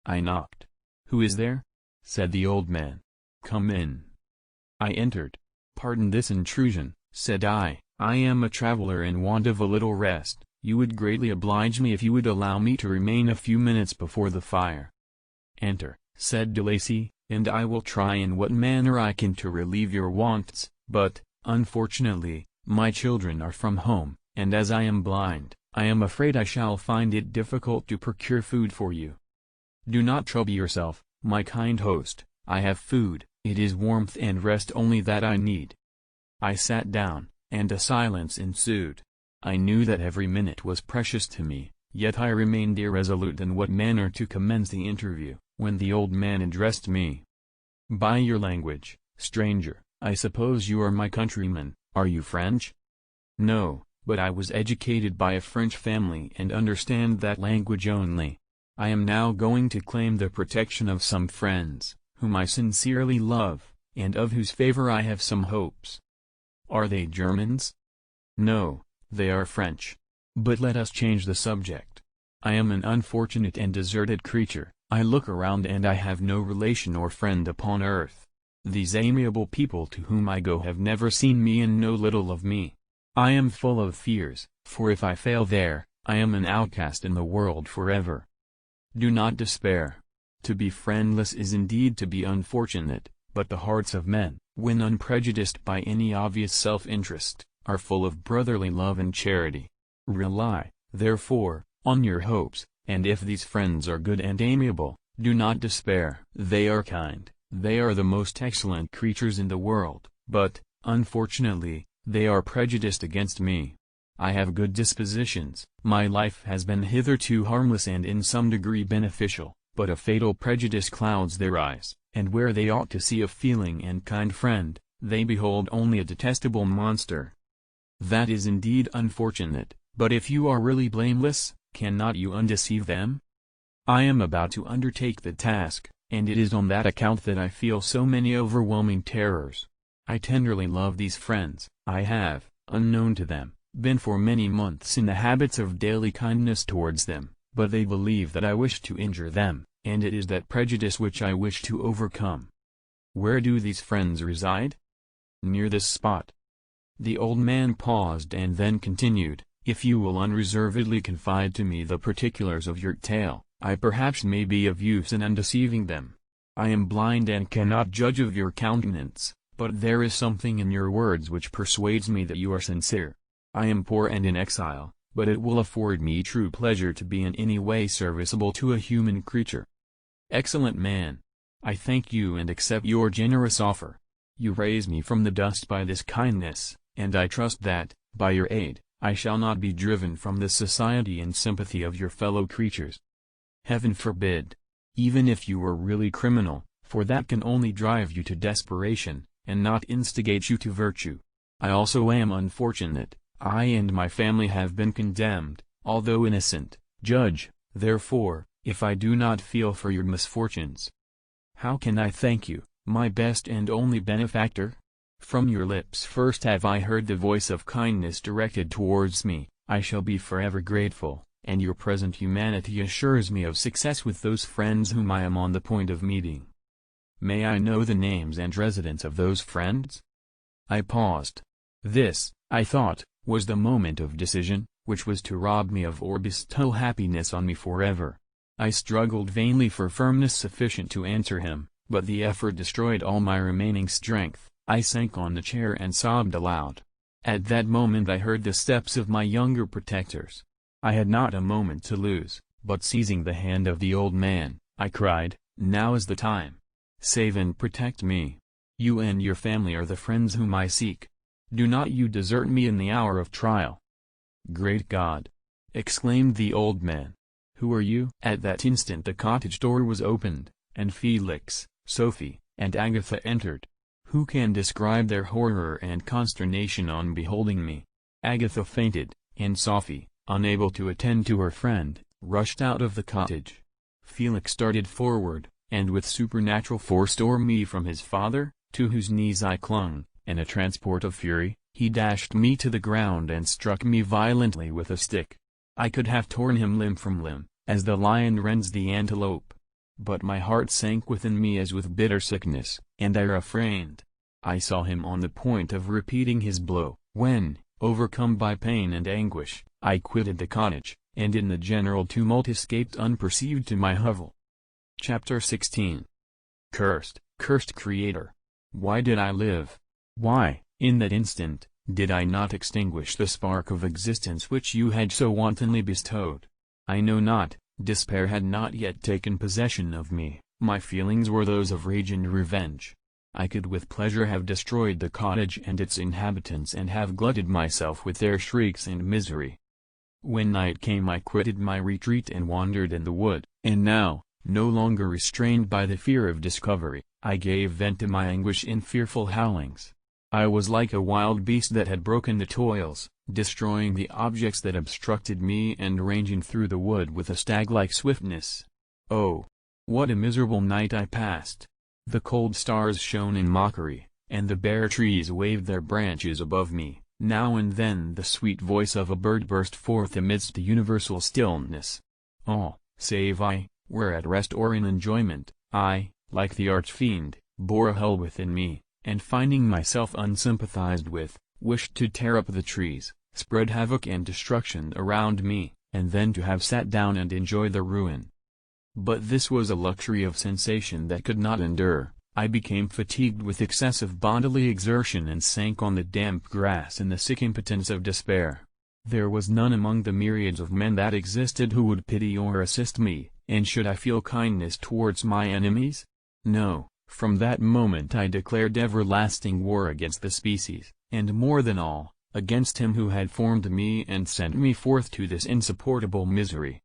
I knocked. "Who is there?" said the old man. "Come in." I entered. "Pardon this intrusion," said I am a traveler in want of a little rest. You would greatly oblige me if you would allow me to remain a few minutes before the fire." "Enter," said de Lacy, "and I will try in what manner I can to relieve your wants, but, unfortunately, my children are from home, and as I am blind, I am afraid I shall find it difficult to procure food for you." "Do not trouble yourself, my kind host, I have food, it is warmth and rest only that I need." I sat down, and a silence ensued. I knew that every minute was precious to me, yet I remained irresolute in what manner to commence the interview, when the old man addressed me. "By your language, stranger, I suppose you are my countryman. Are you French?" "No, but I was educated by a French family and understand that language only. I am now going to claim the protection of some friends, whom I sincerely love, and of whose favor I have some hopes." "Are they Germans?" "No, they are French. But let us change the subject. I am an unfortunate and deserted creature. I look around and I have no relation or friend upon earth. These amiable people to whom I go have never seen me and know little of me. I am full of fears, for if I fail there, I am an outcast in the world forever. Do not despair. To be friendless is indeed to be unfortunate, but the hearts of men, when unprejudiced by any obvious self-interest, are full of brotherly love and charity. Rely, therefore, on your hopes, and if these friends are good and amiable, do not despair. They are kind, they are the most excellent creatures in the world, but, unfortunately, they are prejudiced against me. I have good dispositions, my life has been hitherto harmless and in some degree beneficial, but a fatal prejudice clouds their eyes, and where they ought to see a feeling and kind friend, they behold only a detestable monster. That is indeed unfortunate, but if you are really blameless, cannot you undeceive them? I am about to undertake the task, and it is on that account that I feel so many overwhelming terrors. I tenderly love these friends. I have, unknown to them, been for many months in the habits of daily kindness towards them, but they believe that I wish to injure them, and it is that prejudice which I wish to overcome. Where do these friends reside? Near this spot. The old man paused and then continued, if you will unreservedly confide to me the particulars of your tale, I perhaps may be of use in undeceiving them. I am blind and cannot judge of your countenance, but there is something in your words which persuades me that you are sincere. I am poor and in exile, but it will afford me true pleasure to be in any way serviceable to a human creature. Excellent man! I thank you and accept your generous offer. You raise me from the dust by this kindness, and I trust that, by your aid, I shall not be driven from the society and sympathy of your fellow creatures. Heaven forbid! Even if you were really criminal, for that can only drive you to desperation, and not instigate you to virtue. I also am unfortunate. I and my family have been condemned, although innocent. Judge, therefore, if I do not feel for your misfortunes. How can I thank you, my best and only benefactor? From your lips first have I heard the voice of kindness directed towards me. I shall be forever grateful, and your present humanity assures me of success with those friends whom I am on the point of meeting. May I know the names and residence of those friends? I paused. This, I thought, was the moment of decision, which was to rob me of or bestow happiness on me forever. I struggled vainly for firmness sufficient to answer him, but the effort destroyed all my remaining strength. I sank on the chair and sobbed aloud. At that moment I heard the steps of my younger protectors. I had not a moment to lose, but seizing the hand of the old man, I cried, now is the time. Save and protect me. You and your family are the friends whom I seek. Do not you desert me in the hour of trial. Great God! Exclaimed the old man. Who are you? At that instant the cottage door was opened, and Felix, Sophie, and Agatha entered. Who can describe their horror and consternation on beholding me? Agatha fainted, and Sophie, unable to attend to her friend, rushed out of the cottage. Felix started forward, and with supernatural force tore me from his father, to whose knees I clung. In a transport of fury, he dashed me to the ground and struck me violently with a stick. I could have torn him limb from limb, as the lion rends the antelope. But my heart sank within me as with bitter sickness, and I refrained. I saw him on the point of repeating his blow, when, overcome by pain and anguish, I quitted the cottage, and in the general tumult escaped unperceived to my hovel. Chapter 16. Cursed Creator! Why did I live? Why, in that instant, did I not extinguish the spark of existence which you had so wantonly bestowed? I know not. Despair had not yet taken possession of me. My feelings were those of rage and revenge. I could with pleasure have destroyed the cottage and its inhabitants and have glutted myself with their shrieks and misery. When night came I quitted my retreat and wandered in the wood, and now, no longer restrained by the fear of discovery, I gave vent to my anguish in fearful howlings. I was like a wild beast that had broken the toils, destroying the objects that obstructed me and ranging through the wood with a stag-like swiftness. Oh! What a miserable night I passed! The cold stars shone in mockery, and the bare trees waved their branches above me. Now and then the sweet voice of a bird burst forth amidst the universal stillness. All, save I, were at rest or in enjoyment. I, like the arch-fiend, bore a hell within me, and finding myself unsympathized with, wished to tear up the trees, spread havoc and destruction around me, and then to have sat down and enjoy the ruin. But this was a luxury of sensation that could not endure. I became fatigued with excessive bodily exertion and sank on the damp grass in the sick impotence of despair. There was none among the myriads of men that existed who would pity or assist me, and should I feel kindness towards my enemies? No, from that moment I declared everlasting war against the species, and more than all, against him who had formed me and sent me forth to this insupportable misery.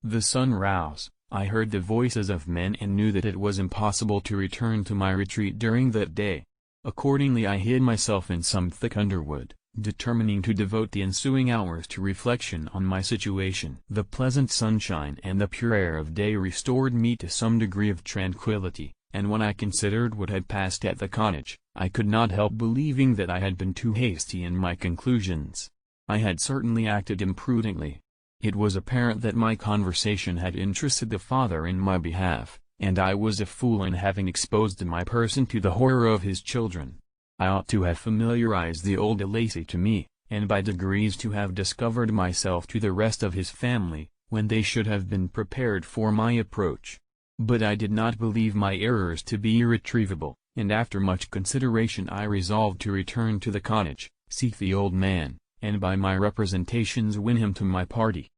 The sun rose. I heard the voices of men and knew that it was impossible to return to my retreat during that day. Accordingly I hid myself in some thick underwood, determining to devote the ensuing hours to reflection on my situation. The pleasant sunshine and the pure air of day restored me to some degree of tranquillity, and when I considered what had passed at the cottage, I could not help believing that I had been too hasty in my conclusions. I had certainly acted imprudently. It was apparent that my conversation had interested the father in my behalf, and I was a fool in having exposed my person to the horror of his children. I ought to have familiarized the old Delacy to me, and by degrees to have discovered myself to the rest of his family, when they should have been prepared for my approach. But I did not believe my errors to be irretrievable, and after much consideration I resolved to return to the cottage, seek the old man, and by my representations win him to my party.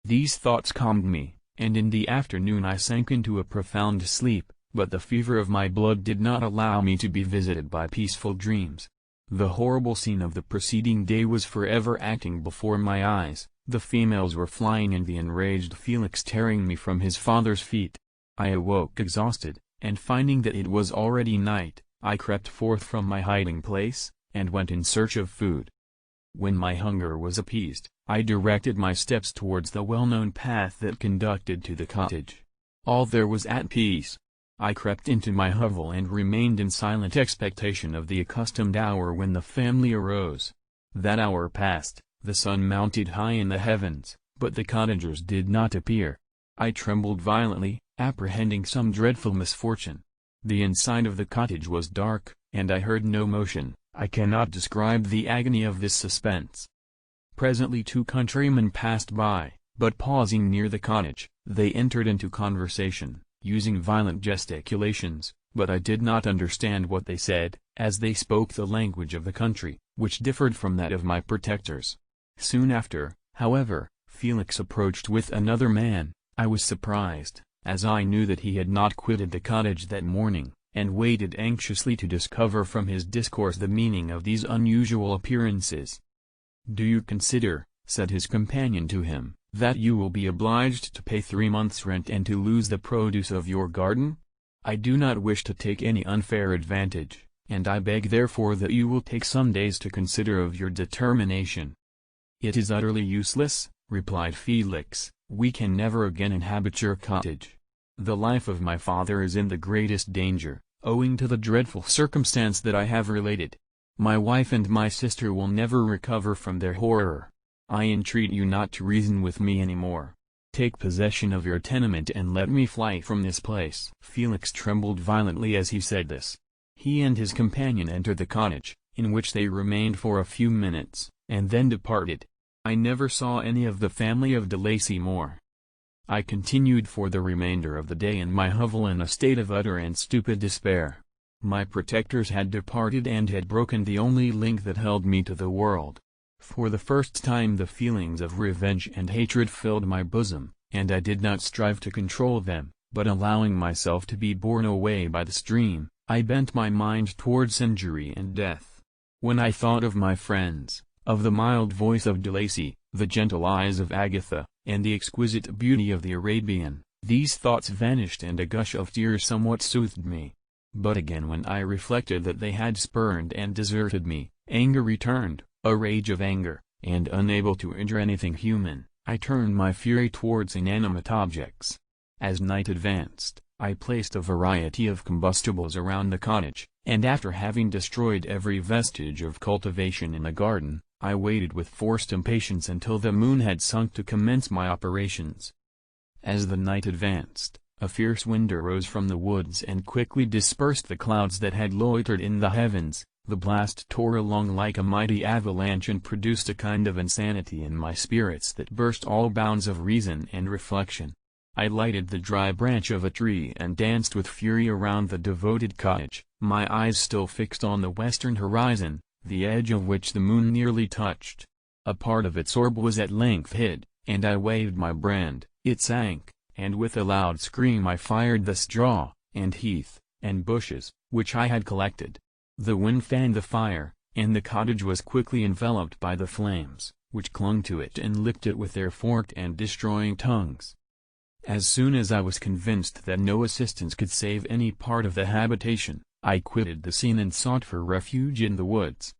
These thoughts calmed me, and in the afternoon I sank into a profound sleep, but the fever of my blood did not allow me to be visited by peaceful dreams. The horrible scene of the preceding day was forever acting before my eyes, the females were flying and the enraged Felix tearing me from his father's feet. I awoke exhausted, and finding that it was already night, I crept forth from my hiding place, and went in search of food. When my hunger was appeased, I directed my steps towards the well-known path that conducted to the cottage. All there was at peace. I crept into my hovel and remained in silent expectation of the accustomed hour when the family arose. That hour passed, the sun mounted high in the heavens, but the cottagers did not appear. I trembled violently, apprehending some dreadful misfortune. The inside of the cottage was dark, and I heard no motion. I cannot describe the agony of this suspense. Presently 2 countrymen passed by, but pausing near the cottage, they entered into conversation, using violent gesticulations, but I did not understand what they said, as they spoke the language of the country, which differed from that of my protectors. Soon after, however, Felix approached with another man. I was surprised, as I knew that he had not quitted the cottage that morning, and waited anxiously to discover from his discourse the meaning of these unusual appearances. "Do you consider," said his companion to him, "that you will be obliged to pay 3 months' rent and to lose the produce of your garden? I do not wish to take any unfair advantage, and I beg therefore that you will take some days to consider of your determination." "It is utterly useless," replied Felix, "we can never again inhabit your cottage. The life of my father is in the greatest danger, owing to the dreadful circumstance that I have related. My wife and my sister will never recover from their horror. I entreat you not to reason with me any more. Take possession of your tenement and let me fly from this place." Felix trembled violently as he said this. He and his companion entered the cottage, in which they remained for a few minutes, and then departed. I never saw any of the family of Delacy more. I continued for the remainder of the day in my hovel in a state of utter and stupid despair. My protectors had departed and had broken the only link that held me to the world. For the first time the feelings of revenge and hatred filled my bosom, and I did not strive to control them, but allowing myself to be borne away by the stream, I bent my mind towards injury and death. When I thought of my friends, of the mild voice of Delacy, the gentle eyes of Agatha, and the exquisite beauty of the Arabian, these thoughts vanished and a gush of tears somewhat soothed me. But again when I reflected that they had spurned and deserted me, anger returned, a rage of anger, and unable to injure anything human, I turned my fury towards inanimate objects. As night advanced, I placed a variety of combustibles around the cottage, and after having destroyed every vestige of cultivation in the garden, I waited with forced impatience until the moon had sunk to commence my operations. As the night advanced, a fierce wind arose from the woods and quickly dispersed the clouds that had loitered in the heavens, The blast tore along like a mighty avalanche and produced a kind of insanity in my spirits that burst all bounds of reason and reflection. I lighted the dry branch of a tree and danced with fury around the devoted cottage, my eyes still fixed on the western horizon, the edge of which the moon nearly touched. A part of its orb was at length hid, and I waved my brand. It sank, and with a loud scream I fired the straw, and heath, and bushes, which I had collected. The wind fanned the fire, and the cottage was quickly enveloped by the flames, which clung to it and licked it with their forked and destroying tongues. As soon as I was convinced that no assistance could save any part of the habitation, I quitted the scene and sought for refuge in the woods.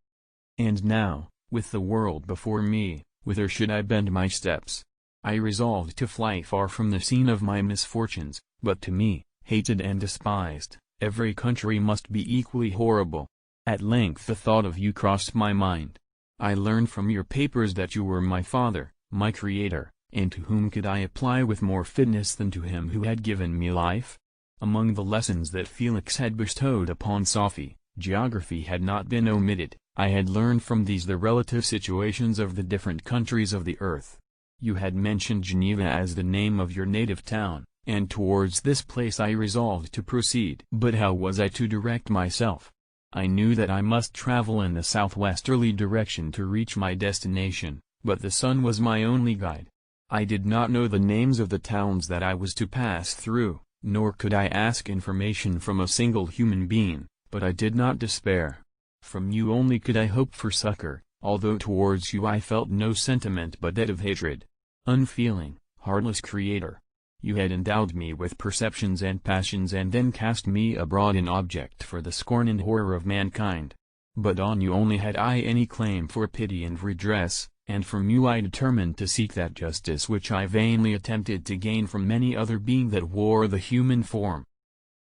And now, with the world before me, whither should I bend my steps? I resolved to fly far from the scene of my misfortunes, but to me, hated and despised, every country must be equally horrible. At length the thought of you crossed my mind. I learned from your papers that you were my father, my creator, and to whom could I apply with more fitness than to him who had given me life? Among the lessons that Felix had bestowed upon Sophie, geography had not been omitted. I had learned from these the relative situations of the different countries of the earth. You had mentioned Geneva as the name of your native town, and towards this place I resolved to proceed. But how was I to direct myself? I knew that I must travel in the southwesterly direction to reach my destination, but the sun was my only guide. I did not know the names of the towns that I was to pass through, nor could I ask information from a single human being, but I did not despair. From you only could I hope for succor, although towards you I felt no sentiment but that of hatred. Unfeeling, heartless creator! You had endowed me with perceptions and passions and then cast me abroad an object for the scorn and horror of mankind. But on you only had I any claim for pity and redress, and from you I determined to seek that justice which I vainly attempted to gain from any other being that wore the human form.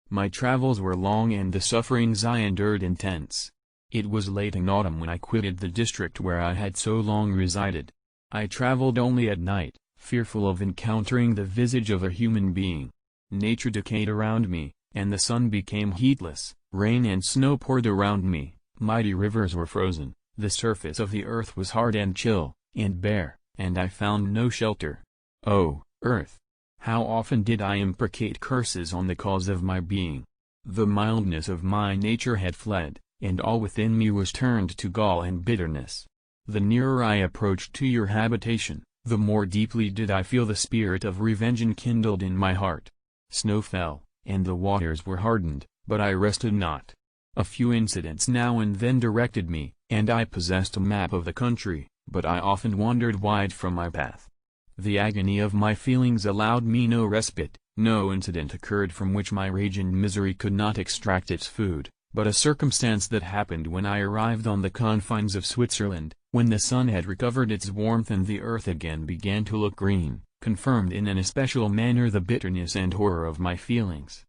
My travels were long and the sufferings I endured intense. It was late in autumn when I quitted the district where I had so long resided. I traveled only at night, fearful of encountering the visage of a human being. Nature decayed around me, and the sun became heatless, rain and snow poured around me, mighty rivers were frozen, the surface of the earth was hard and chill, and bare, and I found no shelter. Oh, earth! How often did I imprecate curses on the cause of my being! The mildness of my nature had fled, and all within me was turned to gall and bitterness. The nearer I approached to your habitation, the more deeply did I feel the spirit of revenge enkindled in my heart. Snow fell, and the waters were hardened, but I rested not. A few incidents now and then directed me, and I possessed a map of the country, but I often wandered wide from my path. The agony of my feelings allowed me no respite, no incident occurred from which my rage and misery could not extract its food, but a circumstance that happened when I arrived on the confines of Switzerland, when the sun had recovered its warmth and the earth again began to look green, confirmed in an especial manner the bitterness and horror of my feelings.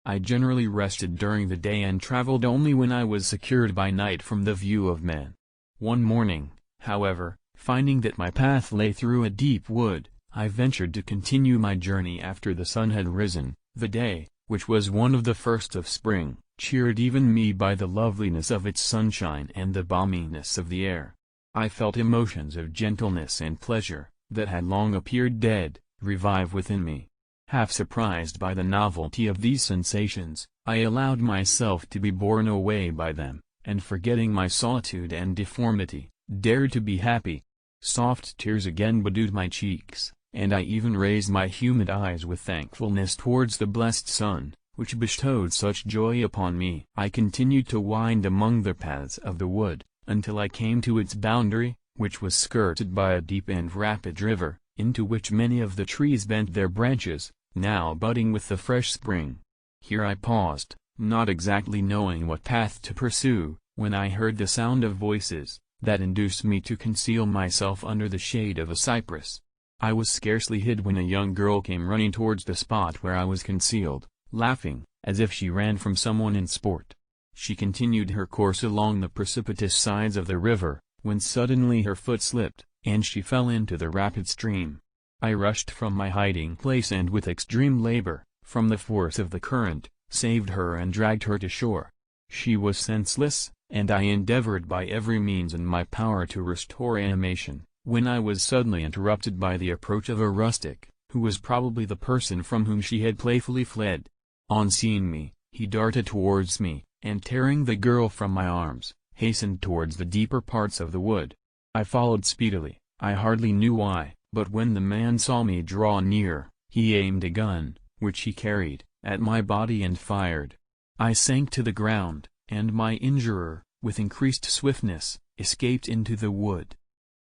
I generally rested during the day and traveled only when I was secured by night from the view of man. One morning, however, finding that my path lay through a deep wood, I ventured to continue my journey after the sun had risen. The day, which was one of the first of spring, cheered even me by the loveliness of its sunshine and the balminess of the air. I felt emotions of gentleness and pleasure, that had long appeared dead, revive within me. Half surprised by the novelty of these sensations, I allowed myself to be borne away by them, and forgetting my solitude and deformity, dared to be happy. Soft tears again bedewed my cheeks, and I even raised my humid eyes with thankfulness towards the blessed sun, which bestowed such joy upon me. I continued to wind among the paths of the wood, until I came to its boundary, which was skirted by a deep and rapid river, into which many of the trees bent their branches, now budding with the fresh spring. Here I paused, not exactly knowing what path to pursue, when I heard the sound of voices, that induced me to conceal myself under the shade of a cypress. I was scarcely hid when a young girl came running towards the spot where I was concealed, laughing, as if she ran from someone in sport. She continued her course along the precipitous sides of the river, when suddenly her foot slipped, and she fell into the rapid stream. I rushed from my hiding place and with extreme labor, from the force of the current, saved her and dragged her to shore. She was senseless, and I endeavored by every means in my power to restore animation, when I was suddenly interrupted by the approach of a rustic, who was probably the person from whom she had playfully fled. On seeing me, he darted towards me, and tearing the girl from my arms, hastened towards the deeper parts of the wood. I followed speedily, I hardly knew why, but when the man saw me draw near, he aimed a gun, which he carried, at my body and fired. I sank to the ground, and my injurer, with increased swiftness, escaped into the wood.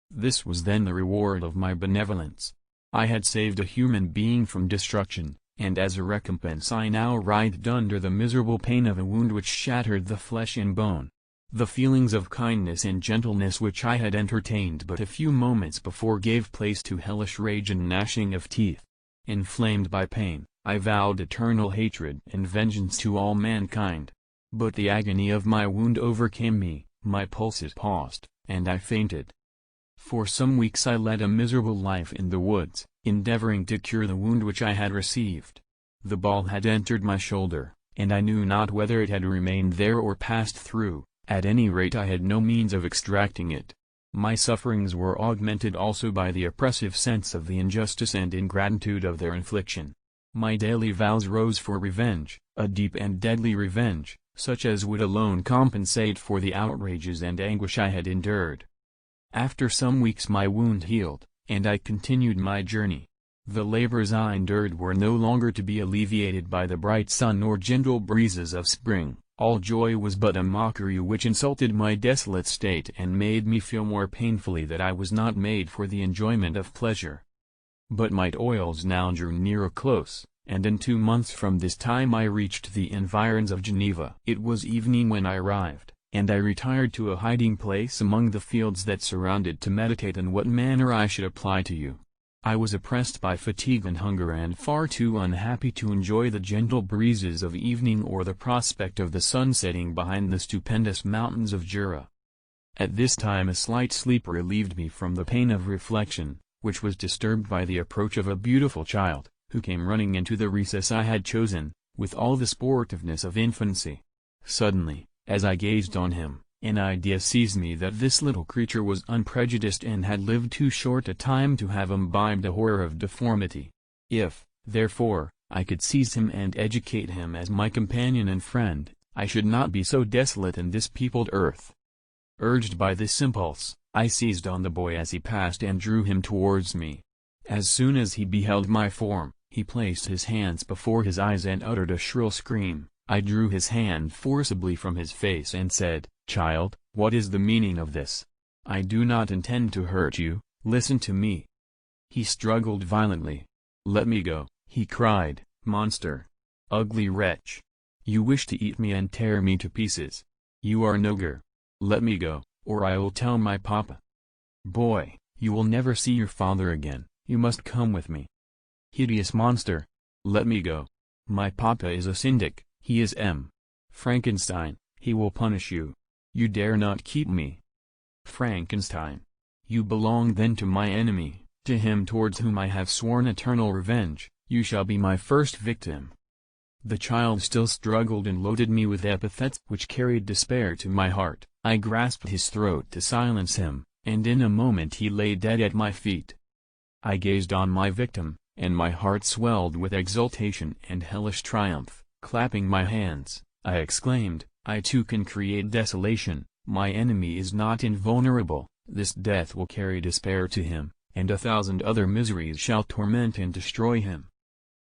This was then the reward of my benevolence. I had saved a human being from destruction, and as a recompense I now writhed under the miserable pain of a wound which shattered the flesh and bone. The feelings of kindness and gentleness which I had entertained but a few moments before gave place to hellish rage and gnashing of teeth. Inflamed by pain, I vowed eternal hatred and vengeance to all mankind. But the agony of my wound overcame me, my pulses paused, and I fainted. For some weeks I led a miserable life in the woods, endeavoring to cure the wound which I had received. The ball had entered my shoulder, and I knew not whether it had remained there or passed through. At any rate I had no means of extracting it. My sufferings were augmented also by the oppressive sense of the injustice and ingratitude of their infliction. My daily vows rose for revenge, a deep and deadly revenge, such as would alone compensate for the outrages and anguish I had endured. After some weeks my wound healed, and I continued my journey. The labors I endured were no longer to be alleviated by the bright sun or gentle breezes of spring. All joy was but a mockery which insulted my desolate state and made me feel more painfully that I was not made for the enjoyment of pleasure. But my toils now drew near a close, and in 2 months from this time I reached the environs of Geneva. It was evening when I arrived, and I retired to a hiding place among the fields that surrounded to meditate in what manner I should apply to you. I was oppressed by fatigue and hunger and far too unhappy to enjoy the gentle breezes of evening or the prospect of the sun setting behind the stupendous mountains of Jura. At this time a slight sleep relieved me from the pain of reflection, which was disturbed by the approach of a beautiful child, who came running into the recess I had chosen, with all the sportiveness of infancy. Suddenly, as I gazed on him, an idea seized me that this little creature was unprejudiced and had lived too short a time to have imbibed a horror of deformity. If, therefore, I could seize him and educate him as my companion and friend, I should not be so desolate in this peopled earth. Urged by this impulse, I seized on the boy as he passed and drew him towards me. As soon as he beheld my form, he placed his hands before his eyes and uttered a shrill scream. I drew his hand forcibly from his face and said, "Child, what is the meaning of this? I do not intend to hurt you, listen to me." He struggled violently. "Let me go," he cried, "monster! Ugly wretch! You wish to eat me and tear me to pieces. You are an ogre. Let me go, or I will tell my papa. Boy, you will never see your father again, you must come with me. Hideous monster! Let me go. My papa is a syndic, he is M. Frankenstein, he will punish you. You dare not keep me. Frankenstein! You belong then to my enemy, to him towards whom I have sworn eternal revenge. You shall be my first victim." The child still struggled and loaded me with epithets which carried despair to my heart. I grasped his throat to silence him, and in a moment he lay dead at my feet. I gazed on my victim, and my heart swelled with exultation and hellish triumph. Clapping my hands, I exclaimed, "I too can create desolation, my enemy is not invulnerable, this death will carry despair to him, and 1,000 other miseries shall torment and destroy him."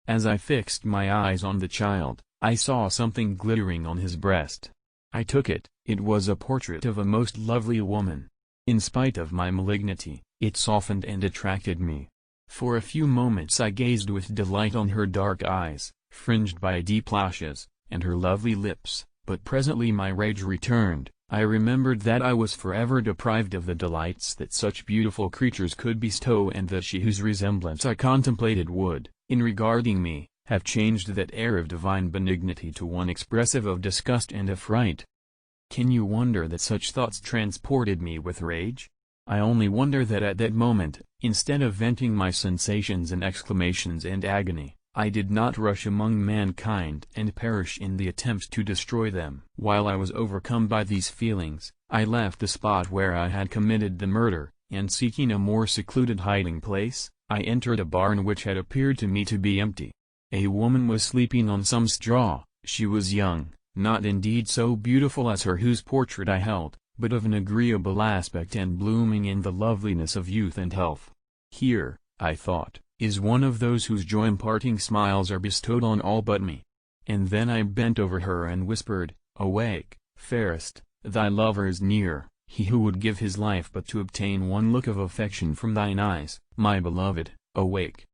As I fixed my eyes on the child, I saw something glittering on his breast. I took it. It was a portrait of a most lovely woman. In spite of my malignity, it softened and attracted me. For a few moments I gazed with delight on her dark eyes, fringed by deep lashes, and her lovely lips, but presently my rage returned. I remembered that I was forever deprived of the delights that such beautiful creatures could bestow, and that she whose resemblance I contemplated would, in regarding me, have changed that air of divine benignity to one expressive of disgust and affright. Can you wonder that such thoughts transported me with rage? I only wonder that at that moment, instead of venting my sensations in exclamations and agony, I did not rush among mankind and perish in the attempt to destroy them. While I was overcome by these feelings, I left the spot where I had committed the murder, and seeking a more secluded hiding place, I entered a barn which had appeared to me to be empty. A woman was sleeping on some straw. She was young, not indeed so beautiful as her whose portrait I held, but of an agreeable aspect and blooming in the loveliness of youth and health. Here, I thought, is one of those whose joy-imparting smiles are bestowed on all but me. And then I bent over her and whispered, "Awake, fairest, thy lover is near, he who would give his life but to obtain one look of affection from thine eyes, my beloved, awake."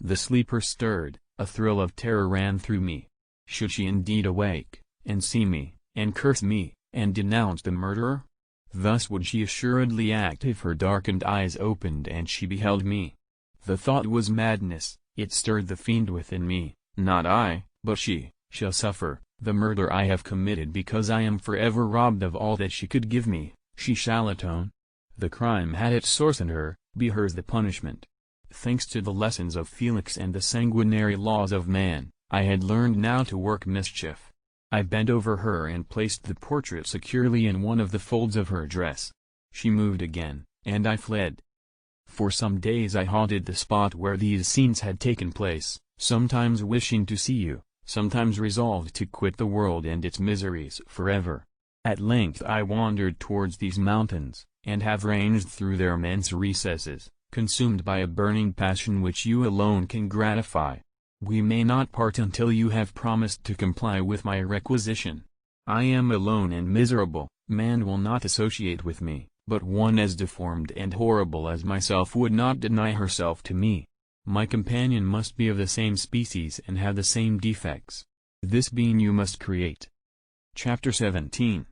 The sleeper stirred, a thrill of terror ran through me. Should she indeed awake, and see me, and curse me, and denounce the murderer? Thus would she assuredly act if her darkened eyes opened and she beheld me. The thought was madness, it stirred the fiend within me. Not I, but she, shall suffer the murder I have committed because I am forever robbed of all that she could give me. She shall atone. The crime had its source in her, be hers the punishment. Thanks to the lessons of Felix and the sanguinary laws of man, I had learned now to work mischief. I bent over her and placed the portrait securely in one of the folds of her dress. She moved again, and I fled. For some days I haunted the spot where these scenes had taken place, sometimes wishing to see you, sometimes resolved to quit the world and its miseries forever. At length I wandered towards these mountains, and have ranged through their immense recesses, consumed by a burning passion which you alone can gratify. We may not part until you have promised to comply with my requisition. I am alone and miserable, man will not associate with me, but one as deformed and horrible as myself would not deny herself to me. My companion must be of the same species and have the same defects. This being you must create. Chapter 17.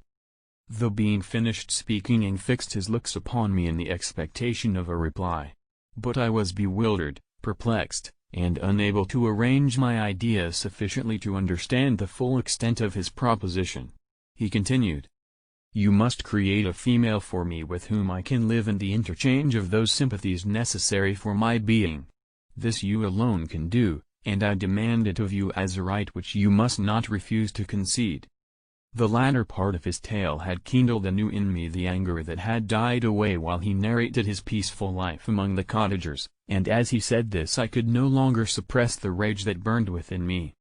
The being finished speaking and fixed his looks upon me in the expectation of a reply. But I was bewildered, perplexed, and unable to arrange my ideas sufficiently to understand the full extent of his proposition. He continued, "You must create a female for me with whom I can live in the interchange of those sympathies necessary for my being. This you alone can do, and I demand it of you as a right which you must not refuse to concede." The latter part of his tale had kindled anew in me the anger that had died away while he narrated his peaceful life among the cottagers, and as he said this I could no longer suppress the rage that burned within me.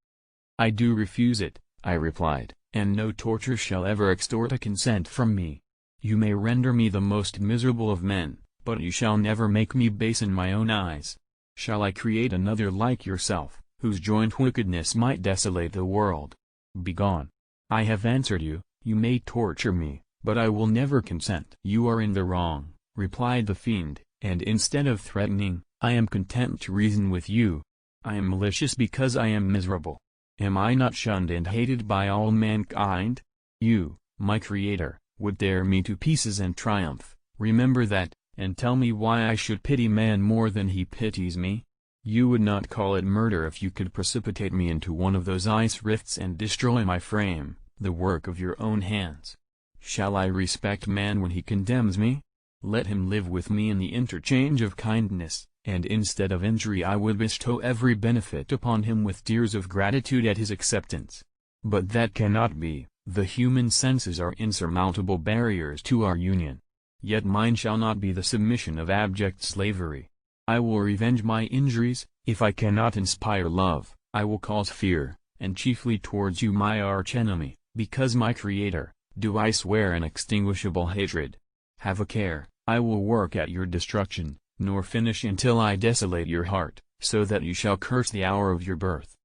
"I do refuse it," I replied, "and no torture shall ever extort a consent from me. You may render me the most miserable of men, but you shall never make me base in my own eyes. Shall I create another like yourself, whose joint wickedness might desolate the world? Begone. I have answered you, you may torture me, but I will never consent." "You are in the wrong," replied the fiend, "and instead of threatening, I am content to reason with you. I am malicious because I am miserable. Am I not shunned and hated by all mankind? You, my creator, would tear me to pieces and triumph. Remember that, and tell me why I should pity man more than he pities me. You would not call it murder if you could precipitate me into one of those ice rifts and destroy my frame, the work of your own hands. Shall I respect man when he condemns me? Let him live with me in the interchange of kindness, and instead of injury I would bestow every benefit upon him with tears of gratitude at his acceptance. But that cannot be, the human senses are insurmountable barriers to our union. Yet mine shall not be the submission of abject slavery. I will revenge my injuries. If I cannot inspire love, I will cause fear, and chiefly towards you my archenemy, because my creator, do I swear an extinguishable hatred. Have a care, I will work at your destruction, nor finish until I desolate your heart, so that you shall curse the hour of your birth."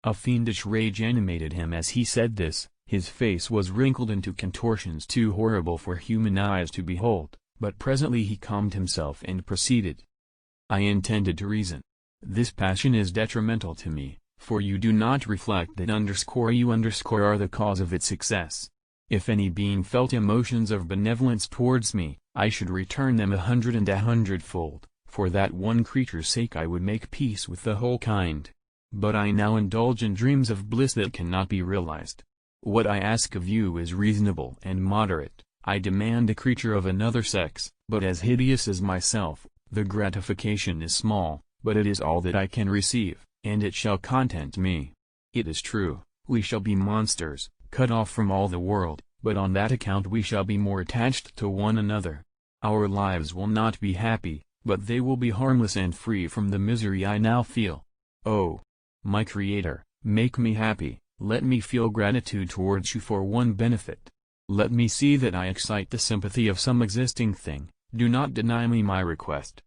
A fiendish rage animated him as he said this, his face was wrinkled into contortions too horrible for human eyes to behold, but presently he calmed himself and proceeded. "I intended to reason. This passion is detrimental to me, for you do not reflect that you are the cause of its success. If any being felt emotions of benevolence towards me, I should return them 100 and 100-fold, for that one creature's sake I would make peace with the whole kind. But I now indulge in dreams of bliss that cannot be realized. What I ask of you is reasonable and moderate. I demand a creature of another sex, but as hideous as myself. The gratification is small, but it is all that I can receive, and it shall content me. It is true, we shall be monsters, cut off from all the world, but on that account we shall be more attached to one another. Our lives will not be happy, but they will be harmless and free from the misery I now feel. Oh, my Creator, make me happy, let me feel gratitude towards you for one benefit. Let me see that I excite the sympathy of some existing thing, do not deny me my request.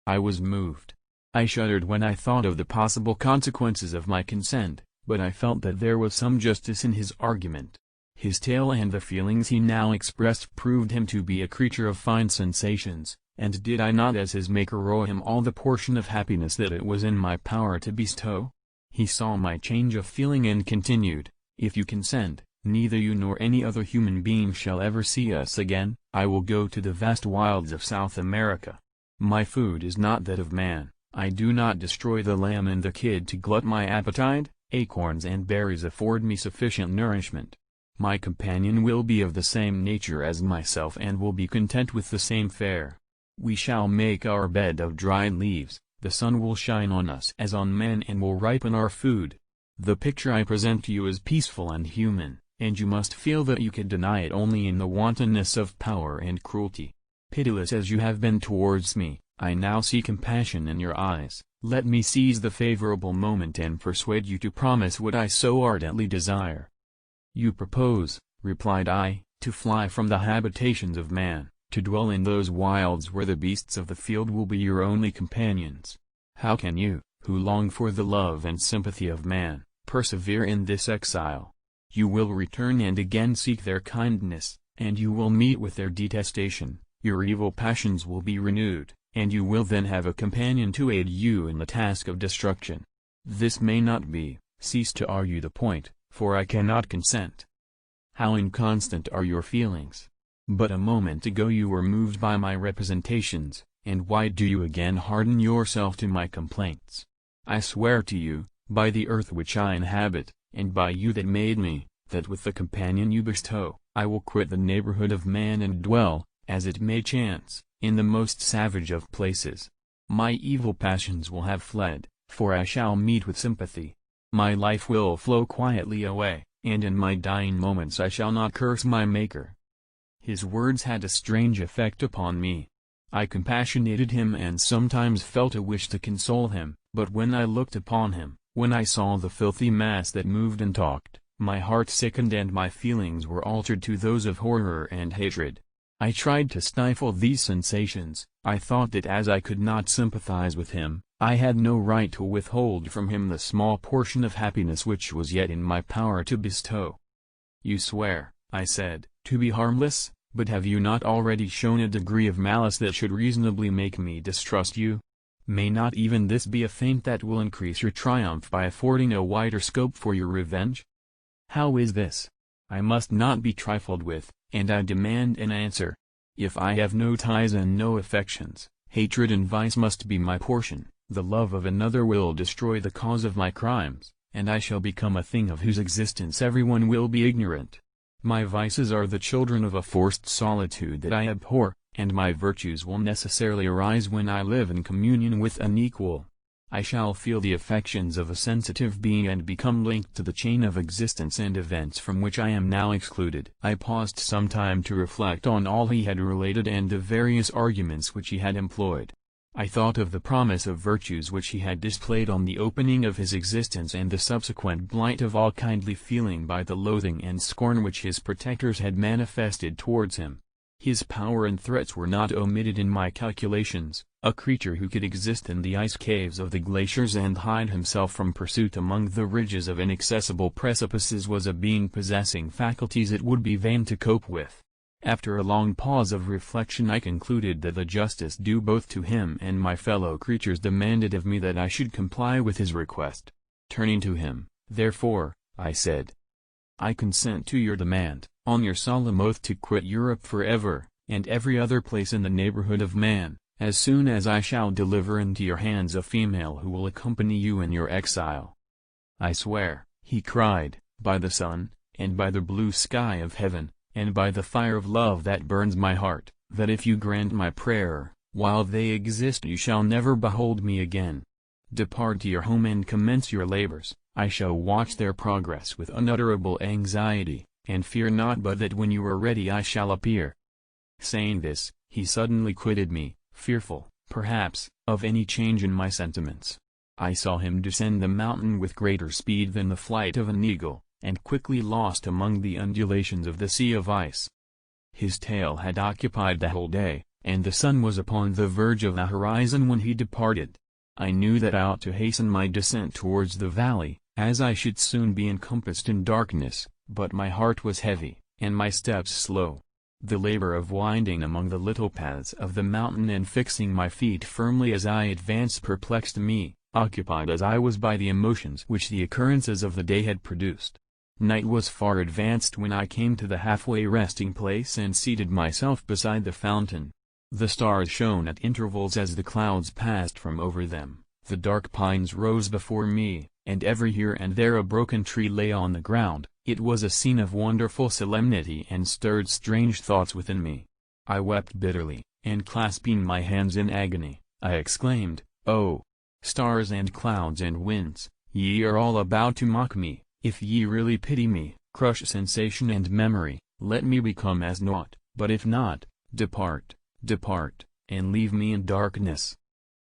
I was moved. I shuddered when I thought of the possible consequences of my consent, but I felt that there was some justice in his argument. His tale and the feelings he now expressed proved him to be a creature of fine sensations, and did I not as his Maker owe him all the portion of happiness that it was in my power to bestow? He saw my change of feeling and continued, "If you consent, neither you nor any other human being shall ever see us again. I will go to the vast wilds of South America. My food is not that of man, I do not destroy the lamb and the kid to glut my appetite, acorns and berries afford me sufficient nourishment. My companion will be of the same nature as myself and will be content with the same fare. We shall make our bed of dried leaves, the sun will shine on us as on men and will ripen our food. The picture I present to you is peaceful and human, and you must feel that you can deny it only in the wantonness of power and cruelty. Pitiless as you have been towards me, I now see compassion in your eyes. Let me seize the favorable moment and persuade you to promise what I so ardently desire." "You propose," replied I, "to fly from the habitations of man, to dwell in those wilds where the beasts of the field will be your only companions. How can you, who long for the love and sympathy of man, persevere in this exile? You will return and again seek their kindness, and you will meet with their detestation, your evil passions will be renewed, and you will then have a companion to aid you in the task of destruction. This may not be, cease to argue the point, for I cannot consent. How inconstant are your feelings! But a moment ago you were moved by my representations, and why do you again harden yourself to my complaints? I swear to you, by the earth which I inhabit, and by you that made me, that with the companion you bestow, I will quit the neighborhood of man and dwell, as it may chance, in the most savage of places. My evil passions will have fled, for I shall meet with sympathy. My life will flow quietly away, and in my dying moments I shall not curse my Maker." His words had a strange effect upon me. I compassionated him and sometimes felt a wish to console him, but when I looked upon him, when I saw the filthy mass that moved and talked, my heart sickened and my feelings were altered to those of horror and hatred. I tried to stifle these sensations. I thought that as I could not sympathize with him, I had no right to withhold from him the small portion of happiness which was yet in my power to bestow. "You swear," I said, "to be harmless, but have you not already shown a degree of malice that should reasonably make me distrust you? May not even this be a feint that will increase your triumph by affording a wider scope for your revenge? How is this? I must not be trifled with, and I demand an answer. If I have no ties and no affections, hatred and vice must be my portion. The love of another will destroy the cause of my crimes, and I shall become a thing of whose existence everyone will be ignorant. My vices are the children of a forced solitude that I abhor, and my virtues will necessarily arise when I live in communion with an equal. I shall feel the affections of a sensitive being and become linked to the chain of existence and events from which I am now excluded." I paused some time to reflect on all he had related and the various arguments which he had employed. I thought of the promise of virtues which he had displayed on the opening of his existence and the subsequent blight of all kindly feeling by the loathing and scorn which his protectors had manifested towards him. His power and threats were not omitted in my calculations. A creature who could exist in the ice caves of the glaciers and hide himself from pursuit among the ridges of inaccessible precipices was a being possessing faculties it would be vain to cope with. After a long pause of reflection I concluded that the justice due both to him and my fellow creatures demanded of me that I should comply with his request. Turning to him, therefore, I said, "I consent to your demand, on your solemn oath to quit Europe forever, and every other place in the neighborhood of man, as soon as I shall deliver into your hands a female who will accompany you in your exile." "I swear," he cried, "by the sun, and by the blue sky of heaven, and by the fire of love that burns my heart, that if you grant my prayer, while they exist you shall never behold me again." Depart to your home and commence your labors. I shall watch their progress with unutterable anxiety, and fear not but that when you are ready I shall appear." Saying this, he suddenly quitted me, fearful, perhaps, of any change in my sentiments. I saw him descend the mountain with greater speed than the flight of an eagle, and quickly lost among the undulations of the sea of ice. His tale had occupied the whole day, and the sun was upon the verge of the horizon when he departed. I knew that I ought to hasten my descent towards the valley, as I should soon be encompassed in darkness, but my heart was heavy, and my steps slow. The labor of winding among the little paths of the mountain and fixing my feet firmly as I advanced perplexed me, occupied as I was by the emotions which the occurrences of the day had produced. Night was far advanced when I came to the halfway resting place and seated myself beside the fountain. The stars shone at intervals as the clouds passed from over them, the dark pines rose before me, and every here and there a broken tree lay on the ground. It was a scene of wonderful solemnity and stirred strange thoughts within me. I wept bitterly, and clasping my hands in agony, I exclaimed, "Oh, stars and clouds and winds, ye are all about to mock me. If ye really pity me, crush sensation and memory, let me become as naught, but if not, depart, depart, and leave me in darkness."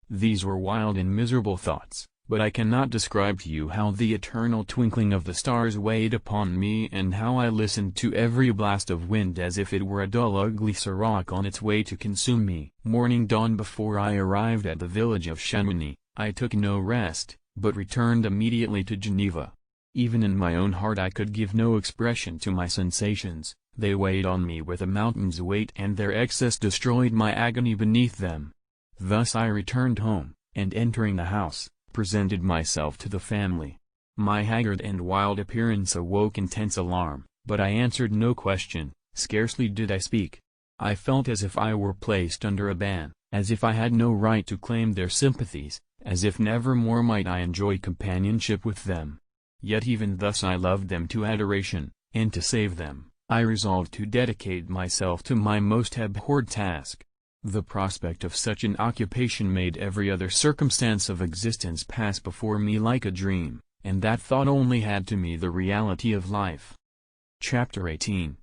These were wild and miserable thoughts, but I cannot describe to you how the eternal twinkling of the stars weighed upon me and how I listened to every blast of wind as if it were a dull ugly sirocco on its way to consume me. Morning dawned before I arrived at the village of Chamonix. I took no rest, but returned immediately to Geneva. Even in my own heart I could give no expression to my sensations, they weighed on me with a mountain's weight and their excess destroyed my agony beneath them. Thus I returned home, and entering the house, presented myself to the family. My haggard and wild appearance awoke intense alarm, but I answered no question, scarcely did I speak. I felt as if I were placed under a ban, as if I had no right to claim their sympathies, as if never more might I enjoy companionship with them. Yet even thus I loved them to adoration, and to save them, I resolved to dedicate myself to my most abhorred task. The prospect of such an occupation made every other circumstance of existence pass before me like a dream, and that thought only had to me the reality of life. Chapter 18.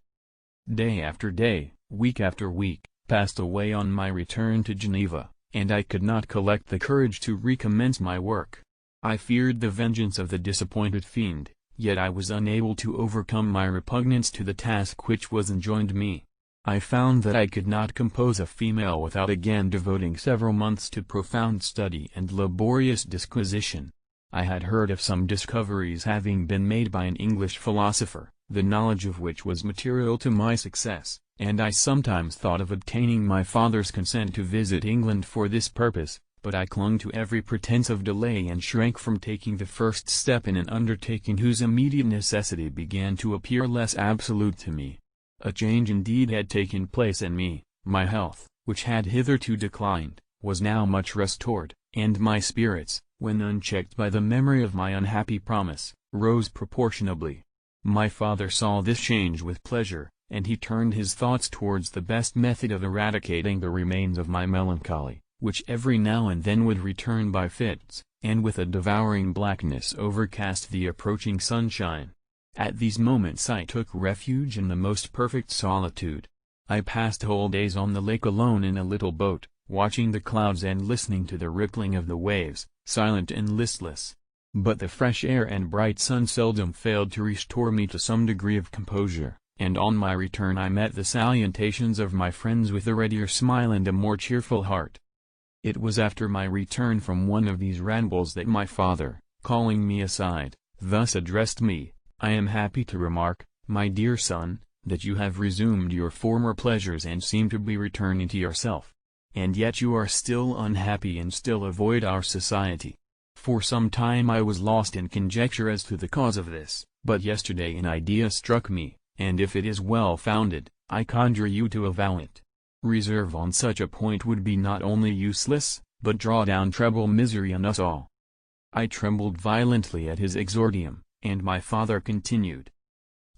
Day after day, week after week, passed away on my return to Geneva, and I could not collect the courage to recommence my work. I feared the vengeance of the disappointed fiend, yet I was unable to overcome my repugnance to the task which was enjoined me. I found that I could not compose a female without again devoting several months to profound study and laborious disquisition. I had heard of some discoveries having been made by an English philosopher, the knowledge of which was material to my success, and I sometimes thought of obtaining my father's consent to visit England for this purpose, but I clung to every pretense of delay and shrank from taking the first step in an undertaking whose immediate necessity began to appear less absolute to me. A change indeed had taken place in me. My health, which had hitherto declined, was now much restored, and my spirits, when unchecked by the memory of my unhappy promise, rose proportionably. My father saw this change with pleasure, and he turned his thoughts towards the best method of eradicating the remains of my melancholy, which every now and then would return by fits, and with a devouring blackness overcast the approaching sunshine. At these moments I took refuge in the most perfect solitude. I passed whole days on the lake alone in a little boat, watching the clouds and listening to the rippling of the waves, silent and listless. But the fresh air and bright sun seldom failed to restore me to some degree of composure, and on my return I met the salutations of my friends with a readier smile and a more cheerful heart. It was after my return from one of these rambles that my father, calling me aside, thus addressed me: "I am happy to remark, my dear son, that you have resumed your former pleasures and seem to be returning to yourself. And yet you are still unhappy and still avoid our society. For some time I was lost in conjecture as to the cause of this, but yesterday an idea struck me, and if it is well founded, I conjure you to avow it. Reserve on such a point would be not only useless, but draw down treble misery on us all." I trembled violently at his exordium, and my father continued: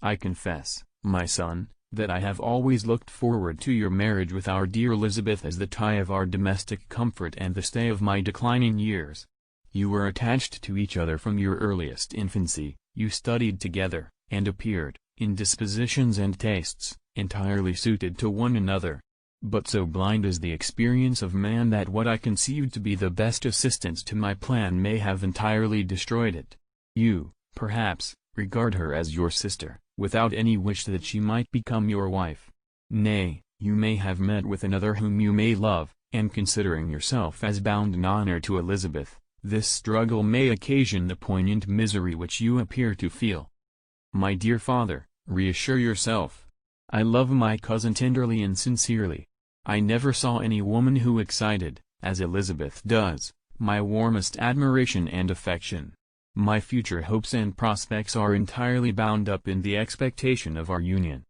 "I confess, my son, that I have always looked forward to your marriage with our dear Elizabeth as the tie of our domestic comfort and the stay of my declining years. You were attached to each other from your earliest infancy, you studied together, and appeared, in dispositions and tastes, entirely suited to one another. But so blind is the experience of man that what I conceived to be the best assistance to my plan may have entirely destroyed it. You, perhaps, regard her as your sister, without any wish that she might become your wife. Nay, you may have met with another whom you may love, and considering yourself as bound in honor to Elizabeth, this struggle may occasion the poignant misery which you appear to feel. My dear father, reassure yourself. I love my cousin tenderly and sincerely. I never saw any woman who excited, as Elizabeth does, my warmest admiration and affection. My future hopes and prospects are entirely bound up in the expectation of our union.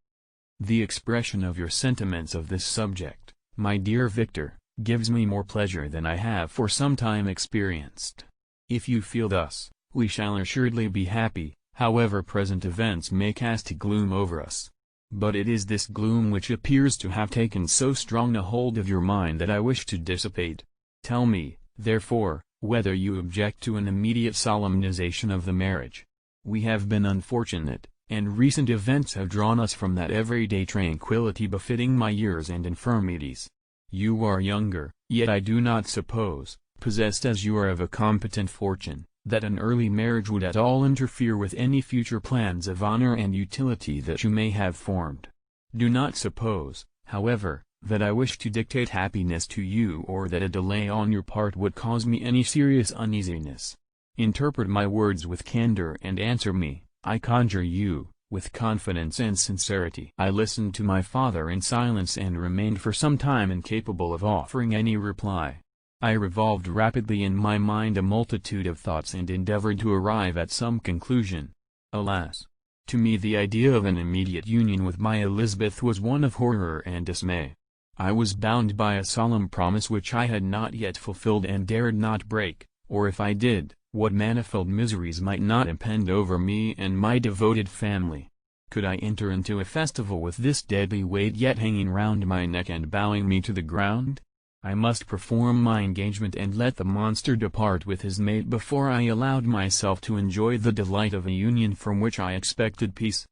The expression of your sentiments of this subject, my dear Victor, gives me more pleasure than I have for some time experienced. If you feel thus, we shall assuredly be happy, however present events may cast gloom over us. But it is this gloom which appears to have taken so strong a hold of your mind that I wish to dissipate. Tell me, therefore, whether you object to an immediate solemnization of the marriage. We have been unfortunate, and recent events have drawn us from that everyday tranquility befitting my years and infirmities. You are younger, yet I do not suppose, possessed as you are of a competent fortune, that an early marriage would at all interfere with any future plans of honor and utility that you may have formed. Do not suppose, however, that I wish to dictate happiness to you or that a delay on your part would cause me any serious uneasiness. Interpret my words with candor and answer me, I conjure you, with confidence and sincerity. I listened to my father in silence and remained for some time incapable of offering any reply. I revolved rapidly in my mind a multitude of thoughts and endeavored to arrive at some conclusion. Alas! To me the idea of an immediate union with my Elizabeth was one of horror and dismay. I was bound by a solemn promise which I had not yet fulfilled and dared not break, or if I did, what manifold miseries might not impend over me and my devoted family. Could I enter into a festival with this deadly weight yet hanging round my neck and bowing me to the ground? I must perform my engagement and let the monster depart with his mate before I allowed myself to enjoy the delight of a union from which I expected peace.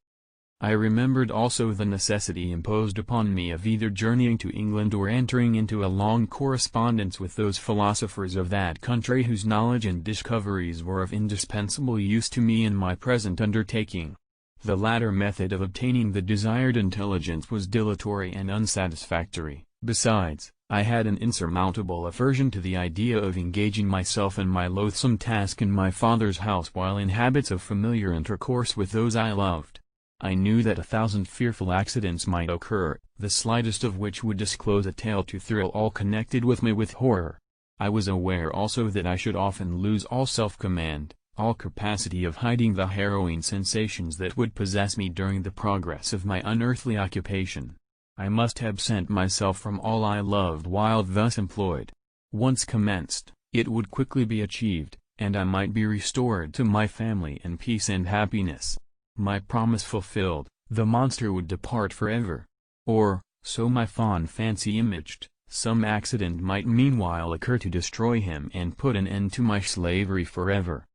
I remembered also the necessity imposed upon me of either journeying to England or entering into a long correspondence with those philosophers of that country whose knowledge and discoveries were of indispensable use to me in my present undertaking. The latter method of obtaining the desired intelligence was dilatory and unsatisfactory. Besides, I had an insurmountable aversion to the idea of engaging myself in my loathsome task in my father's house while in habits of familiar intercourse with those I loved. I knew that 1,000 fearful accidents might occur, the slightest of which would disclose a tale to thrill all connected with me with horror. I was aware also that I should often lose all self-command, all capacity of hiding the harrowing sensations that would possess me during the progress of my unearthly occupation. I must absent myself from all I loved while thus employed. Once commenced, it would quickly be achieved, and I might be restored to my family in peace and happiness. My promise fulfilled, the monster would depart forever. Or, so my fond fancy imaged, some accident might meanwhile occur to destroy him and put an end to my slavery forever.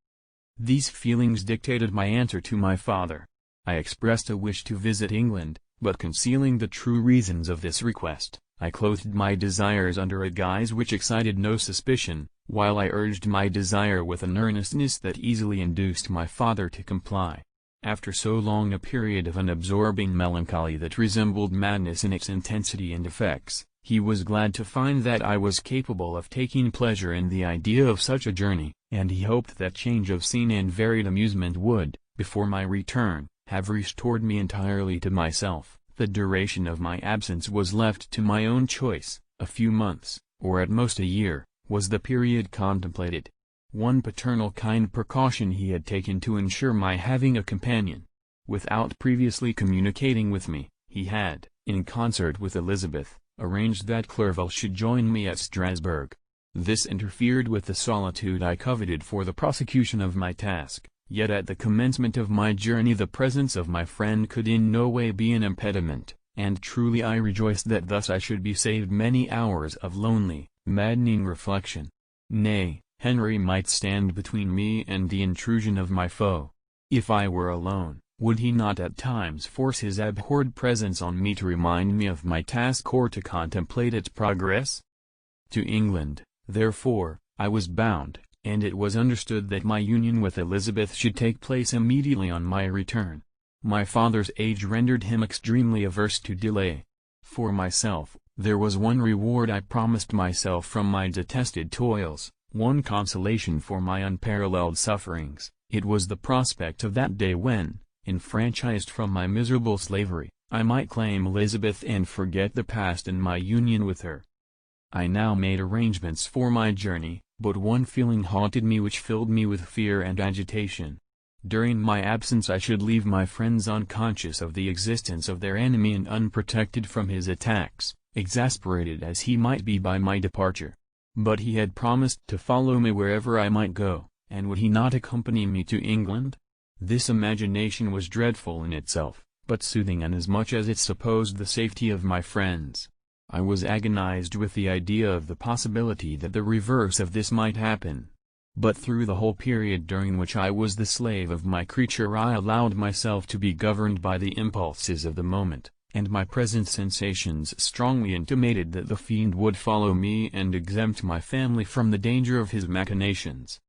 These feelings dictated my answer to my father. I expressed a wish to visit England, but concealing the true reasons of this request, I clothed my desires under a guise which excited no suspicion, while I urged my desire with an earnestness that easily induced my father to comply. After so long a period of an absorbing melancholy that resembled madness in its intensity and effects, he was glad to find that I was capable of taking pleasure in the idea of such a journey, and he hoped that change of scene and varied amusement would, before my return, have restored me entirely to myself. The duration of my absence was left to my own choice. A few months, or at most a year, was the period contemplated. One paternal kind precaution he had taken to ensure my having a companion. Without previously communicating with me, he had, in concert with Elizabeth, arranged that Clerval should join me at Strasbourg. This interfered with the solitude I coveted for the prosecution of my task. Yet at the commencement of my journey the presence of my friend could in no way be an impediment, and truly I rejoiced that thus I should be saved many hours of lonely, maddening reflection. Nay, Henry might stand between me and the intrusion of my foe. If I were alone, would he not at times force his abhorred presence on me to remind me of my task or to contemplate its progress? To England, therefore, I was bound, and it was understood that my union with Elizabeth should take place immediately on my return. My father's age rendered him extremely averse to delay. For myself, there was one reward I promised myself from my detested toils, one consolation for my unparalleled sufferings. It was the prospect of that day when, enfranchised from my miserable slavery, I might claim Elizabeth and forget the past in my union with her. I now made arrangements for my journey, but one feeling haunted me which filled me with fear and agitation. During my absence I should leave my friends unconscious of the existence of their enemy and unprotected from his attacks, exasperated as he might be by my departure. But he had promised to follow me wherever I might go, and would he not accompany me to England? This imagination was dreadful in itself, but soothing inasmuch as it supposed the safety of my friends. I was agonized with the idea of the possibility that the reverse of this might happen. But through the whole period during which I was the slave of my creature I allowed myself to be governed by the impulses of the moment, and my present sensations strongly intimated that the fiend would follow me and exempt my family from the danger of his machinations.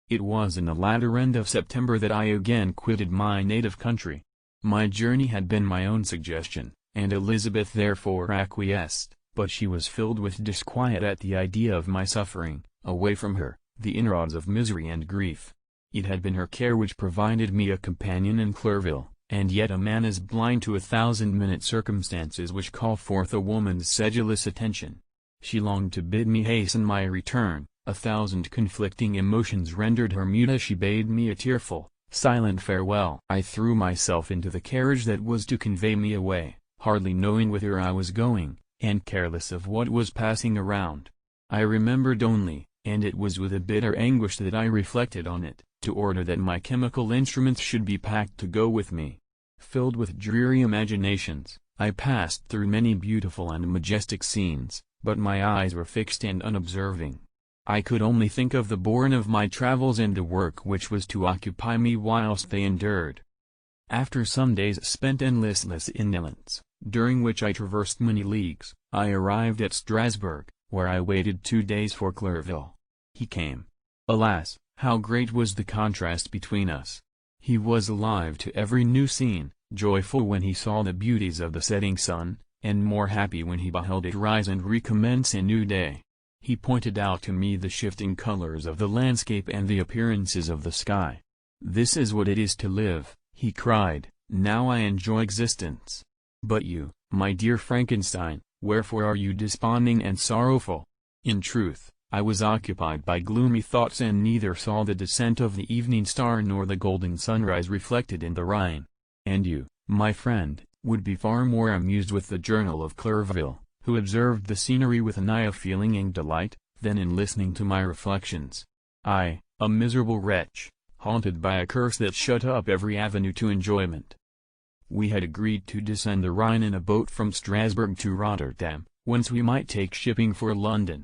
It was in the latter end of September that I again quitted my native country. My journey had been my own suggestion, and Elizabeth therefore acquiesced, but she was filled with disquiet at the idea of my suffering, away from her, the inroads of misery and grief. It had been her care which provided me a companion in Clerville, and yet a man is blind to 1,000-minute circumstances which call forth a woman's sedulous attention. She longed to bid me hasten my return. 1,000 conflicting emotions rendered her mute as she bade me a tearful, silent farewell. I threw myself into the carriage that was to convey me away, hardly knowing whither I was going, and careless of what was passing around. I remembered only, and it was with a bitter anguish that I reflected on it, to order that my chemical instruments should be packed to go with me. Filled with dreary imaginations, I passed through many beautiful and majestic scenes, but my eyes were fixed and unobserving. I could only think of the bourne of my travels and the work which was to occupy me whilst they endured. After some days spent in listless indolence, during which I traversed many leagues, I arrived at Strasbourg, where I waited 2 days for Clerville. He came. Alas, how great was the contrast between us! He was alive to every new scene, joyful when he saw the beauties of the setting sun, and more happy when he beheld it rise and recommence a new day. He pointed out to me the shifting colors of the landscape and the appearances of the sky. "This is what it is to live," he cried, "now I enjoy existence. But you, my dear Frankenstein, wherefore are you desponding and sorrowful?" In truth, I was occupied by gloomy thoughts and neither saw the descent of the evening star nor the golden sunrise reflected in the Rhine. And you, my friend, would be far more amused with the journal of Clerville, who observed the scenery with an eye of feeling and delight, than in listening to my reflections. I, a miserable wretch, haunted by a curse that shut up every avenue to enjoyment. We had agreed to descend the Rhine in a boat from Strasbourg to Rotterdam, whence we might take shipping for London.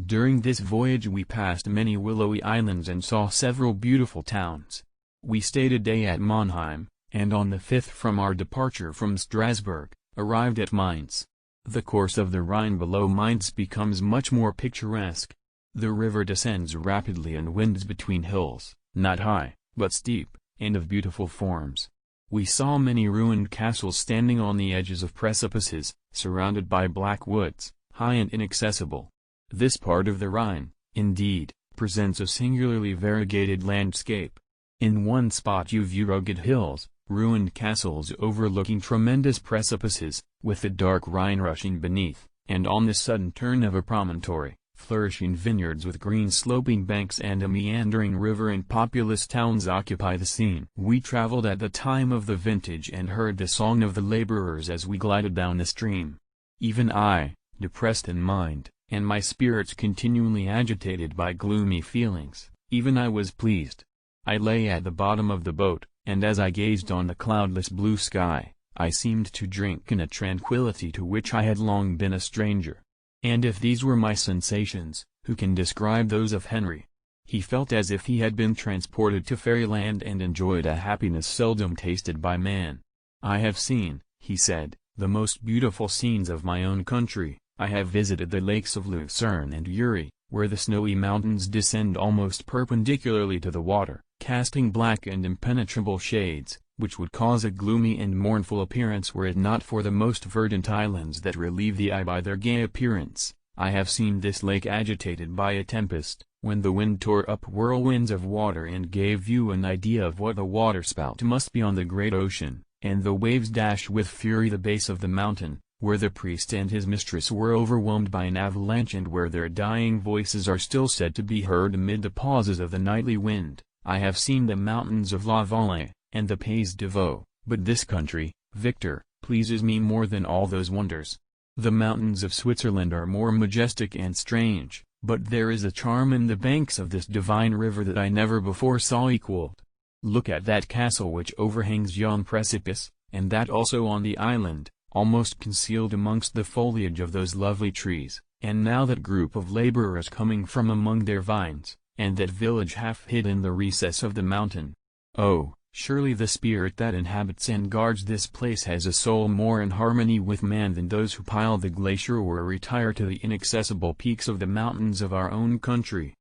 During this voyage we passed many willowy islands and saw several beautiful towns. We stayed a day at Mannheim, and on the 5th from our departure from Strasbourg, arrived at Mainz. The course of the Rhine below Mainz becomes much more picturesque. The river descends rapidly and winds between hills, not high, but steep, and of beautiful forms. We saw many ruined castles standing on the edges of precipices, surrounded by black woods, high and inaccessible. This part of the Rhine, indeed, presents a singularly variegated landscape. In one spot you view rugged hills, ruined castles overlooking tremendous precipices, with the dark Rhine rushing beneath, and on the sudden turn of a promontory, flourishing vineyards with green sloping banks and a meandering river and populous towns occupy the scene. We traveled at the time of the vintage and heard the song of the laborers as we glided down the stream. Even I, depressed in mind, and my spirits continually agitated by gloomy feelings, even I was pleased. I lay at the bottom of the boat, and as I gazed on the cloudless blue sky, I seemed to drink in a tranquillity to which I had long been a stranger. And if these were my sensations, who can describe those of Henry? He felt as if he had been transported to fairyland and enjoyed a happiness seldom tasted by man. "I have seen," he said, "the most beautiful scenes of my own country. I have visited the lakes of Lucerne and Uri, where the snowy mountains descend almost perpendicularly to the water, casting black and impenetrable shades, which would cause a gloomy and mournful appearance were it not for the most verdant islands that relieve the eye by their gay appearance. I have seen this lake agitated by a tempest, when the wind tore up whirlwinds of water and gave you an idea of what a waterspout must be on the great ocean, and the waves dashed with fury the base of the mountain, where the priest and his mistress were overwhelmed by an avalanche and where their dying voices are still said to be heard amid the pauses of the nightly wind. I have seen the mountains of La Vallée, and the Pays de Vaud, but this country, Victor, pleases me more than all those wonders. The mountains of Switzerland are more majestic and strange, but there is a charm in the banks of this divine river that I never before saw equaled. Look at that castle which overhangs yon precipice, and that also on the island, almost concealed amongst the foliage of those lovely trees, and now that group of laborers coming from among their vines, and that village half hid in the recess of the mountain. Oh, surely the spirit that inhabits and guards this place has a soul more in harmony with man than those who pile the glacier or retire to the inaccessible peaks of the mountains of our own country.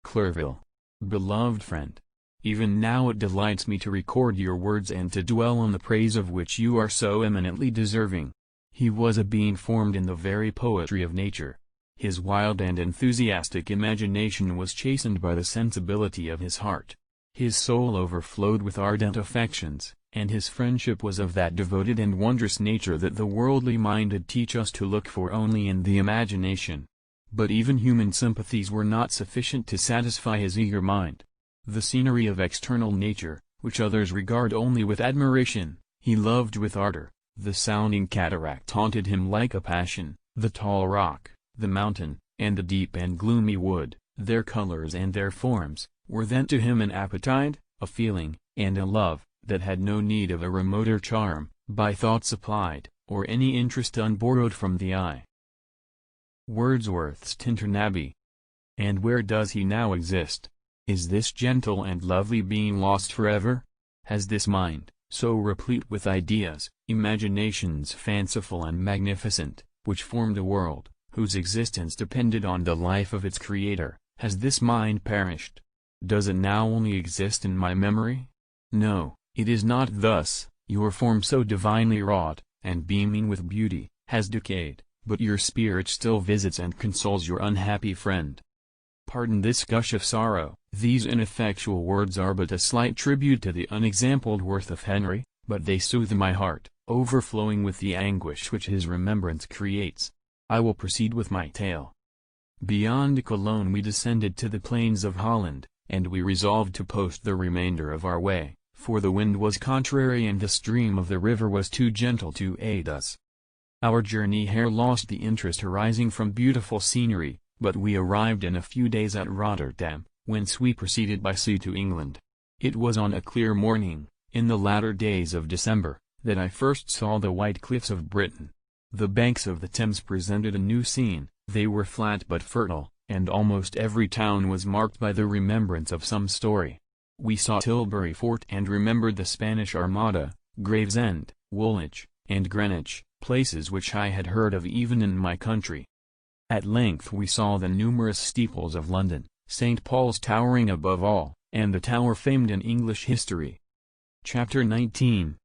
Clerval. Beloved friend, even now it delights me to record your words and to dwell on the praise of which you are so eminently deserving. He was a being formed in the very poetry of nature. His wild and enthusiastic imagination was chastened by the sensibility of his heart. His soul overflowed with ardent affections, and his friendship was of that devoted and wondrous nature that the worldly minded teach us to look for only in the imagination. But even human sympathies were not sufficient to satisfy his eager mind. The scenery of external nature, which others regard only with admiration, he loved with ardor. The sounding cataract haunted him like a passion, the tall rock, the mountain, and the deep and gloomy wood, their colors and their forms, were then to him an appetite, a feeling, and a love, that had no need of a remoter charm, by thought supplied, or any interest unborrowed from the eye. Wordsworth's Tintern Abbey. And where does he now exist? Is this gentle and lovely being lost forever? Has this mind, so replete with ideas, imaginations fanciful and magnificent, which formed a world, whose existence depended on the life of its creator, has this mind perished? Does it now only exist in my memory? No, it is not thus. Your form so divinely wrought, and beaming with beauty, has decayed, but your spirit still visits and consoles your unhappy friend. Pardon this gush of sorrow. These ineffectual words are but a slight tribute to the unexampled worth of Henry, but they soothe my heart, overflowing with the anguish which his remembrance creates. I will proceed with my tale. Beyond Cologne we descended to the plains of Holland, and we resolved to post the remainder of our way, for the wind was contrary and the stream of the river was too gentle to aid us. Our journey here lost the interest arising from beautiful scenery, but we arrived in a few days at Rotterdam, whence we proceeded by sea to England. It was on a clear morning, in the latter days of December, that I first saw the white cliffs of Britain. The banks of the Thames presented a new scene. They were flat but fertile, and almost every town was marked by the remembrance of some story. We saw Tilbury Fort and remembered the Spanish Armada, Gravesend, Woolwich, and Greenwich, places which I had heard of even in my country. At length we saw the numerous steeples of London, St. Paul's towering above all, and the tower famed in English history. Chapter 19.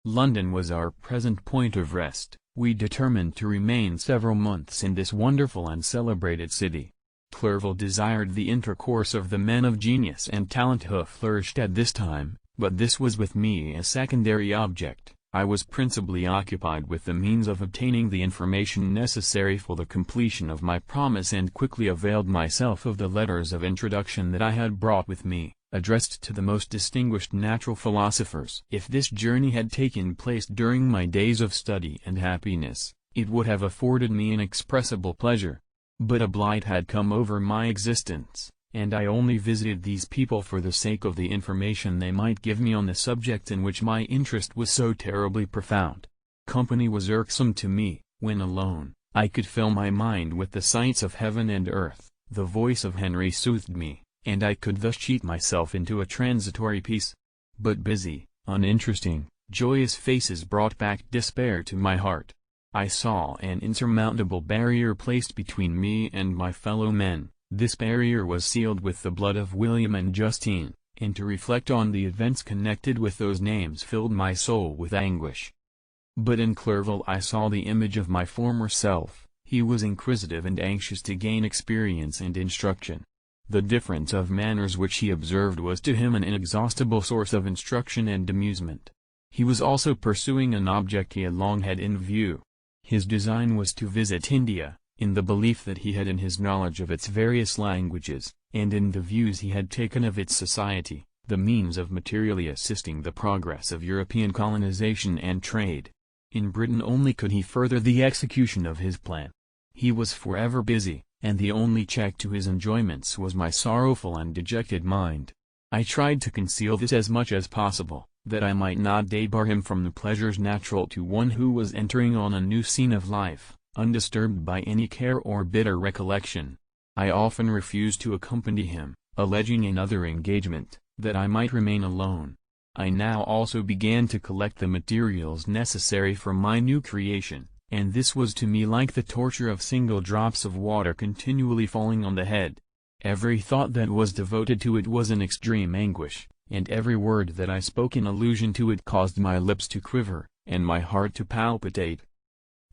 London was our present point of rest. We determined to remain several months in this wonderful and celebrated city. Clerval desired the intercourse of the men of genius and talent who flourished at this time, but this was with me a secondary object. I was principally occupied with the means of obtaining the information necessary for the completion of my promise and quickly availed myself of the letters of introduction that I had brought with me, addressed to the most distinguished natural philosophers. If this journey had taken place during my days of study and happiness, it would have afforded me inexpressible pleasure. But a blight had come over my existence, and I only visited these people for the sake of the information they might give me on the subject in which my interest was so terribly profound. Company was irksome to me. When alone, I could fill my mind with the sights of heaven and earth. The voice of Henry soothed me. and I could thus cheat myself into a transitory peace. But busy, uninteresting, joyous faces brought back despair to my heart. I saw an insurmountable barrier placed between me and my fellow men. This barrier was sealed with the blood of William and Justine, and to reflect on the events connected with those names filled my soul with anguish. But in Clerval I saw the image of my former self. He was inquisitive and anxious to gain experience and instruction. The difference of manners which he observed was to him an inexhaustible source of instruction and amusement. He was also pursuing an object he had long had in view. His design was to visit India, in the belief that he had in his knowledge of its various languages, and in the views he had taken of its society, the means of materially assisting the progress of European colonization and trade. In Britain only could he further the execution of his plan. He was forever busy, and the only check to his enjoyments was my sorrowful and dejected mind. I tried to conceal this as much as possible, that I might not debar him from the pleasures natural to one who was entering on a new scene of life, undisturbed by any care or bitter recollection. I often refused to accompany him, alleging another engagement, that I might remain alone. I now also began to collect the materials necessary for my new creation, and this was to me like the torture of single drops of water continually falling on the head. Every thought that was devoted to it was an extreme anguish, and every word that I spoke in allusion to it caused my lips to quiver, and my heart to palpitate.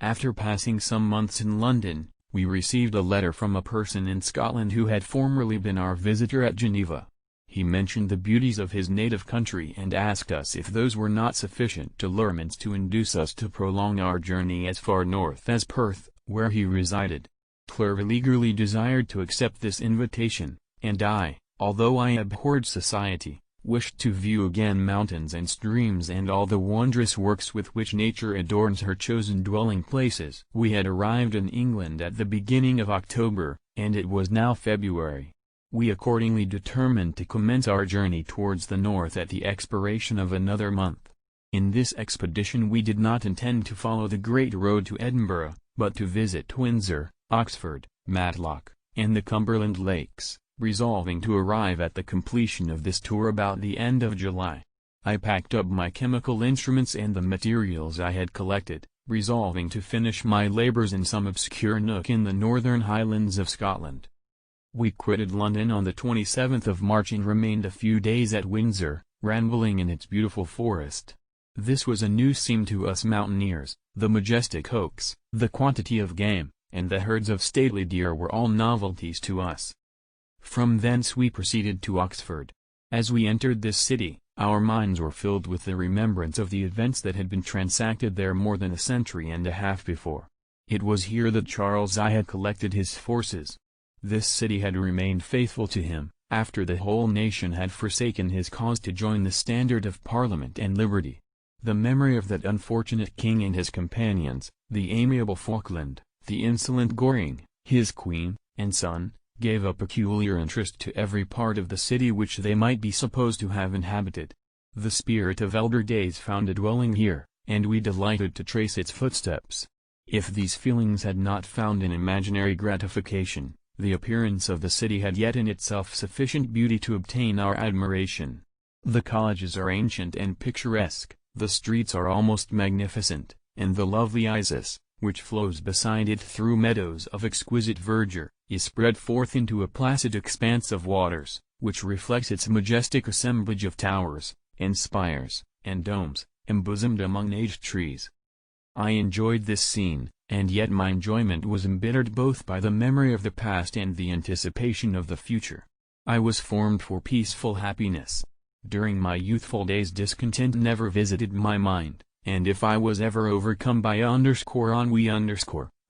After passing some months in London, we received a letter from a person in Scotland who had formerly been our visitor at Geneva. He mentioned the beauties of his native country and asked us if those were not sufficient allurements to induce us to prolong our journey as far north as Perth, where he resided. Clerval eagerly desired to accept this invitation, and I, although I abhorred society, wished to view again mountains and streams and all the wondrous works with which nature adorns her chosen dwelling places. We had arrived in England at the beginning of October, and it was now February. We accordingly determined to commence our journey towards the north at the expiration of another month. In this expedition we did not intend to follow the great road to Edinburgh, but to visit Windsor, Oxford, Matlock, and the Cumberland Lakes, resolving to arrive at the completion of this tour about the end of July. I packed up my chemical instruments and the materials I had collected, resolving to finish my labors in some obscure nook in the northern highlands of Scotland. We quitted London on the 27th of March and remained a few days at Windsor, rambling in its beautiful forest. This was a new scene to us mountaineers. The majestic oaks, the quantity of game, and the herds of stately deer were all novelties to us. From thence we proceeded to Oxford. As we entered this city, our minds were filled with the remembrance of the events that had been transacted there more than a century and a half before. It was here that Charles I had collected his forces. This city had remained faithful to him, after the whole nation had forsaken his cause to join the standard of Parliament and liberty. The memory of that unfortunate king and his companions, the amiable Falkland, the insolent Goring, his queen, and son, gave a peculiar interest to every part of the city which they might be supposed to have inhabited. The spirit of elder days found a dwelling here, and we delighted to trace its footsteps. If these feelings had not found an imaginary gratification, the appearance of the city had yet in itself sufficient beauty to obtain our admiration. The colleges are ancient and picturesque, the streets are almost magnificent, and the lovely Isis, which flows beside it through meadows of exquisite verdure, is spread forth into a placid expanse of waters, which reflects its majestic assemblage of towers, and spires, and domes, embosomed among aged trees. I enjoyed this scene, and yet my enjoyment was embittered both by the memory of the past and the anticipation of the future. I was formed for peaceful happiness. During my youthful days discontent never visited my mind, and if I was ever overcome by ennui,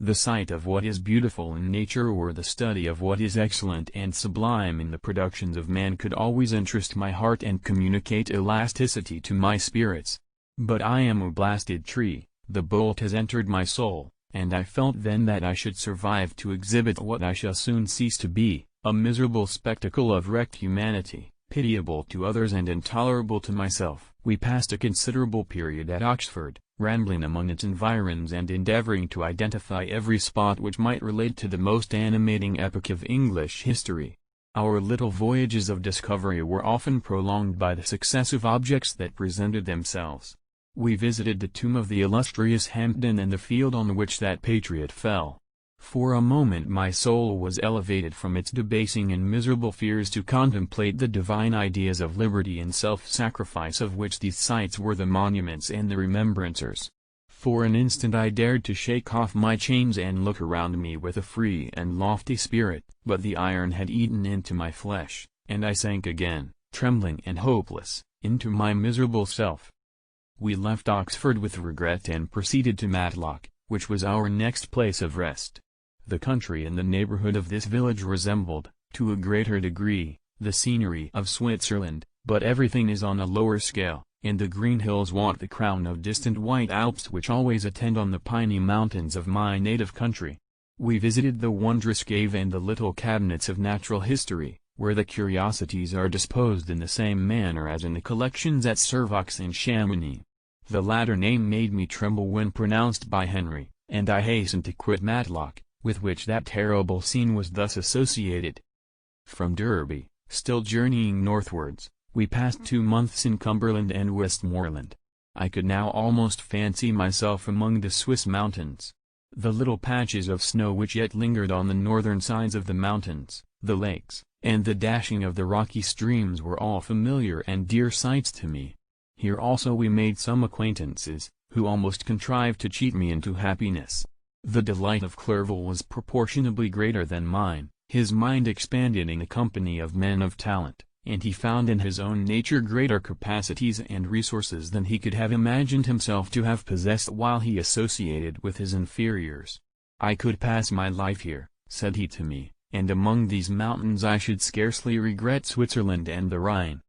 the sight of what is beautiful in nature or the study of what is excellent and sublime in the productions of man could always interest my heart and communicate elasticity to my spirits. But I am a blasted tree, the bolt has entered my soul, and I felt then that I should survive to exhibit what I shall soon cease to be, a miserable spectacle of wrecked humanity, pitiable to others and intolerable to myself. We passed a considerable period at Oxford, rambling among its environs and endeavoring to identify every spot which might relate to the most animating epoch of English history. Our little voyages of discovery were often prolonged by the successive objects that presented themselves. We visited the tomb of the illustrious Hampden and the field on which that patriot fell. For a moment my soul was elevated from its debasing and miserable fears to contemplate the divine ideas of liberty and self-sacrifice of which these sites were the monuments and the remembrancers. For an instant I dared to shake off my chains and look around me with a free and lofty spirit, but the iron had eaten into my flesh, and I sank again, trembling and hopeless, into my miserable self. We left Oxford with regret and proceeded to Matlock, which was our next place of rest. The country in the neighborhood of this village resembled, to a greater degree, the scenery of Switzerland, but everything is on a lower scale, and the green hills want the crown of distant white Alps which always attend on the piney mountains of my native country. We visited the wondrous cave and the little cabinets of natural history, where the curiosities are disposed in the same manner as in the collections at Servox and Chamonix. The latter name made me tremble when pronounced by Henry, and I hastened to quit Matlock, with which that terrible scene was thus associated. From Derby, still journeying northwards, we passed 2 months in Cumberland and Westmoreland. I could now almost fancy myself among the Swiss mountains. The little patches of snow which yet lingered on the northern sides of the mountains, the lakes, and the dashing of the rocky streams were all familiar and dear sights to me. Here also we made some acquaintances, who almost contrived to cheat me into happiness. The delight of Clerval was proportionably greater than mine. His mind expanded in the company of men of talent, and he found in his own nature greater capacities and resources than he could have imagined himself to have possessed while he associated with his inferiors. "I could pass my life here," said he to me, "and among these mountains I should scarcely regret Switzerland and the Rhine."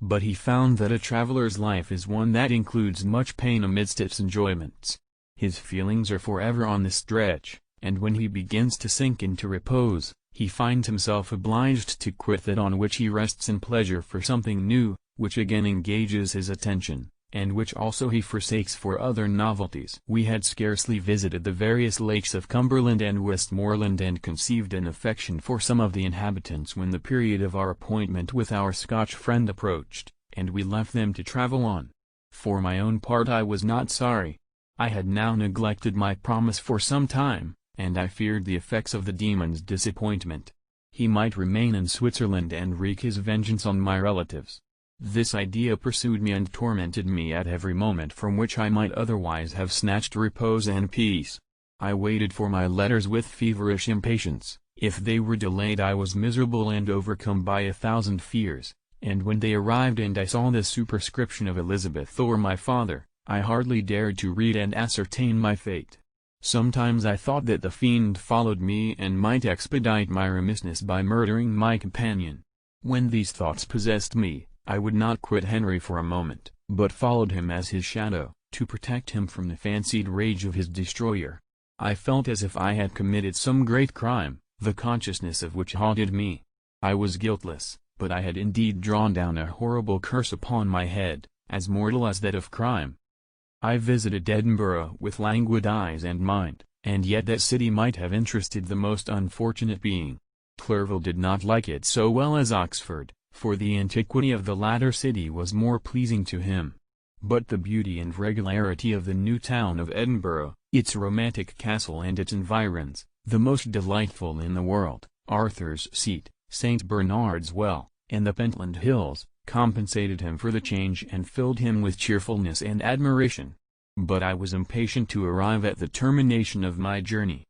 But he found that a traveler's life is one that includes much pain amidst its enjoyments. His feelings are forever on the stretch, and when he begins to sink into repose, he finds himself obliged to quit that on which he rests in pleasure for something new, which again engages his attention, and which also he forsakes for other novelties. We had scarcely visited the various lakes of Cumberland and Westmoreland and conceived an affection for some of the inhabitants when the period of our appointment with our Scotch friend approached, and we left them to travel on. For my own part I was not sorry. I had now neglected my promise for some time, and I feared the effects of the demon's disappointment. He might remain in Switzerland and wreak his vengeance on my relatives. This idea pursued me and tormented me at every moment from which I might otherwise have snatched repose and peace. I waited for my letters with feverish impatience. If they were delayed I was miserable and overcome by 1,000 fears, and when they arrived and I saw the superscription of Elizabeth or my father, I hardly dared to read and ascertain my fate. Sometimes I thought that the fiend followed me and might expedite my remissness by murdering my companion. When these thoughts possessed me, I would not quit Henry for a moment, but followed him as his shadow, to protect him from the fancied rage of his destroyer. I felt as if I had committed some great crime, the consciousness of which haunted me. I was guiltless, but I had indeed drawn down a horrible curse upon my head, as mortal as that of crime. I visited Edinburgh with languid eyes and mind, and yet that city might have interested the most unfortunate being. Clerval did not like it so well as Oxford, for the antiquity of the latter city was more pleasing to him. But the beauty and regularity of the new town of Edinburgh, its romantic castle and its environs, the most delightful in the world, Arthur's Seat, St. Bernard's Well, and the Pentland Hills, compensated him for the change and filled him with cheerfulness and admiration. But I was impatient to arrive at the termination of my journey.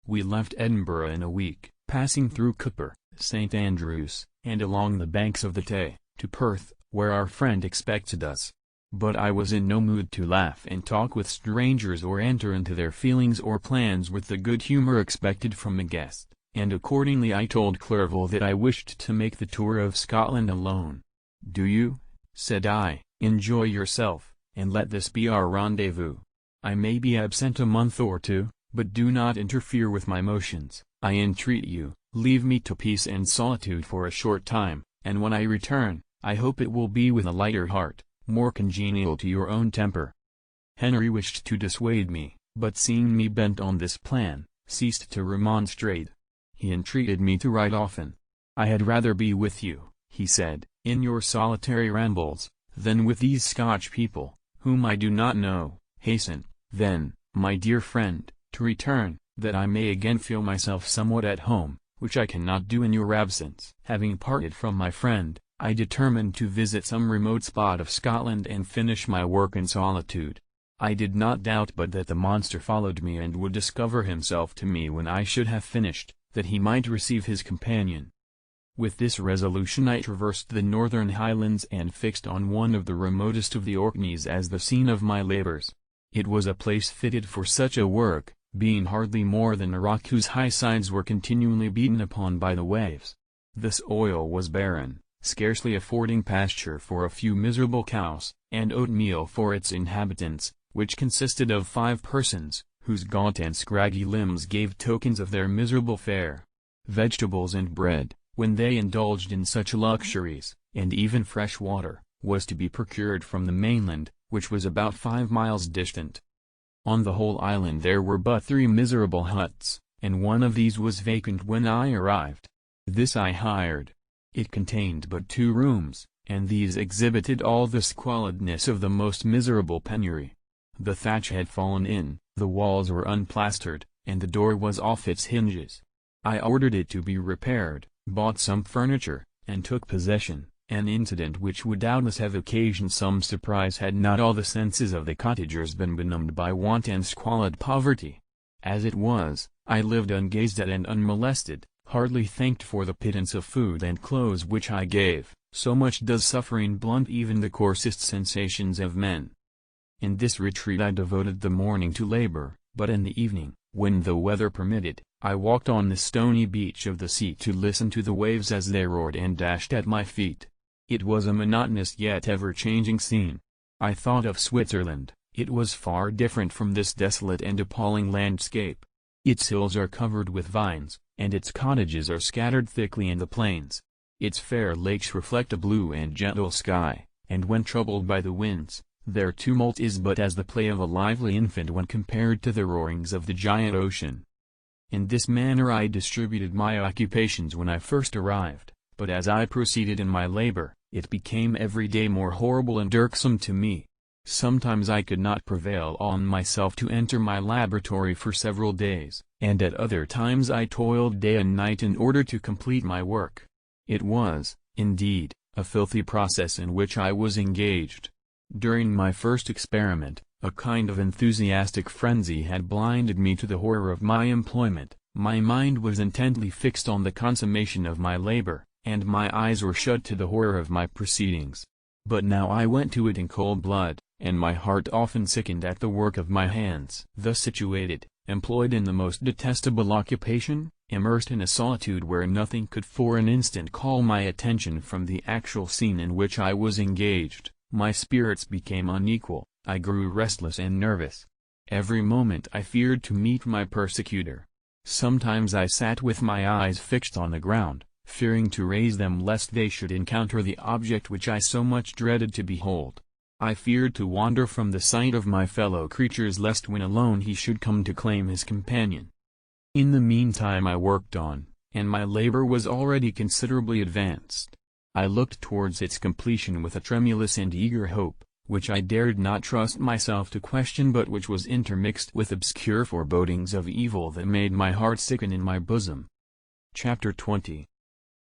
We left Edinburgh in a week, passing through Cupar, St. Andrews, and along the banks of the Tay, to Perth, where our friend expected us. But I was in no mood to laugh and talk with strangers or enter into their feelings or plans with the good humor expected from a guest, and accordingly I told Clerval that I wished to make the tour of Scotland alone. "Do you," said I, "enjoy yourself, and let this be our rendezvous. I may be absent a month or two, but do not interfere with my motions, I entreat you. Leave me to peace and solitude for a short time, and when I return, I hope it will be with a lighter heart, more congenial to your own temper." Henry wished to dissuade me, but seeing me bent on this plan, ceased to remonstrate. He entreated me to write often. "I had rather be with you," he said, "in your solitary rambles, than with these Scotch people, whom I do not know. Hasten, then, my dear friend, to return, that I may again feel myself somewhat at home, which I cannot do in your absence." Having parted from my friend, I determined to visit some remote spot of Scotland and finish my work in solitude. I did not doubt but that the monster followed me and would discover himself to me when I should have finished, that he might receive his companion. With this resolution I traversed the northern highlands and fixed on one of the remotest of the Orkneys as the scene of my labors. It was a place fitted for such a work, being hardly more than a rock whose high sides were continually beaten upon by the waves. The soil was barren, scarcely affording pasture for a few miserable cows, and oatmeal for its inhabitants, which consisted of 5 persons, whose gaunt and scraggy limbs gave tokens of their miserable fare. Vegetables and bread, when they indulged in such luxuries, and even fresh water, was to be procured from the mainland, which was about 5 miles distant. On the whole island there were but 3 miserable huts, and one of these was vacant when I arrived. This I hired. It contained but 2 rooms, and these exhibited all the squalidness of the most miserable penury. The thatch had fallen in, the walls were unplastered, and the door was off its hinges. I ordered it to be repaired, bought some furniture, and took possession, an incident which would doubtless have occasioned some surprise had not all the senses of the cottagers been benumbed by want and squalid poverty. As it was, I lived ungazed at and unmolested, hardly thanked for the pittance of food and clothes which I gave. So much does suffering blunt even the coarsest sensations of men. In this retreat I devoted the morning to labor, but in the evening, when the weather permitted, I walked on the stony beach of the sea to listen to the waves as they roared and dashed at my feet. It was a monotonous yet ever-changing scene. I thought of Switzerland. It was far different from this desolate and appalling landscape. Its hills are covered with vines, and its cottages are scattered thickly in the plains. Its fair lakes reflect a blue and gentle sky, and when troubled by the winds, their tumult is but as the play of a lively infant when compared to the roarings of the giant ocean. In this manner I distributed my occupations when I first arrived, but as I proceeded in my labor, it became every day more horrible and irksome to me. Sometimes I could not prevail on myself to enter my laboratory for several days, and at other times I toiled day and night in order to complete my work. It was, indeed, a filthy process in which I was engaged. During my first experiment, a kind of enthusiastic frenzy had blinded me to the horror of my employment. My mind was intently fixed on the consummation of my labor, and my eyes were shut to the horror of my proceedings. But now I went to it in cold blood, and my heart often sickened at the work of my hands. Thus situated, employed in the most detestable occupation, immersed in a solitude where nothing could for an instant call my attention from the actual scene in which I was engaged, my spirits became unequal, I grew restless and nervous. Every moment I feared to meet my persecutor. Sometimes I sat with my eyes fixed on the ground, fearing to raise them lest they should encounter the object which I so much dreaded to behold. I feared to wander from the sight of my fellow creatures lest when alone he should come to claim his companion. In the meantime I worked on, and my labor was already considerably advanced. I looked towards its completion with a tremulous and eager hope, which I dared not trust myself to question but which was intermixed with obscure forebodings of evil that made my heart sicken in my bosom. Chapter 20.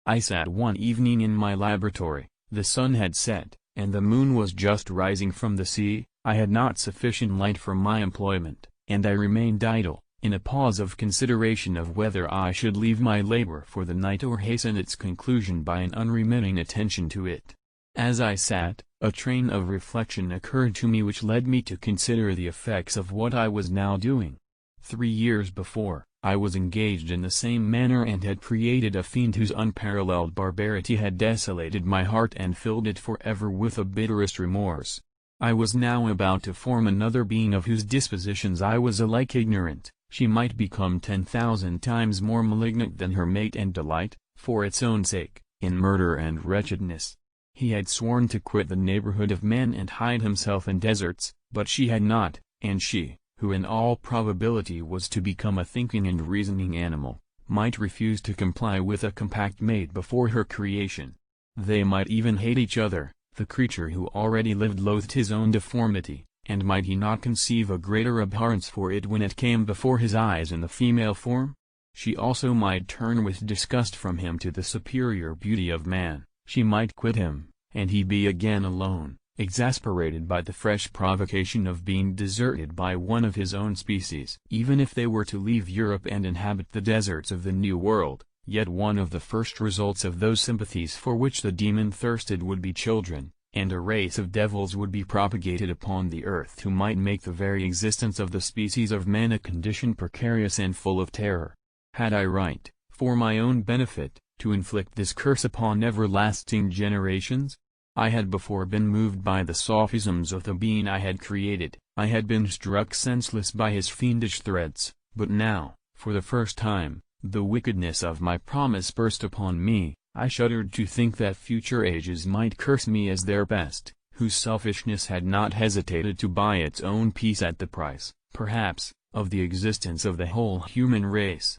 I sat one evening in my laboratory. The sun had set, and the moon was just rising from the sea. I had not sufficient light for my employment, and I remained idle, in a pause of consideration of whether I should leave my labor for the night or hasten its conclusion by an unremitting attention to it. As I sat, a train of reflection occurred to me which led me to consider the effects of what I was now doing. 3 years before, I was engaged in the same manner and had created a fiend whose unparalleled barbarity had desolated my heart and filled it forever with the bitterest remorse. I was now about to form another being of whose dispositions I was alike ignorant. She might become 10,000 times more malignant than her mate and delight, for its own sake, in murder and wretchedness. He had sworn to quit the neighborhood of men and hide himself in deserts, but she had not, and she, who in all probability was to become a thinking and reasoning animal, might refuse to comply with a compact made before her creation. They might even hate each other. The creature who already lived loathed his own deformity, and might he not conceive a greater abhorrence for it when it came before his eyes in the female form? She also might turn with disgust from him to the superior beauty of man. She might quit him, and he be again alone, exasperated by the fresh provocation of being deserted by one of his own species. Even if they were to leave Europe and inhabit the deserts of the New World, yet one of the first results of those sympathies for which the demon thirsted would be children, and a race of devils would be propagated upon the earth who might make the very existence of the species of man a condition precarious and full of terror. Had I right, for my own benefit, to inflict this curse upon everlasting generations? I had before been moved by the sophisms of the being I had created, I had been struck senseless by his fiendish threats, but now, for the first time, the wickedness of my promise burst upon me. I shuddered to think that future ages might curse me as their best, whose selfishness had not hesitated to buy its own peace at the price, perhaps, of the existence of the whole human race.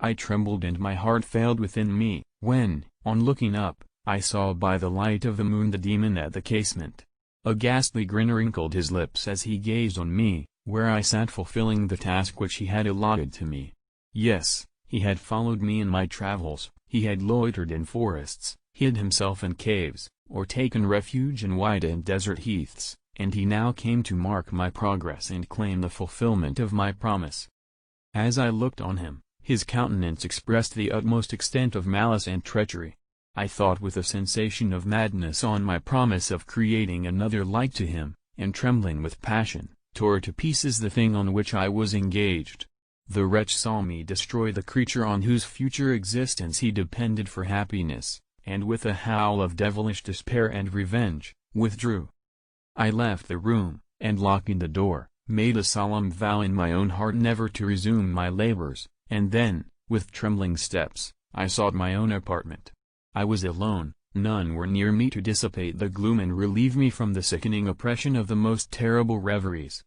I trembled and my heart failed within me, when, on looking up, I saw by the light of the moon the demon at the casement. A ghastly grin wrinkled his lips as he gazed on me, where I sat fulfilling the task which he had allotted to me. Yes, he had followed me in my travels, he had loitered in forests, hid himself in caves, or taken refuge in wide and desert heaths, and he now came to mark my progress and claim the fulfillment of my promise. As I looked on him, his countenance expressed the utmost extent of malice and treachery. I thought with a sensation of madness on my promise of creating another like to him, and trembling with passion, tore to pieces the thing on which I was engaged. The wretch saw me destroy the creature on whose future existence he depended for happiness, and with a howl of devilish despair and revenge, withdrew. I left the room, and locking the door, made a solemn vow in my own heart never to resume my labors, and then, with trembling steps, I sought my own apartment. I was alone, none were near me to dissipate the gloom and relieve me from the sickening oppression of the most terrible reveries.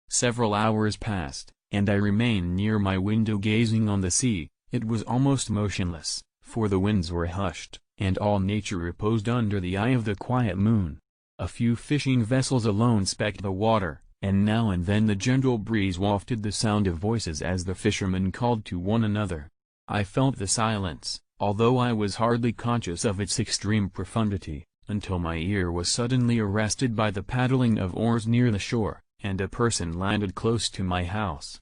Several hours passed, and I remained near my window gazing on the sea. It was almost motionless, for the winds were hushed, and all nature reposed under the eye of the quiet moon. A few fishing vessels alone specked the water, and now and then the gentle breeze wafted the sound of voices as the fishermen called to one another. I felt the silence, although I was hardly conscious of its extreme profundity, until my ear was suddenly arrested by the paddling of oars near the shore, and a person landed close to my house.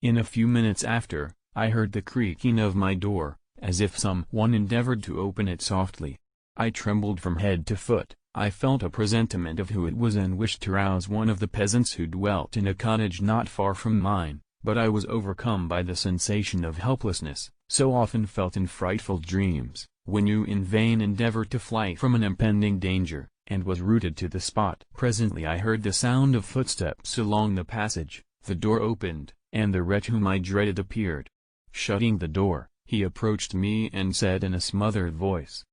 In a few minutes after, I heard the creaking of my door, as if some one endeavored to open it softly. I trembled from head to foot. I felt a presentiment of who it was and wished to rouse one of the peasants who dwelt in a cottage not far from mine, but I was overcome by the sensation of helplessness, so often felt in frightful dreams, when you in vain endeavor to fly from an impending danger, and was rooted to the spot. Presently I heard the sound of footsteps along the passage, the door opened, and the wretch whom I dreaded appeared. Shutting the door, he approached me and said in a smothered voice,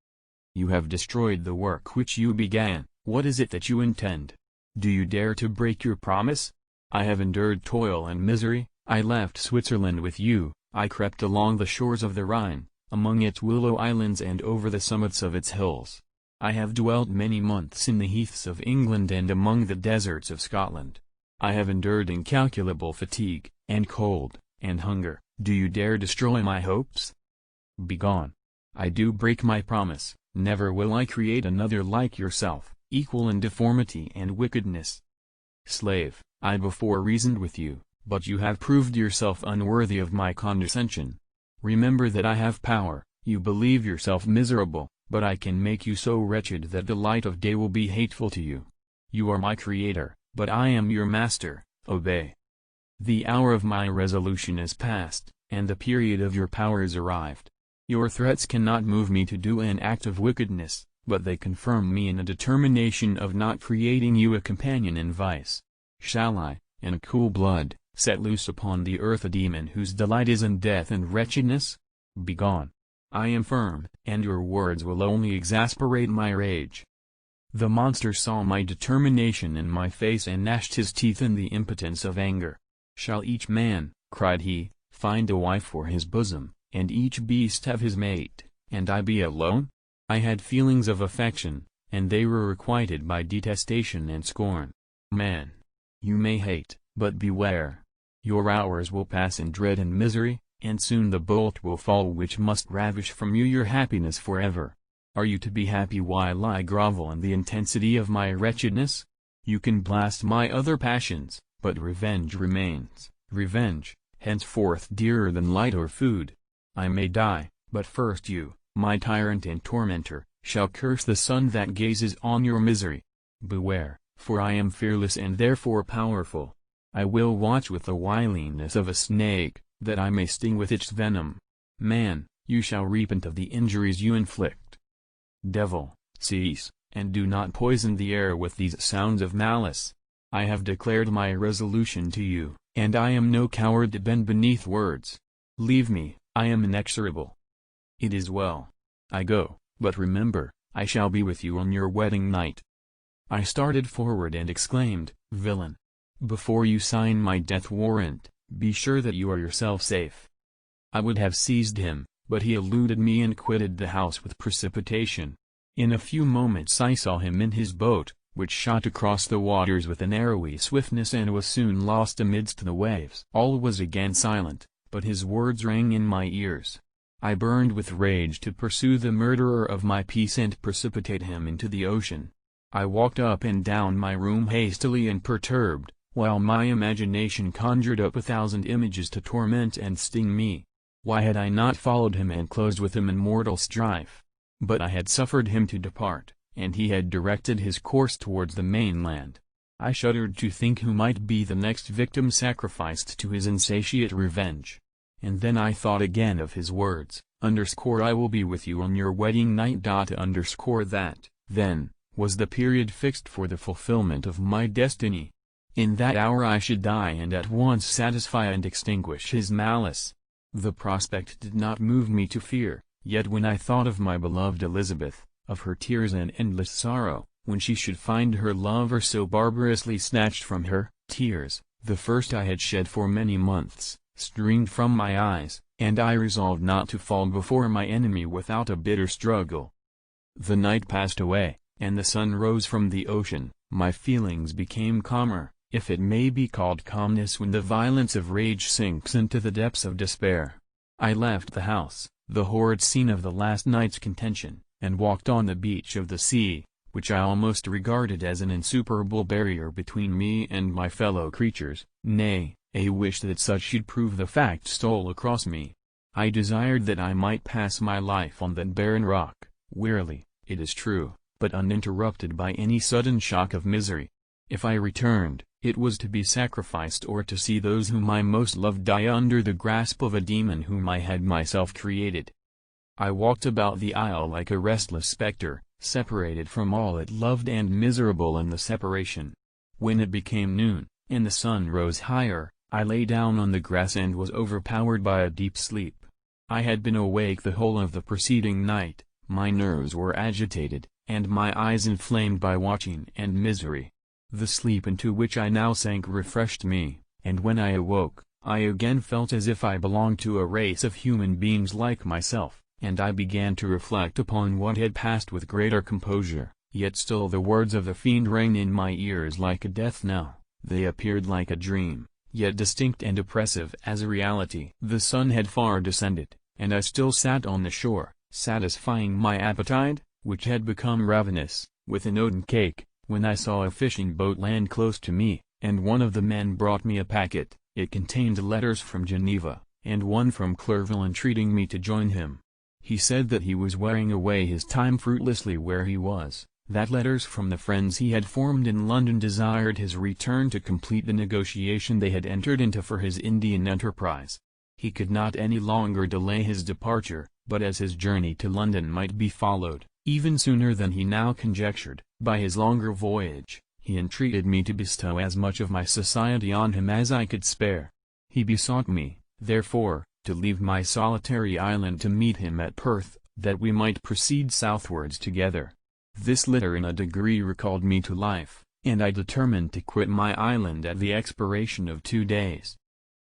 "You have destroyed the work which you began. What is it that you intend? Do you dare to break your promise? I have endured toil and misery. I left Switzerland with you. I crept along the shores of the Rhine, among its willow islands and over the summits of its hills. I have dwelt many months in the heaths of England and among the deserts of Scotland. I have endured incalculable fatigue, and cold, and hunger. Do you dare destroy my hopes? Begone. I do break my promise. Never will I create another like yourself, equal in deformity and wickedness. Slave, I before reasoned with you, but you have proved yourself unworthy of my condescension. Remember that I have power. You believe yourself miserable, but I can make you so wretched that the light of day will be hateful to you. You are my creator, but I am your master. Obey. The hour of my resolution is past, and the period of your power is arrived. Your threats cannot move me to do an act of wickedness, but they confirm me in a determination of not creating you a companion in vice. Shall I, in cool blood, set loose upon the earth a demon whose delight is in death and wretchedness? Begone. I am firm, and your words will only exasperate my rage." The monster saw my determination in my face and gnashed his teeth in the impotence of anger. "Shall each man," cried he, "find a wife for his bosom, and each beast have his mate, and I be alone? I had feelings of affection, and they were requited by detestation and scorn. Man, you may hate, but beware. Your hours will pass in dread and misery, and soon the bolt will fall which must ravish from you your happiness forever. Are you to be happy while I grovel in the intensity of my wretchedness? You can blast my other passions, but revenge remains, revenge, henceforth dearer than light or food. I may die, but first you, my tyrant and tormentor, shall curse the sun that gazes on your misery. Beware, for I am fearless and therefore powerful. I will watch with the wiliness of a snake, that I may sting with its venom. Man, you shall repent of the injuries you inflict. Devil, cease, and do not poison the air with these sounds of malice. I have declared my resolution to you, and I am no coward to bend beneath words. Leave me, I am inexorable. It is well. I go, but remember, I shall be with you on your wedding night. I started forward and exclaimed, Villain! Before you sign my death warrant, be sure that you are yourself safe. I would have seized him, but he eluded me and quitted the house with precipitation. In a few moments I saw him in his boat, which shot across the waters with an arrowy swiftness and was soon lost amidst the waves. All was again silent, but his words rang in my ears. I burned with rage to pursue the murderer of my peace and precipitate him into the ocean. I walked up and down my room hastily and perturbed, while my imagination conjured up 1,000 images to torment and sting me. Why had I not followed him and closed with him in mortal strife? But I had suffered him to depart, and he had directed his course towards the mainland. I shuddered to think who might be the next victim sacrificed to his insatiate revenge. And then I thought again of his words, I will be with you on your wedding night. That, then, was the period fixed for the fulfillment of my destiny. In that hour I should die and at once satisfy and extinguish his malice. The prospect did not move me to fear, yet when I thought of my beloved Elizabeth, of her tears and endless sorrow, when she should find her lover so barbarously snatched from her, tears, the first I had shed for many months, streamed from my eyes, and I resolved not to fall before my enemy without a bitter struggle. The night passed away, and the sun rose from the ocean. My feelings became calmer, if it may be called calmness when the violence of rage sinks into the depths of despair. I left the house, the horrid scene of the last night's contention, and walked on the beach of the sea, which I almost regarded as an insuperable barrier between me and my fellow creatures. Nay, a wish that such should prove the fact stole across me. I desired that I might pass my life on that barren rock, wearily, it is true, but uninterrupted by any sudden shock of misery. If I returned, it was to be sacrificed or to see those whom I most loved die under the grasp of a demon whom I had myself created. I walked about the isle like a restless spectre, separated from all it loved and miserable in the separation. When it became noon, and the sun rose higher, I lay down on the grass and was overpowered by a deep sleep. I had been awake the whole of the preceding night, my nerves were agitated, and my eyes inflamed by watching and misery. The sleep into which I now sank refreshed me, and when I awoke, I again felt as if I belonged to a race of human beings like myself, and I began to reflect upon what had passed with greater composure. Yet still the words of the fiend rang in my ears like a death knell. They appeared like a dream, yet distinct and oppressive as a reality. The sun had far descended, and I still sat on the shore, satisfying my appetite, which had become ravenous, with an oaten cake, when I saw a fishing boat land close to me, and one of the men brought me a packet. It contained letters from Geneva, and one from Clerval entreating me to join him. He said that he was wearing away his time fruitlessly where he was, that letters from the friends he had formed in London desired his return to complete the negotiation they had entered into for his Indian enterprise. He could not any longer delay his departure, but as his journey to London might be followed, even sooner than he now conjectured, by his longer voyage, he entreated me to bestow as much of my society on him as I could spare. He besought me, therefore, to leave my solitary island to meet him at Perth, that we might proceed southwards together. This letter in a degree recalled me to life, and I determined to quit my island at the expiration of 2 days.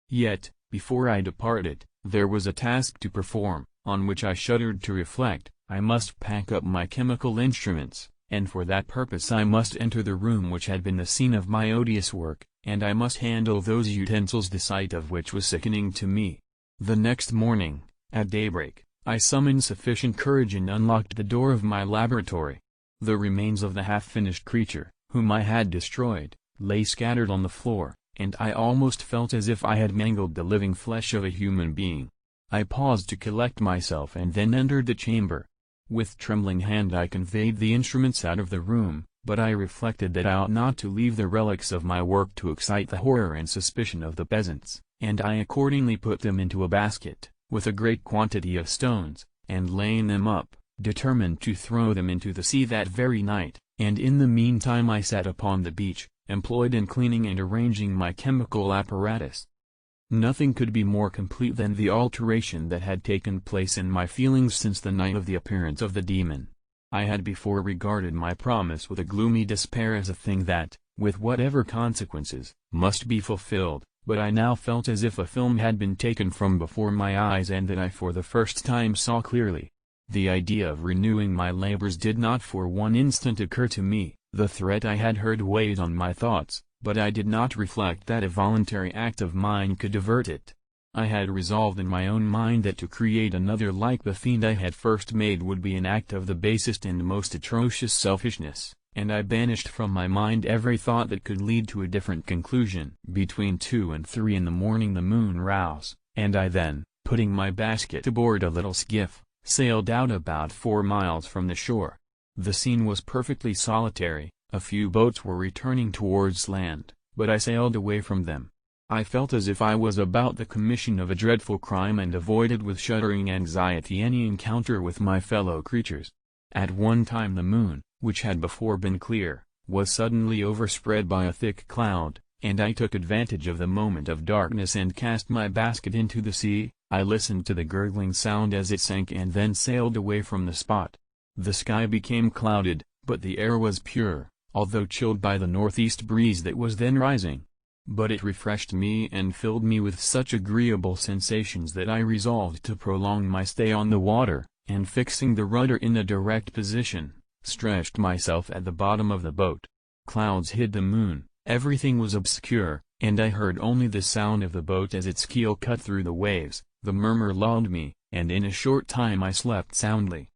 Yet, before I departed, There was a task to perform, on which I shuddered to reflect. I must pack up my chemical instruments, and for that purpose I must enter the room which had been the scene of my odious work, and I must handle those utensils the sight of which was sickening to me. The next morning, at daybreak, I summoned sufficient courage and unlocked the door of my laboratory. The remains of the half-finished creature, whom I had destroyed, lay scattered on the floor, and I almost felt as if I had mangled the living flesh of a human being. I paused to collect myself and then entered the chamber. With trembling hand I conveyed the instruments out of the room, but I reflected that I ought not to leave the relics of my work to excite the horror and suspicion of the peasants, and I accordingly put them into a basket, with a great quantity of stones, and laying them up, determined to throw them into the sea that very night, and in the meantime I sat upon the beach, employed in cleaning and arranging my chemical apparatus. Nothing could be more complete than the alteration that had taken place in my feelings since the night of the appearance of the demon. I had before regarded my promise with a gloomy despair as a thing that, with whatever consequences, must be fulfilled, but I now felt as if a film had been taken from before my eyes and that I for the first time saw clearly. The idea of renewing my labors did not for one instant occur to me. The threat I had heard weighed on my thoughts, but I did not reflect that a voluntary act of mine could divert it. I had resolved in my own mind that to create another like the fiend I had first made would be an act of the basest and most atrocious selfishness, and I banished from my mind every thought that could lead to a different conclusion. Between 2 and 3 in the morning the moon rose, and I then, putting my basket aboard a little skiff, sailed out about 4 miles from the shore. The scene was perfectly solitary. A few boats were returning towards land, but I sailed away from them. I felt as if I was about the commission of a dreadful crime and avoided with shuddering anxiety any encounter with my fellow creatures. At one time the moon, which had before been clear, was suddenly overspread by a thick cloud, and I took advantage of the moment of darkness and cast my basket into the sea. I listened to the gurgling sound as it sank and then sailed away from the spot. The sky became clouded, but the air was pure, although chilled by the northeast breeze that was then rising. But it refreshed me and filled me with such agreeable sensations that I resolved to prolong my stay on the water, and fixing the rudder in a direct position, stretched myself at the bottom of the boat. Clouds hid the moon, everything was obscure, and I heard only the sound of the boat as its keel cut through the waves. The murmur lulled me, and in a short time I slept soundly.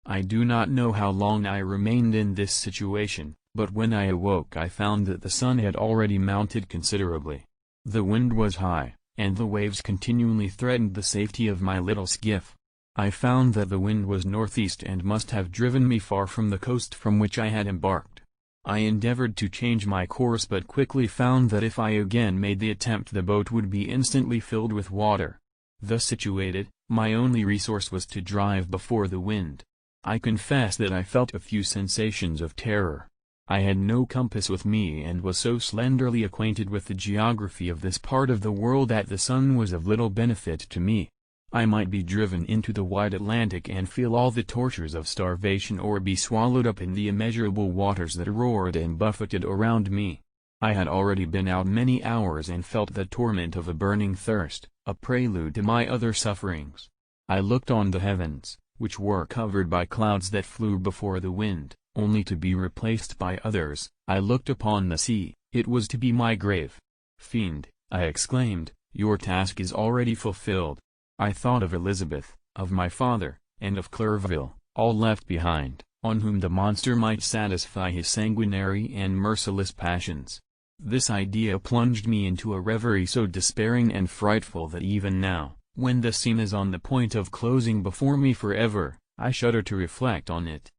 I do not know how long I remained in this situation, but when I awoke I found that the sun had already mounted considerably. The wind was high, and the waves continually threatened the safety of my little skiff. I found that the wind was northeast and must have driven me far from the coast from which I had embarked. I endeavored to change my course but quickly found that if I again made the attempt the boat would be instantly filled with water. Thus situated, my only resource was to drive before the wind. I confess that I felt a few sensations of terror. I had no compass with me and was so slenderly acquainted with the geography of this part of the world that the sun was of little benefit to me. I might be driven into the wide Atlantic and feel all the tortures of starvation or be swallowed up in the immeasurable waters that roared and buffeted around me. I had already been out many hours and felt the torment of a burning thirst, a prelude to my other sufferings. I looked on the heavens, which were covered by clouds that flew before the wind, only to be replaced by others. I looked upon the sea, it was to be my grave. "Fiend," I exclaimed, "your task is already fulfilled." I thought of Elizabeth, of my father, and of Clerville, all left behind, on whom the monster might satisfy his sanguinary and merciless passions. This idea plunged me into a reverie so despairing and frightful that even now, when the scene is on the point of closing before me forever, I shudder to reflect on it.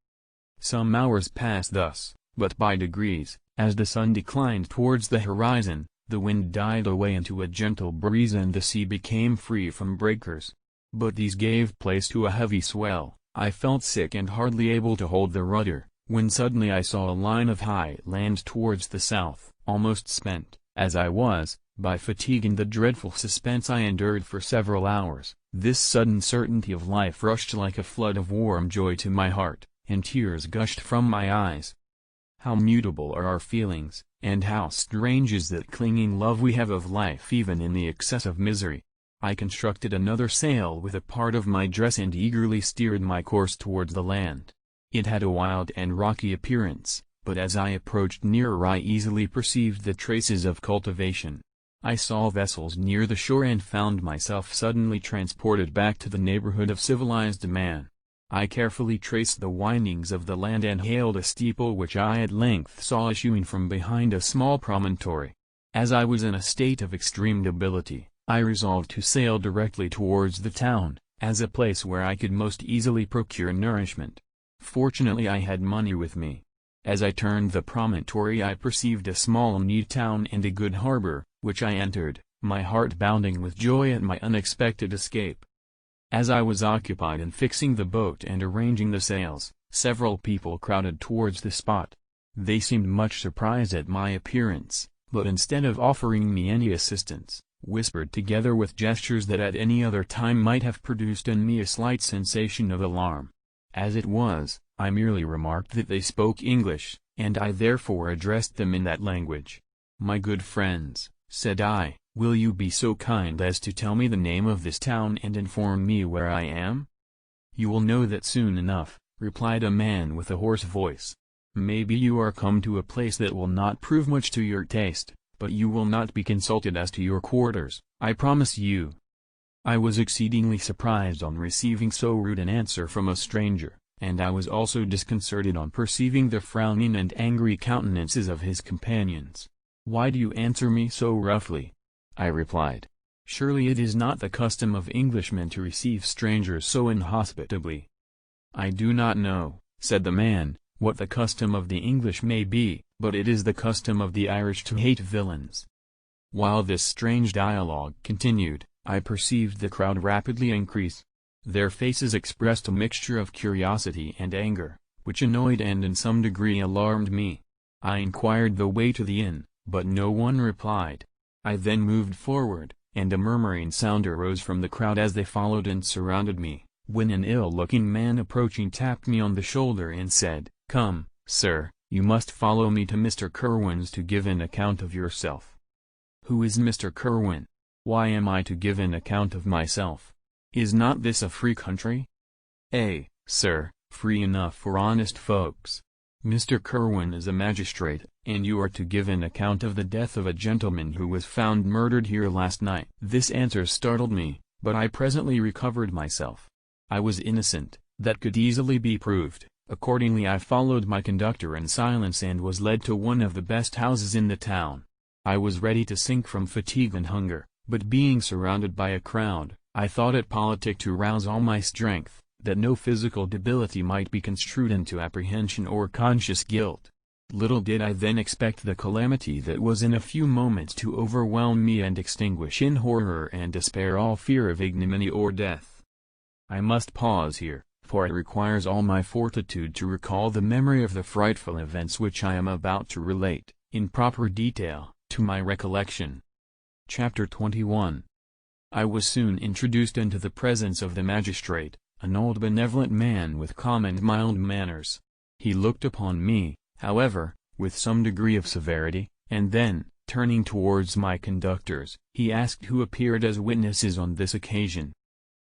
Some hours passed thus, but by degrees, as the sun declined towards the horizon, the wind died away into a gentle breeze and the sea became free from breakers. But these gave place to a heavy swell. I felt sick and hardly able to hold the rudder, when suddenly I saw a line of high land towards the south. Almost spent, as I was, by fatigue and the dreadful suspense I endured for several hours, this sudden certainty of life rushed like a flood of warm joy to my heart, and tears gushed from my eyes. How mutable are our feelings, and how strange is that clinging love we have of life even in the excess of misery. I constructed another sail with a part of my dress and eagerly steered my course towards the land. It had a wild and rocky appearance, but as I approached nearer I easily perceived the traces of cultivation. I saw vessels near the shore and found myself suddenly transported back to the neighborhood of civilized man. I carefully traced the windings of the land and hailed a steeple which I at length saw issuing from behind a small promontory. As I was in a state of extreme debility, I resolved to sail directly towards the town, as a place where I could most easily procure nourishment. Fortunately I had money with me. As I turned the promontory I perceived a small neat town and a good harbor, which I entered, my heart bounding with joy at my unexpected escape. As I was occupied in fixing the boat and arranging the sails, several people crowded towards the spot. They seemed much surprised at my appearance, but instead of offering me any assistance, whispered together with gestures that at any other time might have produced in me a slight sensation of alarm. As it was, I merely remarked that they spoke English, and I therefore addressed them in that language. "My good friends," said I, "will you be so kind as to tell me the name of this town and inform me where I am?" "You will know that soon enough," replied a man with a hoarse voice. "Maybe you are come to a place that will not prove much to your taste, but you will not be consulted as to your quarters, I promise you." I was exceedingly surprised on receiving so rude an answer from a stranger, and I was also disconcerted on perceiving the frowning and angry countenances of his companions. "Why do you answer me so roughly?" I replied. "Surely it is not the custom of Englishmen to receive strangers so inhospitably." "I do not know," said the man, "what the custom of the English may be, but it is the custom of the Irish to hate villains." While this strange dialogue continued, I perceived the crowd rapidly increase. Their faces expressed a mixture of curiosity and anger, which annoyed and in some degree alarmed me. I inquired the way to the inn, but no one replied. I then moved forward, and a murmuring sound arose from the crowd as they followed and surrounded me, when an ill-looking man approaching tapped me on the shoulder and said, "Come, sir, you must follow me to Mr. Kerwin's to give an account of yourself." "Who is Mr. Kerwin? Why am I to give an account of myself? Is not this a free country?" Sir, free enough for honest folks. Mr. Kerwin is a magistrate, and you are to give an account of the death of a gentleman who was found murdered here last night." This answer startled me, but I presently recovered myself. I was innocent, that could easily be proved. Accordingly I followed my conductor in silence and was led to one of the best houses in the town. I was ready to sink from fatigue and hunger, but being surrounded by a crowd, I thought it politic to rouse all my strength, that no physical debility might be construed into apprehension or conscious guilt. Little did I then expect the calamity that was in a few moments to overwhelm me and extinguish in horror and despair all fear of ignominy or death. I must pause here, for it requires all my fortitude to recall the memory of the frightful events which I am about to relate, in proper detail, to my recollection. Chapter 21. I was soon introduced into the presence of the magistrate, an old benevolent man with calm and mild manners. He looked upon me, however, with some degree of severity, and then, turning towards my conductors, he asked who appeared as witnesses on this occasion.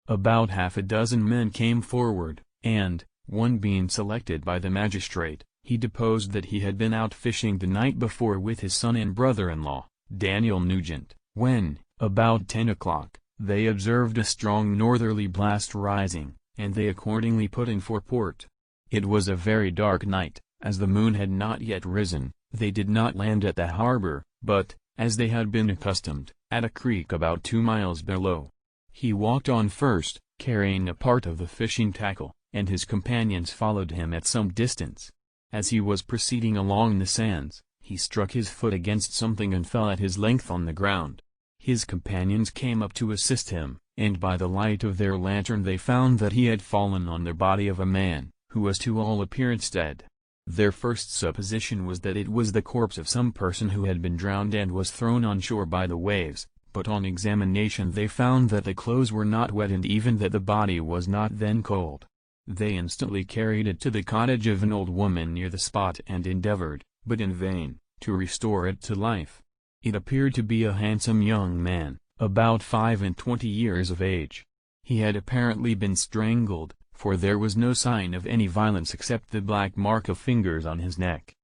About half a dozen men came forward, and, one being selected by the magistrate, he deposed that he had been out fishing the night before with his son and brother-in-law, Daniel Nugent, when, about 10 o'clock, they observed a strong northerly blast rising, and they accordingly put in for port. It was a very dark night, as the moon had not yet risen. They did not land at the harbor, but, as they had been accustomed, at a creek about 2 miles below. He walked on first, carrying a part of the fishing tackle, and his companions followed him at some distance. As he was proceeding along the sands, he struck his foot against something and fell at his length on the ground. His companions came up to assist him, and by the light of their lantern they found that he had fallen on the body of a man, who was to all appearance dead. Their first supposition was that it was the corpse of some person who had been drowned and was thrown on shore by the waves, but on examination they found that the clothes were not wet and even that the body was not then cold. They instantly carried it to the cottage of an old woman near the spot and endeavored, but in vain, to restore it to life. It appeared to be a handsome young man, about 25 of age. He had apparently been strangled, for there was no sign of any violence except the black mark of fingers on his neck.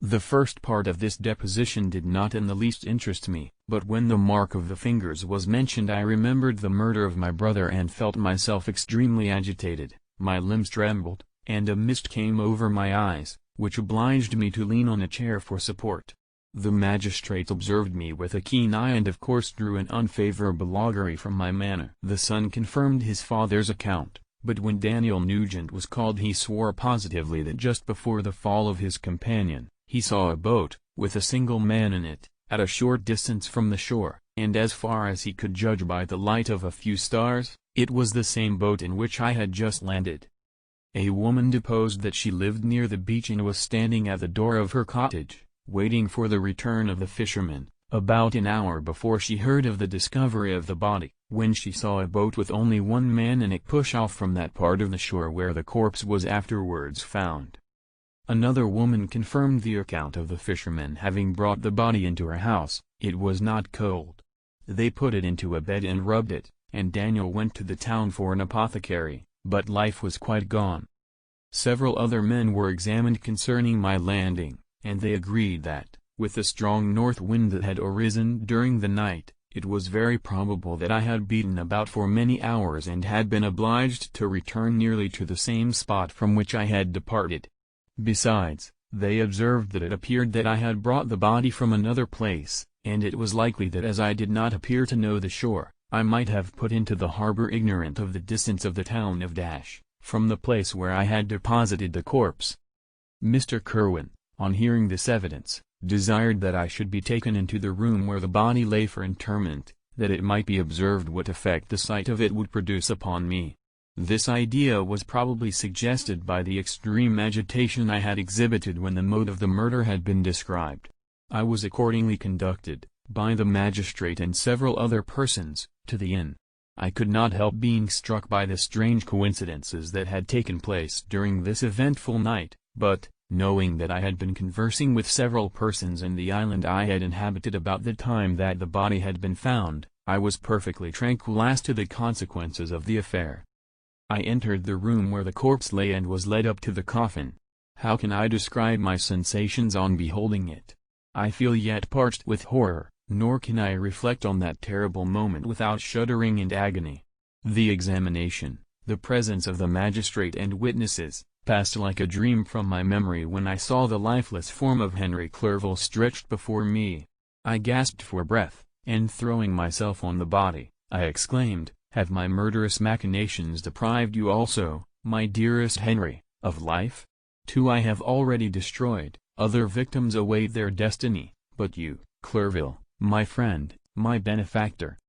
The first part of this deposition did not in the least interest me, but when the mark of the fingers was mentioned I remembered the murder of my brother and felt myself extremely agitated, my limbs trembled, and a mist came over my eyes, which obliged me to lean on a chair for support. The magistrate observed me with a keen eye and of course drew an unfavorable augury from my manner. The son confirmed his father's account, but when Daniel Nugent was called he swore positively that just before the fall of his companion, he saw a boat, with a single man in it, at a short distance from the shore, and as far as he could judge by the light of a few stars, it was the same boat in which I had just landed. A woman deposed that she lived near the beach and was standing at the door of her cottage, waiting for the return of the fisherman, about an hour before she heard of the discovery of the body, when she saw a boat with only one man in it push off from that part of the shore where the corpse was afterwards found. Another woman confirmed the account of the fishermen having brought the body into her house. It was not cold. They put it into a bed and rubbed it, and Daniel went to the town for an apothecary, but life was quite gone. Several other men were examined concerning my landing, and they agreed that, with the strong north wind that had arisen during the night, it was very probable that I had beaten about for many hours and had been obliged to return nearly to the same spot from which I had departed. Besides, they observed that it appeared that I had brought the body from another place, and it was likely that as I did not appear to know the shore, I might have put into the harbor ignorant of the distance of the town of Dash, from the place where I had deposited the corpse. Mr. Kirwan, on hearing this evidence, desired that I should be taken into the room where the body lay for interment, that it might be observed what effect the sight of it would produce upon me. This idea was probably suggested by the extreme agitation I had exhibited when the mode of the murder had been described. I was accordingly conducted, by the magistrate and several other persons, to the inn. I could not help being struck by the strange coincidences that had taken place during this eventful night, but, knowing that I had been conversing with several persons in the island I had inhabited about the time that the body had been found, I was perfectly tranquil as to the consequences of the affair. I entered the room where the corpse lay and was led up to the coffin. How can I describe my sensations on beholding it? I feel yet parched with horror, nor can I reflect on that terrible moment without shuddering and agony. The examination, the presence of the magistrate and witnesses, passed like a dream from my memory when I saw the lifeless form of Henry Clerval stretched before me. I gasped for breath, and throwing myself on the body, I exclaimed, "Have my murderous machinations deprived you also, my dearest Henry, of life? 2 I have already destroyed, other victims await their destiny, but you, Clerval, my friend, my benefactor."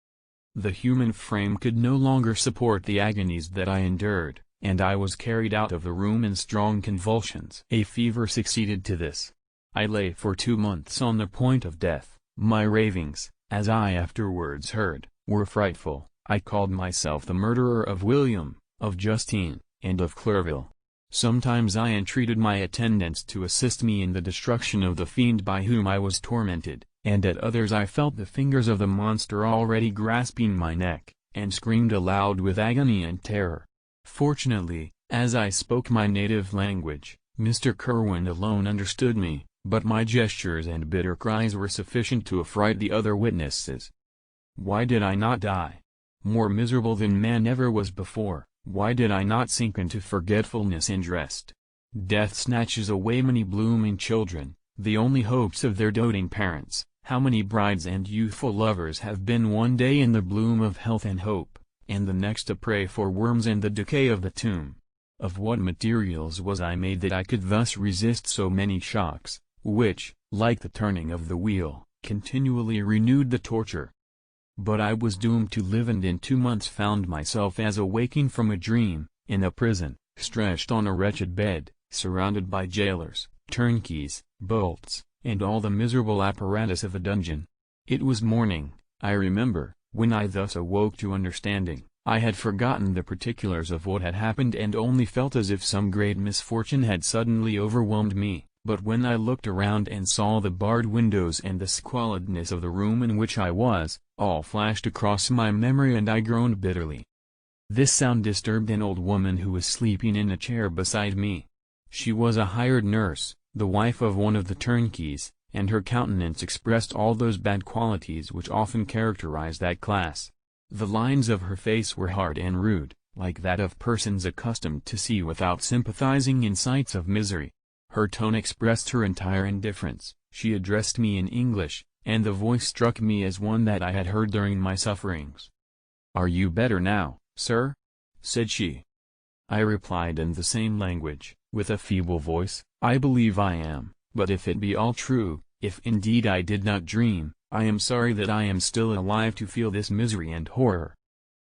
The human frame could no longer support the agonies that I endured, and I was carried out of the room in strong convulsions. A fever succeeded to this. I lay for 2 months on the point of death. My ravings, as I afterwards heard, were frightful. I called myself the murderer of William, of Justine, and of Clerval. Sometimes I entreated my attendants to assist me in the destruction of the fiend by whom I was tormented, and at others I felt the fingers of the monster already grasping my neck, and screamed aloud with agony and terror. Fortunately, as I spoke my native language, Mr. Kirwan alone understood me, but my gestures and bitter cries were sufficient to affright the other witnesses. Why did I not die? More miserable than man ever was before, why did I not sink into forgetfulness and rest? Death snatches away many blooming children, the only hopes of their doting parents. How many brides and youthful lovers have been one day in the bloom of health and hope, and the next a prey for worms and the decay of the tomb? Of what materials was I made that I could thus resist so many shocks, which, like the turning of the wheel, continually renewed the torture? But I was doomed to live, and in 2 months found myself as awaking from a dream, in a prison, stretched on a wretched bed, surrounded by jailers, turnkeys, bolts, and all the miserable apparatus of a dungeon. It was morning, I remember, when I thus awoke to understanding. I had forgotten the particulars of what had happened and only felt as if some great misfortune had suddenly overwhelmed me. But when I looked around and saw the barred windows and the squalidness of the room in which I was, all flashed across my memory and I groaned bitterly. This sound disturbed an old woman who was sleeping in a chair beside me. She was a hired nurse, the wife of one of the turnkeys, and her countenance expressed all those bad qualities which often characterize that class. The lines of her face were hard and rude, like that of persons accustomed to see without sympathizing in sights of misery. Her tone expressed her entire indifference. She addressed me in English, and the voice struck me as one that I had heard during my sufferings. "Are you better now, sir?" said she. I replied in the same language, with a feeble voice, "I believe I am, but if it be all true, if indeed I did not dream, I am sorry that I am still alive to feel this misery and horror."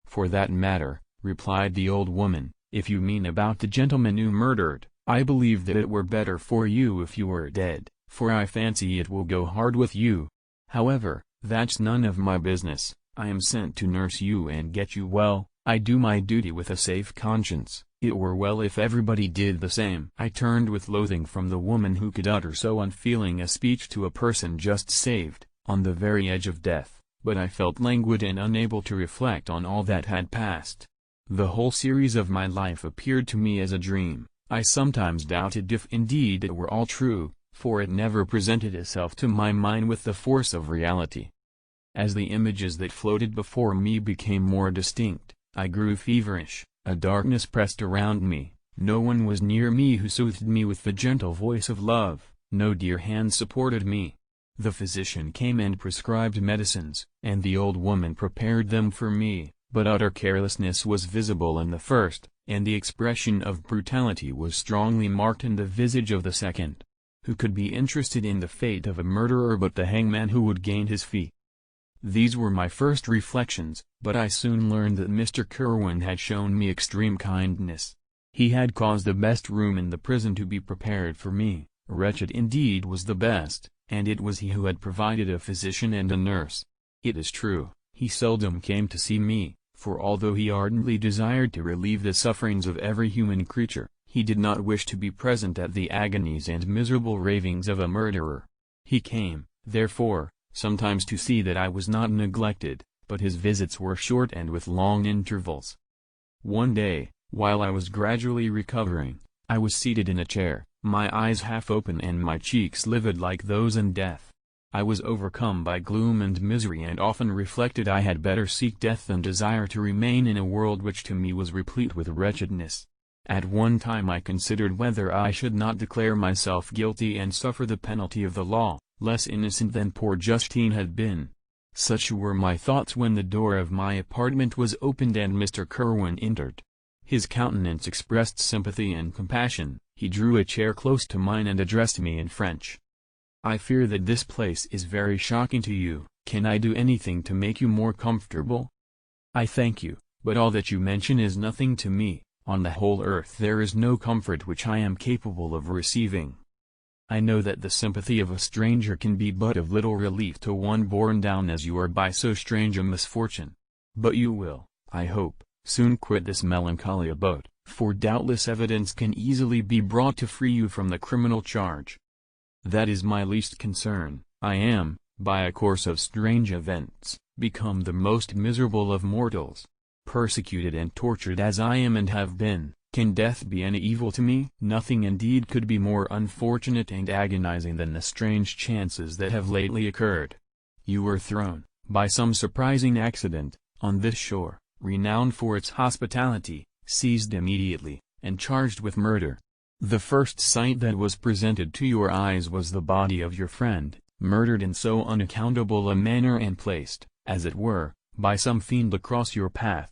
"For that matter," replied the old woman, "if you mean about the gentleman you murdered, I believe that it were better for you if you were dead, for I fancy it will go hard with you. However, that's none of my business. I am sent to nurse you and get you well. I do my duty with a safe conscience. It were well if everybody did the same." I turned with loathing from the woman who could utter so unfeeling a speech to a person just saved, on the very edge of death, but I felt languid and unable to reflect on all that had passed. The whole series of my life appeared to me as a dream. I sometimes doubted if indeed it were all true, for it never presented itself to my mind with the force of reality. As the images that floated before me became more distinct, I grew feverish, a darkness pressed around me, no one was near me who soothed me with the gentle voice of love, no dear hand supported me. The physician came and prescribed medicines, and the old woman prepared them for me, but utter carelessness was visible in the first, and the expression of brutality was strongly marked in the visage of the second. Who could be interested in the fate of a murderer but the hangman who would gain his fee? These were my first reflections, but I soon learned that Mr. Kirwin had shown me extreme kindness. He had caused the best room in the prison to be prepared for me, wretched indeed was the best, and it was he who had provided a physician and a nurse. It is true, he seldom came to see me, for although he ardently desired to relieve the sufferings of every human creature, he did not wish to be present at the agonies and miserable ravings of a murderer. He came, therefore, sometimes to see that I was not neglected, but his visits were short and with long intervals. One day, while I was gradually recovering, I was seated in a chair, my eyes half open and my cheeks livid like those in death. I was overcome by gloom and misery and often reflected I had better seek death than desire to remain in a world which to me was replete with wretchedness. At one time I considered whether I should not declare myself guilty and suffer the penalty of the law, less innocent than poor Justine had been. Such were my thoughts when the door of my apartment was opened and Mr. Kirwin entered. His countenance expressed sympathy and compassion. He drew a chair close to mine and addressed me in French. "I fear that this place is very shocking to you. Can I do anything to make you more comfortable?" "I thank you, but all that you mention is nothing to me. On the whole earth there is no comfort which I am capable of receiving. I know that the sympathy of a stranger can be but of little relief to one borne down as you are by so strange a misfortune. But you will, I hope, soon quit this melancholy abode, for doubtless evidence can easily be brought to free you from the criminal charge. That is my least concern. I am, by a course of strange events, become the most miserable of mortals. Persecuted and tortured as I am and have been, can death be any evil to me? Nothing indeed could be more unfortunate and agonizing than the strange chances that have lately occurred. You were thrown, by some surprising accident, on this shore, renowned for its hospitality, seized immediately, and charged with murder. The first sight that was presented to your eyes was the body of your friend, murdered in so unaccountable a manner and placed, as it were, by some fiend across your path.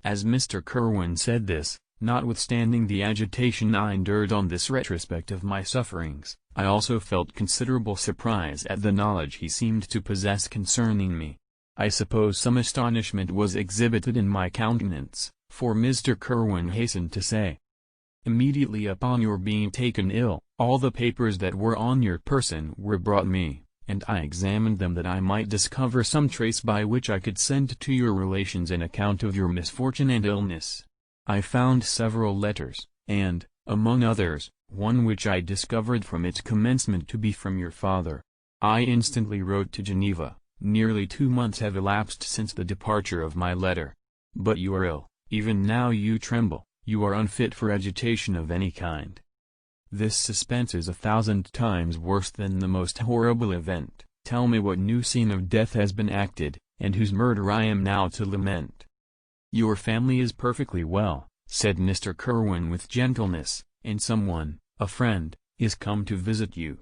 As Mr. Kirwin said this, notwithstanding the agitation I endured on this retrospect of my sufferings, I also felt considerable surprise at the knowledge he seemed to possess concerning me. I suppose some astonishment was exhibited in my countenance, for Mr. Kirwin hastened to say, "Immediately upon your being taken ill, all the papers that were on your person were brought me, and I examined them that I might discover some trace by which I could send to your relations an account of your misfortune and illness. I found several letters, and, among others, one which I discovered from its commencement to be from your father. I instantly wrote to Geneva, Nearly 2 months have elapsed since the departure of my letter. But you are ill, even now you tremble, you are unfit for agitation of any kind. This suspense is 1,000 times worse than the most horrible event. Tell me what new scene of death has been acted, and whose murder I am now to lament." "Your family is perfectly well," said Mr. Kirwin with gentleness, "and someone, a friend, is come to visit you."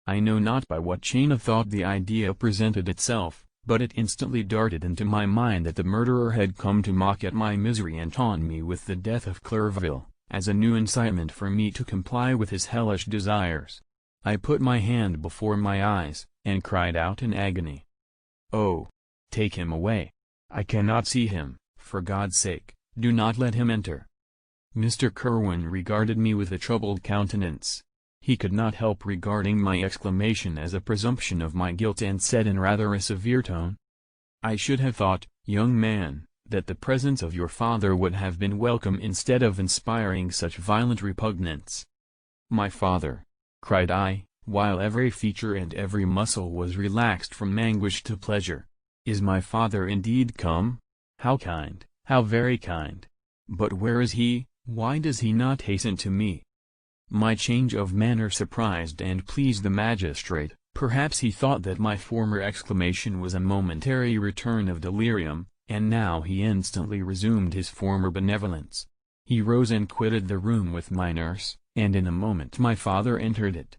I know not by what chain of thought the idea presented itself, but it instantly darted into my mind that the murderer had come to mock at my misery and taunt me with the death of Clerval, as a new incitement for me to comply with his hellish desires. I put my hand before my eyes, and cried out in agony, "Oh! Take him away! I cannot see him, for God's sake, do not let him enter." Mr. Kirwin regarded me with a troubled countenance. He could not help regarding my exclamation as a presumption of my guilt and said in rather a severe tone, "I should have thought, young man, that the presence of your father would have been welcome instead of inspiring such violent repugnance." "My father!" cried I, while every feature and every muscle was relaxed from anguish to pleasure. "Is my father indeed come? How kind, how very kind! But where is he? Why does he not hasten to me?" My change of manner surprised and pleased the magistrate. Perhaps he thought that my former exclamation was a momentary return of delirium, and now he instantly resumed his former benevolence. He rose and quitted the room with my nurse, and in a moment my father entered it.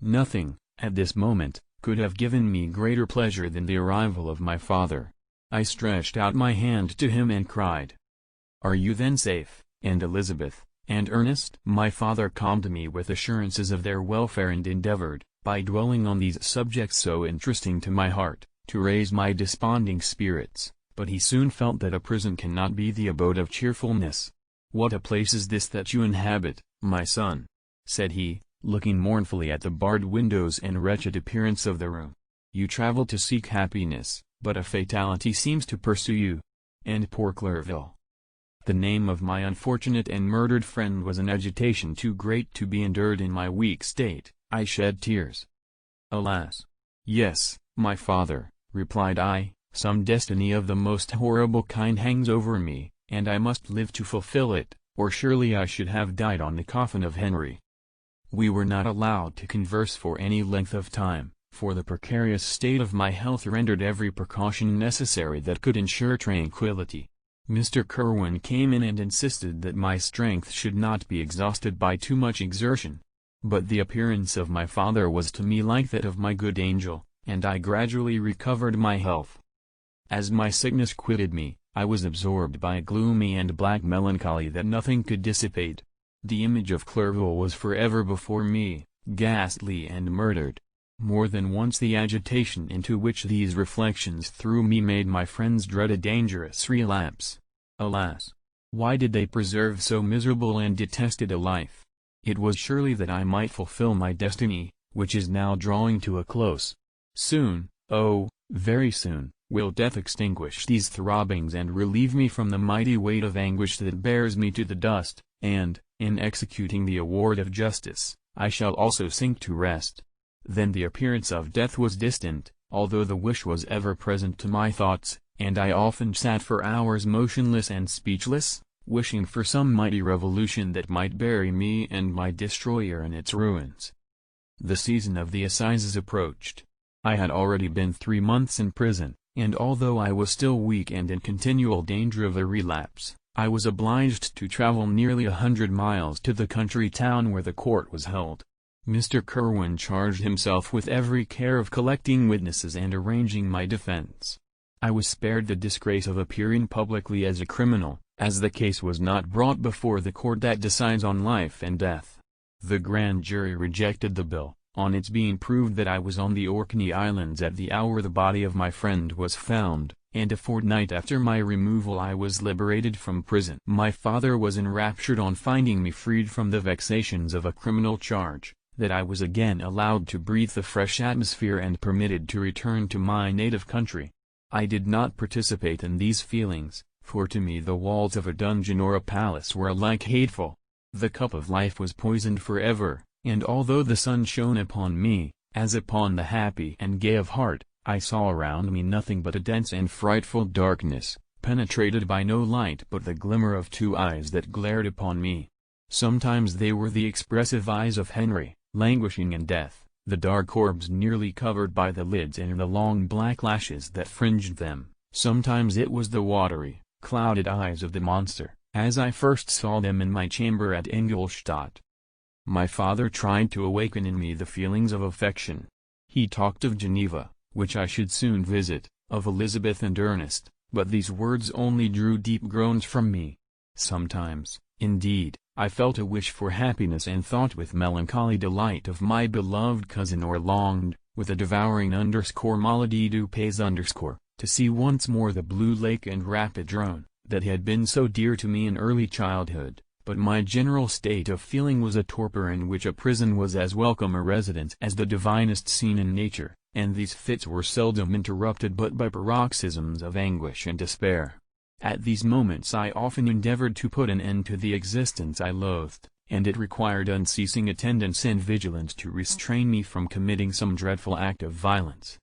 Nothing, at this moment, could have given me greater pleasure than the arrival of my father. I stretched out my hand to him and cried, "Are you then safe, and Elizabeth, and Ernest?" My father calmed me with assurances of their welfare and endeavored, by dwelling on these subjects so interesting to my heart, to raise my desponding spirits, but he soon felt that a prison cannot be the abode of cheerfulness. "What a place is this that you inhabit, my son?" said he, looking mournfully at the barred windows and wretched appearance of the room. "You travel to seek happiness, but a fatality seems to pursue you. And poor Clerval." The name of my unfortunate and murdered friend was an agitation too great to be endured in my weak state. I shed tears. "Alas! Yes, my father," replied I, "some destiny of the most horrible kind hangs over me, and I must live to fulfill it, or surely I should have died on the coffin of Henry." We were not allowed to converse for any length of time, for the precarious state of my health rendered every precaution necessary that could ensure tranquillity. Mr. Kirwin came in and insisted that my strength should not be exhausted by too much exertion. But the appearance of my father was to me like that of my good angel, and I gradually recovered my health. As my sickness quitted me, I was absorbed by a gloomy and black melancholy that nothing could dissipate. The image of Clerval was forever before me, ghastly and murdered. More than once the agitation into which these reflections threw me made my friends dread a dangerous relapse. Alas! Why did they preserve so miserable and detested a life? It was surely that I might fulfill my destiny, which is now drawing to a close. Soon, oh, very soon, will death extinguish these throbbings and relieve me from the mighty weight of anguish that bears me to the dust, and, in executing the award of justice, I shall also sink to rest. Then the appearance of death was distant, although the wish was ever present to my thoughts, and I often sat for hours motionless and speechless, wishing for some mighty revolution that might bury me and my destroyer in its ruins. The season of the assizes approached. I had already been 3 months in prison, and although I was still weak and in continual danger of a relapse, I was obliged to travel nearly 100 miles to the country town where the court was held. Mr. Kirwin charged himself with every care of collecting witnesses and arranging my defense. I was spared the disgrace of appearing publicly as a criminal, as the case was not brought before the court that decides on life and death. The grand jury rejected the bill, on its being proved that I was on the Orkney Islands at the hour the body of my friend was found, and a fortnight after my removal I was liberated from prison. My father was enraptured on finding me freed from the vexations of a criminal charge, that I was again allowed to breathe the fresh atmosphere and permitted to return to my native country. I did not participate in these feelings, for to me the walls of a dungeon or a palace were alike hateful. The cup of life was poisoned forever, and although the sun shone upon me, as upon the happy and gay of heart, I saw around me nothing but a dense and frightful darkness, penetrated by no light but the glimmer of two eyes that glared upon me. Sometimes they were the expressive eyes of Henry, languishing in death, the dark orbs nearly covered by the lids and the long black lashes that fringed them. Sometimes it was the watery, clouded eyes of the monster, as I first saw them in my chamber at Ingolstadt. My father tried to awaken in me the feelings of affection. He talked of Geneva, which I should soon visit, of Elizabeth and Ernest, but these words only drew deep groans from me. Sometimes, indeed, I felt a wish for happiness and thought with melancholy delight of my beloved cousin, or longed, with a devouring _maladie du pays _ to see once more the blue lake and rapid Rhone, that had been so dear to me in early childhood. But my general state of feeling was a torpor in which a prison was as welcome a residence as the divinest scene in nature, and these fits were seldom interrupted but by paroxysms of anguish and despair. At these moments I often endeavored to put an end to the existence I loathed, and it required unceasing attendance and vigilance to restrain me from committing some dreadful act of violence.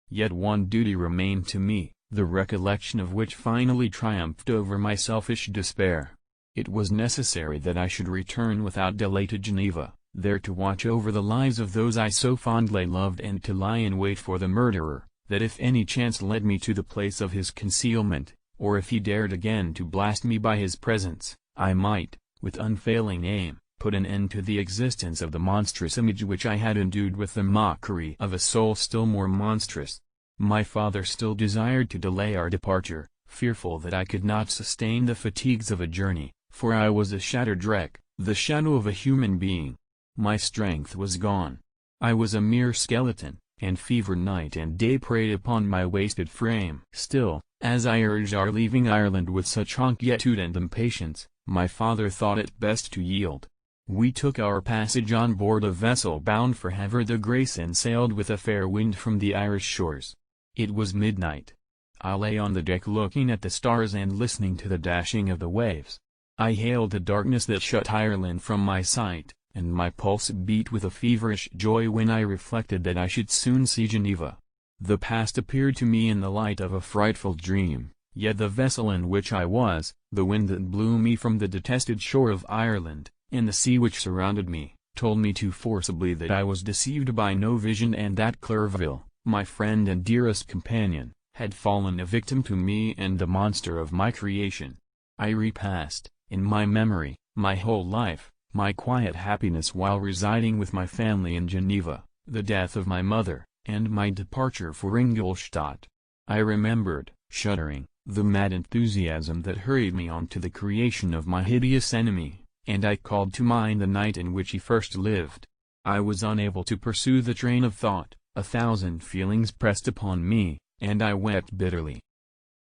Yet one duty remained to me, the recollection of which finally triumphed over my selfish despair. It was necessary that I should return without delay to Geneva, there to watch over the lives of those I so fondly loved, and to lie in wait for the murderer, that if any chance led me to the place of his concealment, or if he dared again to blast me by his presence, I might, with unfailing aim, put an end to the existence of the monstrous image which I had endued with the mockery of a soul still more monstrous. My father still desired to delay our departure, fearful that I could not sustain the fatigues of a journey, for I was a shattered wreck, the shadow of a human being. My strength was gone. I was a mere skeleton, and fever night and day preyed upon my wasted frame. Still, as I urged our leaving Ireland with such inquietude and impatience, my father thought it best to yield. We took our passage on board a vessel bound for Havre de Grace and sailed with a fair wind from the Irish shores. It was midnight. I lay on the deck looking at the stars and listening to the dashing of the waves. I hailed the darkness that shut Ireland from my sight, and my pulse beat with a feverish joy when I reflected that I should soon see Geneva. The past appeared to me in the light of a frightful dream, yet the vessel in which I was, the wind that blew me from the detested shore of Ireland, and the sea which surrounded me, told me too forcibly that I was deceived by no vision, and that Clerval, my friend and dearest companion, had fallen a victim to me and the monster of my creation. I repassed, in my memory, my whole life, my quiet happiness while residing with my family in Geneva, the death of my mother, and my departure for Ingolstadt. I remembered, shuddering, the mad enthusiasm that hurried me on to the creation of my hideous enemy, and I called to mind the night in which he first lived. I was unable to pursue the train of thought, 1,000 feelings pressed upon me, and I wept bitterly.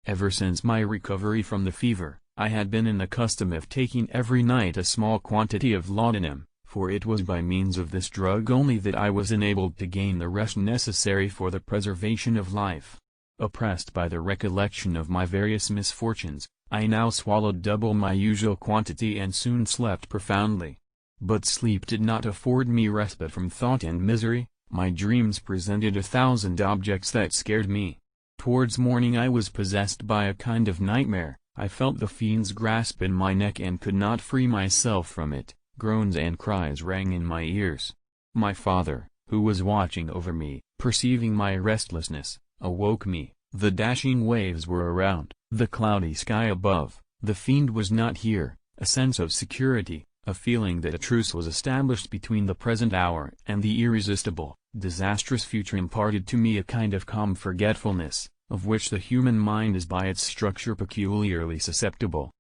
Ever since my recovery from the fever, I had been in the custom of taking every night a small quantity of laudanum, for it was by means of this drug only that I was enabled to gain the rest necessary for the preservation of life. Oppressed by the recollection of my various misfortunes, I now swallowed double my usual quantity and soon slept profoundly. But sleep did not afford me respite from thought and misery. My dreams presented 1,000 objects that scared me. Towards morning I was possessed by a kind of nightmare. I felt the fiend's grasp in my neck and could not free myself from it. Groans and cries rang in my ears. My father, who was watching over me, perceiving my restlessness, awoke me. The dashing waves were around, the cloudy sky above. The fiend was not here. A sense of security, a feeling that a truce was established between the present hour and the irresistible, disastrous future imparted to me a kind of calm forgetfulness, of which the human mind is by its structure peculiarly susceptible.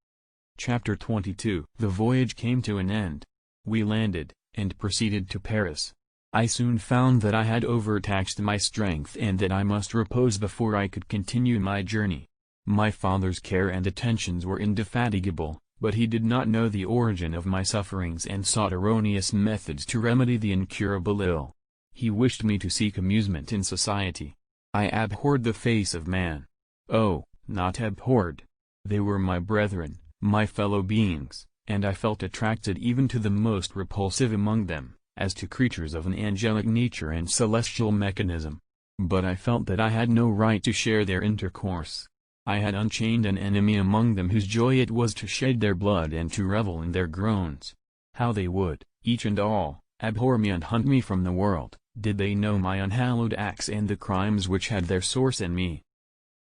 Chapter 22. The voyage came to an end. We landed, and proceeded to Paris. I soon found that I had overtaxed my strength and that I must repose before I could continue my journey. My father's care and attentions were indefatigable, but he did not know the origin of my sufferings and sought erroneous methods to remedy the incurable ill. He wished me to seek amusement in society. I abhorred the face of man. Oh, not abhorred. They were my brethren, my fellow beings, and I felt attracted even to the most repulsive among them, as to creatures of an angelic nature and celestial mechanism. But I felt that I had no right to share their intercourse. I had unchained an enemy among them whose joy it was to shed their blood and to revel in their groans. How they would, each and all, abhor me and hunt me from the world, did they know my unhallowed acts and the crimes which had their source in me.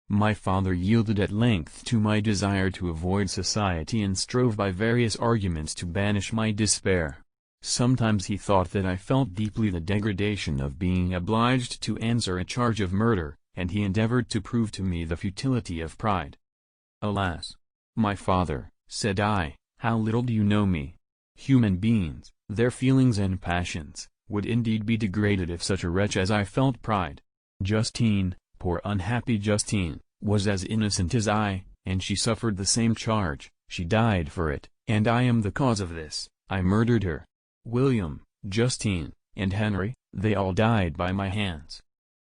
My father yielded at length to my desire to avoid society and strove by various arguments to banish my despair. Sometimes he thought that I felt deeply the degradation of being obliged to answer a charge of murder, and he endeavored to prove to me the futility of pride. Alas! My father, said I, how little do you know me? Human beings, their feelings and passions, would indeed be degraded if such a wretch as I felt pride. Justine, poor unhappy Justine, was as innocent as I, and she suffered the same charge. She died for it, and I am the cause of this. I murdered her. William, Justine, and Henry, they all died by my hands.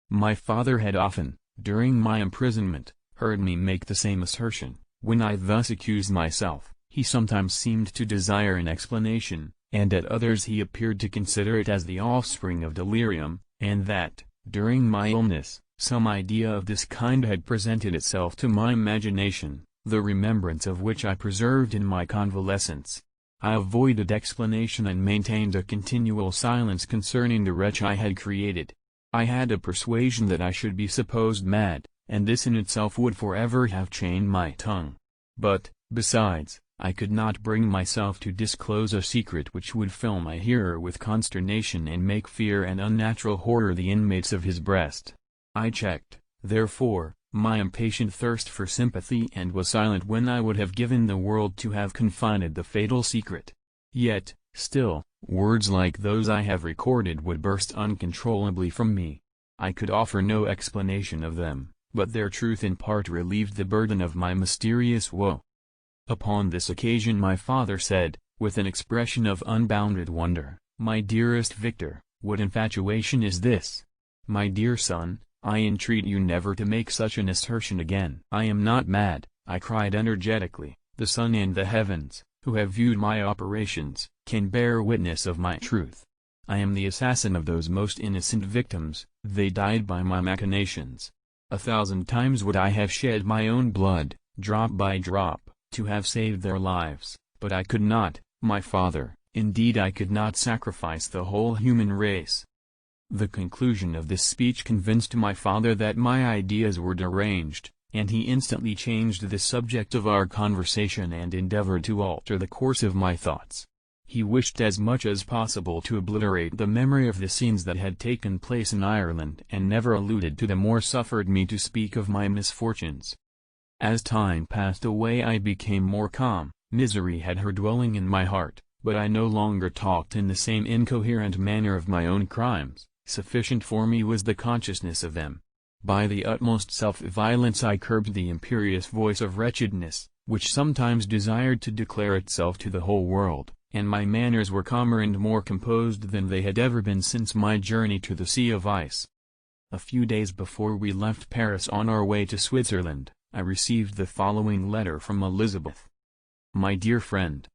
My father had often, during my imprisonment, heard me make the same assertion. When I thus accused myself, he sometimes seemed to desire an explanation, and at others he appeared to consider it as the offspring of delirium, and that, during my illness, some idea of this kind had presented itself to my imagination, the remembrance of which I preserved in my convalescence. I avoided explanation and maintained a continual silence concerning the wretch I had created. I had a persuasion that I should be supposed mad, and this in itself would forever have chained my tongue. But, besides, I could not bring myself to disclose a secret which would fill my hearer with consternation and make fear and unnatural horror the inmates of his breast. I checked, therefore, my impatient thirst for sympathy and was silent when I would have given the world to have confined the fatal secret. Yet, still, words like those I have recorded would burst uncontrollably from me. I could offer no explanation of them, but their truth in part relieved the burden of my mysterious woe. Upon this occasion my father said, with an expression of unbounded wonder, "My dearest Victor, what infatuation is this? My dear son, I entreat you never to make such an assertion again." "I am not mad," I cried energetically. "The sun and the heavens, who have viewed my operations, can bear witness of my truth. I am the assassin of those most innocent victims, they died by my machinations. 1,000 times would I have shed my own blood, drop by drop, to have saved their lives, but I could not, my father, indeed I could not sacrifice the whole human race." The conclusion of this speech convinced my father that my ideas were deranged, and he instantly changed the subject of our conversation and endeavored to alter the course of my thoughts. He wished as much as possible to obliterate the memory of the scenes that had taken place in Ireland and never alluded to them or suffered me to speak of my misfortunes. As time passed away I became more calm. Misery had her dwelling in my heart, but I no longer talked in the same incoherent manner of my own crimes. Sufficient for me was the consciousness of them. By the utmost self-violence I curbed the imperious voice of wretchedness, which sometimes desired to declare itself to the whole world, and my manners were calmer and more composed than they had ever been since my journey to the Sea of Ice. A few days before we left Paris on our way to Switzerland, I received the following letter from Elizabeth. My dear friend,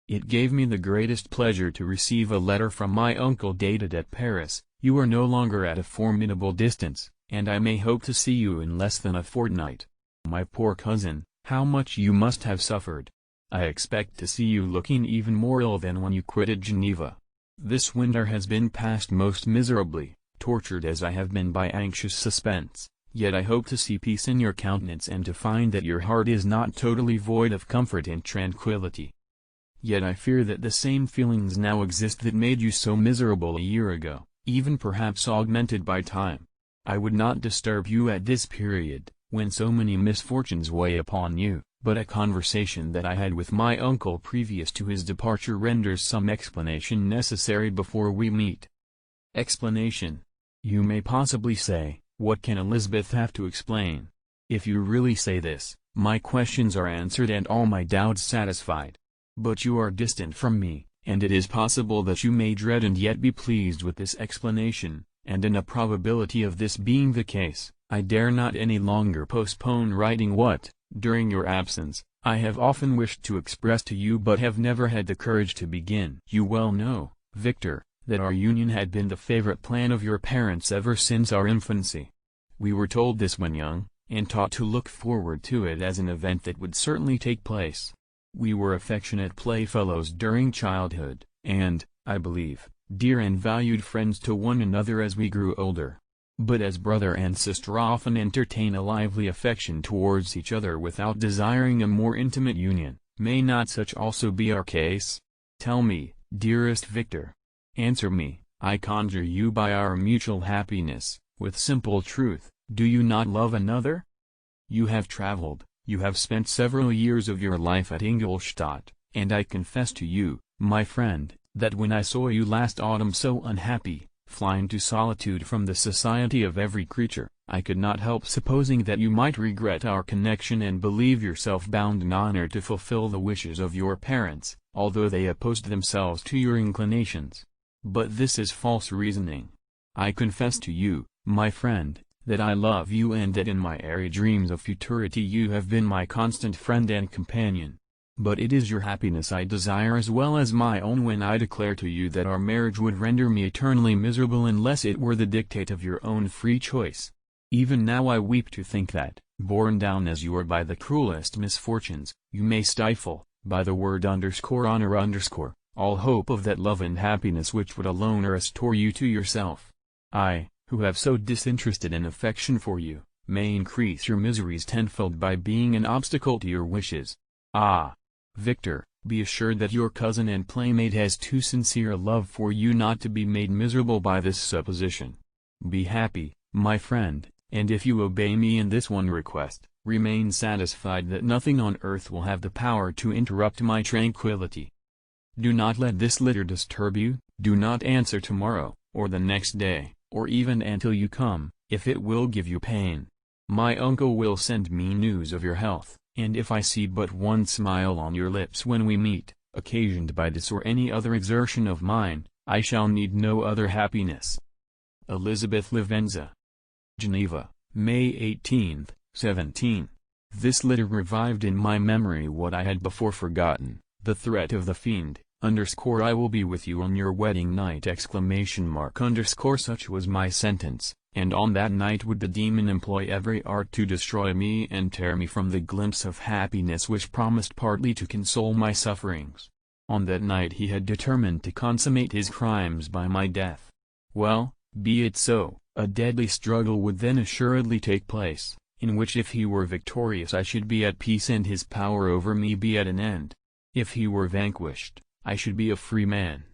it gave me the greatest pleasure to receive a letter from my uncle dated at Paris. You are no longer at a formidable distance, and I may hope to see you in less than a fortnight. My poor cousin, how much you must have suffered! I expect to see you looking even more ill than when you quitted Geneva. This winter has been passed most miserably, tortured as I have been by anxious suspense, yet I hope to see peace in your countenance and to find that your heart is not totally void of comfort and tranquillity. Yet I fear that the same feelings now exist that made you so miserable a year ago, even perhaps augmented by time. I would not disturb you at this period, when so many misfortunes weigh upon you, but a conversation that I had with my uncle previous to his departure renders some explanation necessary before we meet. Explanation. You may possibly say, what can Elizabeth have to explain? If you really say this, my questions are answered and all my doubts satisfied. But you are distant from me, and it is possible that you may dread and yet be pleased with this explanation, and in a probability of this being the case, I dare not any longer postpone writing what, during your absence, I have often wished to express to you but have never had the courage to begin. You well know, Victor, that our union had been the favorite plan of your parents ever since our infancy. We were told this when young, and taught to look forward to it as an event that would certainly take place. We were affectionate playfellows during childhood, and, I believe, dear and valued friends to one another as we grew older. But as brother and sister often entertain a lively affection towards each other without desiring a more intimate union, may not such also be our case? Tell me, dearest Victor. Answer me, I conjure you by our mutual happiness, with simple truth, do you not love another? You have traveled, you have spent several years of your life at Ingolstadt, and I confess to you, my friend, that when I saw you last autumn so unhappy, flying to solitude from the society of every creature, I could not help supposing that you might regret our connection and believe yourself bound in honor to fulfill the wishes of your parents, although they opposed themselves to your inclinations. But this is false reasoning. I confess to you, my friend, that I love you and that in my airy dreams of futurity you have been my constant friend and companion. But it is your happiness I desire as well as my own when I declare to you that our marriage would render me eternally miserable unless it were the dictate of your own free choice. Even now I weep to think that, borne down as you are by the cruelest misfortunes, you may stifle, by the word _honor_, all hope of that love and happiness which would alone restore you to yourself. I, who have so disinterested an affection for you, may increase your miseries tenfold by being an obstacle to your wishes. Ah! Victor, be assured that your cousin and playmate has too sincere a love for you not to be made miserable by this supposition. Be happy, my friend, and if you obey me in this one request, remain satisfied that nothing on earth will have the power to interrupt my tranquility. Do not let this letter disturb you, do not answer tomorrow, or the next day, or even until you come, if it will give you pain. My uncle will send me news of your health. And if I see but one smile on your lips when we meet, occasioned by this or any other exertion of mine, I shall need no other happiness. Elizabeth Livenza. Geneva, May 18, 17. This letter revived in my memory what I had before forgotten, the threat of the fiend, I will be with you on your wedding night, ! Such was my sentence. And on that night would the demon employ every art to destroy me and tear me from the glimpse of happiness which promised partly to console my sufferings. On that night he had determined to consummate his crimes by my death. Well, be it so, a deadly struggle would then assuredly take place, in which if he were victorious I should be at peace and his power over me be at an end. If he were vanquished, I should be a free man.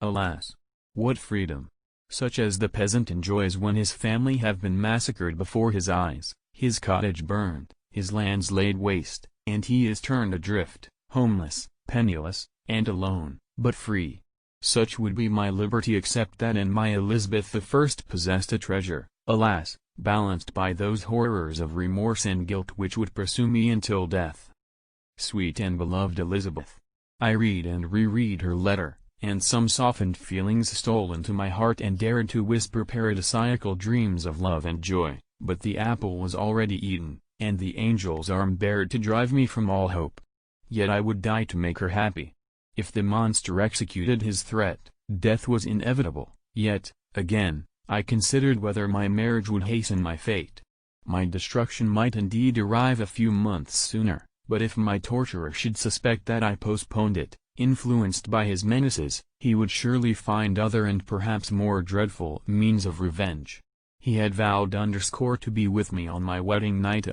Alas! What freedom! Such as the peasant enjoys when his family have been massacred before his eyes, his cottage burned, his lands laid waste, and he is turned adrift, homeless, penniless, and alone, but free. Such would be my liberty except that in my Elizabeth I possessed a treasure, alas, balanced by those horrors of remorse and guilt which would pursue me until death. Sweet and beloved Elizabeth! I read and reread her letter, and some softened feelings stole into my heart and dared to whisper paradisiacal dreams of love and joy, but the apple was already eaten, and the angel's arm bared to drive me from all hope. Yet I would die to make her happy. If the monster executed his threat, death was inevitable, yet, again, I considered whether my marriage would hasten my fate. My destruction might indeed arrive a few months sooner, but if my torturer should suspect that I postponed it, influenced by his menaces, he would surely find other and perhaps more dreadful means of revenge. He had vowed to be with me on my wedding night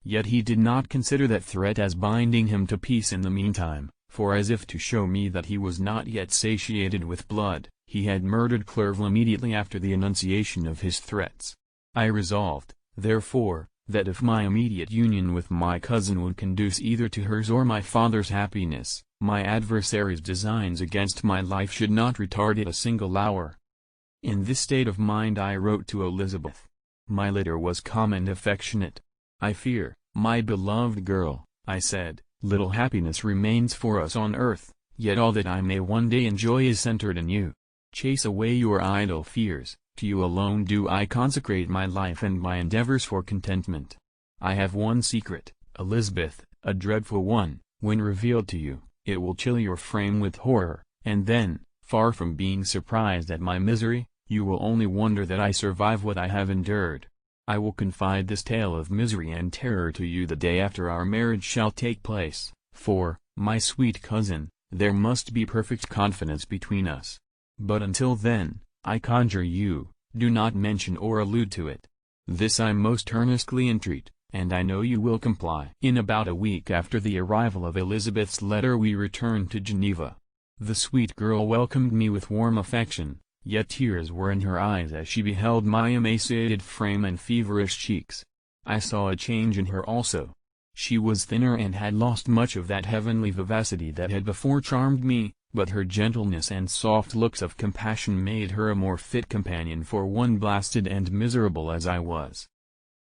yet he did not consider that threat as binding him to peace in the meantime, for as if to show me that he was not yet satiated with blood, he had murdered Clerval immediately after the enunciation of his threats. I resolved, therefore, that if my immediate union with my cousin would conduce either to hers or my father's happiness, my adversary's designs against my life should not retard it a single hour. In this state of mind I wrote to Elizabeth. My letter was calm and affectionate. I fear, my beloved girl, I said, little happiness remains for us on earth, yet all that I may one day enjoy is centered in you. Chase away your idle fears, to you alone do I consecrate my life and my endeavors for contentment. I have one secret, Elizabeth, a dreadful one. When revealed to you, it will chill your frame with horror, and then, Far from being surprised at my misery, you will only wonder that I survive what I have endured. I will confide this tale of misery and terror to you the day after our marriage shall take place, for, my sweet cousin, there must be perfect confidence between us. But until then, I conjure you, do not mention or allude to it. This I most earnestly entreat, and I know you will comply. In about a week after the arrival of Elizabeth's letter we returned to Geneva. The sweet girl welcomed me with warm affection, yet tears were in her eyes as she beheld my emaciated frame and feverish cheeks. I saw a change in her also. She was thinner and had lost much of that heavenly vivacity that had before charmed me, but her gentleness and soft looks of compassion made her a more fit companion for one blasted and miserable as I was.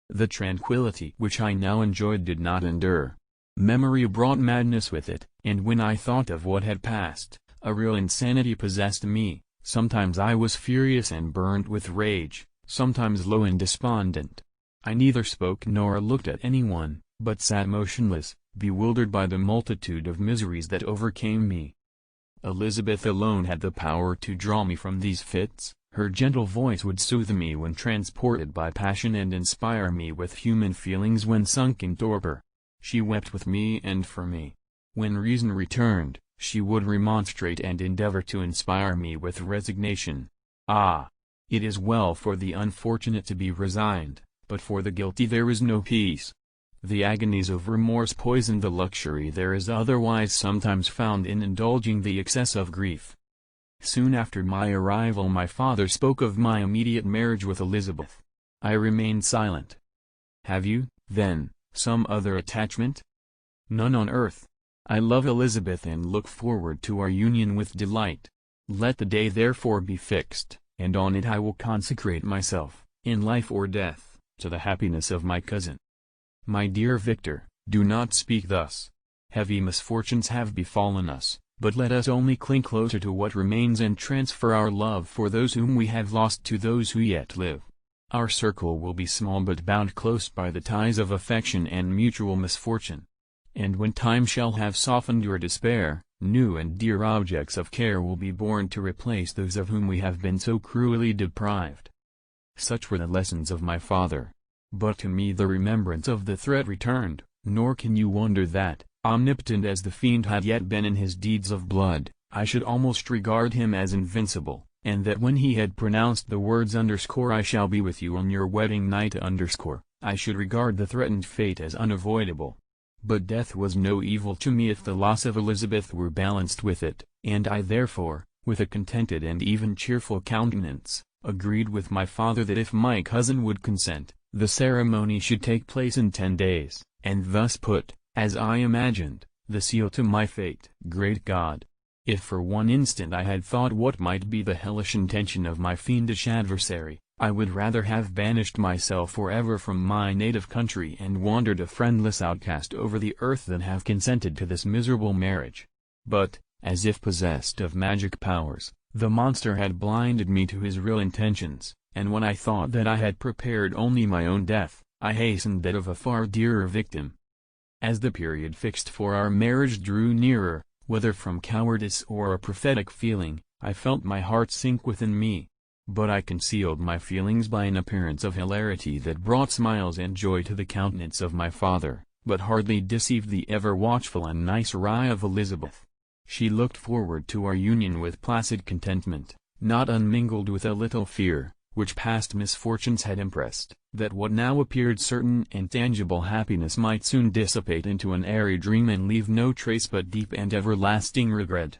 The tranquillity which I now enjoyed did not endure. Memory brought madness with it, and when I thought of what had passed, a real insanity possessed me. Sometimes I was furious and burned with rage, sometimes low and despondent. I neither spoke nor looked at anyone, but sat motionless, bewildered by the multitude of miseries that overcame me. Elizabeth alone had the power to draw me from these fits. Her gentle voice would soothe me when transported by passion and inspire me with human feelings when sunk in torpor. She wept with me and for me. When reason returned, she would remonstrate and endeavor to inspire me with resignation. Ah! It is well for the unfortunate to be resigned, but for the guilty there is no peace. The agonies of remorse poison the luxury there is otherwise sometimes found in indulging the excess of grief. Soon after my arrival my father spoke of my immediate marriage with Elizabeth. I remained silent. "Have you, then, some other attachment?" "None on earth. I love Elizabeth and look forward to our union with delight. Let the day therefore be fixed, and on it I will consecrate myself, in life or death, to the happiness of my cousin." "My dear Victor, do not speak thus. Heavy misfortunes have befallen us, but let us only cling closer to what remains and transfer our love for those whom we have lost to those who yet live. Our circle will be small but bound close by the ties of affection and mutual misfortune. And when time shall have softened your despair, new and dear objects of care will be born to replace those of whom we have been so cruelly deprived." Such were the lessons of my father. But to me the remembrance of the threat returned, nor can you wonder that, omnipotent as the fiend had yet been in his deeds of blood, I should almost regard him as invincible, and that when he had pronounced the words "I shall be with you on your wedding night," I should regard the threatened fate as unavoidable. But death was no evil to me if the loss of Elizabeth were balanced with it, and I therefore, with a contented and even cheerful countenance, agreed with my father that if my cousin would consent, the ceremony should take place in 10 days, and thus put, as I imagined, the seal to my fate. Great God! If for one instant I had thought what might be the hellish intention of my fiendish adversary, I would rather have banished myself forever from my native country and wandered a friendless outcast over the earth than have consented to this miserable marriage. But, as if possessed of magic powers, the monster had blinded me to his real intentions, and when I thought that I had prepared only my own death, I hastened that of a far dearer victim. As the period fixed for our marriage drew nearer, whether from cowardice or a prophetic feeling, I felt my heart sink within me. But I concealed my feelings by an appearance of hilarity that brought smiles and joy to the countenance of my father, but hardly deceived the ever-watchful and nice eye of Elizabeth. She looked forward to our union with placid contentment, not unmingled with a little fear, which past misfortunes had impressed, that what now appeared certain and tangible happiness might soon dissipate into an airy dream and leave no trace but deep and everlasting regret.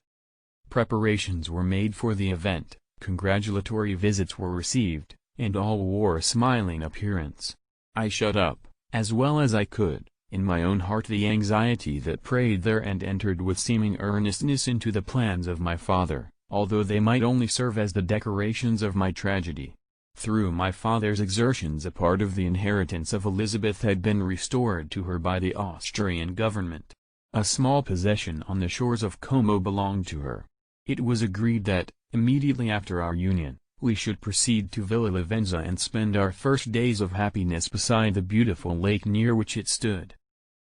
Preparations were made for the event. Congratulatory visits were received, and all wore a smiling appearance. I shut up, as well as I could, in my own heart the anxiety that preyed there and entered with seeming earnestness into the plans of my father, although they might only serve as the decorations of my tragedy. Through my father's exertions a part of the inheritance of Elizabeth had been restored to her by the Austrian government. A small possession on the shores of Como belonged to her. It was agreed that, immediately after our union, we should proceed to Villa Lavenza and spend our first days of happiness beside the beautiful lake near which it stood.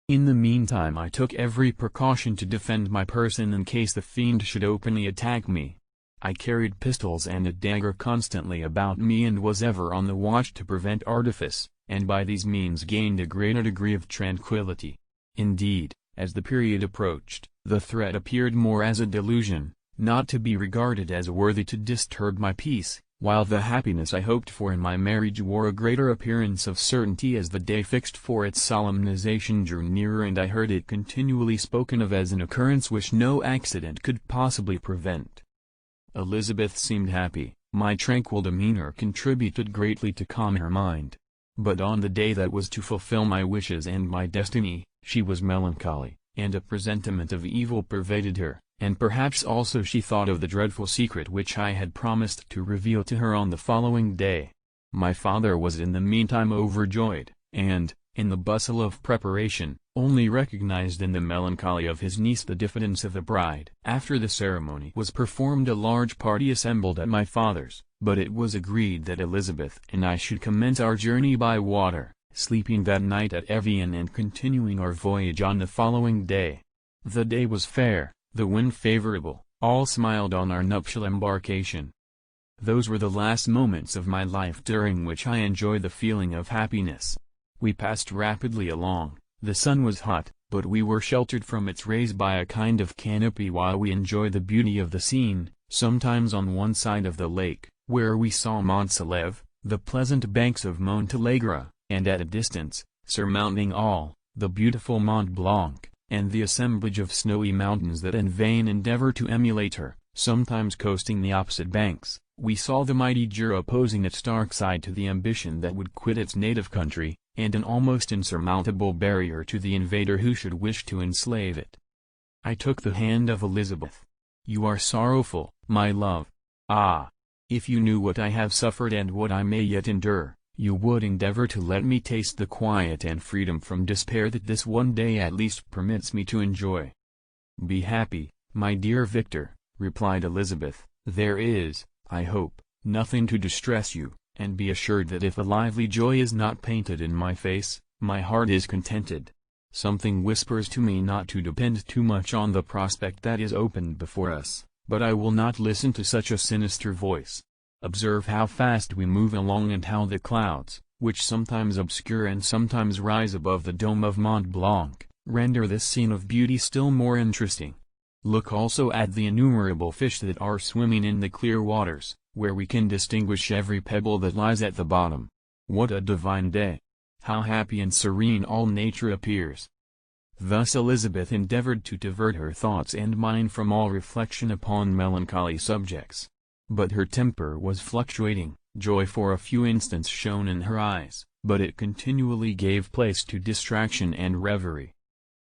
In the meantime I took every precaution to defend my person in case the fiend should openly attack me. I carried pistols and a dagger constantly about me and was ever on the watch to prevent artifice, and by these means gained a greater degree of tranquillity. Indeed, as the period approached, the threat appeared more as a delusion, not to be regarded as worthy to disturb my peace, while the happiness I hoped for in my marriage wore a greater appearance of certainty as the day fixed for its solemnization drew nearer, and I heard it continually spoken of as an occurrence which no accident could possibly prevent. Elizabeth seemed happy. My tranquil demeanor contributed greatly to calm her mind. But on the day that was to fulfill my wishes and my destiny, she was melancholy, and a presentiment of evil pervaded her, and perhaps also she thought of the dreadful secret which I had promised to reveal to her on the following day. My father was in the meantime overjoyed, and, in the bustle of preparation, only recognized in the melancholy of his niece the diffidence of the bride. After the ceremony was performed, a large party assembled at my father's, but it was agreed that Elizabeth and I should commence our journey by water, sleeping that night at Evian and continuing our voyage on the following day. The day was fair, the wind favorable, all smiled on our nuptial embarkation. Those were the last moments of my life during which I enjoyed the feeling of happiness. We passed rapidly along. The sun was hot, but we were sheltered from its rays by a kind of canopy while we enjoyed the beauty of the scene, sometimes on one side of the lake, where we saw Mont Saleve, the pleasant banks of Montalegre, and at a distance, surmounting all, the beautiful Mont Blanc, and the assemblage of snowy mountains that in vain endeavor to emulate her. Sometimes coasting the opposite banks, we saw the mighty Jura opposing its stark side to the ambition that would quit its native country, and an almost insurmountable barrier to the invader who should wish to enslave it. I took the hand of Elizabeth. "You are sorrowful, my love. Ah! If you knew what I have suffered and what I may yet endure, you would endeavor to let me taste the quiet and freedom from despair that this one day at least permits me to enjoy." "Be happy, my dear Victor," replied Elizabeth. "There is, I hope, nothing to distress you, and be assured that if a lively joy is not painted in my face, my heart is contented. Something whispers to me not to depend too much on the prospect that is opened before us, but I will not listen to such a sinister voice. Observe how fast we move along and how the clouds, which sometimes obscure and sometimes rise above the dome of Mont Blanc, render this scene of beauty still more interesting. Look also at the innumerable fish that are swimming in the clear waters, where we can distinguish every pebble that lies at the bottom. What a divine day! How happy and serene all nature appears!" Thus Elizabeth endeavored to divert her thoughts and mine from all reflection upon melancholy subjects. But her temper was fluctuating, joy for a few instants shone in her eyes, but it continually gave place to distraction and reverie.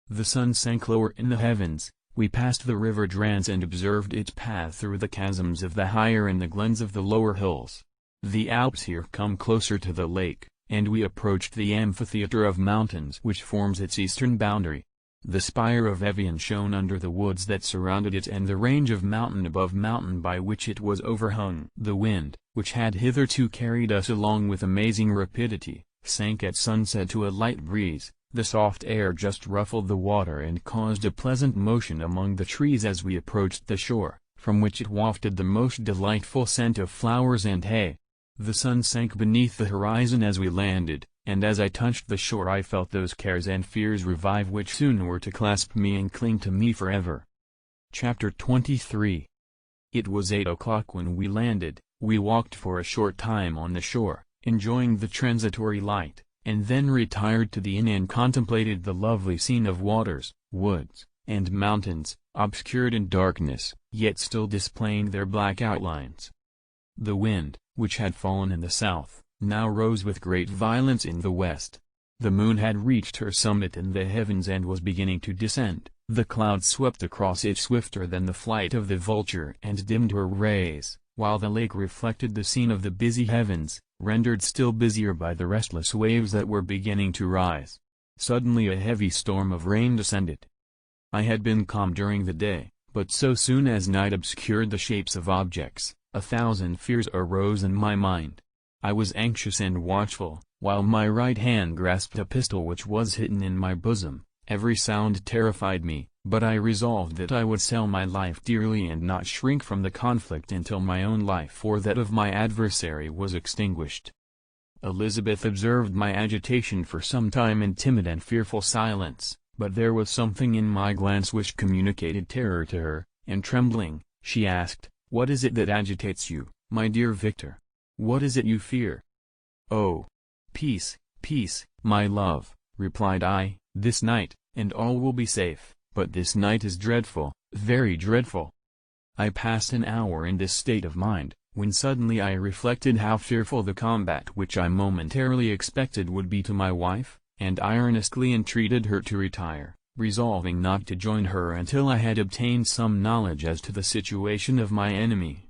The sun sank lower in the heavens. We passed the river Drance and observed its path through the chasms of the higher and the glens of the lower hills. The Alps here come closer to the lake, and we approached the amphitheatre of mountains which forms its eastern boundary. The spire of Evian shone under the woods that surrounded it and the range of mountain above mountain by which it was overhung. The wind, which had hitherto carried us along with amazing rapidity, sank at sunset to a light breeze. The soft air just ruffled the water and caused a pleasant motion among the trees as we approached the shore, from which it wafted the most delightful scent of flowers and hay. The sun sank beneath the horizon as we landed, and as I touched the shore I felt those cares and fears revive which soon were to clasp me and cling to me forever. Chapter 23. It was 8 o'clock when we landed. We walked for a short time on the shore, enjoying the transitory light, and then retired to the inn and contemplated the lovely scene of waters, woods, and mountains, obscured in darkness, yet still displaying their black outlines. The wind, which had fallen in the south, now rose with great violence in the west. The moon had reached her summit in the heavens and was beginning to descend. The clouds swept across it swifter than the flight of the vulture and dimmed her rays, while the lake reflected the scene of the busy heavens, rendered still busier by the restless waves that were beginning to rise. Suddenly a heavy storm of rain descended. I had been calm during the day, but so soon as night obscured the shapes of objects, 1,000 fears arose in my mind. I was anxious and watchful, while my right hand grasped a pistol which was hidden in my bosom, Every sound terrified me, but I resolved that I would sell my life dearly and not shrink from the conflict until my own life or that of my adversary was extinguished. Elizabeth observed my agitation for some time in timid and fearful silence, but there was something in my glance which communicated terror to her, and trembling, she asked, "What is it that agitates you, my dear Victor? What is it you fear?" "Oh, peace, peace, my love," replied I, "this night, and all will be safe, but this night is dreadful, very dreadful." I passed an hour in this state of mind, when suddenly I reflected how fearful the combat which I momentarily expected would be to my wife, and I earnestly entreated her to retire, resolving not to join her until I had obtained some knowledge as to the situation of my enemy.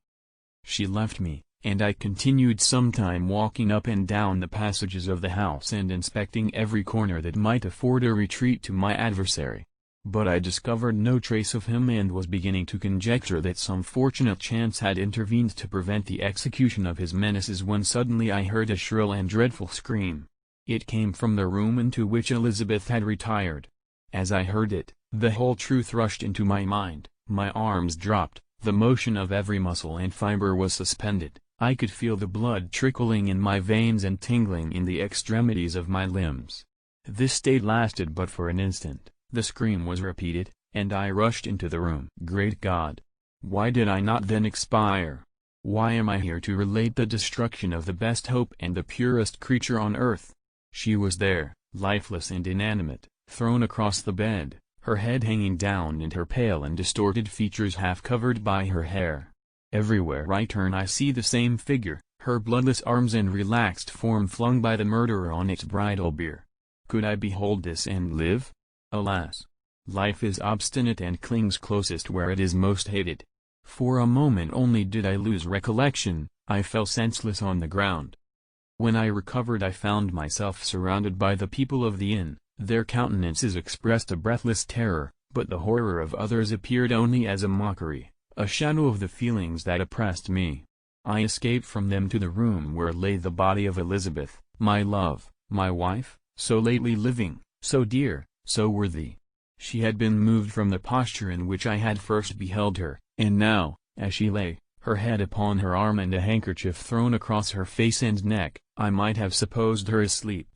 She left me, and I continued some time walking up and down the passages of the house and inspecting every corner that might afford a retreat to my adversary. But I discovered no trace of him and was beginning to conjecture that some fortunate chance had intervened to prevent the execution of his menaces when suddenly I heard a shrill and dreadful scream. It came from the room into which Elizabeth had retired. As I heard it, the whole truth rushed into my mind, my arms dropped, the motion of every muscle and fiber was suspended, I could feel the blood trickling in my veins and tingling in the extremities of my limbs. This state lasted but for an instant. The scream was repeated, and I rushed into the room. Great God! Why did I not then expire? Why am I here to relate the destruction of the best hope and the purest creature on earth? She was there, lifeless and inanimate, thrown across the bed, her head hanging down and her pale and distorted features half covered by her hair. Everywhere I turn I see the same figure, her bloodless arms and relaxed form flung by the murderer on its bridal bier. Could I behold this and live? Alas! Life is obstinate and clings closest where it is most hated. For a moment only did I lose recollection, I fell senseless on the ground. When I recovered I found myself surrounded by the people of the inn, their countenances expressed a breathless terror, but the horror of others appeared only as a mockery, a shadow of the feelings that oppressed me. I escaped from them to the room where lay the body of Elizabeth, my love, my wife, so lately living, so dear, so worthy. She had been moved from the posture in which I had first beheld her, and now, as she lay, her head upon her arm and a handkerchief thrown across her face and neck, I might have supposed her asleep.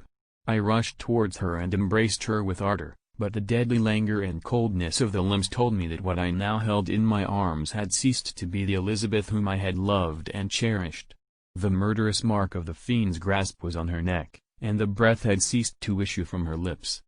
I rushed towards her and embraced her with ardor, but the deadly languor and coldness of the limbs told me that what I now held in my arms had ceased to be the Elizabeth whom I had loved and cherished. The murderous mark of the fiend's grasp was on her neck, and the breath had ceased to issue from her lips.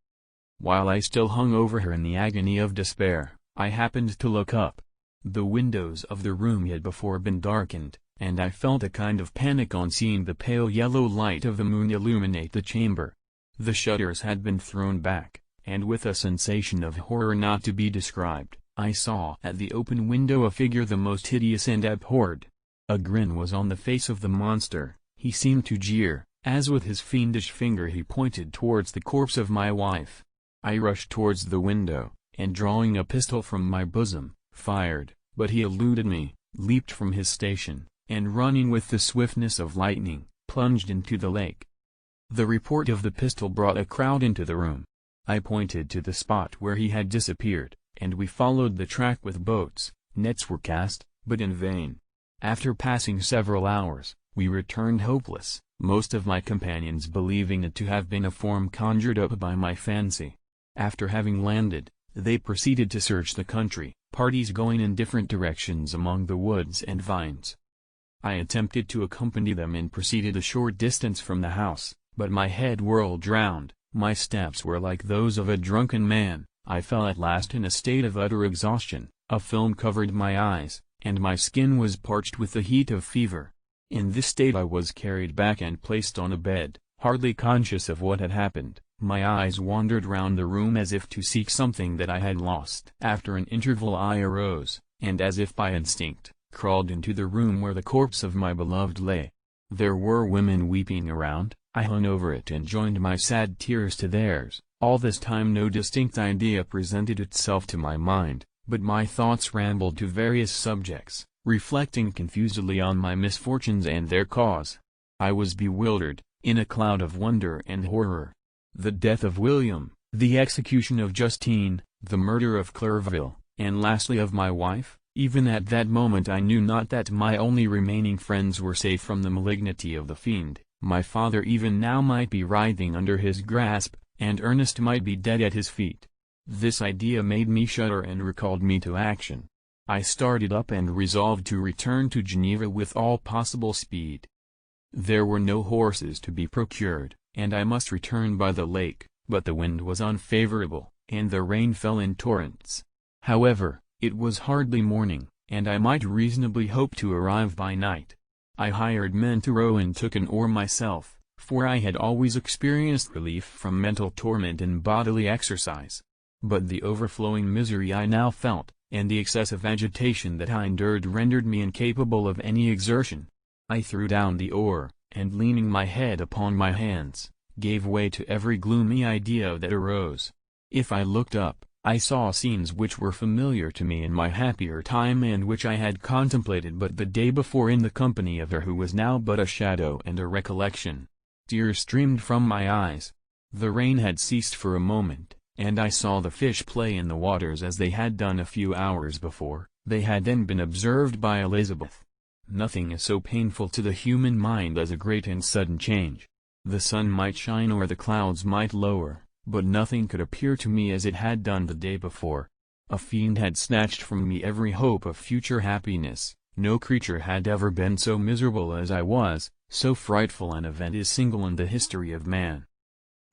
While I still hung over her in the agony of despair, I happened to look up. The windows of the room had before been darkened, and I felt a kind of panic on seeing the pale yellow light of the moon illuminate the chamber. The shutters had been thrown back, and with a sensation of horror not to be described, I saw at the open window a figure the most hideous and abhorred. A grin was on the face of the monster, he seemed to jeer, as with his fiendish finger he pointed towards the corpse of my wife. I rushed towards the window, and drawing a pistol from my bosom, fired, but he eluded me, leaped from his station, and running with the swiftness of lightning, plunged into the lake. The report of the pistol brought a crowd into the room. I pointed to the spot where he had disappeared, and we followed the track with boats. Nets were cast, but in vain. After passing several hours, we returned hopeless, most of my companions believing it to have been a form conjured up by my fancy. After having landed, they proceeded to search the country, parties going in different directions among the woods and vines. I attempted to accompany them and proceeded a short distance from the house, but my head whirled round, my steps were like those of a drunken man, I fell at last in a state of utter exhaustion, a film covered my eyes, and my skin was parched with the heat of fever. In this state I was carried back and placed on a bed, hardly conscious of what had happened. My eyes wandered round the room as if to seek something that I had lost. After an interval I arose, and as if by instinct, crawled into the room where the corpse of my beloved lay. There were women weeping around, I hung over it and joined my sad tears to theirs. All this time no distinct idea presented itself to my mind, but my thoughts rambled to various subjects, reflecting confusedly on my misfortunes and their cause. I was bewildered, in a cloud of wonder and horror. The death of William, the execution of Justine, the murder of Clerville, and lastly of my wife. Even at that moment I knew not that my only remaining friends were safe from the malignity of the fiend. My father even now might be writhing under his grasp, and Ernest might be dead at his feet. This idea made me shudder and recalled me to action. I started up and resolved to return to Geneva with all possible speed. There were no horses to be procured, and I must return by the lake, but the wind was unfavorable, and the rain fell in torrents. However, it was hardly morning, and I might reasonably hope to arrive by night. I hired men to row and took an oar myself, for I had always experienced relief from mental torment in bodily exercise. But the overflowing misery I now felt, and the excessive agitation that I endured rendered me incapable of any exertion. I threw down the oar, and leaning my head upon my hands, gave way to every gloomy idea that arose. If I looked up, I saw scenes which were familiar to me in my happier time and which I had contemplated but the day before in the company of her who was now but a shadow and a recollection. Tears streamed from my eyes. The rain had ceased for a moment, and I saw the fish play in the waters as they had done a few hours before. They had then been observed by Elizabeth. Nothing is so painful to the human mind as a great and sudden change. The sun might shine or the clouds might lower, but nothing could appear to me as it had done the day before. A fiend had snatched from me every hope of future happiness. No creature had ever been so miserable as I was, so frightful an event is single in the history of man.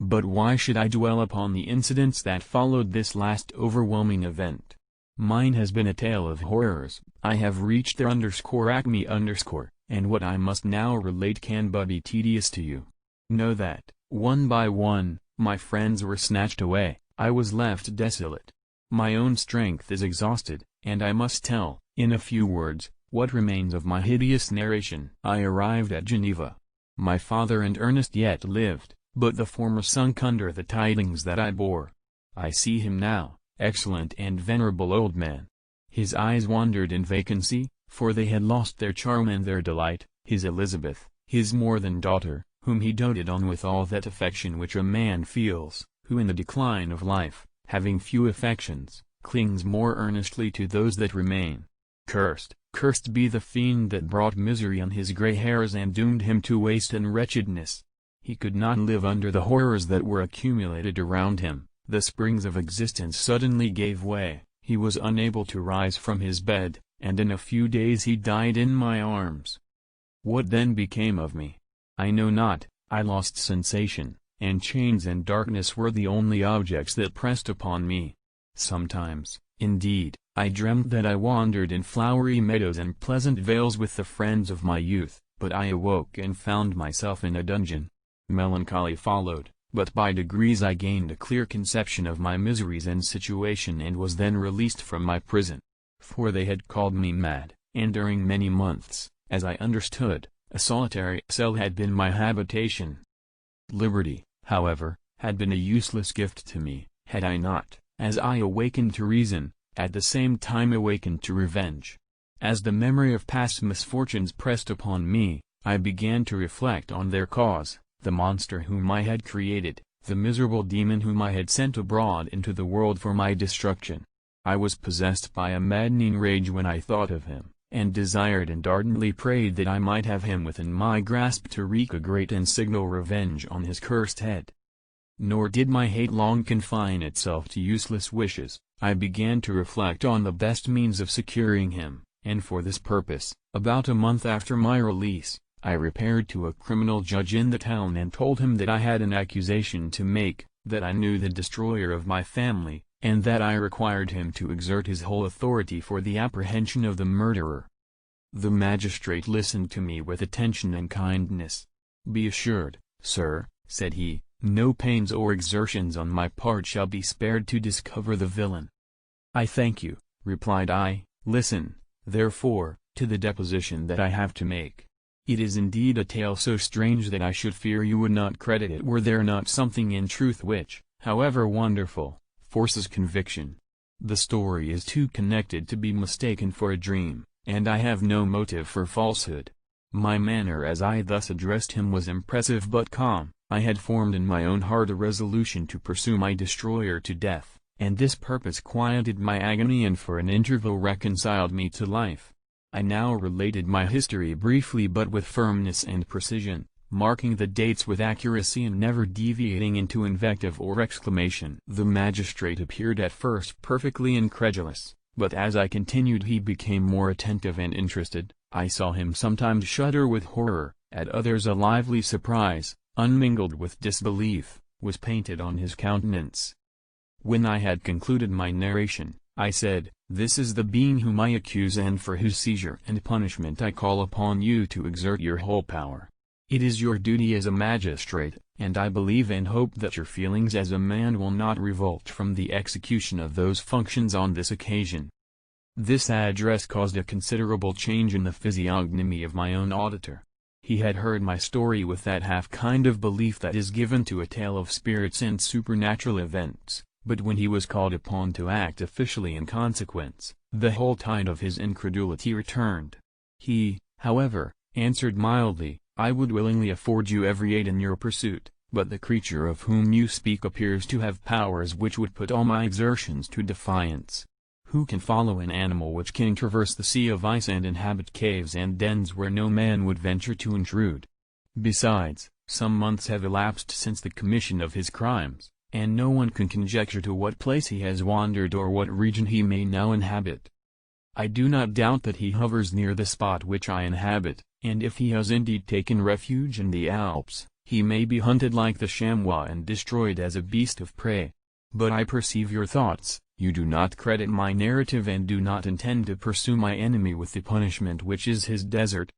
But why should I dwell upon the incidents that followed this last overwhelming event? Mine has been a tale of horrors. I have reached their _acme_, and what I must now relate can but be tedious to you. Know that, one by one, my friends were snatched away. I was left desolate. My own strength is exhausted, and I must tell, in a few words, what remains of my hideous narration. I arrived at Geneva. My father and Ernest yet lived, but the former sunk under the tidings that I bore. I see him now, excellent and venerable old man. His eyes wandered in vacancy, for they had lost their charm and their delight. His Elizabeth, his more than daughter, whom he doted on with all that affection which a man feels, who in the decline of life, having few affections, clings more earnestly to those that remain. Cursed be the fiend that brought misery on his grey hairs and doomed him to waste and wretchedness. He could not live under the horrors that were accumulated around him. The springs of existence suddenly gave way, he was unable to rise from his bed, and in a few days he died in my arms. What then became of me? I know not. I lost sensation, and chains and darkness were the only objects that pressed upon me. Sometimes, indeed, I dreamt that I wandered in flowery meadows and pleasant vales with the friends of my youth, but I awoke and found myself in a dungeon. Melancholy followed, but by degrees I gained a clear conception of my miseries and situation and was then released from my prison. For they had called me mad, and during many months, as I understood, a solitary cell had been my habitation. Liberty, however, had been a useless gift to me, had I not, as I awakened to reason, at the same time awakened to revenge. As the memory of past misfortunes pressed upon me, I began to reflect on their cause, the monster whom I had created, the miserable demon whom I had sent abroad into the world for my destruction. I was possessed by a maddening rage when I thought of him, and desired and ardently prayed that I might have him within my grasp to wreak a great and signal revenge on his cursed head. Nor did my hate long confine itself to useless wishes. I began to reflect on the best means of securing him, and for this purpose, about a month after my release, I repaired to a criminal judge in the town and told him that I had an accusation to make, that I knew the destroyer of my family, and that I required him to exert his whole authority for the apprehension of the murderer. The magistrate listened to me with attention and kindness. "Be assured, sir," said he, "no pains or exertions on my part shall be spared to discover the villain." "I thank you," replied I. "Listen, therefore, to the deposition that I have to make. It is indeed a tale so strange that I should fear you would not credit it were there not something in truth which, however wonderful, forces conviction. The story is too connected to be mistaken for a dream, and I have no motive for falsehood. My manner as I thus addressed him was impressive but calm, I had formed in my own heart a resolution to pursue my destroyer to death, and this purpose quieted my agony and for an interval reconciled me to life. I now related my history briefly but with firmness and precision, marking the dates with accuracy and never deviating into invective or exclamation. The magistrate appeared at first perfectly incredulous, but as I continued he became more attentive and interested. I saw him sometimes shudder with horror, at others a lively surprise, unmingled with disbelief, was painted on his countenance. When I had concluded my narration, I said, "This is the being whom I accuse and for whose seizure and punishment I call upon you to exert your whole power. It is your duty as a magistrate, and I believe and hope that your feelings as a man will not revolt from the execution of those functions on this occasion." This address caused a considerable change in the physiognomy of my own auditor. He had heard my story with that half kind of belief that is given to a tale of spirits and supernatural events, but when he was called upon to act officially in consequence, the whole tide of his incredulity returned. He, however, answered mildly, "I would willingly afford you every aid in your pursuit, but the creature of whom you speak appears to have powers which would put all my exertions to defiance. Who can follow an animal which can traverse the sea of ice and inhabit caves and dens where no man would venture to intrude? Besides, some months have elapsed since the commission of his crimes, and no one can conjecture to what place he has wandered or what region he may now inhabit. I do not doubt that he hovers near the spot which I inhabit, and if he has indeed taken refuge in the Alps, he may be hunted like the chamois and destroyed as a beast of prey. But I perceive your thoughts. You do not credit my narrative and do not intend to pursue my enemy with the punishment which is his desert."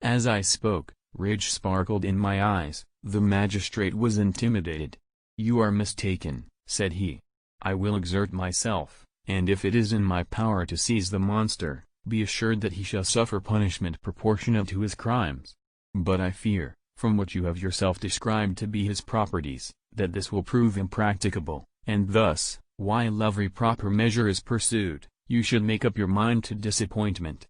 As I spoke, rage sparkled in my eyes. The magistrate was intimidated. "You are mistaken," said he. "I will exert myself, and if it is in my power to seize the monster, be assured that he shall suffer punishment proportionate to his crimes. But I fear, from what you have yourself described to be his properties, that this will prove impracticable, and thus, while every proper measure is pursued, you should make up your mind to disappointment.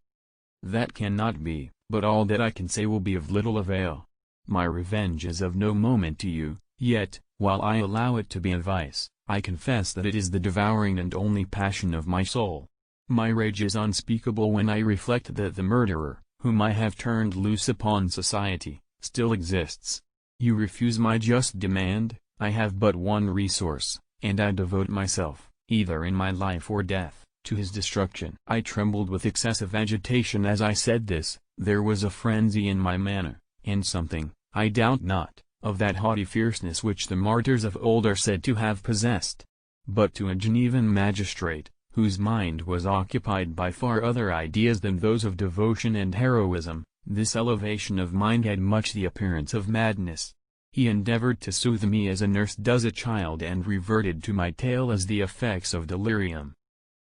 That cannot be, but all that I can say will be of little avail. My revenge is of no moment to you, yet, while I allow it to be a vice, I confess that it is the devouring and only passion of my soul. My rage is unspeakable when I reflect that the murderer, whom I have turned loose upon society, still exists. You refuse my just demand. I have but one resource, and I devote myself, either in my life or death, to his destruction." I trembled with excessive agitation as I said this. There was a frenzy in my manner, and something, I doubt not, of that haughty fierceness which the martyrs of old are said to have possessed. But to a Genevan magistrate, whose mind was occupied by far other ideas than those of devotion and heroism, this elevation of mind had much the appearance of madness. He endeavored to soothe me as a nurse does a child and reverted to my tale as the effects of delirium.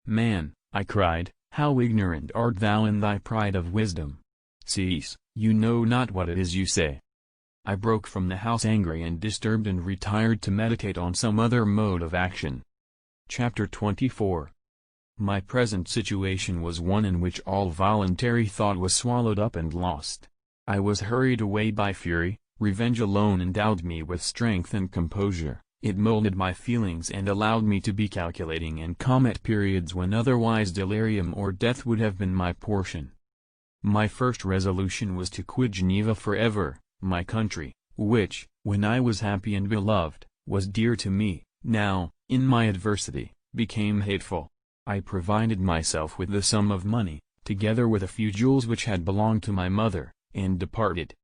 "Man," I cried, "how ignorant art thou in thy pride of wisdom! Cease, you know not what it is you say." I broke from the house angry and disturbed and retired to meditate on some other mode of action. Chapter 24. My present situation was one in which all voluntary thought was swallowed up and lost. I was hurried away by fury. Revenge alone endowed me with strength and composure. It molded my feelings and allowed me to be calculating and calm at periods when otherwise delirium or death would have been my portion. My first resolution was to quit Geneva forever, my country, which, when I was happy and beloved, was dear to me, now, in my adversity, became hateful. I provided myself with the sum of money, together with a few jewels which had belonged to my mother, and departed.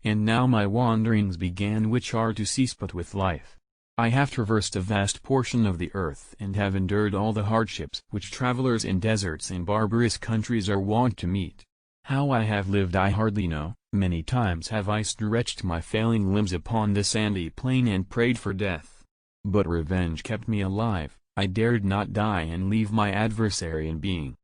And now my wanderings began which are to cease but with life. I have traversed a vast portion of the earth and have endured all the hardships which travelers in deserts and barbarous countries are wont to meet. How I have lived I hardly know. Many times have I stretched my failing limbs upon the sandy plain and prayed for death. But revenge kept me alive. I dared not die and leave my adversary in being.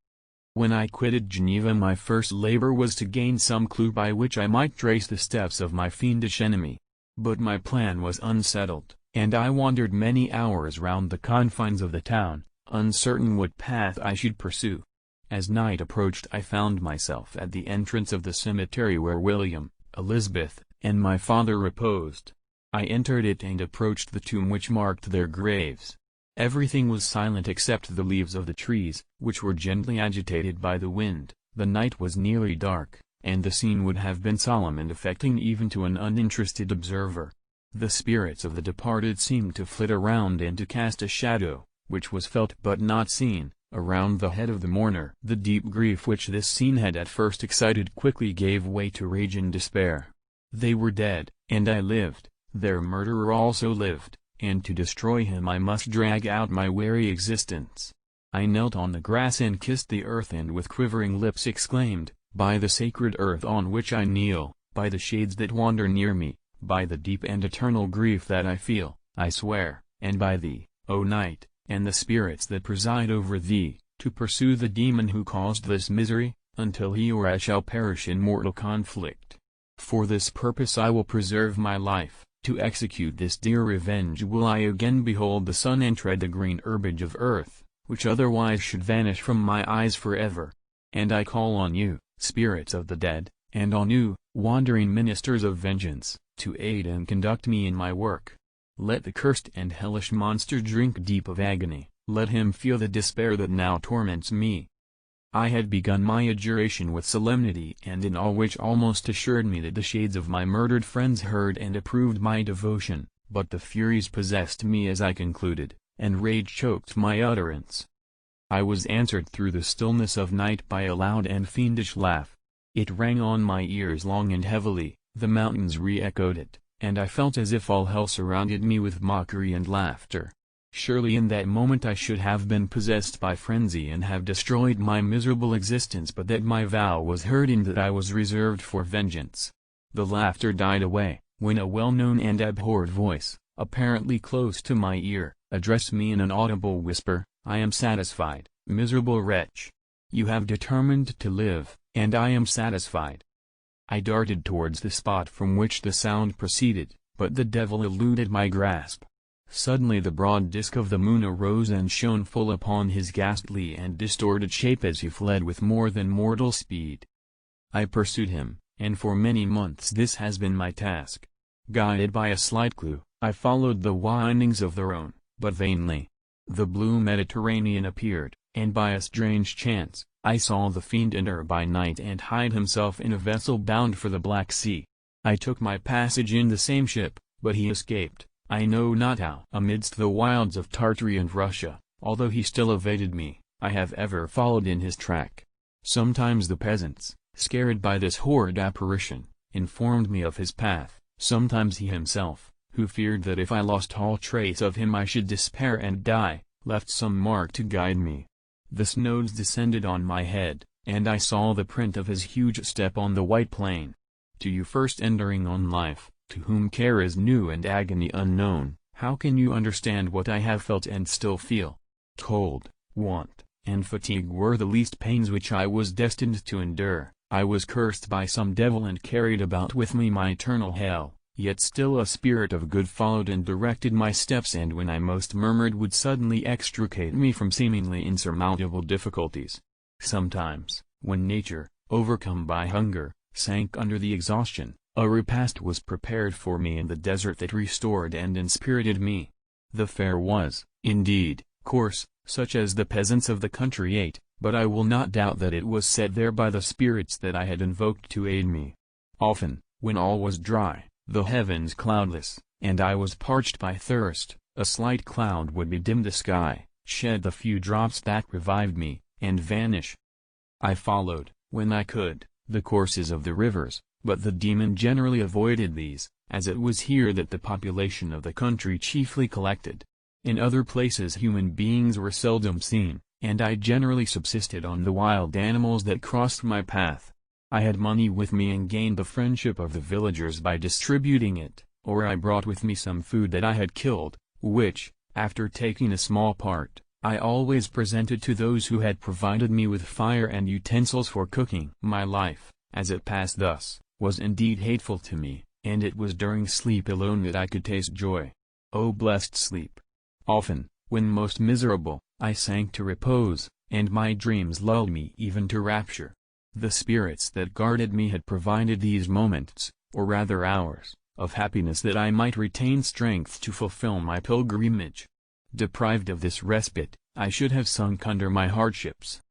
When I quitted Geneva my first labor was to gain some clue by which I might trace the steps of my fiendish enemy. But my plan was unsettled, and I wandered many hours round the confines of the town, uncertain what path I should pursue. As night approached I found myself at the entrance of the cemetery where William, Elizabeth, and my father reposed. I entered it and approached the tomb which marked their graves. Everything was silent except the leaves of the trees, which were gently agitated by the wind. The night was nearly dark, and the scene would have been solemn and affecting even to an uninterested observer. The spirits of the departed seemed to flit around and to cast a shadow, which was felt but not seen, around the head of the mourner. The deep grief which this scene had at first excited quickly gave way to rage and despair. They were dead, and I lived, their murderer also lived, and to destroy him I must drag out my weary existence. I knelt on the grass and kissed the earth and with quivering lips exclaimed, "By the sacred earth on which I kneel, by the shades that wander near me, by the deep and eternal grief that I feel, I swear, and by thee, O night, and the spirits that preside over thee, to pursue the demon who caused this misery, until he or I shall perish in mortal conflict. For this purpose I will preserve my life, to execute this dear revenge will I again behold the sun and tread the green herbage of earth, which otherwise should vanish from my eyes forever. And I call on you, spirits of the dead, and on you, wandering ministers of vengeance, to aid and conduct me in my work. Let the cursed and hellish monster drink deep of agony, let him feel the despair that now torments me." I had begun my adjuration with solemnity and in all which almost assured me that the shades of my murdered friends heard and approved my devotion, but the furies possessed me as I concluded, and rage choked my utterance. I was answered through the stillness of night by a loud and fiendish laugh. It rang on my ears long and heavily, the mountains re-echoed it, and I felt as if all hell surrounded me with mockery and laughter. Surely in that moment I should have been possessed by frenzy and have destroyed my miserable existence, but that my vow was heard and that I was reserved for vengeance. The laughter died away, when a well-known and abhorred voice, apparently close to my ear, addressed me in an audible whisper, "I am satisfied, miserable wretch. You have determined to live, and I am satisfied." I darted towards the spot from which the sound proceeded, but the devil eluded my grasp. Suddenly the broad disk of the moon arose and shone full upon his ghastly and distorted shape as he fled with more than mortal speed. I pursued him, and for many months this has been my task. Guided by a slight clue, I followed the windings of the Rhone, but vainly. The blue Mediterranean appeared, and by a strange chance, I saw the fiend enter by night and hide himself in a vessel bound for the Black Sea. I took my passage in the same ship, but he escaped, I know not how. Amidst the wilds of Tartary and Russia, although he still evaded me, I have ever followed in his track. Sometimes the peasants, scared by this horrid apparition, informed me of his path, sometimes he himself, who feared that if I lost all trace of him I should despair and die, left some mark to guide me. The snows descended on my head, and I saw the print of his huge step on the white plain. To you first entering on life, to whom care is new and agony unknown, how can you understand what I have felt and still feel? Cold, want, and fatigue were the least pains which I was destined to endure. I was cursed by some devil and carried about with me my eternal hell, yet still a spirit of good followed and directed my steps, and when I most murmured would suddenly extricate me from seemingly insurmountable difficulties. Sometimes, when nature, overcome by hunger, sank under the exhaustion, a repast was prepared for me in the desert that restored and inspirited me. The fare was, indeed, coarse, such as the peasants of the country ate, but I will not doubt that it was set there by the spirits that I had invoked to aid me. Often, when all was dry, the heavens cloudless, and I was parched by thirst, a slight cloud would bedim the sky, shed the few drops that revived me, and vanish. I followed, when I could, the courses of the rivers, but the demon generally avoided these, as it was here that the population of the country chiefly collected. In other places human beings were seldom seen, and I generally subsisted on the wild animals that crossed my path. I had money with me and gained the friendship of the villagers by distributing it, or I brought with me some food that I had killed, which, after taking a small part, I always presented to those who had provided me with fire and utensils for cooking. My life, as it passed thus, was indeed hateful to me, and it was during sleep alone that I could taste joy. O blessed sleep! Often, when most miserable, I sank to repose, and my dreams lulled me even to rapture. The spirits that guarded me had provided these moments, or rather hours, of happiness that I might retain strength to fulfill my pilgrimage. Deprived of this respite, I should have sunk under my hardships.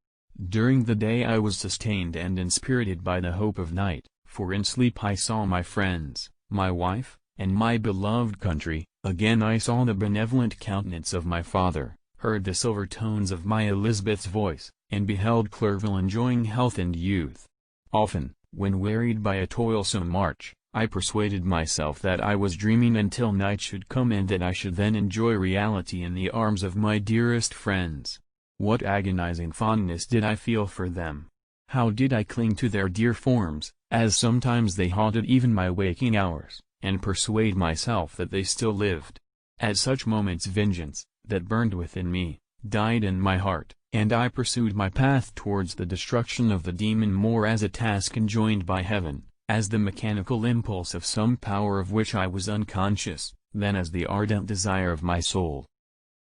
During the day I was sustained and inspirited by the hope of night, for in sleep I saw my friends, my wife, and my beloved country. Again I saw the benevolent countenance of my father, heard the silver tones of my Elizabeth's voice, and beheld Clerval enjoying health and youth. Often, when wearied by a toilsome march, I persuaded myself that I was dreaming until night should come and that I should then enjoy reality in the arms of my dearest friends. What agonizing fondness did I feel for them! How did I cling to their dear forms, as sometimes they haunted even my waking hours, and persuade myself that they still lived. At such moments vengeance, that burned within me, died in my heart, and I pursued my path towards the destruction of the demon more as a task enjoined by heaven, as the mechanical impulse of some power of which I was unconscious, than as the ardent desire of my soul.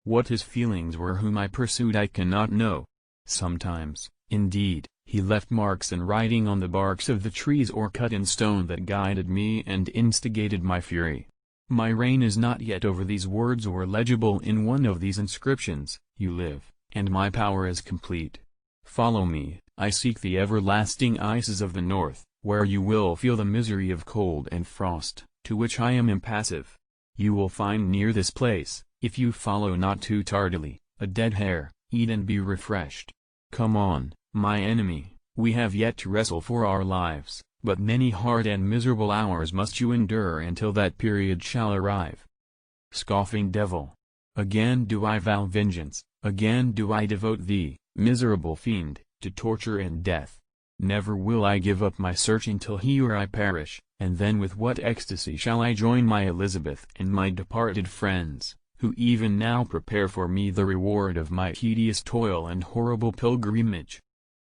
What his feelings were whom I pursued I cannot know. Sometimes, indeed, he left marks in writing on the barks of the trees or cut in stone that guided me and instigated my fury. My reign is not yet over. These words were legible in one of these inscriptions: "You live, and my power is complete. Follow me, I seek the everlasting ices of the north, where you will feel the misery of cold and frost, to which I am impassive. You will find near this place, if you follow not too tardily, a dead hare, eat and be refreshed. Come on, my enemy, we have yet to wrestle for our lives, but many hard and miserable hours must you endure until that period shall arrive. Scoffing devil! Again do I vow vengeance, again do I devote thee, miserable fiend, to torture and death. Never will I give up my search until he or I perish, and then with what ecstasy shall I join my Elizabeth and my departed friends, who even now prepare for me the reward of my tedious toil and horrible pilgrimage."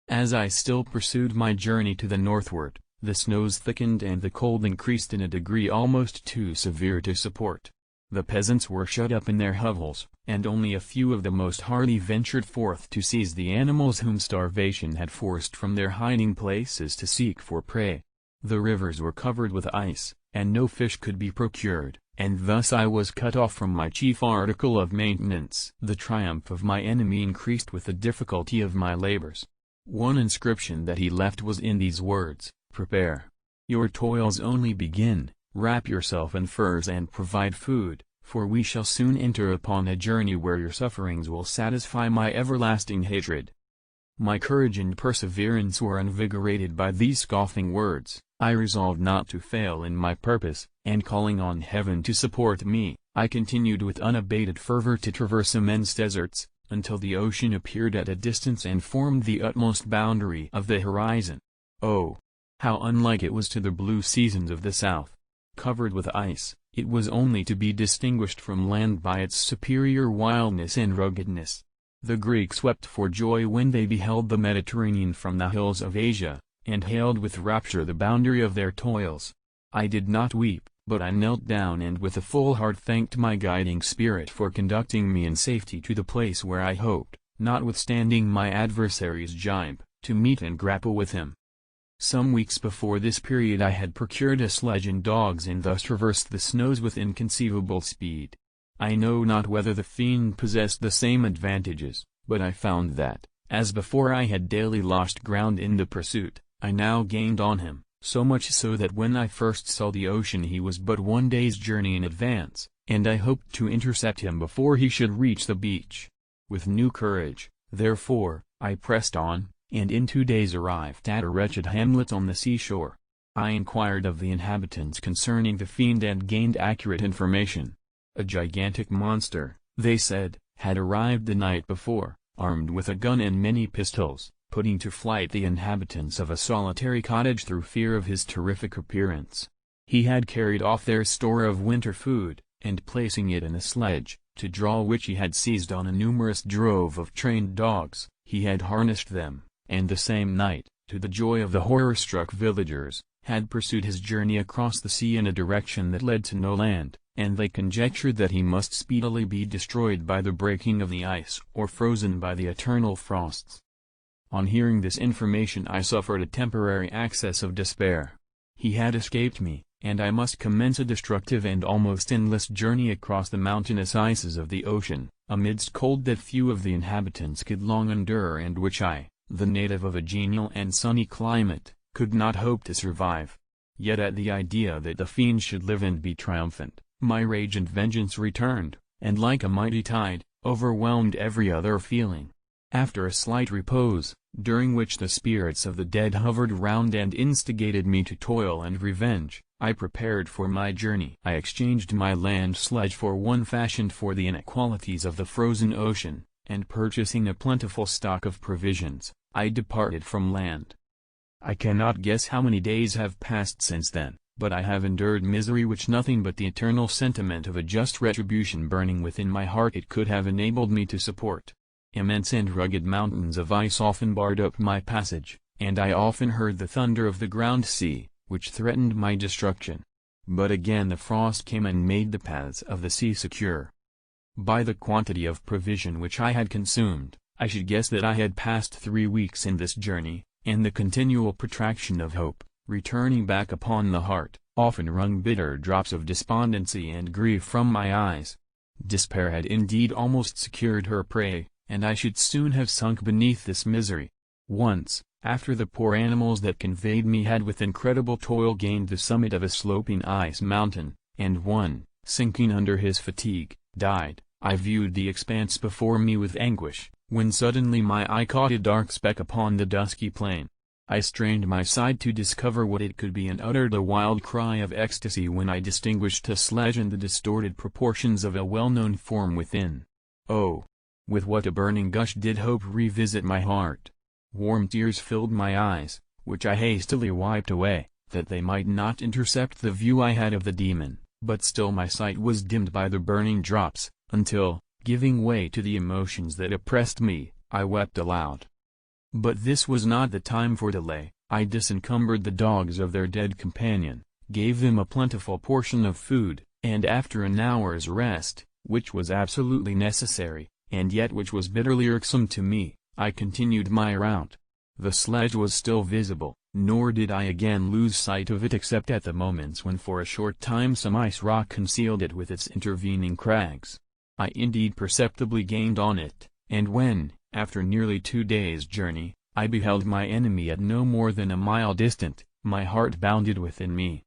As I still pursued my journey to the northward, the snows thickened and the cold increased in a degree almost too severe to support. The peasants were shut up in their hovels, and only a few of the most hardy ventured forth to seize the animals whom starvation had forced from their hiding places to seek for prey. The rivers were covered with ice, and no fish could be procured, and thus I was cut off from my chief article of maintenance. The triumph of my enemy increased with the difficulty of my labors. One inscription that he left was in these words: "Prepare. Your toils only begin. Wrap yourself in furs and provide food, for we shall soon enter upon a journey where your sufferings will satisfy my everlasting hatred." My courage and perseverance were invigorated by these scoffing words. I resolved not to fail in my purpose, and calling on heaven to support me, I continued with unabated fervor to traverse immense deserts, until the ocean appeared at a distance and formed the utmost boundary of the horizon. Oh! How unlike it was to the blue seasons of the south! Covered with ice, it was only to be distinguished from land by its superior wildness and ruggedness. The Greeks wept for joy when they beheld the Mediterranean from the hills of Asia, and hailed with rapture the boundary of their toils. I did not weep, but I knelt down and with a full heart thanked my guiding spirit for conducting me in safety to the place where I hoped, notwithstanding my adversary's gibe, to meet and grapple with him. Some weeks before this period I had procured a sledge and dogs and thus traversed the snows with inconceivable speed. I know not whether the fiend possessed the same advantages, but I found that, as before I had daily lost ground in the pursuit, I now gained on him, so much so that when I first saw the ocean he was but 1 day's journey in advance, and I hoped to intercept him before he should reach the beach. With new courage, therefore, I pressed on, and in 2 days arrived at a wretched hamlet on the seashore. I inquired of the inhabitants concerning the fiend and gained accurate information. A gigantic monster, they said, had arrived the night before, armed with a gun and many pistols, putting to flight the inhabitants of a solitary cottage through fear of his terrific appearance. He had carried off their store of winter food, and placing it in a sledge, to draw which he had seized on a numerous drove of trained dogs, he had harnessed them, and the same night, to the joy of the horror-struck villagers, had pursued his journey across the sea in a direction that led to no land, and they conjectured that he must speedily be destroyed by the breaking of the ice or frozen by the eternal frosts. On hearing this information I suffered a temporary access of despair. He had escaped me, and I must commence a destructive and almost endless journey across the mountainous ices of the ocean, amidst cold that few of the inhabitants could long endure and which I, the native of a genial and sunny climate, could not hope to survive. Yet at the idea that the fiend should live and be triumphant, my rage and vengeance returned, and like a mighty tide, overwhelmed every other feeling. After a slight repose, during which the spirits of the dead hovered round and instigated me to toil and revenge, I prepared for my journey. I exchanged my land sledge for one fashioned for the inequalities of the frozen ocean, and purchasing a plentiful stock of provisions, I departed from land. I cannot guess how many days have passed since then, but I have endured misery which nothing but the eternal sentiment of a just retribution burning within my heart it could have enabled me to support. Immense and rugged mountains of ice often barred up my passage, and I often heard the thunder of the ground sea, which threatened my destruction. But again the frost came and made the paths of the sea secure. By the quantity of provision which I had consumed, I should guess that I had passed 3 weeks in this journey, and the continual protraction of hope, returning back upon the heart, often wrung bitter drops of despondency and grief from my eyes. Despair had indeed almost secured her prey, and I should soon have sunk beneath this misery. Once, after the poor animals that conveyed me had with incredible toil gained the summit of a sloping ice mountain, and one, sinking under his fatigue, died, I viewed the expanse before me with anguish, when suddenly my eye caught a dark speck upon the dusky plain. I strained my sight to discover what it could be and uttered a wild cry of ecstasy when I distinguished a sledge and the distorted proportions of a well-known form within. Oh! With what a burning gush did hope revisit my heart! Warm tears filled my eyes, which I hastily wiped away, that they might not intercept the view I had of the demon, but still my sight was dimmed by the burning drops, until, giving way to the emotions that oppressed me, I wept aloud. But this was not the time for delay. I disencumbered the dogs of their dead companion, gave them a plentiful portion of food, and after an hour's rest, which was absolutely necessary, and yet which was bitterly irksome to me, I continued my route. The sledge was still visible, nor did I again lose sight of it except at the moments when for a short time some ice rock concealed it with its intervening crags. I indeed perceptibly gained on it, and when, after nearly 2 days' journey, I beheld my enemy at no more than a mile distant, my heart bounded within me.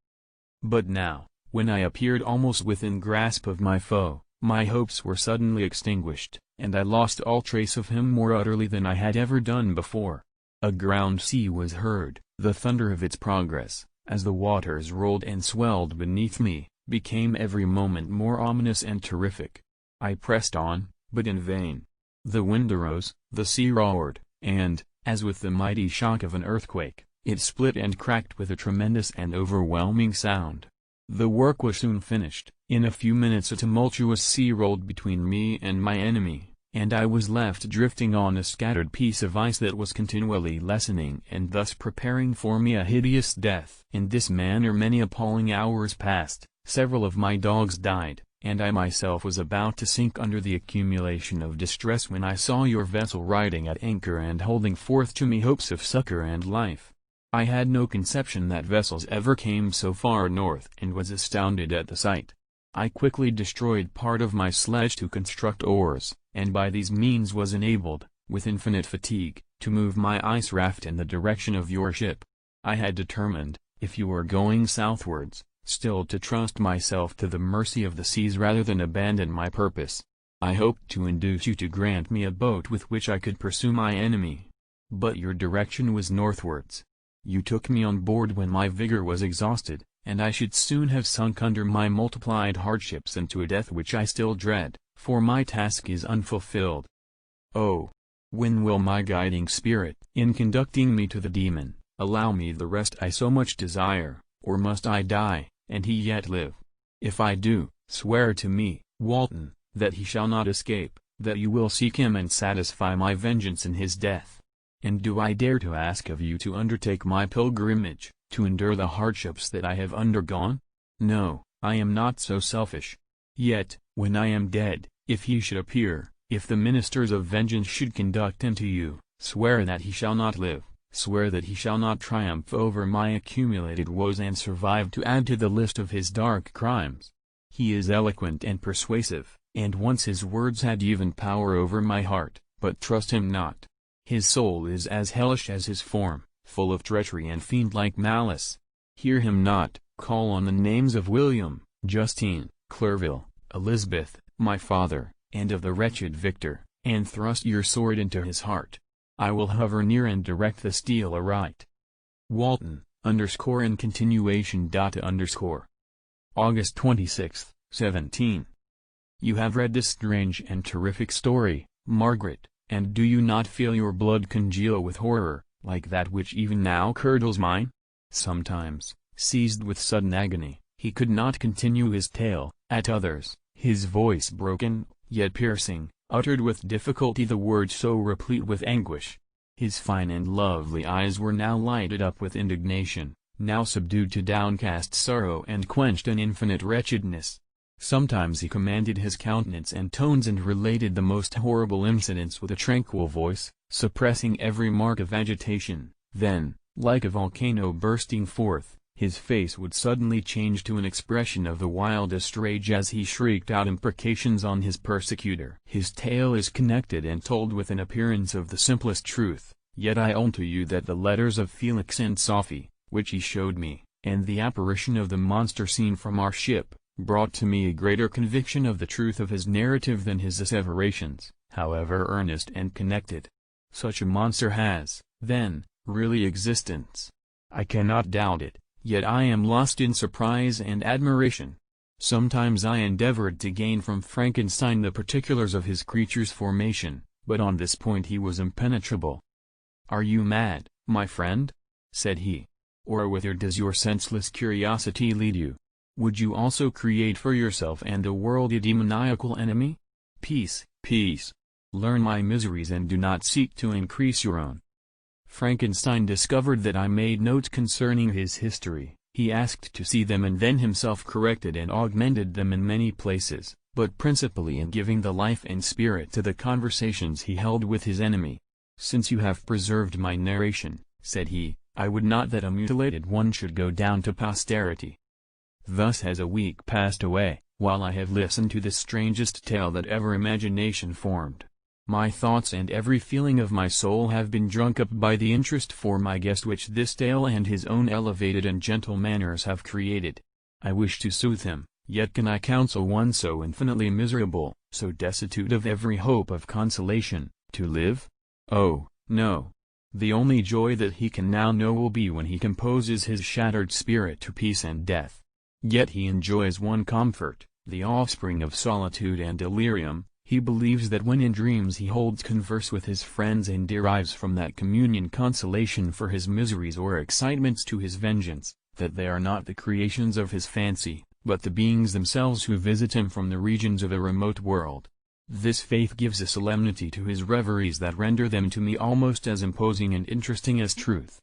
But now, when I appeared almost within grasp of my foe, my hopes were suddenly extinguished, and I lost all trace of him more utterly than I had ever done before. A ground sea was heard, the thunder of its progress, as the waters rolled and swelled beneath me, became every moment more ominous and terrific. I pressed on, but in vain. The wind arose, the sea roared, and, as with the mighty shock of an earthquake, it split and cracked with a tremendous and overwhelming sound. The work was soon finished. In a few minutes a tumultuous sea rolled between me and my enemy, and I was left drifting on a scattered piece of ice that was continually lessening and thus preparing for me a hideous death. In this manner many appalling hours passed, several of my dogs died, and I myself was about to sink under the accumulation of distress when I saw your vessel riding at anchor and holding forth to me hopes of succor and life. I had no conception that vessels ever came so far north and was astounded at the sight. I quickly destroyed part of my sledge to construct oars, and by these means was enabled, with infinite fatigue, to move my ice raft in the direction of your ship. I had determined, if you were going southwards, still to trust myself to the mercy of the seas rather than abandon my purpose. I hoped to induce you to grant me a boat with which I could pursue my enemy. But your direction was northwards. You took me on board when my vigor was exhausted, and I should soon have sunk under my multiplied hardships into a death which I still dread, for my task is unfulfilled. Oh! When will my guiding spirit, in conducting me to the demon, allow me the rest I so much desire, or must I die, and he yet live? If I do, swear to me, Walton, that he shall not escape, that you will seek him and satisfy my vengeance in his death. And do I dare to ask of you to undertake my pilgrimage, to endure the hardships that I have undergone? No, I am not so selfish. Yet, when I am dead, if he should appear, if the ministers of vengeance should conduct him to you, swear that he shall not live, swear that he shall not triumph over my accumulated woes and survive to add to the list of his dark crimes. He is eloquent and persuasive, and once his words had even power over my heart, but trust him not. His soul is as hellish as his form, full of treachery and fiend-like malice. Hear him not. Call on the names of William, Justine, Clerville, Elizabeth, my father, and of the wretched Victor, and thrust your sword into his heart. I will hover near and direct the steel aright. Walton, _ in continuation. August 26, 17. You have read this strange and terrific story, Margaret, and do you not feel your blood congeal with horror, like that which even now curdles mine? Sometimes, seized with sudden agony, he could not continue his tale; at others, his voice broken, yet piercing, uttered with difficulty the words so replete with anguish. His fine and lovely eyes were now lighted up with indignation, now subdued to downcast sorrow and quenched in infinite wretchedness. Sometimes he commanded his countenance and tones and related the most horrible incidents with a tranquil voice, suppressing every mark of agitation. Then, like a volcano bursting forth, his face would suddenly change to an expression of the wildest rage as he shrieked out imprecations on his persecutor. His tale is connected and told with an appearance of the simplest truth, yet I own to you that the letters of Felix and Sophie, which he showed me, and the apparition of the monster seen from our ship, brought to me a greater conviction of the truth of his narrative than his asseverations, however earnest and connected. Such a monster has, then, really existence. I cannot doubt it. Yet I am lost in surprise and admiration. Sometimes I endeavored to gain from Frankenstein the particulars of his creature's formation, but on this point he was impenetrable. "Are you mad, my friend?" said he. "Or whither does your senseless curiosity lead you? Would you also create for yourself and the world a demoniacal enemy? Peace, peace! Learn my miseries and do not seek to increase your own." Frankenstein discovered that I made notes concerning his history. He asked to see them and then himself corrected and augmented them in many places, but principally in giving the life and spirit to the conversations he held with his enemy. "Since you have preserved my narration," said he, "I would not that a mutilated one should go down to posterity." Thus has a week passed away, while I have listened to the strangest tale that ever imagination formed. My thoughts and every feeling of my soul have been drunk up by the interest for my guest which this tale and his own elevated and gentle manners have created. I wish to soothe him, yet can I counsel one so infinitely miserable, so destitute of every hope of consolation, to live? Oh, no! The only joy that he can now know will be when he composes his shattered spirit to peace and death. Yet he enjoys one comfort, the offspring of solitude and delirium. He believes that when in dreams he holds converse with his friends and derives from that communion consolation for his miseries or excitements to his vengeance, that they are not the creations of his fancy, but the beings themselves who visit him from the regions of a remote world. This faith gives a solemnity to his reveries that render them to me almost as imposing and interesting as truth.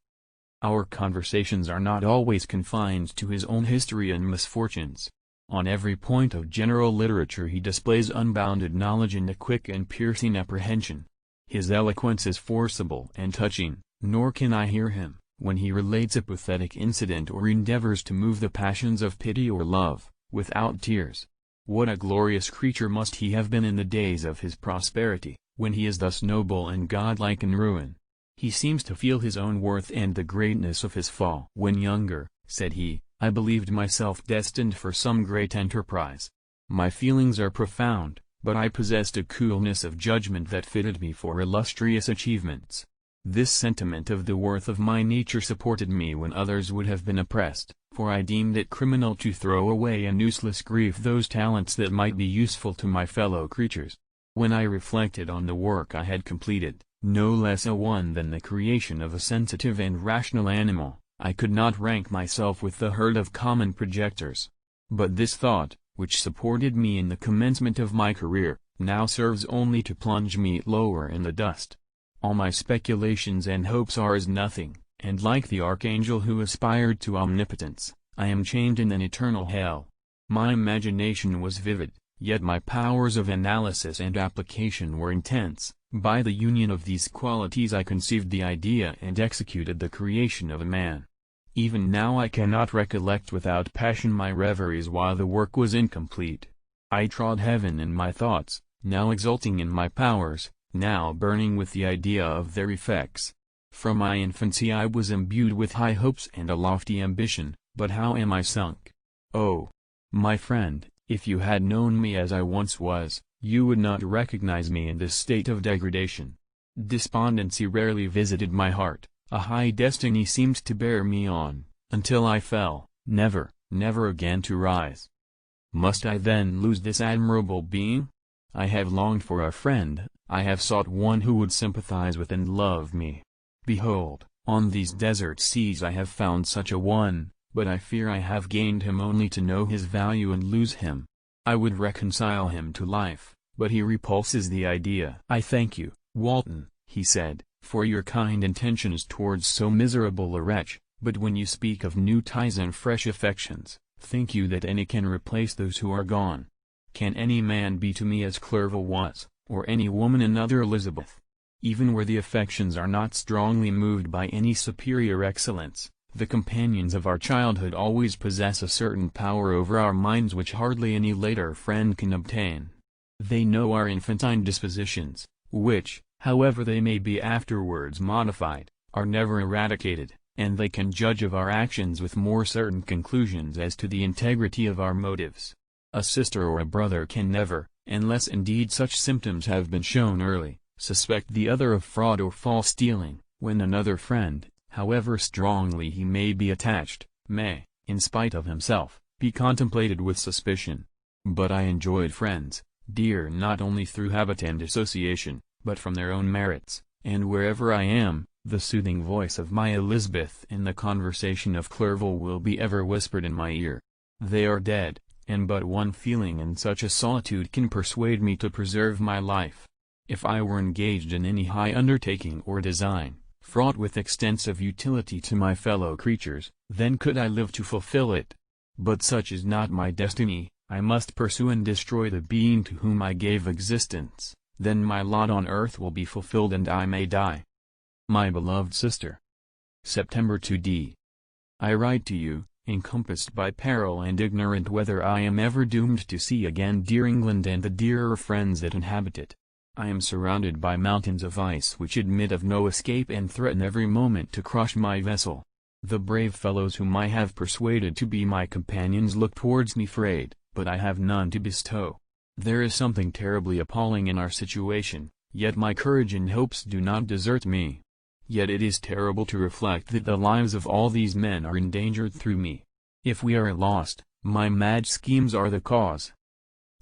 Our conversations are not always confined to his own history and misfortunes. On every point of general literature he displays unbounded knowledge and a quick and piercing apprehension. His eloquence is forcible and touching, nor can I hear him, when he relates a pathetic incident or endeavors to move the passions of pity or love, without tears. What a glorious creature must he have been in the days of his prosperity, when he is thus noble and godlike in ruin. He seems to feel his own worth and the greatness of his fall. "When younger," said he, "I believed myself destined for some great enterprise. My feelings are profound, but I possessed a coolness of judgment that fitted me for illustrious achievements. This sentiment of the worth of my nature supported me when others would have been oppressed, for I deemed it criminal to throw away in useless grief those talents that might be useful to my fellow creatures. When I reflected on the work I had completed, no less a one than the creation of a sensitive and rational animal, I could not rank myself with the herd of common projectors. But this thought, which supported me in the commencement of my career, now serves only to plunge me lower in the dust. All my speculations and hopes are as nothing, and like the archangel who aspired to omnipotence, I am chained in an eternal hell. My imagination was vivid, yet my powers of analysis and application were intense. By the union of these qualities I conceived the idea and executed the creation of a man. Even now I cannot recollect without passion my reveries while the work was incomplete. I trod heaven in my thoughts, now exulting in my powers, now burning with the idea of their effects. From my infancy I was imbued with high hopes and a lofty ambition, but how am I sunk? Oh, my friend, if you had known me as I once was, you would not recognize me in this state of degradation. Despondency rarely visited my heart, a high destiny seemed to bear me on, until I fell, never, never again to rise. Must I then lose this admirable being? I have longed for a friend, I have sought one who would sympathize with and love me. Behold, on these desert seas I have found such a one, but I fear I have gained him only to know his value and lose him. I would reconcile him to life, but he repulses the idea. I thank you, Walton, he said, for your kind intentions towards so miserable a wretch, but when you speak of new ties and fresh affections, think you that any can replace those who are gone? Can any man be to me as Clerval was, or any woman another Elizabeth? Even where the affections are not strongly moved by any superior excellence, the companions of our childhood always possess a certain power over our minds which hardly any later friend can obtain. They know our infantine dispositions, which, however they may be afterwards modified, are never eradicated, and they can judge of our actions with more certain conclusions as to the integrity of our motives. A sister or a brother can never, unless indeed such symptoms have been shown early, suspect the other of fraud or false dealing, when another friend, however strongly he may be attached, may, in spite of himself, be contemplated with suspicion. But I enjoyed friends, dear not only through habit and association, but from their own merits, and wherever I am, the soothing voice of my Elizabeth and the conversation of Clerval will be ever whispered in my ear. They are dead, and but one feeling in such a solitude can persuade me to preserve my life. If I were engaged in any high undertaking or design, fraught with extensive utility to my fellow creatures, then could I live to fulfill it. But such is not my destiny, I must pursue and destroy the being to whom I gave existence, then my lot on earth will be fulfilled and I may die. My beloved sister. September 2d. I write to you, encompassed by peril and ignorant whether I am ever doomed to see again dear England and the dearer friends that inhabit it. I am surrounded by mountains of ice which admit of no escape and threaten every moment to crush my vessel. The brave fellows whom I have persuaded to be my companions look towards me afraid, but I have none to bestow. There is something terribly appalling in our situation, yet my courage and hopes do not desert me. Yet it is terrible to reflect that the lives of all these men are endangered through me. If we are lost, my mad schemes are the cause.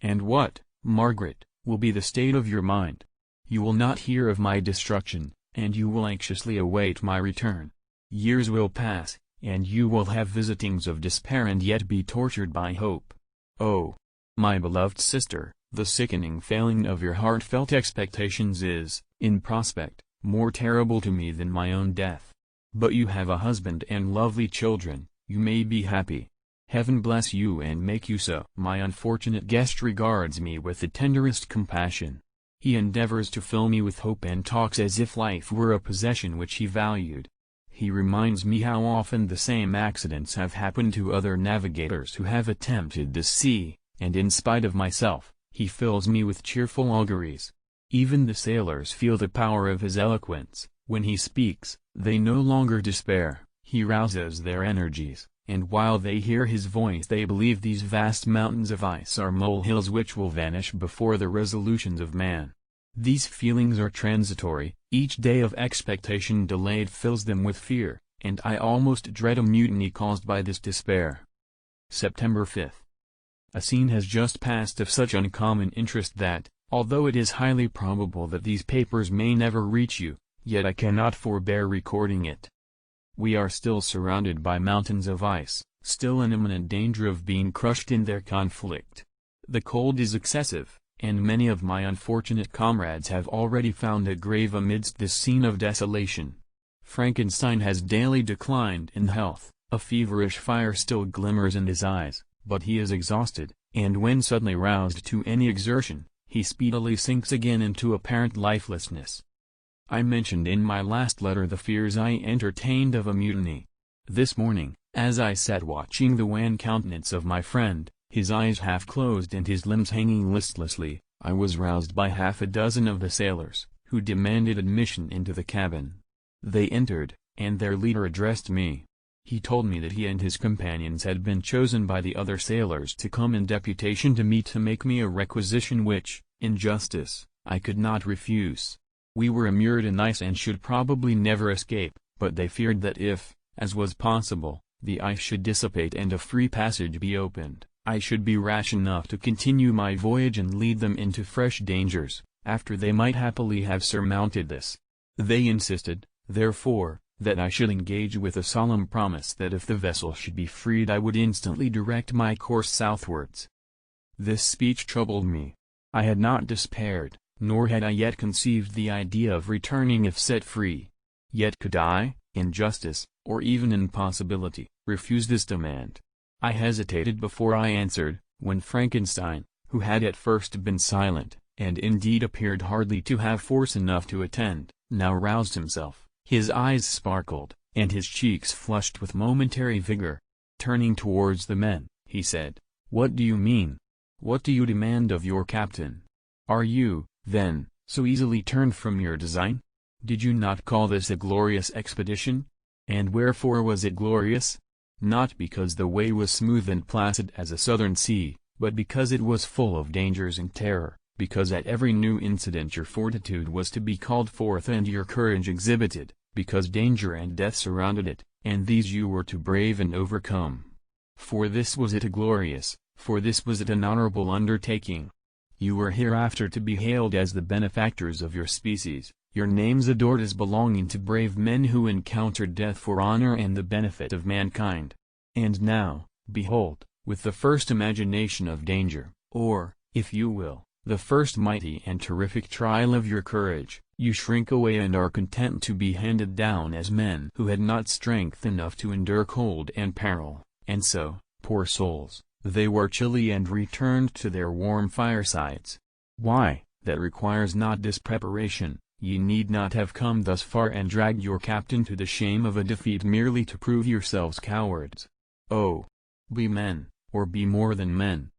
And what, Margaret, will be the state of your mind? You will not hear of my destruction, and you will anxiously await my return. Years will pass, and you will have visitings of despair and yet be tortured by hope. Oh, my beloved sister, the sickening failing of your heartfelt expectations is, in prospect, more terrible to me than my own death. But you have a husband and lovely children, you may be happy. Heaven bless you and make you so. My unfortunate guest regards me with the tenderest compassion. He endeavors to fill me with hope and talks as if life were a possession which he valued. He reminds me how often the same accidents have happened to other navigators who have attempted this sea, and in spite of myself, he fills me with cheerful auguries. Even the sailors feel the power of his eloquence. When he speaks, they no longer despair, he rouses their energies, and while they hear his voice they believe these vast mountains of ice are molehills which will vanish before the resolutions of man. These feelings are transitory, each day of expectation delayed fills them with fear, and I almost dread a mutiny caused by this despair. September 5th. A scene has just passed of such uncommon interest that, although it is highly probable that these papers may never reach you, yet I cannot forbear recording it. We are still surrounded by mountains of ice, still in imminent danger of being crushed in their conflict. The cold is excessive, and many of my unfortunate comrades have already found a grave amidst this scene of desolation. Frankenstein has daily declined in health, a feverish fire still glimmers in his eyes, but he is exhausted, and when suddenly roused to any exertion, he speedily sinks again into apparent lifelessness. I mentioned in my last letter the fears I entertained of a mutiny. This morning, as I sat watching the wan countenance of my friend, his eyes half closed and his limbs hanging listlessly, I was roused by half a dozen of the sailors, who demanded admission into the cabin. They entered, and their leader addressed me. He told me that he and his companions had been chosen by the other sailors to come in deputation to me to make me a requisition which, in justice, I could not refuse. We were immured in ice and should probably never escape, but they feared that if, as was possible, the ice should dissipate and a free passage be opened, I should be rash enough to continue my voyage and lead them into fresh dangers, after they might happily have surmounted this. They insisted, therefore, that I should engage with a solemn promise that if the vessel should be freed I would instantly direct my course southwards. This speech troubled me. I had not despaired, nor had I yet conceived the idea of returning if set free. Yet could I, in justice, or even in possibility, refuse this demand? I hesitated before I answered, when Frankenstein, who had at first been silent, and indeed appeared hardly to have force enough to attend, now roused himself. His eyes sparkled, and his cheeks flushed with momentary vigor. Turning towards the men, he said, "What do you mean? What do you demand of your captain? Are you, then, so easily turned from your design? Did you not call this a glorious expedition? And wherefore was it glorious? Not because the way was smooth and placid as a southern sea, but because it was full of dangers and terror, because at every new incident your fortitude was to be called forth and your courage exhibited, because danger and death surrounded it, and these you were to brave and overcome. For this was it a glorious, for this was it an honorable undertaking. You were hereafter to be hailed as the benefactors of your species, your names adored as belonging to brave men who encountered death for honor and the benefit of mankind. And now, behold, with the first imagination of danger, or, if you will, the first mighty and terrific trial of your courage, you shrink away and are content to be handed down as men who had not strength enough to endure cold and peril, and so, poor souls, they were chilly and returned to their warm firesides. Why, that requires not this preparation. Ye need not have come thus far and dragged your captain to the shame of a defeat merely to prove yourselves cowards. Oh! Be men, or be more than men.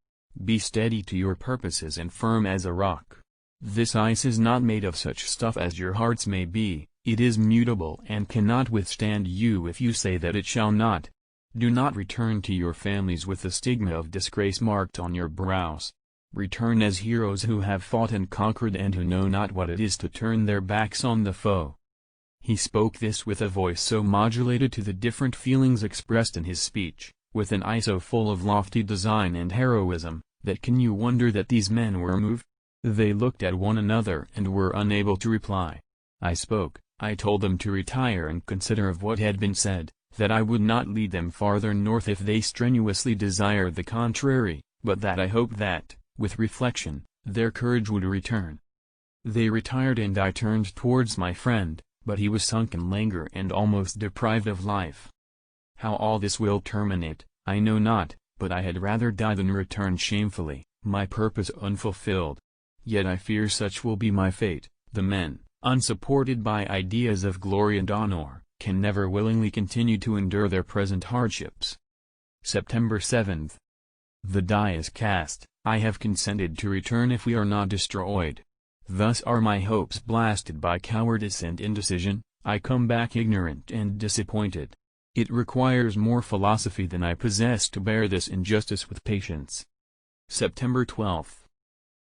Be steady to your purposes and firm as a rock. This ice is not made of such stuff as your hearts may be, it is mutable and cannot withstand you if you say that it shall not. Do not return to your families with the stigma of disgrace marked on your brows. Return as heroes who have fought and conquered and who know not what it is to turn their backs on the foe." He spoke this with a voice so modulated to the different feelings expressed in his speech, with an eye so full of lofty design and heroism, that can you wonder that these men were moved? They looked at one another and were unable to reply. I spoke, I told them to retire and consider of what had been said, that I would not lead them farther north if they strenuously desired the contrary, but that I hoped that, with reflection, their courage would return. They retired and I turned towards my friend, but he was sunk in languor and almost deprived of life. How all this will terminate, I know not, but I had rather die than return shamefully, my purpose unfulfilled. Yet I fear such will be my fate. The men, unsupported by ideas of glory and honor, can never willingly continue to endure their present hardships. September 7th. The die is cast. I have consented to return if we are not destroyed. Thus are my hopes blasted by cowardice and indecision. I come back ignorant and disappointed. It requires more philosophy than I possess to bear this injustice with patience. September 12th.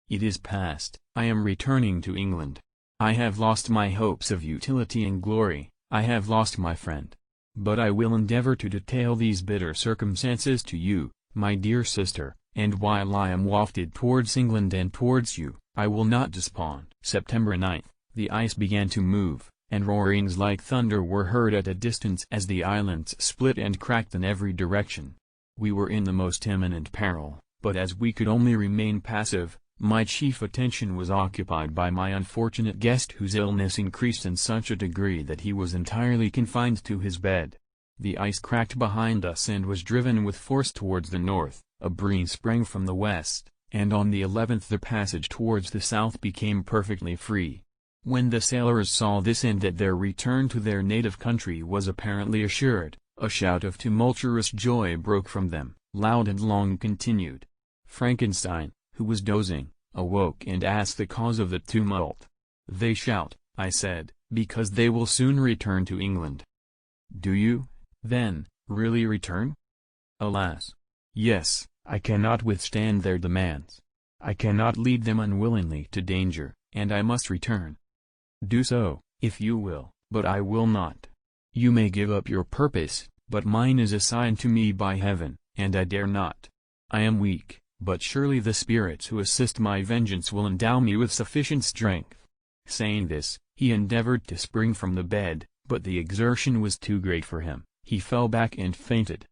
It is past. I am returning to England. I have lost my hopes of utility and glory. I have lost my friend. But I will endeavor to detail these bitter circumstances to you, my dear sister, and while I am wafted towards England and towards you, I will not despond. September 9th, the ice began to move, and roarings like thunder were heard at a distance as the islands split and cracked in every direction. We were in the most imminent peril, but as we could only remain passive, my chief attention was occupied by my unfortunate guest whose illness increased in such a degree that he was entirely confined to his bed. The ice cracked behind us and was driven with force towards the north, a breeze sprang from the west, and on the 11th the passage towards the south became perfectly free. When the sailors saw this and that their return to their native country was apparently assured, a shout of tumultuous joy broke from them, loud and long continued. Frankenstein, who was dozing, awoke and asked the cause of the tumult. "They shout," I said, "because they will soon return to England." "Do you, then, really return?" "Alas! Yes, I cannot withstand their demands. I cannot lead them unwillingly to danger, and I must return." "Do so, if you will, but I will not. You may give up your purpose, but mine is assigned to me by heaven, and I dare not. I am weak, but surely the spirits who assist my vengeance will endow me with sufficient strength." Saying this, he endeavored to spring from the bed, but the exertion was too great for him. He fell back and fainted.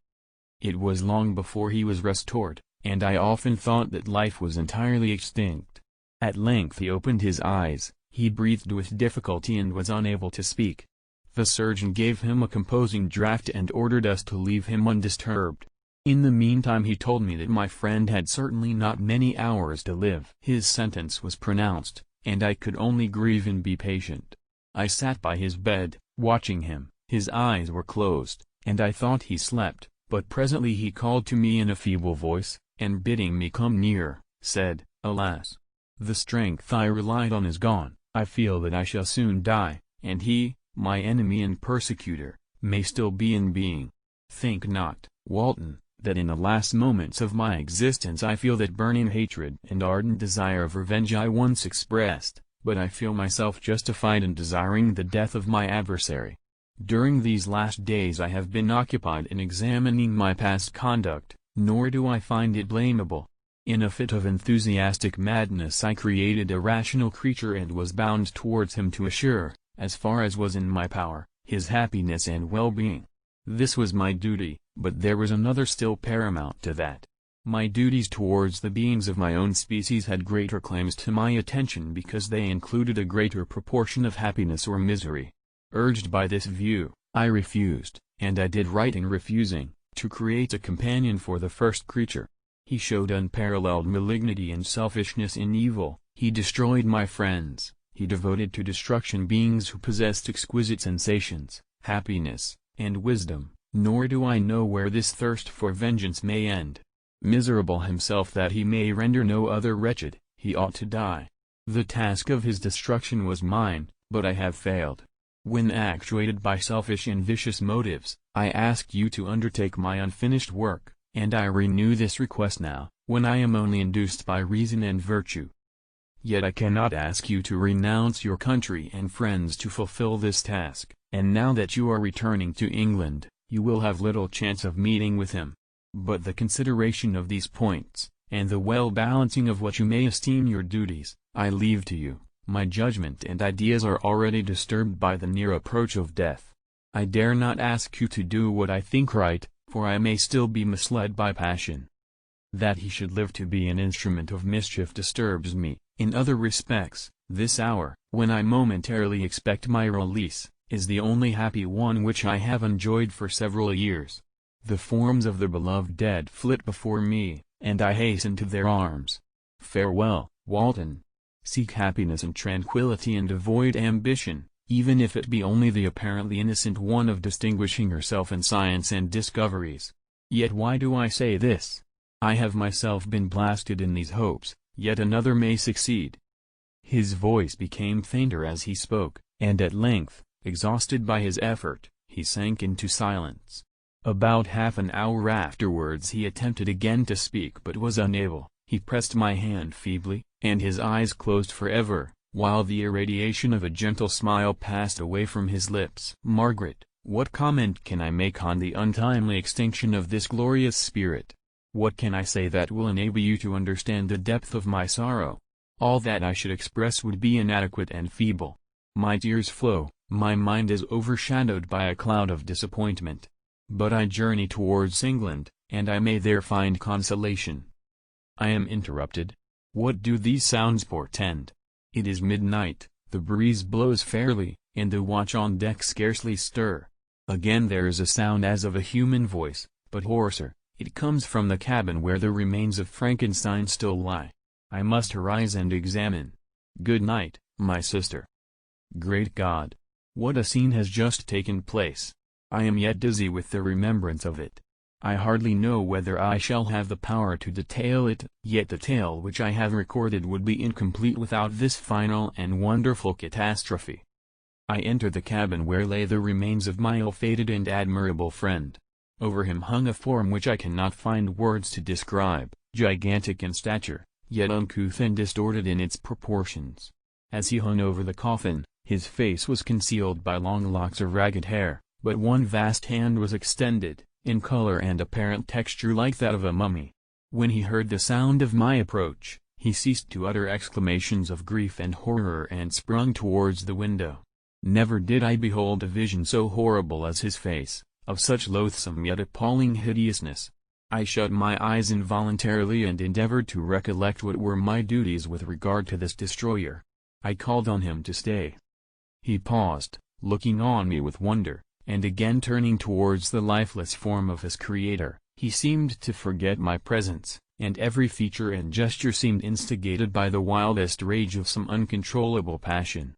It was long before he was restored, and I often thought that life was entirely extinct. At length he opened his eyes, he breathed with difficulty and was unable to speak. The surgeon gave him a composing draught and ordered us to leave him undisturbed. In the meantime he told me that my friend had certainly not many hours to live. His sentence was pronounced, and I could only grieve and be patient. I sat by his bed, watching him. His eyes were closed, and I thought he slept, but presently he called to me in a feeble voice, and bidding me come near, said, "Alas! The strength I relied on is gone. I feel that I shall soon die, and he, my enemy and persecutor, may still be in being. Think not, Walton, that in the last moments of my existence I feel that burning hatred and ardent desire of revenge I once expressed, but I feel myself justified in desiring the death of my adversary. During these last days I have been occupied in examining my past conduct, nor do I find it blamable. In a fit of enthusiastic madness I created a rational creature and was bound towards him to assure, as far as was in my power, his happiness and well-being. This was my duty, but there was another still paramount to that. My duties towards the beings of my own species had greater claims to my attention because they included a greater proportion of happiness or misery. Urged by this view, I refused, and I did right in refusing, to create a companion for the first creature. He showed unparalleled malignity and selfishness in evil, he destroyed my friends, he devoted to destruction beings who possessed exquisite sensations, happiness, and wisdom, nor do I know where this thirst for vengeance may end. Miserable himself that he may render no other wretched, he ought to die. The task of his destruction was mine, but I have failed. When actuated by selfish and vicious motives, I asked you to undertake my unfinished work, and I renew this request now, when I am only induced by reason and virtue. Yet I cannot ask you to renounce your country and friends to fulfill this task, and now that you are returning to England, you will have little chance of meeting with him. But the consideration of these points, and the well-balancing of what you may esteem your duties, I leave to you. My judgment and ideas are already disturbed by the near approach of death. I dare not ask you to do what I think right, for I may still be misled by passion. That he should live to be an instrument of mischief disturbs me. In other respects, this hour, when I momentarily expect my release, is the only happy one which I have enjoyed for several years. The forms of the beloved dead flit before me, and I hasten to their arms. Farewell, Walton. Seek happiness and tranquility and avoid ambition, even if it be only the apparently innocent one of distinguishing yourself in science and discoveries. Yet why do I say this? I have myself been blasted in these hopes, yet another may succeed. His voice became fainter as he spoke, and at length, exhausted by his effort, he sank into silence. About half an hour afterwards he attempted again to speak but was unable. He pressed my hand feebly, and his eyes closed forever, while the irradiation of a gentle smile passed away from his lips. Margaret, what comment can I make on the untimely extinction of this glorious spirit? What can I say that will enable you to understand the depth of my sorrow? All that I should express would be inadequate and feeble. My tears flow, my mind is overshadowed by a cloud of disappointment. But I journey towards England, and I may there find consolation. I am interrupted. What do these sounds portend? It is midnight, the breeze blows fairly, and the watch on deck scarcely stir. Again there is a sound as of a human voice, but hoarser, It comes from the cabin where the remains of Frankenstein still lie. I must arise and examine. Good night, my sister. Great God! What a scene has just taken place! I am yet dizzy with the remembrance of it. I hardly know whether I shall have the power to detail it, yet the tale which I have recorded would be incomplete without this final and wonderful catastrophe. I entered the cabin where lay the remains of my ill-fated and admirable friend. Over him hung a form which I cannot find words to describe, gigantic in stature, yet uncouth and distorted in its proportions. As he hung over the coffin, his face was concealed by long locks of ragged hair, but one vast hand was extended, in color and apparent texture like that of a mummy. When he heard the sound of my approach, he ceased to utter exclamations of grief and horror and sprung towards the window. Never did I behold a vision so horrible as his face, of such loathsome yet appalling hideousness. I shut my eyes involuntarily and endeavored to recollect what were my duties with regard to this destroyer. I called on him to stay. He paused, looking on me with wonder, and again turning towards the lifeless form of his creator. He seemed to forget my presence, and every feature and gesture seemed instigated by the wildest rage of some uncontrollable passion.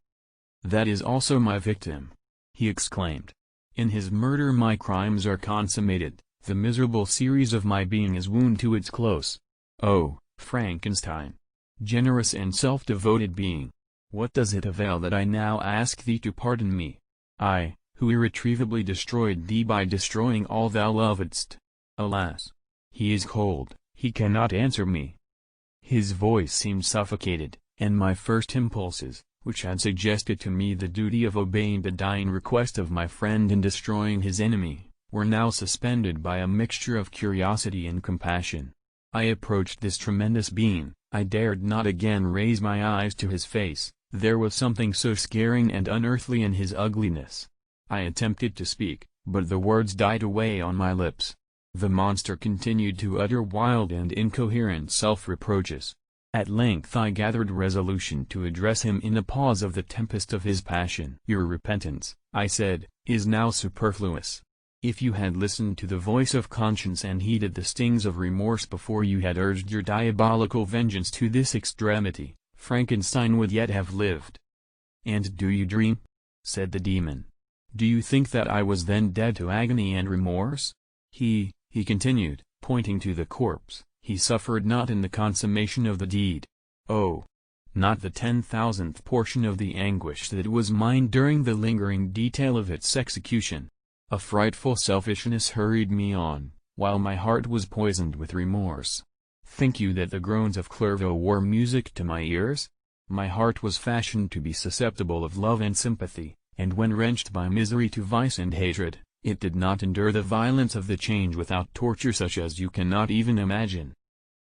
"That is also my victim," he exclaimed. "In his murder my crimes are consummated, the miserable series of my being is wound to its close. Oh, Frankenstein! Generous and self-devoted being! What does it avail that I now ask thee to pardon me? I, who irretrievably destroyed thee by destroying all thou lovedst. Alas! He is cold, he cannot answer me." His voice seemed suffocated, and my first impulses, which had suggested to me the duty of obeying the dying request of my friend in destroying his enemy, were now suspended by a mixture of curiosity and compassion. I approached this tremendous being. I dared not again raise my eyes to his face, there was something so scaring and unearthly in his ugliness. I attempted to speak, but the words died away on my lips. The monster continued to utter wild and incoherent self-reproaches. At length I gathered resolution to address him in the pause of the tempest of his passion. "Your repentance," I said, "is now superfluous. If you had listened to the voice of conscience and heeded the stings of remorse before you had urged your diabolical vengeance to this extremity, Frankenstein would yet have lived." "And do you dream?" said the demon. "Do you think that I was then dead to agony and remorse? He continued, pointing to the corpse, "he suffered not in the consummation of the deed. Oh! Not the 10,000th portion of the anguish that was mine during the lingering detail of its execution. A frightful selfishness hurried me on, while my heart was poisoned with remorse. Think you that the groans of Clerval were music to my ears? My heart was fashioned to be susceptible of love and sympathy, and when wrenched by misery to vice and hatred, it did not endure the violence of the change without torture such as you cannot even imagine.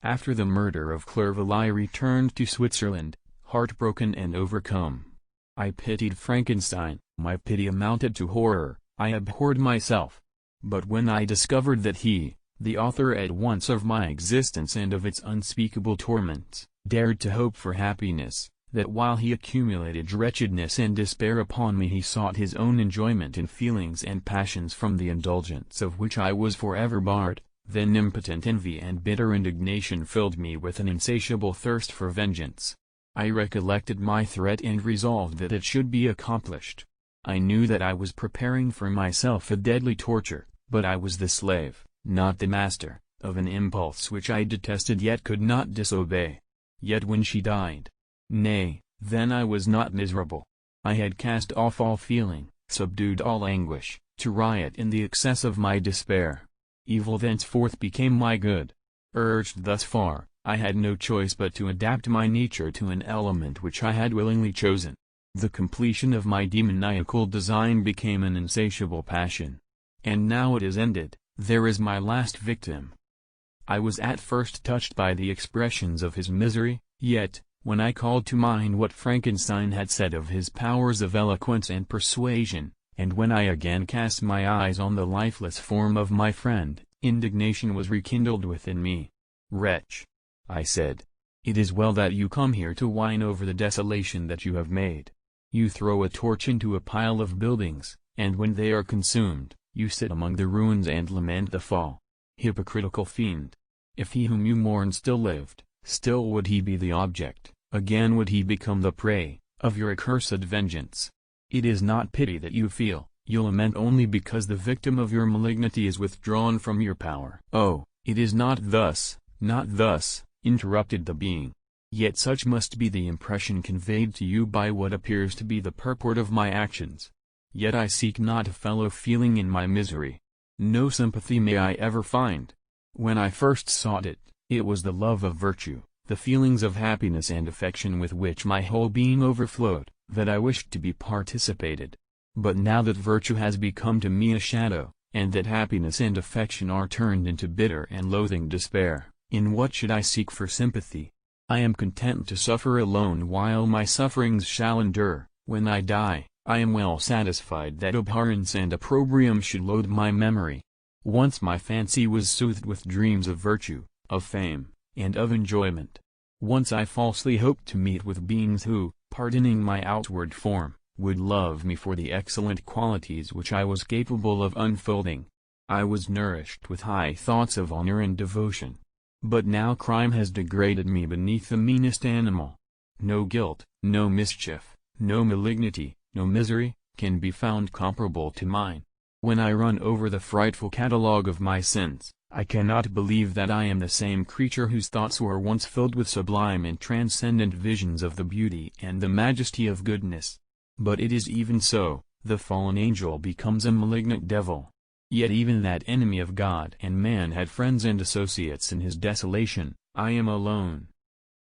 After the murder of Clerval I returned to Switzerland, heartbroken and overcome. I pitied Frankenstein, my pity amounted to horror, I abhorred myself. But when I discovered that he, the author at once of my existence and of its unspeakable torments, dared to hope for happiness, that while he accumulated wretchedness and despair upon me he sought his own enjoyment in feelings and passions from the indulgence of which I was forever barred, then impotent envy and bitter indignation filled me with an insatiable thirst for vengeance. I recollected my threat and resolved that it should be accomplished. I knew that I was preparing for myself a deadly torture, but I was the slave, not the master, of an impulse which I detested yet could not disobey. Yet when she died, nay, then I was not miserable. I had cast off all feeling, subdued all anguish, to riot in the excess of my despair. Evil thenceforth became my good. Urged thus far, I had no choice but to adapt my nature to an element which I had willingly chosen. The completion of my demoniacal design became an insatiable passion. And now it is ended, there is my last victim. I was at first touched by the expressions of his misery, yet, when I called to mind what Frankenstein had said of his powers of eloquence and persuasion, and when I again cast my eyes on the lifeless form of my friend, indignation was rekindled within me. "Wretch," I said, "it is well that you come here to whine over the desolation that you have made. You throw a torch into a pile of buildings, and when they are consumed, you sit among the ruins and lament the fall. Hypocritical fiend! If he whom you mourn still lived, still would he be the object, again would he become the prey, of your accursed vengeance. It is not pity that you feel, you lament only because the victim of your malignity is withdrawn from your power. Oh, it is not thus, interrupted the being. Yet such must be the impression conveyed to you by what appears to be the purport of my actions. Yet I seek not a fellow feeling in my misery. No sympathy may I ever find. When I first sought it, it was the love of virtue, the feelings of happiness and affection with which my whole being overflowed, that I wished to be participated. But now that virtue has become to me a shadow, and that happiness and affection are turned into bitter and loathing despair, in what should I seek for sympathy? I am content to suffer alone while my sufferings shall endure. When I die, I am well satisfied that abhorrence and opprobrium should load my memory. Once my fancy was soothed with dreams of virtue, of fame, and of enjoyment. Once I falsely hoped to meet with beings who, pardoning my outward form, would love me for the excellent qualities which I was capable of unfolding. I was nourished with high thoughts of honor and devotion. But now crime has degraded me beneath the meanest animal. No guilt, no mischief, no malignity, no misery, can be found comparable to mine. When I run over the frightful catalogue of my sins, I cannot believe that I am the same creature whose thoughts were once filled with sublime and transcendent visions of the beauty and the majesty of goodness. But it is even so, the fallen angel becomes a malignant devil. Yet even that enemy of God and man had friends and associates in his desolation. I am alone.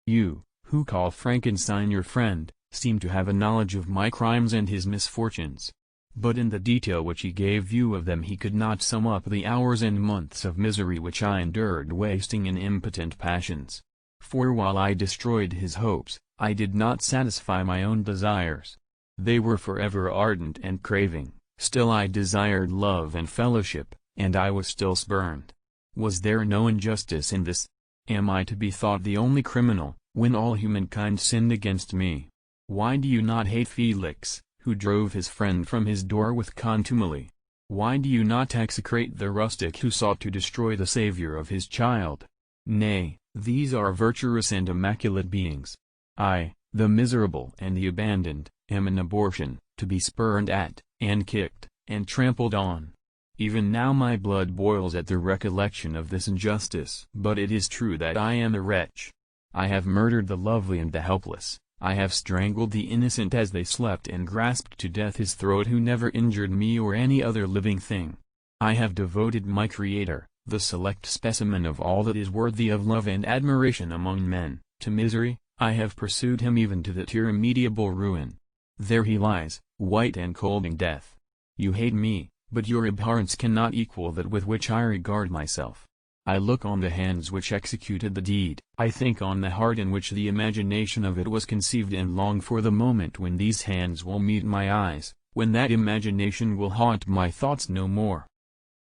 You, who call Frankenstein your friend, seem to have a knowledge of my crimes and his misfortunes. But in the detail which he gave you of them he could not sum up the hours and months of misery which I endured wasting in impotent passions. For while I destroyed his hopes, I did not satisfy my own desires. They were forever ardent and craving, still I desired love and fellowship, and I was still spurned. Was there no injustice in this? Am I to be thought the only criminal, when all humankind sinned against me? Why do you not hate Felix, who drove his friend from his door with contumely? Why do you not execrate the rustic who sought to destroy the savior of his child? Nay, these are virtuous and immaculate beings. I, the miserable and the abandoned, am an abortion, to be spurned at, and kicked, and trampled on. Even now my blood boils at the recollection of this injustice. But it is true that I am a wretch. I have murdered the lovely and the helpless. I have strangled the innocent as they slept and grasped to death his throat who never injured me or any other living thing. I have devoted my Creator, the select specimen of all that is worthy of love and admiration among men, to misery. I have pursued him even to that irremediable ruin. There he lies, white and cold in death. You hate me, but your abhorrence cannot equal that with which I regard myself. I look on the hands which executed the deed. I think on the heart in which the imagination of it was conceived and long for the moment when these hands will meet my eyes, when that imagination will haunt my thoughts no more.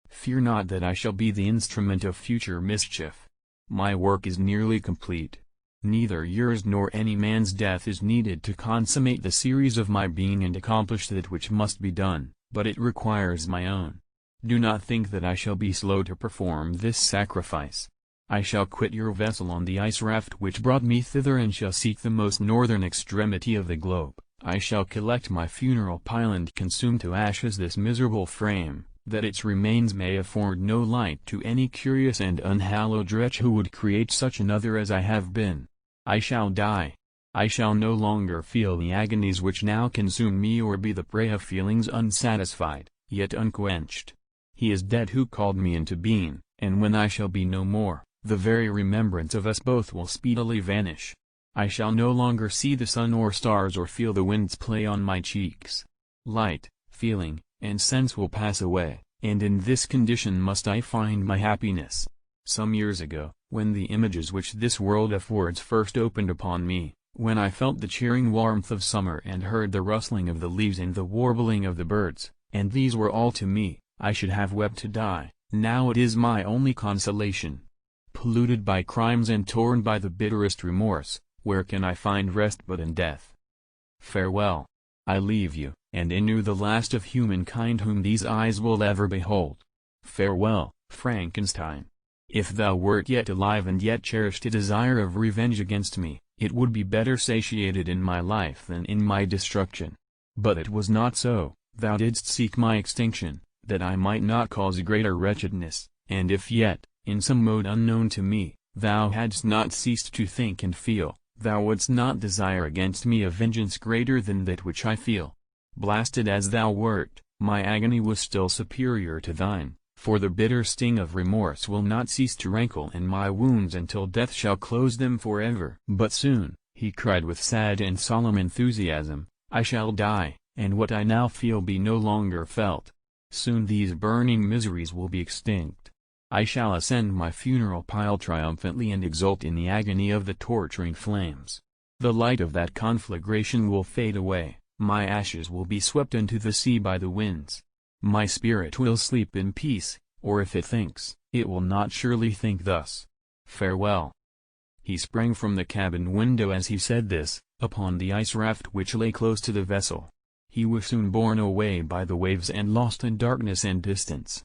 Fear not that I shall be the instrument of future mischief. My work is nearly complete. Neither yours nor any man's death is needed to consummate the series of my being and accomplish that which must be done, but it requires my own. Do not think that I shall be slow to perform this sacrifice. I shall quit your vessel on the ice raft which brought me thither and shall seek the most northern extremity of the globe. I shall collect my funeral pile and consume to ashes this miserable frame, that its remains may afford no light to any curious and unhallowed wretch who would create such another as I have been. I shall die. I shall no longer feel the agonies which now consume me or be the prey of feelings unsatisfied, yet unquenched. He is dead who called me into being, and when I shall be no more, the very remembrance of us both will speedily vanish. I shall no longer see the sun or stars or feel the winds play on my cheeks. Light, feeling, and sense will pass away, and in this condition must I find my happiness. Some years ago, when the images which this world affords first opened upon me, when I felt the cheering warmth of summer and heard the rustling of the leaves and the warbling of the birds, and these were all to me, I should have wept to die. Now it is my only consolation. Polluted by crimes and torn by the bitterest remorse, where can I find rest but in death? Farewell. I leave you, and in you the last of humankind whom these eyes will ever behold. Farewell, Frankenstein. If thou wert yet alive and yet cherished a desire of revenge against me, it would be better satiated in my life than in my destruction. But it was not so, thou didst seek my extinction, that I might not cause greater wretchedness, and if yet, in some mode unknown to me, thou hadst not ceased to think and feel, thou wouldst not desire against me a vengeance greater than that which I feel. Blasted as thou wert, my agony was still superior to thine, for the bitter sting of remorse will not cease to rankle in my wounds until death shall close them forever. But soon, he cried with sad and solemn enthusiasm, I shall die, and what I now feel be no longer felt. Soon these burning miseries will be extinct. I shall ascend my funeral pile triumphantly and exult in the agony of the torturing flames. The light of that conflagration will fade away, my ashes will be swept into the sea by the winds. My spirit will sleep in peace, or if it thinks, it will not surely think thus. Farewell. He sprang from the cabin window as he said this, upon the ice raft which lay close to the vessel. He was soon borne away by the waves and lost in darkness and distance.